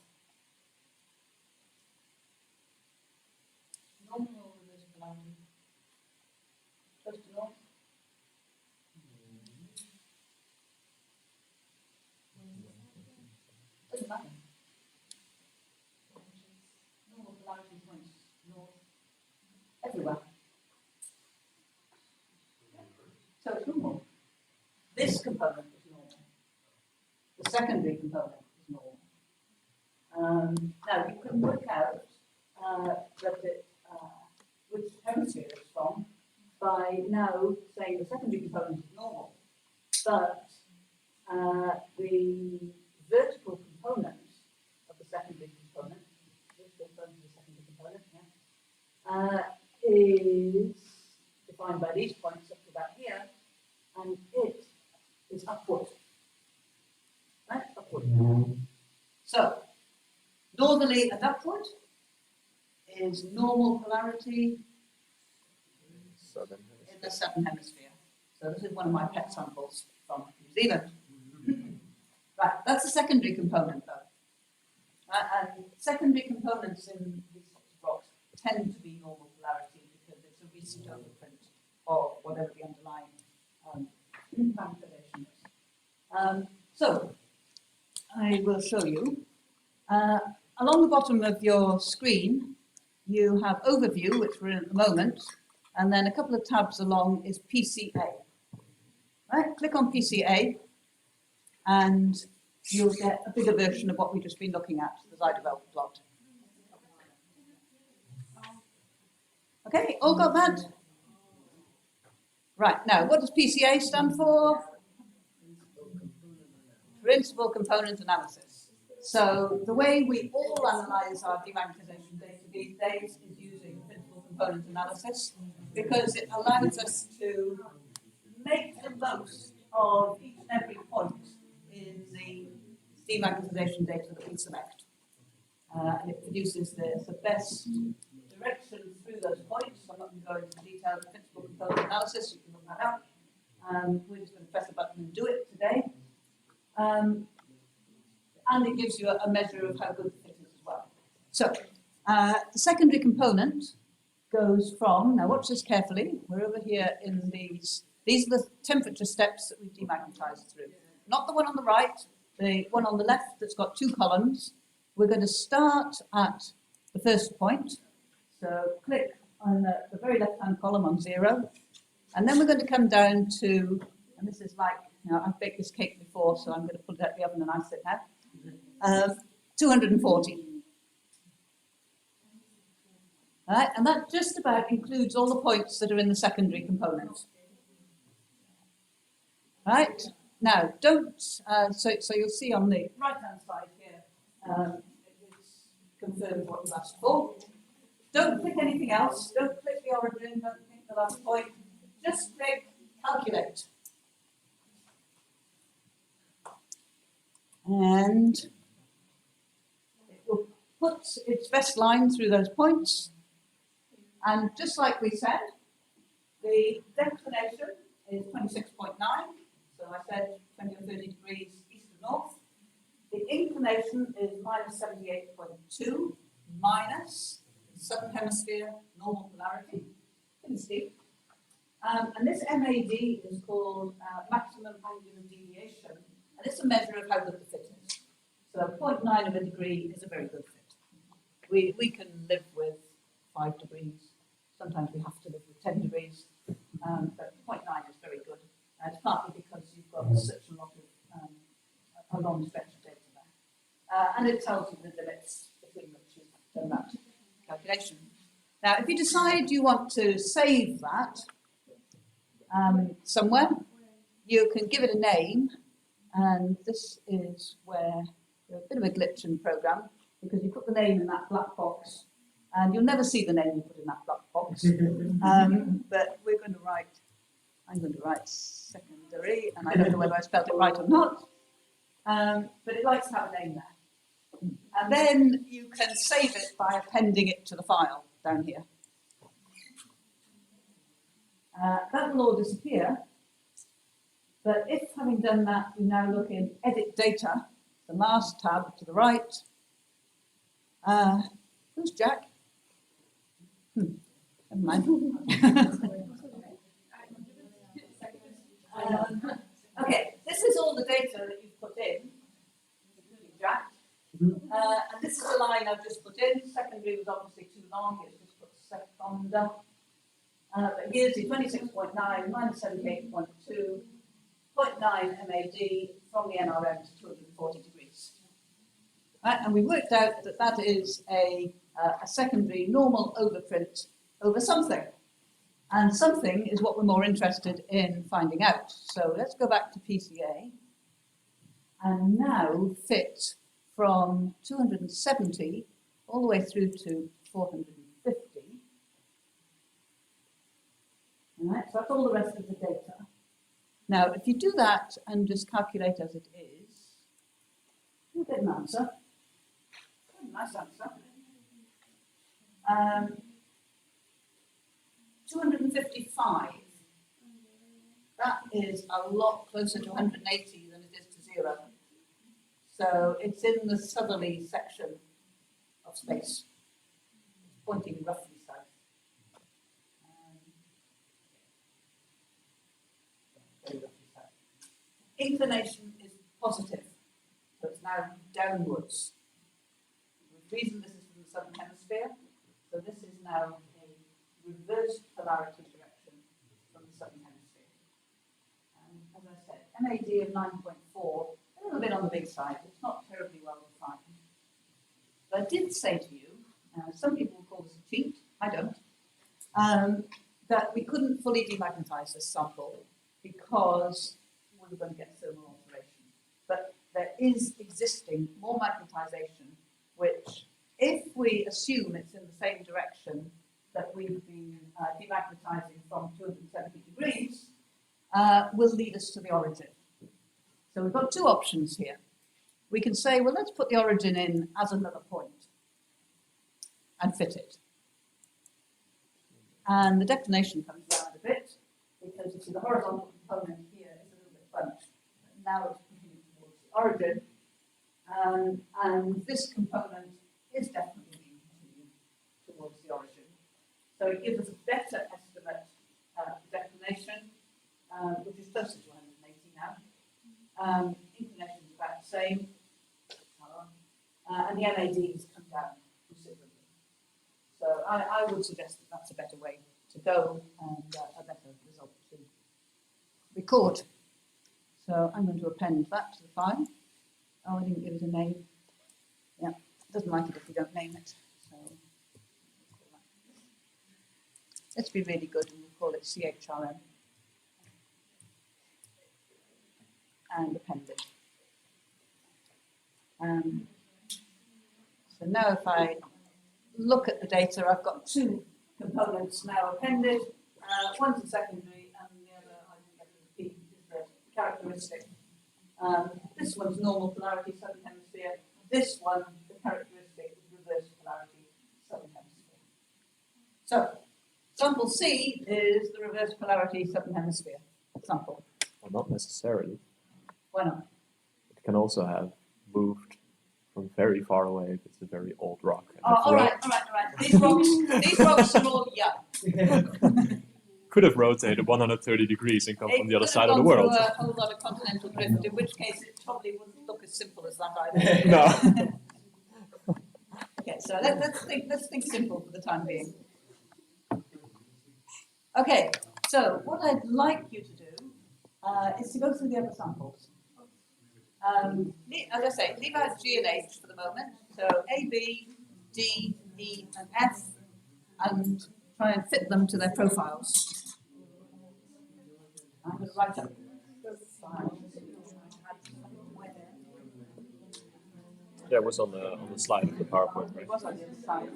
Normal or reverse polarity? Close to north? Doesn't matter. Normal polarity points north. Everywhere. So it's normal. This component is normal. The secondary component is normal. Now you can work out that which hemisphere it's from by now saying the secondary component is normal, but the vertical component of the secondary component, is defined by these points up to about here, and it is upward. Right? Upward. So, northerly and upward is normal polarity Southern in the southern hemisphere. So this is one of my pet samples from New Zealand. Right, that's the secondary component though. And secondary components in these sorts of rocks tend to be normal polarity because it's a recent overprint of whatever the underlying manipulation is. So, I will show you. Along the bottom of your screen, you have overview, which we're in at the moment, and then a couple of tabs along is PCA. Right, click on PCA, and you'll get a bigger version of what we've just been looking at, the Zeidelwelt plot. Okay, all got that? Right, now, what does PCA stand for? Principal Component Analysis. So the way we all analyze our demagnetization data these days is using principal component analysis because it allows us to make the most of each and every point in the demagnetization data that we select. And it produces the best direction through those points. I'm not going to go into detail of principal component analysis, you can look that up. We're just going to press a button and do it today. And it gives you a measure of how good the fit is as well. So, the secondary component goes from, now watch this carefully, we're over here in these are the temperature steps that we demagnetize through. Not the one on the right, the one on the left that's got two columns. We're going to start at the first point. So click on the very left-hand column on 0. And then we're going to come down to, and this is like, I've baked this cake before, so I'm going to put it out the oven and ice it now. 240. All right, and that just about includes all the points that are in the secondary component. All right, now don't, so you'll see on the right-hand side here, it's confirmed what you've asked for. Don't click anything else, don't click the origin, don't click the last point, just click calculate. And it will put its best line through those points. And just like we said, the declination is 26.9. So I said 20 or 30 degrees east of north. The inclination is minus 78.2 minus southern hemisphere normal polarity. Pretty steep. And this MAD is called maximum angular deviation. And it's a measure of how good the fit is. So 0.9 of a degree is a very good fit. We can live with 5 degrees. Sometimes we have to live with 10 degrees. But 0.9 is very good. It's partly because you've got such a lot of, a long stretch of data there. And it tells you the limits between which you've done that calculation. Now, if you decide you want to save that somewhere, you can give it a name. And this is where there's a bit of a glitch in the program because you put the name in that black box and you'll never see the name you put in that black box. But we're going to write, I'm going to write secondary, and I don't know whether I spelled it right or not, but it likes to have a name there. And then you can save it by appending it to the file down here. That will all disappear. But if, having done that, we now look in Edit Data, the last tab to the right. Who's Jack? Never mind. Okay, this is all the data that you've put in, including Jack. And this is the line I've just put in. Secondary was obviously too long, it's just put seconder. But here's the 26.9 minus 78.2. 0.9 MAD from the NRM to 240 degrees. Right, and we worked out that that is a secondary normal overprint over something. And something is what we're more interested in finding out. So let's go back to PCA. and now fit from 270 all the way through to 450. All right, so that's all the rest of the data. Now, if you do that and just calculate as it is, you'll get an answer. Nice answer. 255. That is a lot closer to 180 than it is to 0. So it's in the southerly section of space. It's pointing roughly south. Very roughly south. Inclination is positive, so it's now downwards. The reason this is from the southern hemisphere, so this is now a reverse polarity direction from the southern hemisphere. As I said, MAD of 9.4, a little bit on the big side. It's not terribly well defined. But I did say to you, some people call this a cheat, I don't, that we couldn't fully demagnetize this sample because we were going to get thermal alteration. But there is existing more magnetization, which, if we assume it's in the same direction that we've been demagnetizing from 270 degrees, will lead us to the origin. So we've got two options here. We can say, well, let's put the origin in as another point and fit it. And the declination comes down a bit, because you see the horizontal component here is a little bit bunched. Now it's moving towards the origin, and this component is definitely being continued towards the origin. So it gives us a better estimate of declination, which is closer to 180 now. Inclination is about the same, and the MADs come down considerably. So I would suggest that that's a better way to go and a better result to record. So I'm going to append that to the file. Oh, I didn't give it a name. Yeah, it doesn't like it if you don't name it. So let's be really good and we'll call it CHRM. And append it. So now if I look at the data, I've got two components now appended. One's a secondary and the other, I didn't get to repeat, is the characteristic. This one's normal polarity, southern hemisphere. This one, the characteristic, is reverse polarity, southern hemisphere. So, sample C is the reverse polarity, southern hemisphere sample. Well, not necessarily. Why not? It can also have moved from very far away if it's a very old rock. Oh, all right. These rocks are all young. Could have rotated 130 degrees and come from the other side of the It world. could have gone through a whole lot of continental drift, in which case it probably wouldn't look as simple as that either. No. Okay, so let's think simple for the time being. Okay, so what I'd like you to do is to go through the other samples. As I say, leave out G and H for the moment. So A, B, D, E, and F, and try and fit them to their profiles. I'm going to write up profiles. Yeah, it was on the slide of the PowerPoint, right? It was on the other side.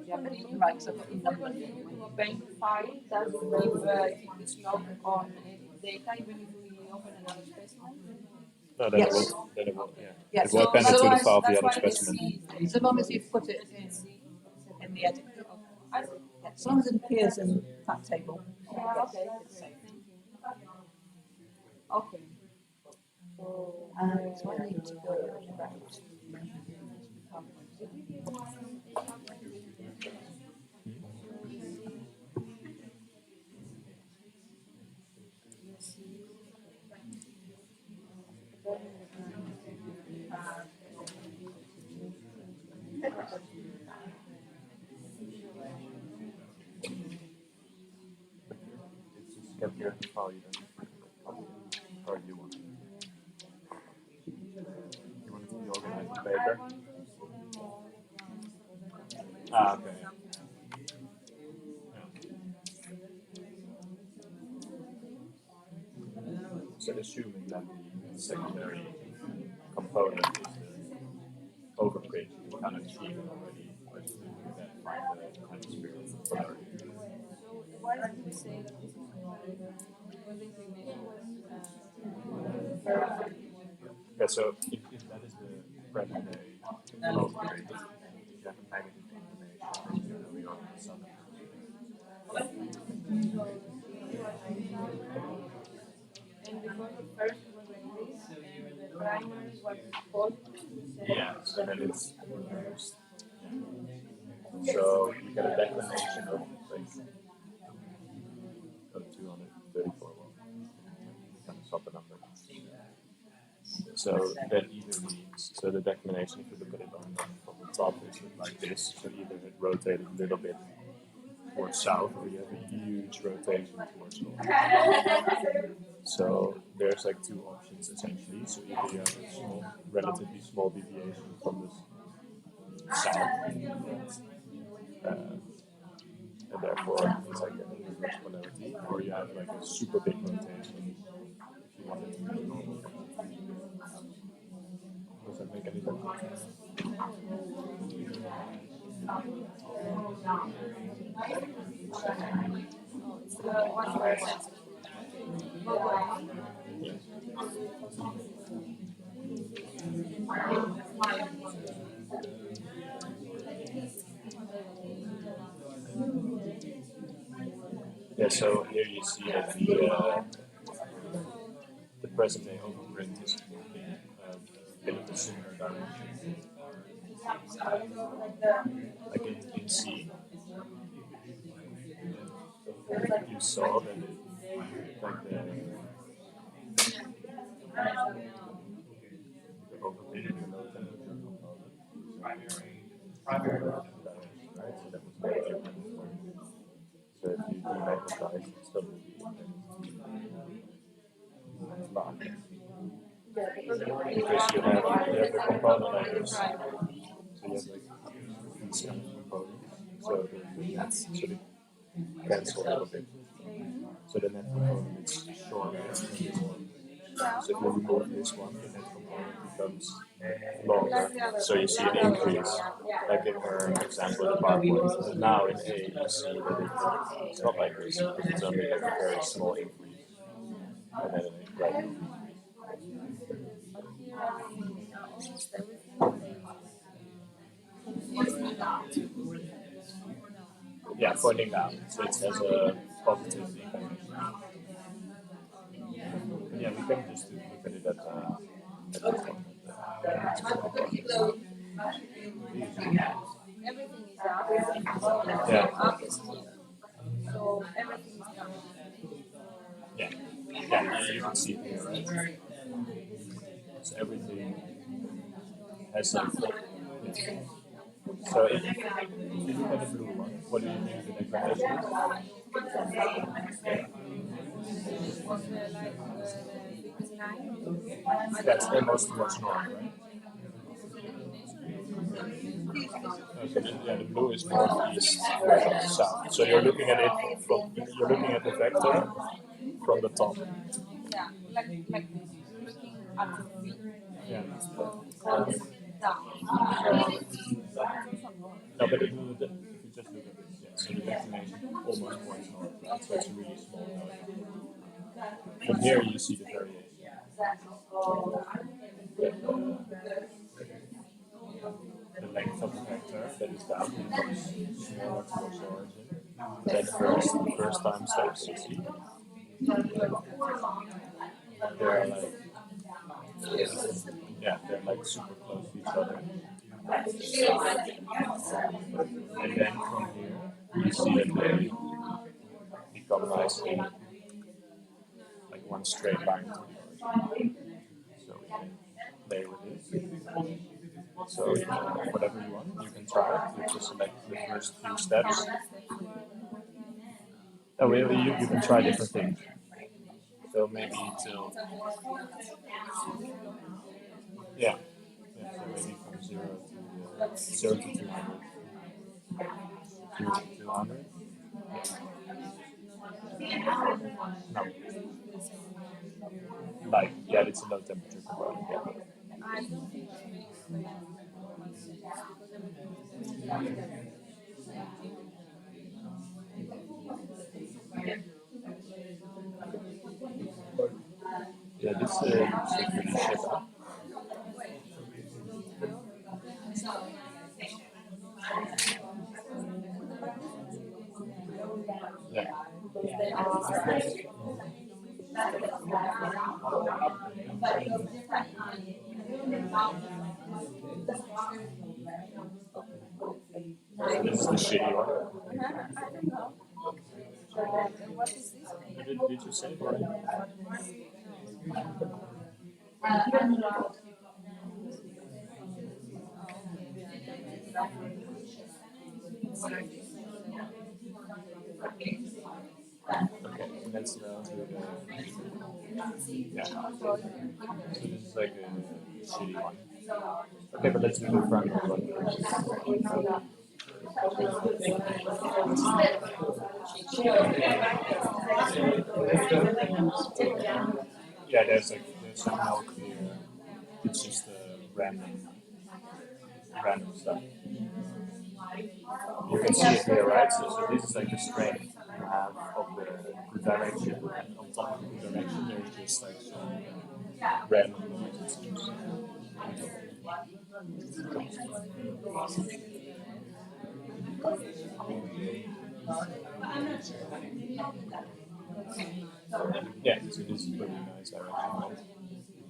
Yeah, but you can write some numbers. To a bank file that if it's not on data, even if we open another specimen. No, then Yes. it will, yeah. Yes. It will append it to the file of the That's other why specimen. So long as you put it in the edit. Yeah, as long as it appears in that table. Yeah, okay. Okay. So I need to go back to Get here the file you don't. Or you want. You want it to be organized in paper? Ah, okay. So assuming that the secondary component is the overprint, you kind of see it already, or to do that find the hemisphere polarity. So why did you say that this is what the inclination was? Yeah, so if that is the present day overprint, you have a negative inclination, you know you're on the southern And because the first was like this, and the primary was positive. yeah, so then it's reversed. So you get a declination of like 234 kind of swap the number. So that either means, so the declination, if you look at it from the top, is like this. So either it rotated a little bit towards south, or you have a huge rotation towards north. So there's like two options essentially. So either you have a small, relatively small deviation from the south, and therefore it's like an inverse polarity, or you have like a super big rotation if you want it to be normal. Does that make any sense? Yeah, so here you see that the present day overprint is a bit of a similar direction. Like in C, you saw that it, like the overprint in the low temperature component, right? So that was negative. So if you demagnetize, it still will be back. Because you have the component layers. So you have like these kind of components. So the nets sort of cancel out of it. So the net component is shorter than this one. So if you remove this one, the net component becomes longer. So you see an increase. Like in her example, the bar point. But now in A, you see that it's not like this. It's only like a very small increase. And then it gradually yeah, pointing down. So it has a positive inclination. Yeah, we can just look at it at this one. Everything is up. So Yeah. up is here. So everything is down. Yeah, yeah, you can see it here, right? So everything has some. Yeah. So if you look at the blue one, what do you think the declination is? On the like the biggest line. That's almost towards north, right? Okay, yeah, the blue is northeast, south. So you're looking at it you're looking at the vector from the top. Yeah, like this. You're looking at the feet. Yeah. Down. No, but if you just look at this, yeah, so the declination almost points north, right? So it's really small now. From here you see the variation. The length of the vector that is down becomes smaller towards the origin. Then the first time steps you see, they're like yeah, they're like super close to each other. And then from here you see that they become nicely like one straight line to the origin. So we can play with this. So you can, whatever you want, you can try it. You just select the first few steps. Oh, really, you can try different things. So maybe till yeah, so maybe from 0 to 200. 2 to 200. No. that it's a low temperature component. Yeah. I don't think that makes normal sense because everything Yeah, this is pretty shit up. Yeah. So this is the shitty one. I don't know. What is this? Did you say, Brian? Okay, so let's now do the. Yeah. So this is like a shitty one. Okay, but let's do the front one first. Yeah, there's no clear. It's just random stuff. You can see it here, right? So this is like the strength you have of the direction, and on top of the direction, there's just like some random lines. Yeah, so this is pretty nice direction.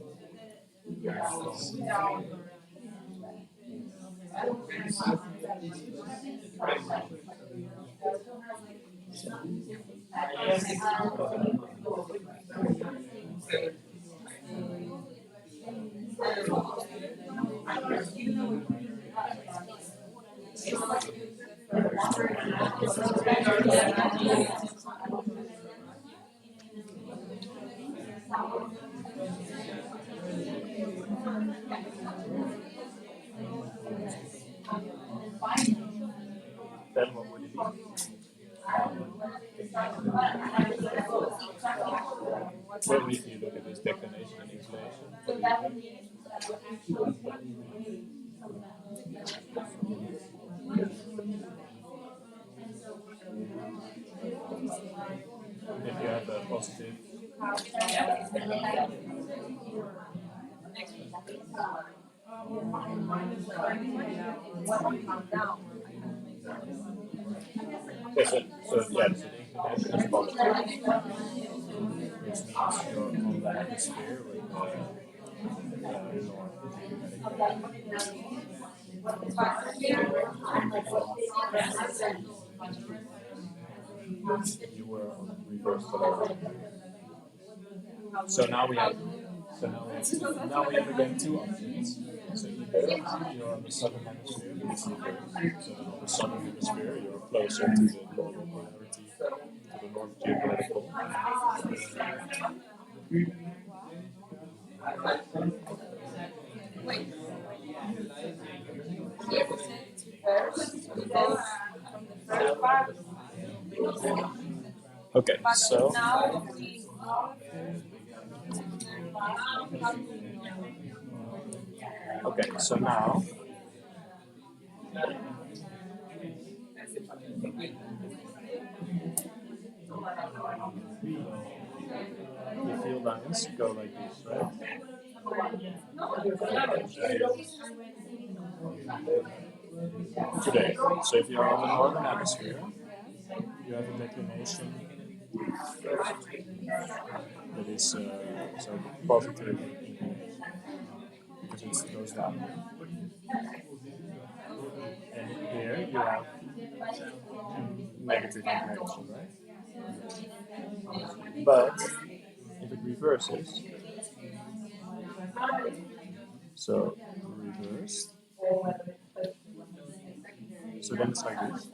Then what would it be? Well, if you look at this declination and inclination, if you have a positive. Okay, so yeah, so the inclination is positive, which means you're on the hemisphere with north. You were on reverse polarity. So now we have again two options. So either you're on the southern hemisphere, which is reverse. So then on the southern hemisphere, you're closer to the northern polarity, to the north geomagnetic pole. Wait. Here we say it's reverse because from the first part. Okay, But so now we okay, so now the field lines go like this, right? Today. So if you're on the northern hemisphere, you have a declination that is so positive because it goes down. And here you have negative inclination, right? But if it reverses, so reversed, so then it's like this.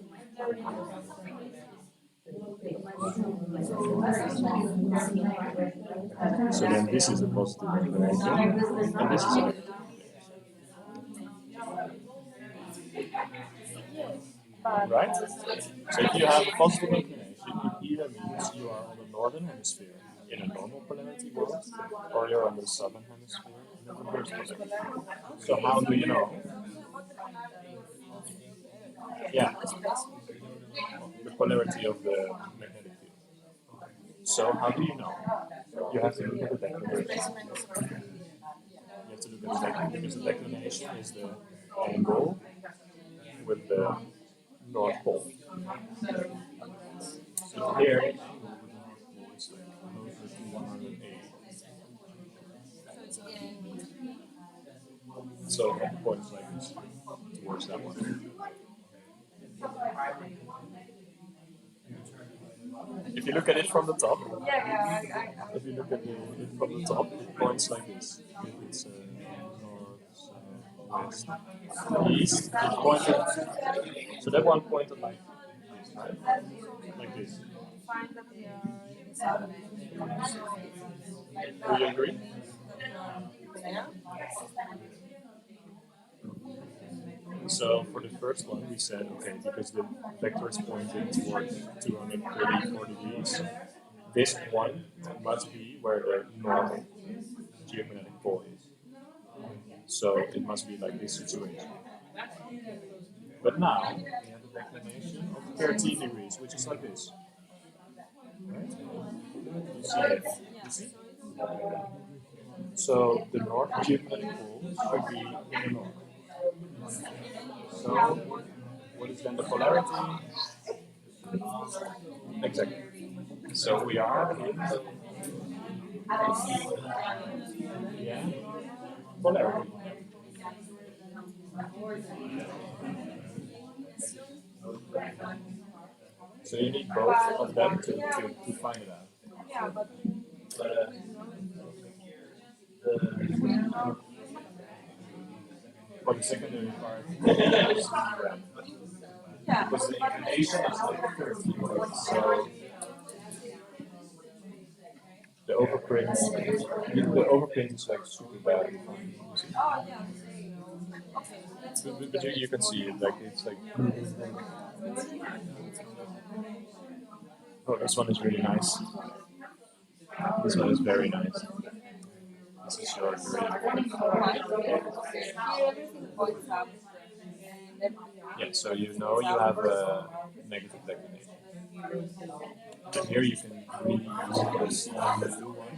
So then this is a positive inclination, and this is a negative. Right? So if you have a positive inclination, it either means you are on the northern hemisphere in a normal polarity world, or you're on the southern hemisphere in a reverse polarity. So how do you know? Yeah, the polarity of the magnetic field. So how do you know? You have to look at the declination. You have to look at the declination because the declination is the angle with the North Pole. So here, the angle with the North Pole is like closer to 180. So it points like this towards that one. If you look at it from the top, if you look at it from the top, it points like this. If it's north, south, west, east, it pointed. So that one pointed like this, right? Like this. Do you agree? So for the first one, we said, okay, because the vector is pointing towards 234 degrees, this one must be where the north geomagnetic pole is. So it must be like this situation. But now we have a declination of 13 degrees, which is like this. Right? You see it? You see? So the north geomagnetic pole should be in the north. So what is then the polarity? Exactly. So we are in polarity. So you need both of them to find it out. For the secondary part, is red. Because the inclination is like 30. So the overprint is like super bad. But you can see it, like it's like. Oh, this one is really nice. This one is very nice. This is your yeah, so you know you have a negative declination. But here you can really use the blue one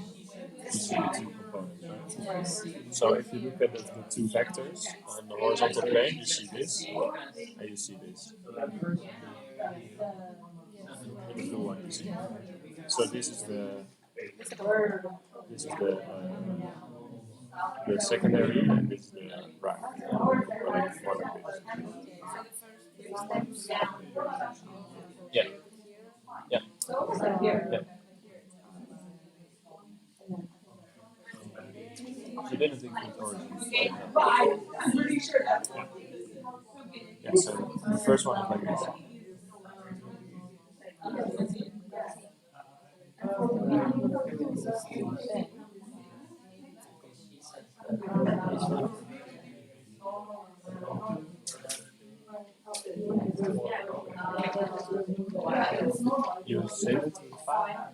to see the two components, right? So if you look at the two vectors on the horizontal plane, you see this and you see this. With the blue one, you see. So this is the secondary and this is the primary. Like one of these. Yeah. Yeah. Yeah. You didn't include origins, right? I'm pretty sure that's one. Yeah, so the first one is like this. You save it in the file.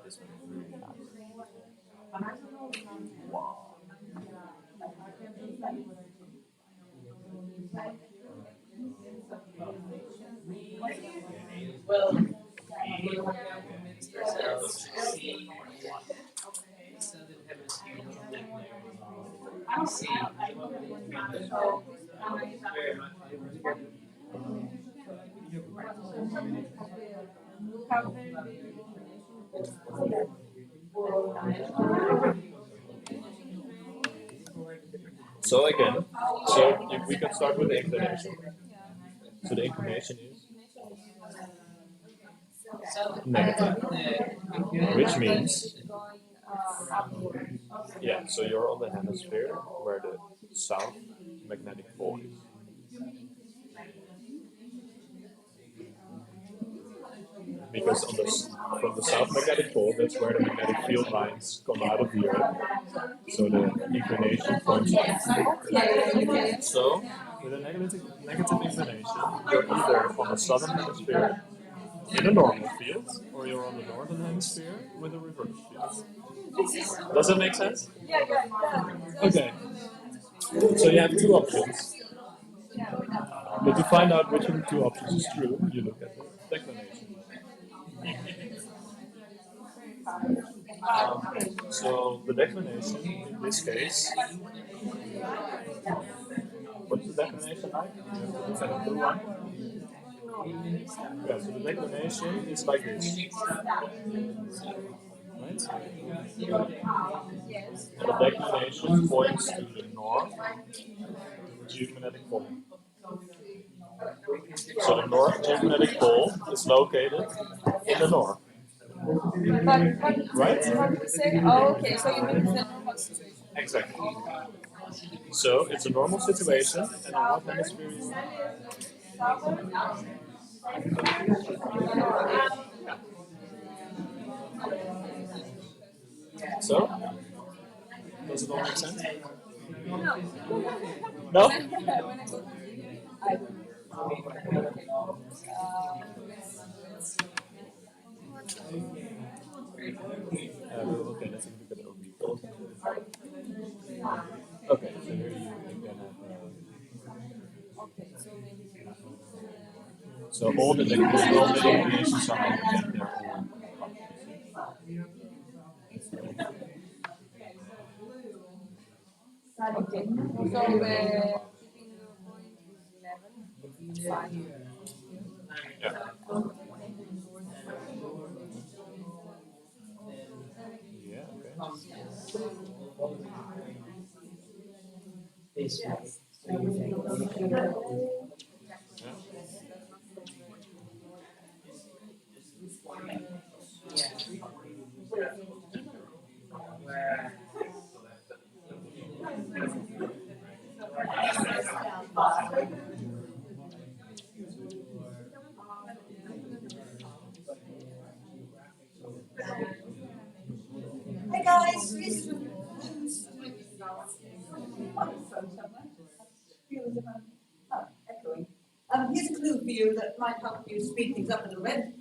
This one is really nice. Wow. So again, if we can start with the inclination. So the inclination is negative, which means Yeah, so you're on the hemisphere where the south magnetic pole is. Because from the south magnetic pole, that's where the magnetic field lines come out of the Earth. So the inclination points up. So with a negative inclination, you're either on the southern hemisphere in a normal field, or you're on the northern hemisphere with a reverse field. Does that make sense? Okay. So you have two options. But to find out which of the two options is true, you look at the declination. So the declination in this case, what's the declination like? You have to look at a blue line. Yeah, so the declination is like this. Right? And the declination points to the north geomagnetic pole. So the north geomagnetic pole is located in the north. Right? Oh, okay, so you mean it's a normal situation. Exactly. So it's a normal situation, and on what hemisphere is it? So, does it all make sense? No? Okay, let's look at OB. Okay, so here you can have. So all the declinations are out there. Okay, so keeping the point is 11. It's fine. Yeah. Yeah, Hey guys, this echoing. Here's a clue for you that might help you speed things up a little bit.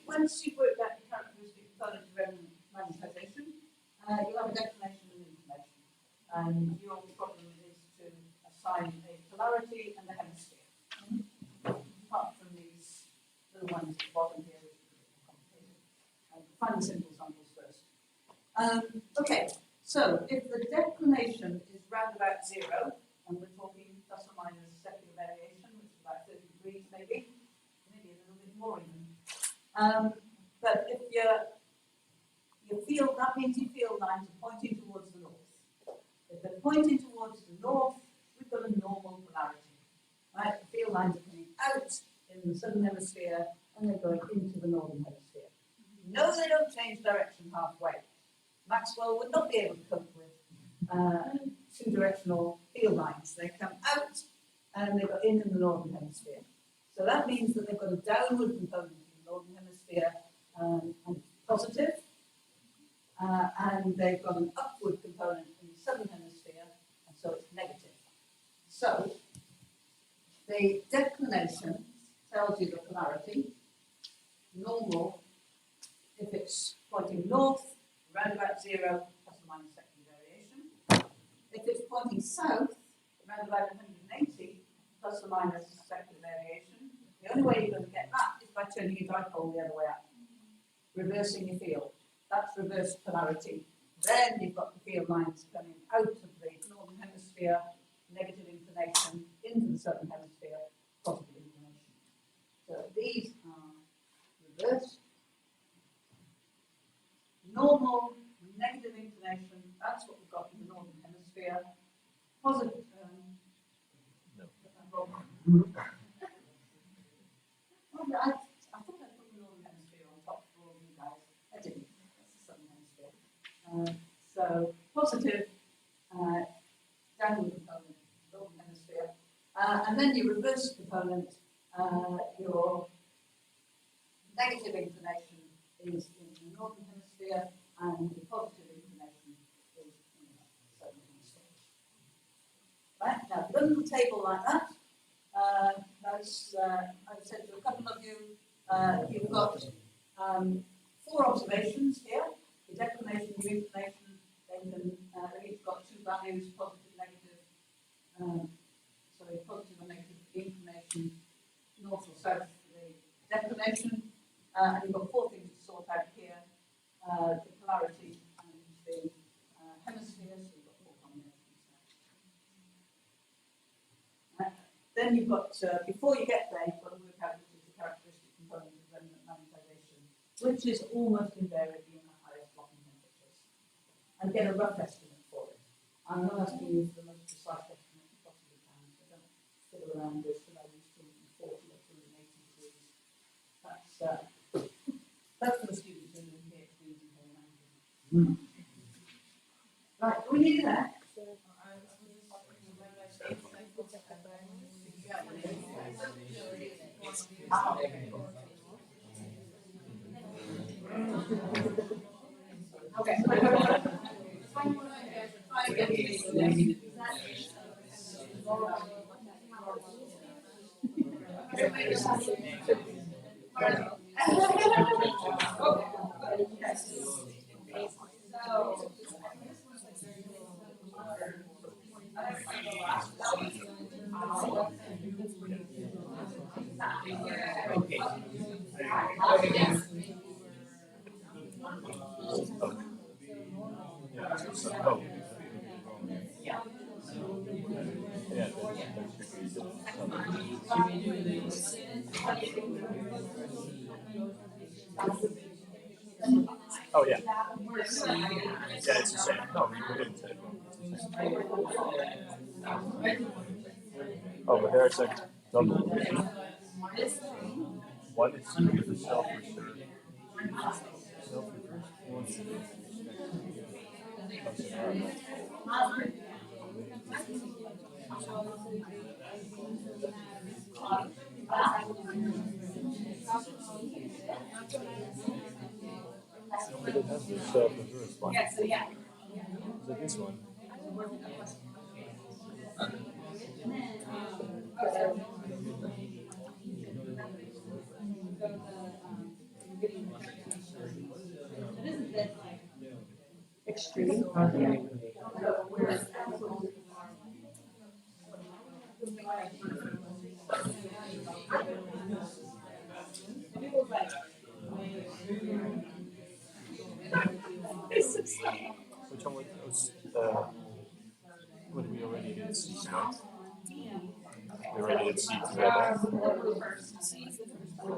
Once you've worked out the characteristic component of magnetization, you'll have a declination and information. And your problem is to assign a polarity and a hemisphere. Apart from these little ones at the bottom here, which are complicated. Find the simple samples first. Okay, so if the declination is round about 0, and we're talking plus or minus secular variation, which is about 30 degrees maybe a little bit more even. But if your field, that means your field lines are pointing towards the north. If they're pointing towards the north, we've got a normal polarity. Right? The field lines are coming out in the southern hemisphere and they're going into the northern hemisphere. No, they don't change direction halfway. Maxwell would not be able to cope with two-directional field lines. They come out and they go in the northern hemisphere. So that means that they've got a downward component in the northern hemisphere and positive, and they've got an upward component in the southern hemisphere, and so it's negative. So the declination tells you the polarity. Normal, if it's pointing north, around about 0, plus or minus secular variation. If it's pointing south, around about 180, plus or minus secular variation. The only way you're going to get that is by turning your dipole the other way up, reversing your field. That's reverse polarity. Then you've got the field lines coming out of the northern hemisphere, negative inclination, into the southern hemisphere, positive inclination. So these are reversed. Normal, negative inclination, that's what we've got in the northern hemisphere. Positive, I thought I put the northern hemisphere on top for all you guys. So positive downward component, northern hemisphere, and then your reverse component, your negative inclination is in the northern hemisphere, and the positive inclination is in the southern hemisphere. Right, now, if you look at the table like that, as I've said to a couple of you, you've got 4 observations here, your declination, your inclination, then you've got 2 values, positive, negative, positive and negative inclination, north or south for the declination, and you've got 4 things to sort out here, the polarity and the hemispheres, so you've got 4 combinations there. Then you've got, before you get there, you've got to work out which is the characteristic component of remnant magnetization, which is almost invariably in the highest blocking temperatures, and get a rough estimate for it. I'm not asking you for the most precise estimate you possibly can, so don't fiddle around with values 240 or 280 degrees. That's for the students who are PhDs in geomagnetic. Right, do we need that? Okay. Oh yeah. Yeah, it's the same. No, we didn't say it wrong. It's the same. Oh, but there's a double. One is self-reserved. But it has the self-reverse one. Yeah, so yeah. Is it this one? Extreme. Which one was what we already did C, right? We already did C together.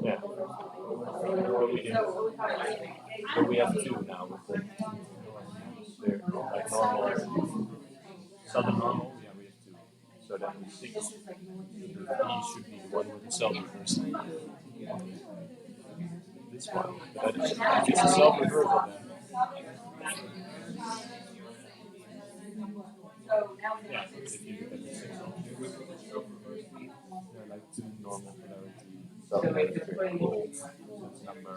Yeah. But we didn't. But we have 2 now with the like normal. Southern normal, yeah, we have 2. So then we 6. E should be the one with the self-reversal. This one. But it's a self-reversal then. Yeah, if you look at the 6 they're like 2 normal polarity. That's number.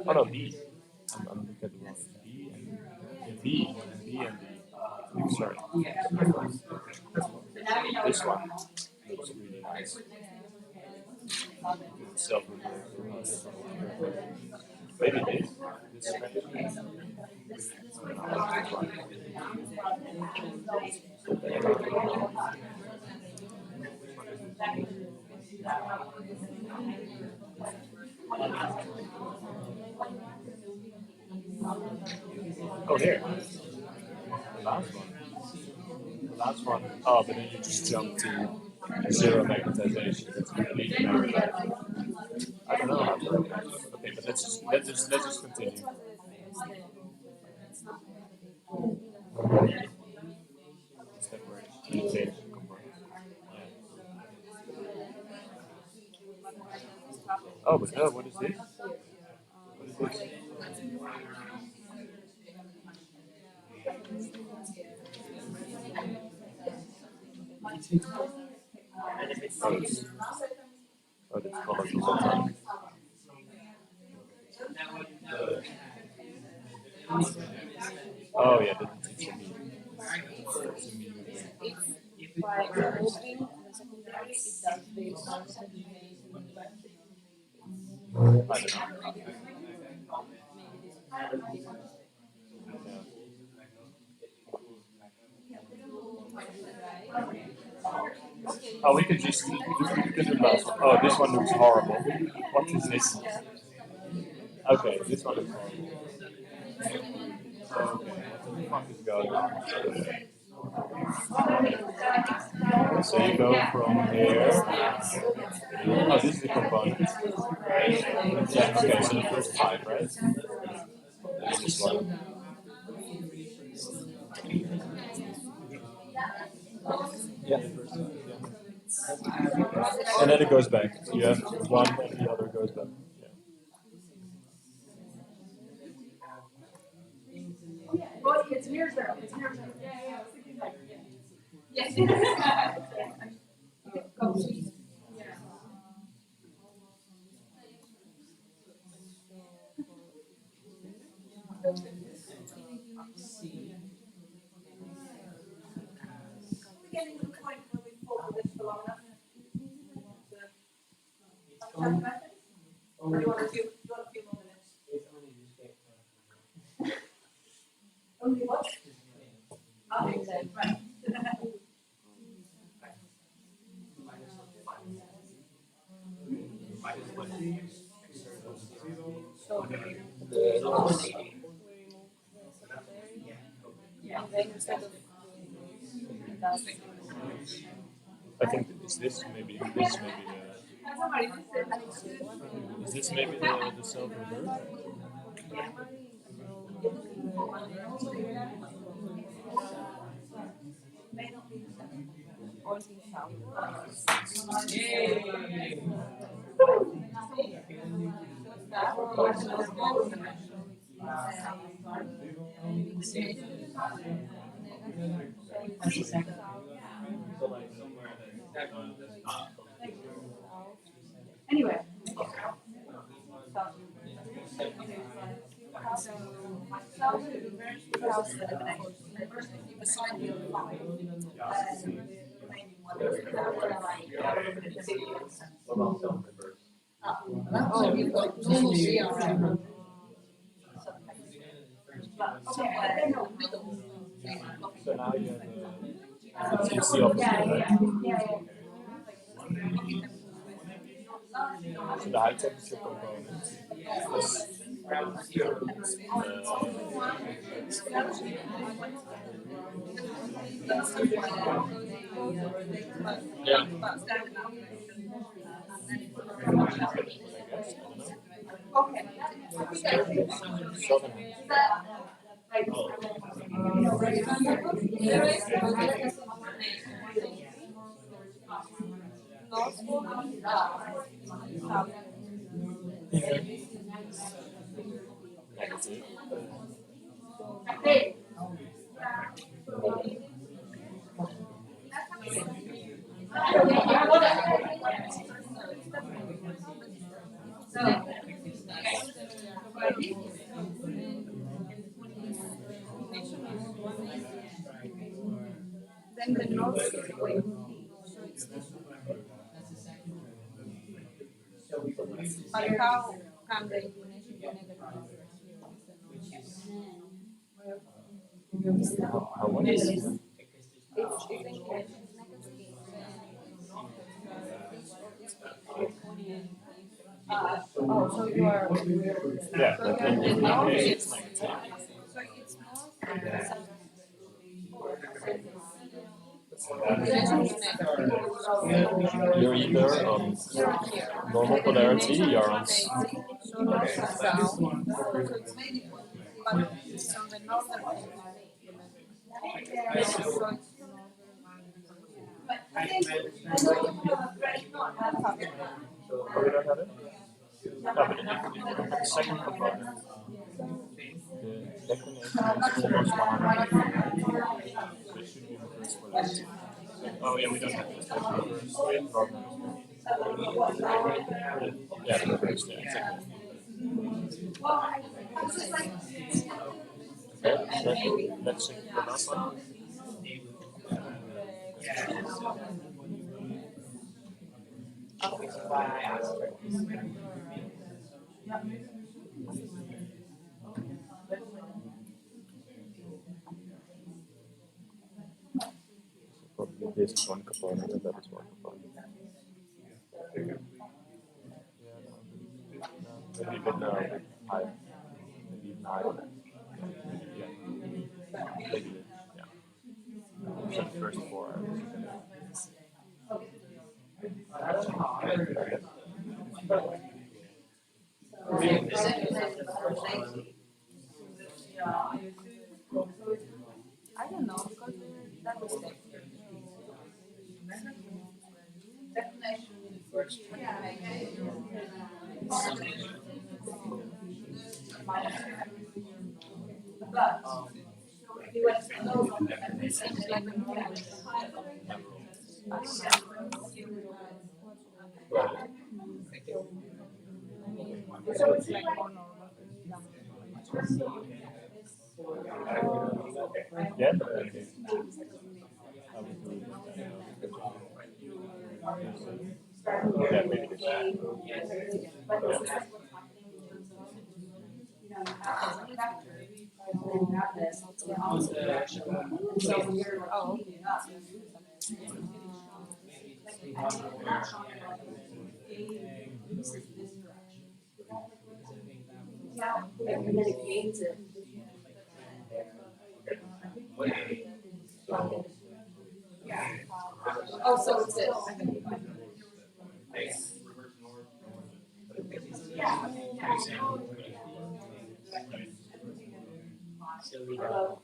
Oh no, B. I'm looking at the wrong. B and B and B and B. Sorry. This one looks really nice. Self-reversal. Maybe this. Oh, here. The last one. The last one. Oh, but then you just jump to 0 magnetization. That's completely magnetized. I don't know how to recognize it. Okay, but let's just continue. Step where you change the component. Oh, but what is this? What is this? Oh, it's colored all the time. Oh yeah, it's a me. It's a me. If by removing the secondary, it does the constant change in the vacuum. I don't know. Oh, we could just we could do last one. Oh, this one looks horrible. What is this? Okay, this one looks horrible. Okay, what the fuck is going on? So you go from here. Oh, this is the component. Yeah, okay, so the first 5, right? That's this one. Yeah, the first 5, yeah. And then it goes back. You have one and the other goes back. Yeah. Well, it's near zero. It's near zero. Yes. Getting to the point where we've thought of this for long enough. Or do you want a few more minutes? Only what? Oh, okay, right. And then instead of I think is this maybe is this maybe the self-invert? Anyway. oh, you've got normal CRM. So now you have it's the opposite, right? So the high temperature component is yeah. Then the north is away. But how can the inclination be negative? How what is it? If the inclination is negative, oh, so you are. Yeah, but then The north it's is. negative. So it's north. You're either on normal polarity, you're on So north is south. But it's on the northern end. So it's Oh, we don't have it? No, but if you look at the second component, the declination is almost 100. So it should be the first polarity. Oh yeah, we don't have this. Straight problem. Yeah, perfect. Yeah, exactly. Okay, so let's check the last one. Which is why I asked for this. Probably this is one component and that is one component. Maybe a bit now, high. Maybe even higher. Yeah. Maybe, yeah. So the first four are I don't know because that was Definition first. But if you went to the lower one, it's like yeah, but I would do yeah, maybe this. Oh, so it's this. So we go.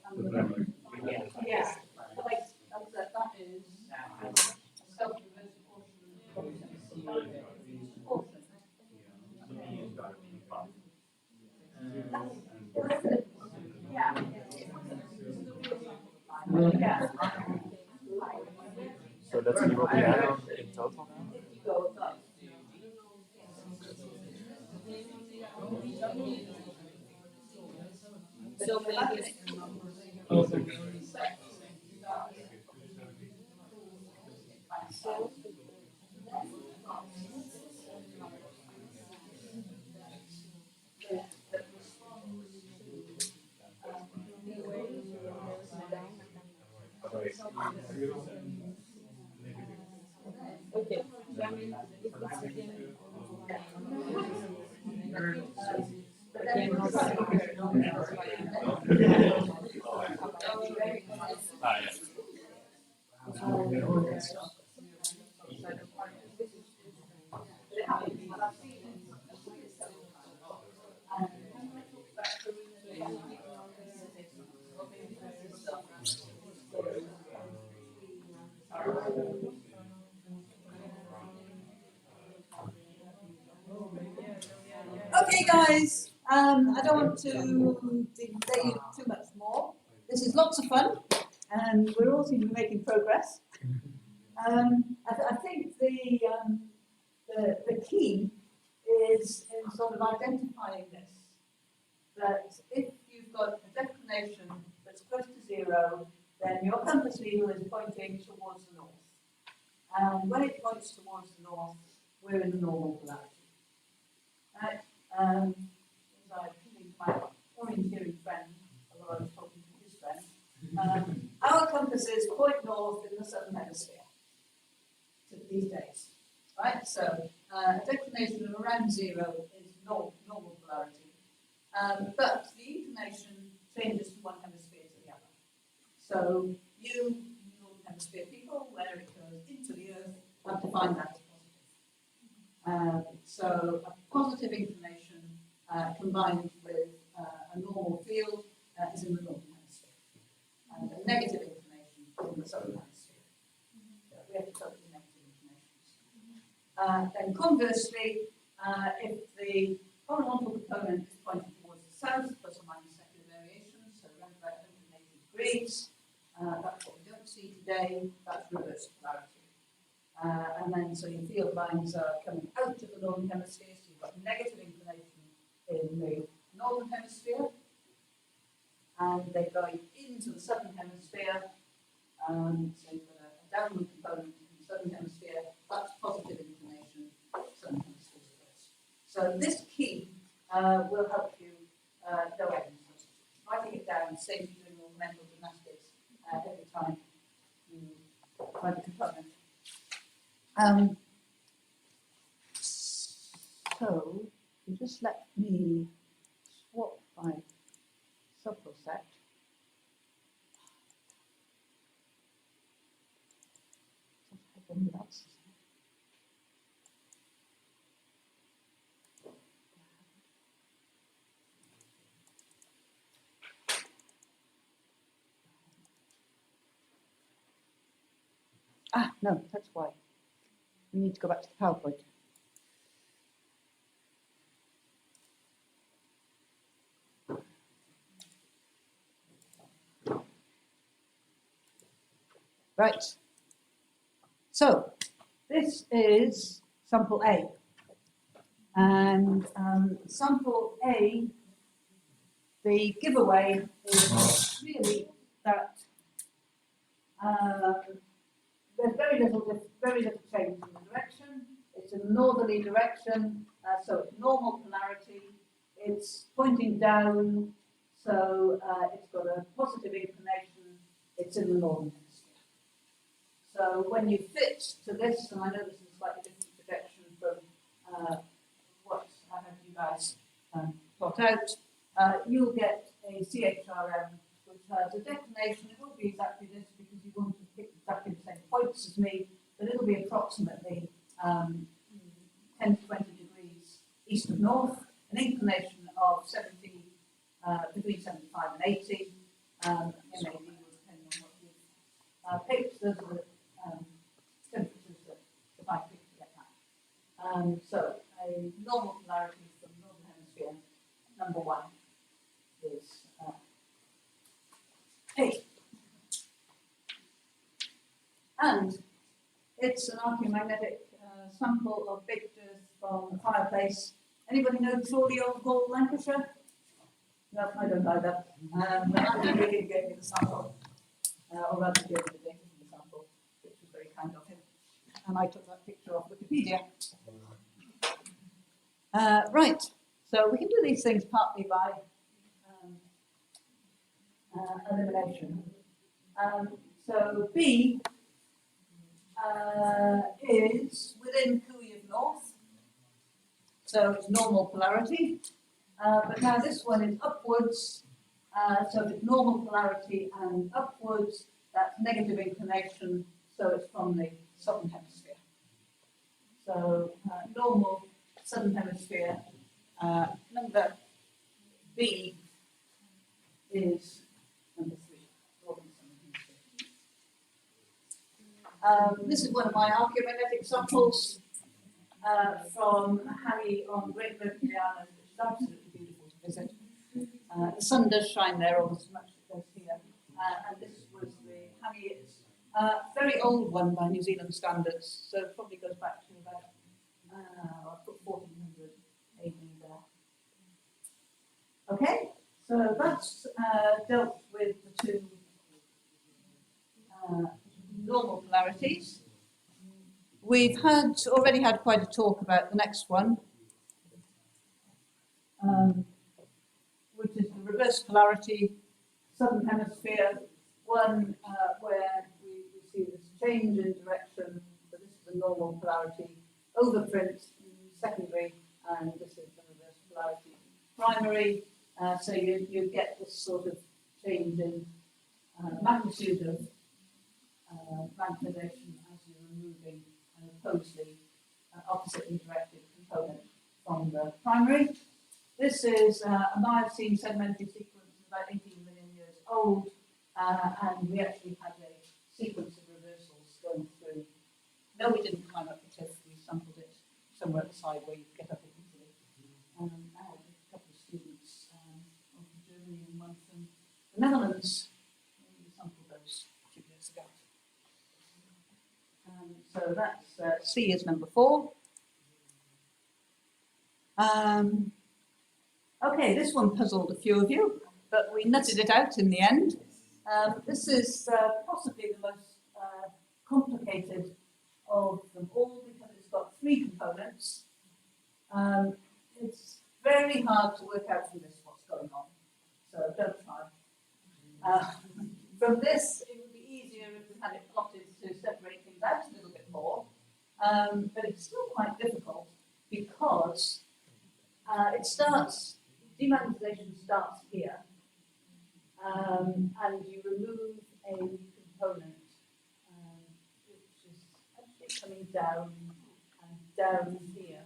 Yeah. Like that is self-reversed Yeah. So let's see what we have in total. Go up. So maybe okay. So I mean, if it's again, Okay, guys, I don't want to delay you too much more. This is lots of fun, and we're all seem to be making progress. I think the key is in sort of identifying this, that if you've got a declination that's close to zero, then your compass needle is pointing towards the north. And when it points towards the north, we're in the normal polarity. Right? As I think my orienteering friend, although I was talking to his friend, our compasses point north in the southern hemisphere these days. Right? So a declination of around zero is normal polarity. But the inclination changes from one hemisphere to the other. So you northern hemisphere people, where it goes into the earth, have to find that as positive. So a positive inclination combined with a normal field is in the northern hemisphere. And a negative inclination is in the southern hemisphere. So we have to focus on negative inclinations. Then conversely, if the horizontal component is pointing towards the south, plus or minus secular variations, so around about 180 degrees, that's what we don't see today, that's reverse polarity. And then so your field lines are coming out of the northern hemisphere, so you've got negative inclination in the northern hemisphere, and they're going into the southern hemisphere, so you've got a downward component in the southern hemisphere, that's positive inclination, southern hemisphere reverse. So this key will help you go ahead and writing it down, saves you doing all mental gymnastics every time you find a component. So you just let me swap my subset. Ah, no, that's why. We need to go back to the PowerPoint. Right. So, this is sample A. And sample A, the giveaway is really that there's very little change in the direction. It's a northerly direction, so it's normal polarity. It's pointing down, so it's got a positive inclination. It's in the northern hemisphere. So when you fit to this, and I know this is a slightly different projection from what I had you guys plot out, you'll get a CHRM which has a declination. It won't be exactly this because you won't have picked exactly the same points as me, but it'll be approximately 10 to 20 degrees east of north, an inclination of 70, between 75 and 80, MAD depending on what you've picked. Those are the temperatures that I picked to get that. So a normal polarity from the northern hemisphere, number one, is A. And it's an archaeomagnetic sample of pictures from the fireplace. Anybody know Crawley Old Hall, Lancashire? No, I don't either. Andy Gillian gave me the sample, or rather gave me the data from the sample, which was very kind of him. And I took that picture off Wikipedia. Right, so we can do these things partly by elimination. So B is within Cooey of North, so it's normal polarity. But now this one is upwards, so it's normal polarity and upwards, that's negative inclination, so it's from the southern hemisphere. So normal southern hemisphere, number B is number 3, northern southern hemisphere. This is one of my archaeomagnetic samples from Harry on Great Mercury Island, which is absolutely beautiful to visit. The sun does shine there almost as much as it does here. And this was the Harry, it's a very old one by New Zealand standards, so it probably goes back to about, I've put 1400 AD there. Okay, so that's dealt with the two normal polarities. We've already had quite a talk about the next one, which is the reverse polarity, southern hemisphere, one where we see this change in direction, so this is the normal polarity, overprint secondary, and this is the reverse polarity primary, so you get this sort of change in magnitude of magnetization as you're removing an oppositely oppositely directed component from the primary. This is a Miocene sedimentary sequence about 18 million years old, and we actually had a sequence of reversals going through. No, we didn't climb up the cliff, we sampled it somewhere at the side where you could get up it easily. I had a couple of students, one from Germany and one from the Netherlands. We sampled those 2 years ago. So that's C is number 4. Okay, this one puzzled a few of you, but we nutted it out in the end. This is possibly the most complicated of them all because it's got 3 components. It's very hard to work out from this what's going on, so don't try. From this, it would be easier if we had it plotted to separate things out a little bit more, but it's still quite difficult because demagnetization starts here, and you remove a component which is actually coming down and down here.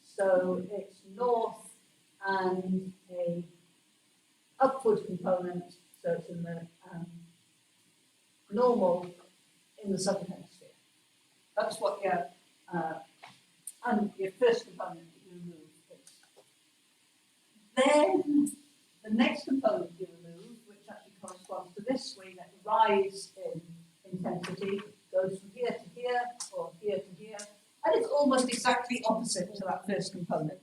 So it's north and a upward component, so it's in the normal in the southern hemisphere. That's what and your first component that you remove is. Then the next component you remove, which actually corresponds to this, where you get a rise in intensity, goes from here to here or here to here, and it's almost exactly opposite to that first component.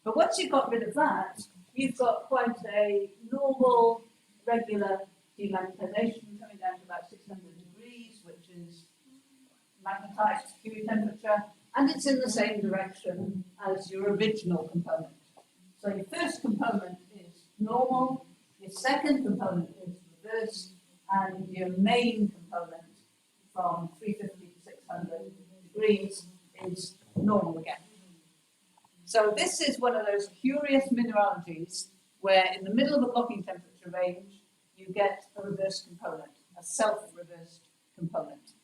But once you've got rid of that, you've got quite a normal, regular demagnetization coming down to about 600 degrees, which is magnetized Curie temperature, and it's in the same direction as your original component. So your first component is normal, your second component is reversed, and your main component from 350 to 600 degrees is normal again. So this is one of those curious mineralogies where in the middle of a blocking temperature range, you get a reversed component, a self-reversed component.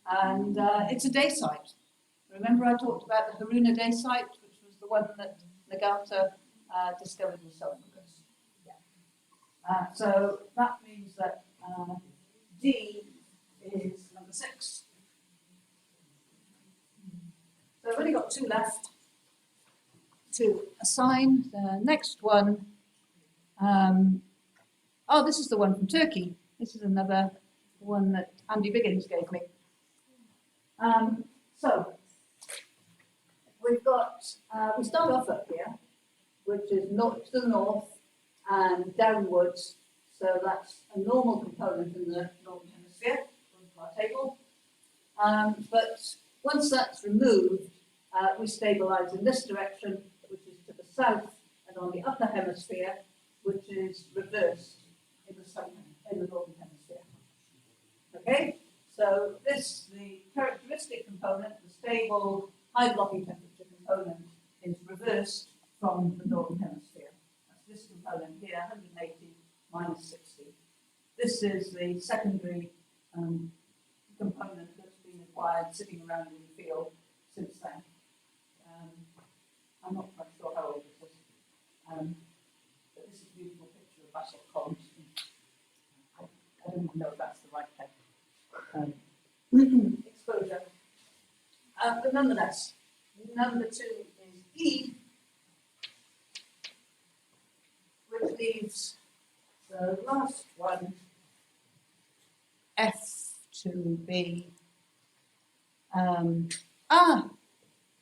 And it's a dacite. Remember I talked about the Haruna dacite, which was the one that Nagata discovered was self-reversed. Yeah. So that means that D is number 6. So I've only got 2 left to assign. The next one, this is the one from Turkey. This is another one that Andy Biggins gave me. So we've got, we start off up here, which is north to the north and downwards. So that's a normal component in the northern hemisphere of our table. But once that's removed, we stabilize in this direction, which is to the south, and on the upper hemisphere, which is reversed in the northern hemisphere. Okay, so this, the characteristic component, the stable high blocking temperature component, is reversed from the northern hemisphere. That's this component here, 180 minus 60. This is the secondary component that's been acquired sitting around in the field since then. I'm not quite sure how old this is, but this is a beautiful picture of basalt columns. I don't even know if that's the right type exposure. But nonetheless, number 2 is E, which leaves the last one, F to be, the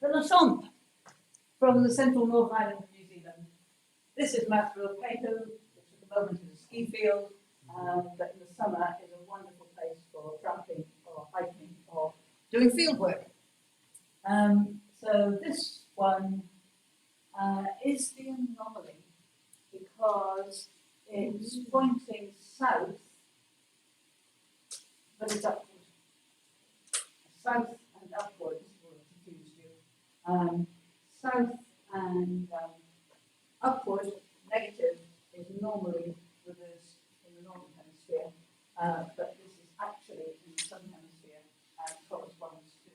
Lasomp from the central North Island of New Zealand. This is Mount Ruapehu, which at the moment is a ski field, but in the summer is a wonderful place for tramping or hiking or doing field work. So this one is the anomaly because it's pointing south, but it's upward. South and upward will have confused you. South and upward, negative, is normally reversed in the northern hemisphere, but this is actually in the southern hemisphere and corresponds to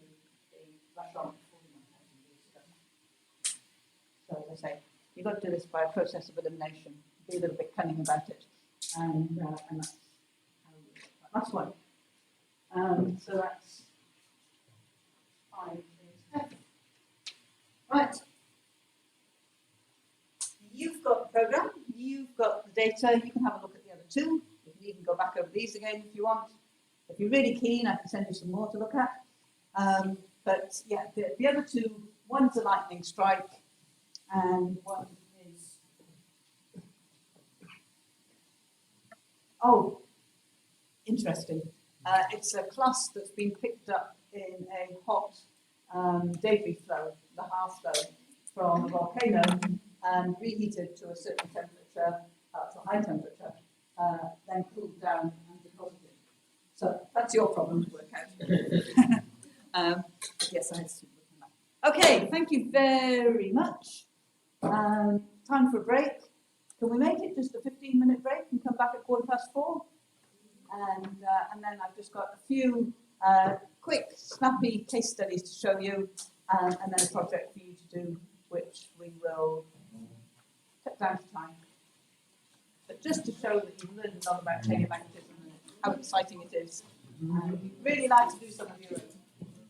the Lasomp 41,000 years ago. So as I say, you've got to do this by a process of elimination. Be a little bit cunning about it, and that's how we do it. Last one. So that's 5 is F. Right. You've got the program, you've got the data, you can have a look at the other 2. You can even go back over these again if you want. If you're really keen, I can send you some more to look at. But yeah, the other two, one's a lightning strike, and one is, oh, interesting. It's a cluster that's been picked up in a hot debris flow, the half flow, from a volcano and reheated to a certain temperature, to a high temperature, then cooled down and deposited. So that's your problem to work out. Yes, I had to look at that. Okay, thank you very much. Time for a break. Can we make it just a 15-minute break and come back at 4:15? And then I've just got a few quick, snappy case studies to show you, and then a project for you to do, which we will cut down to time. But just to show that you've learned a lot about geomagnetism and how exciting it is. We'd really like to do some of your own.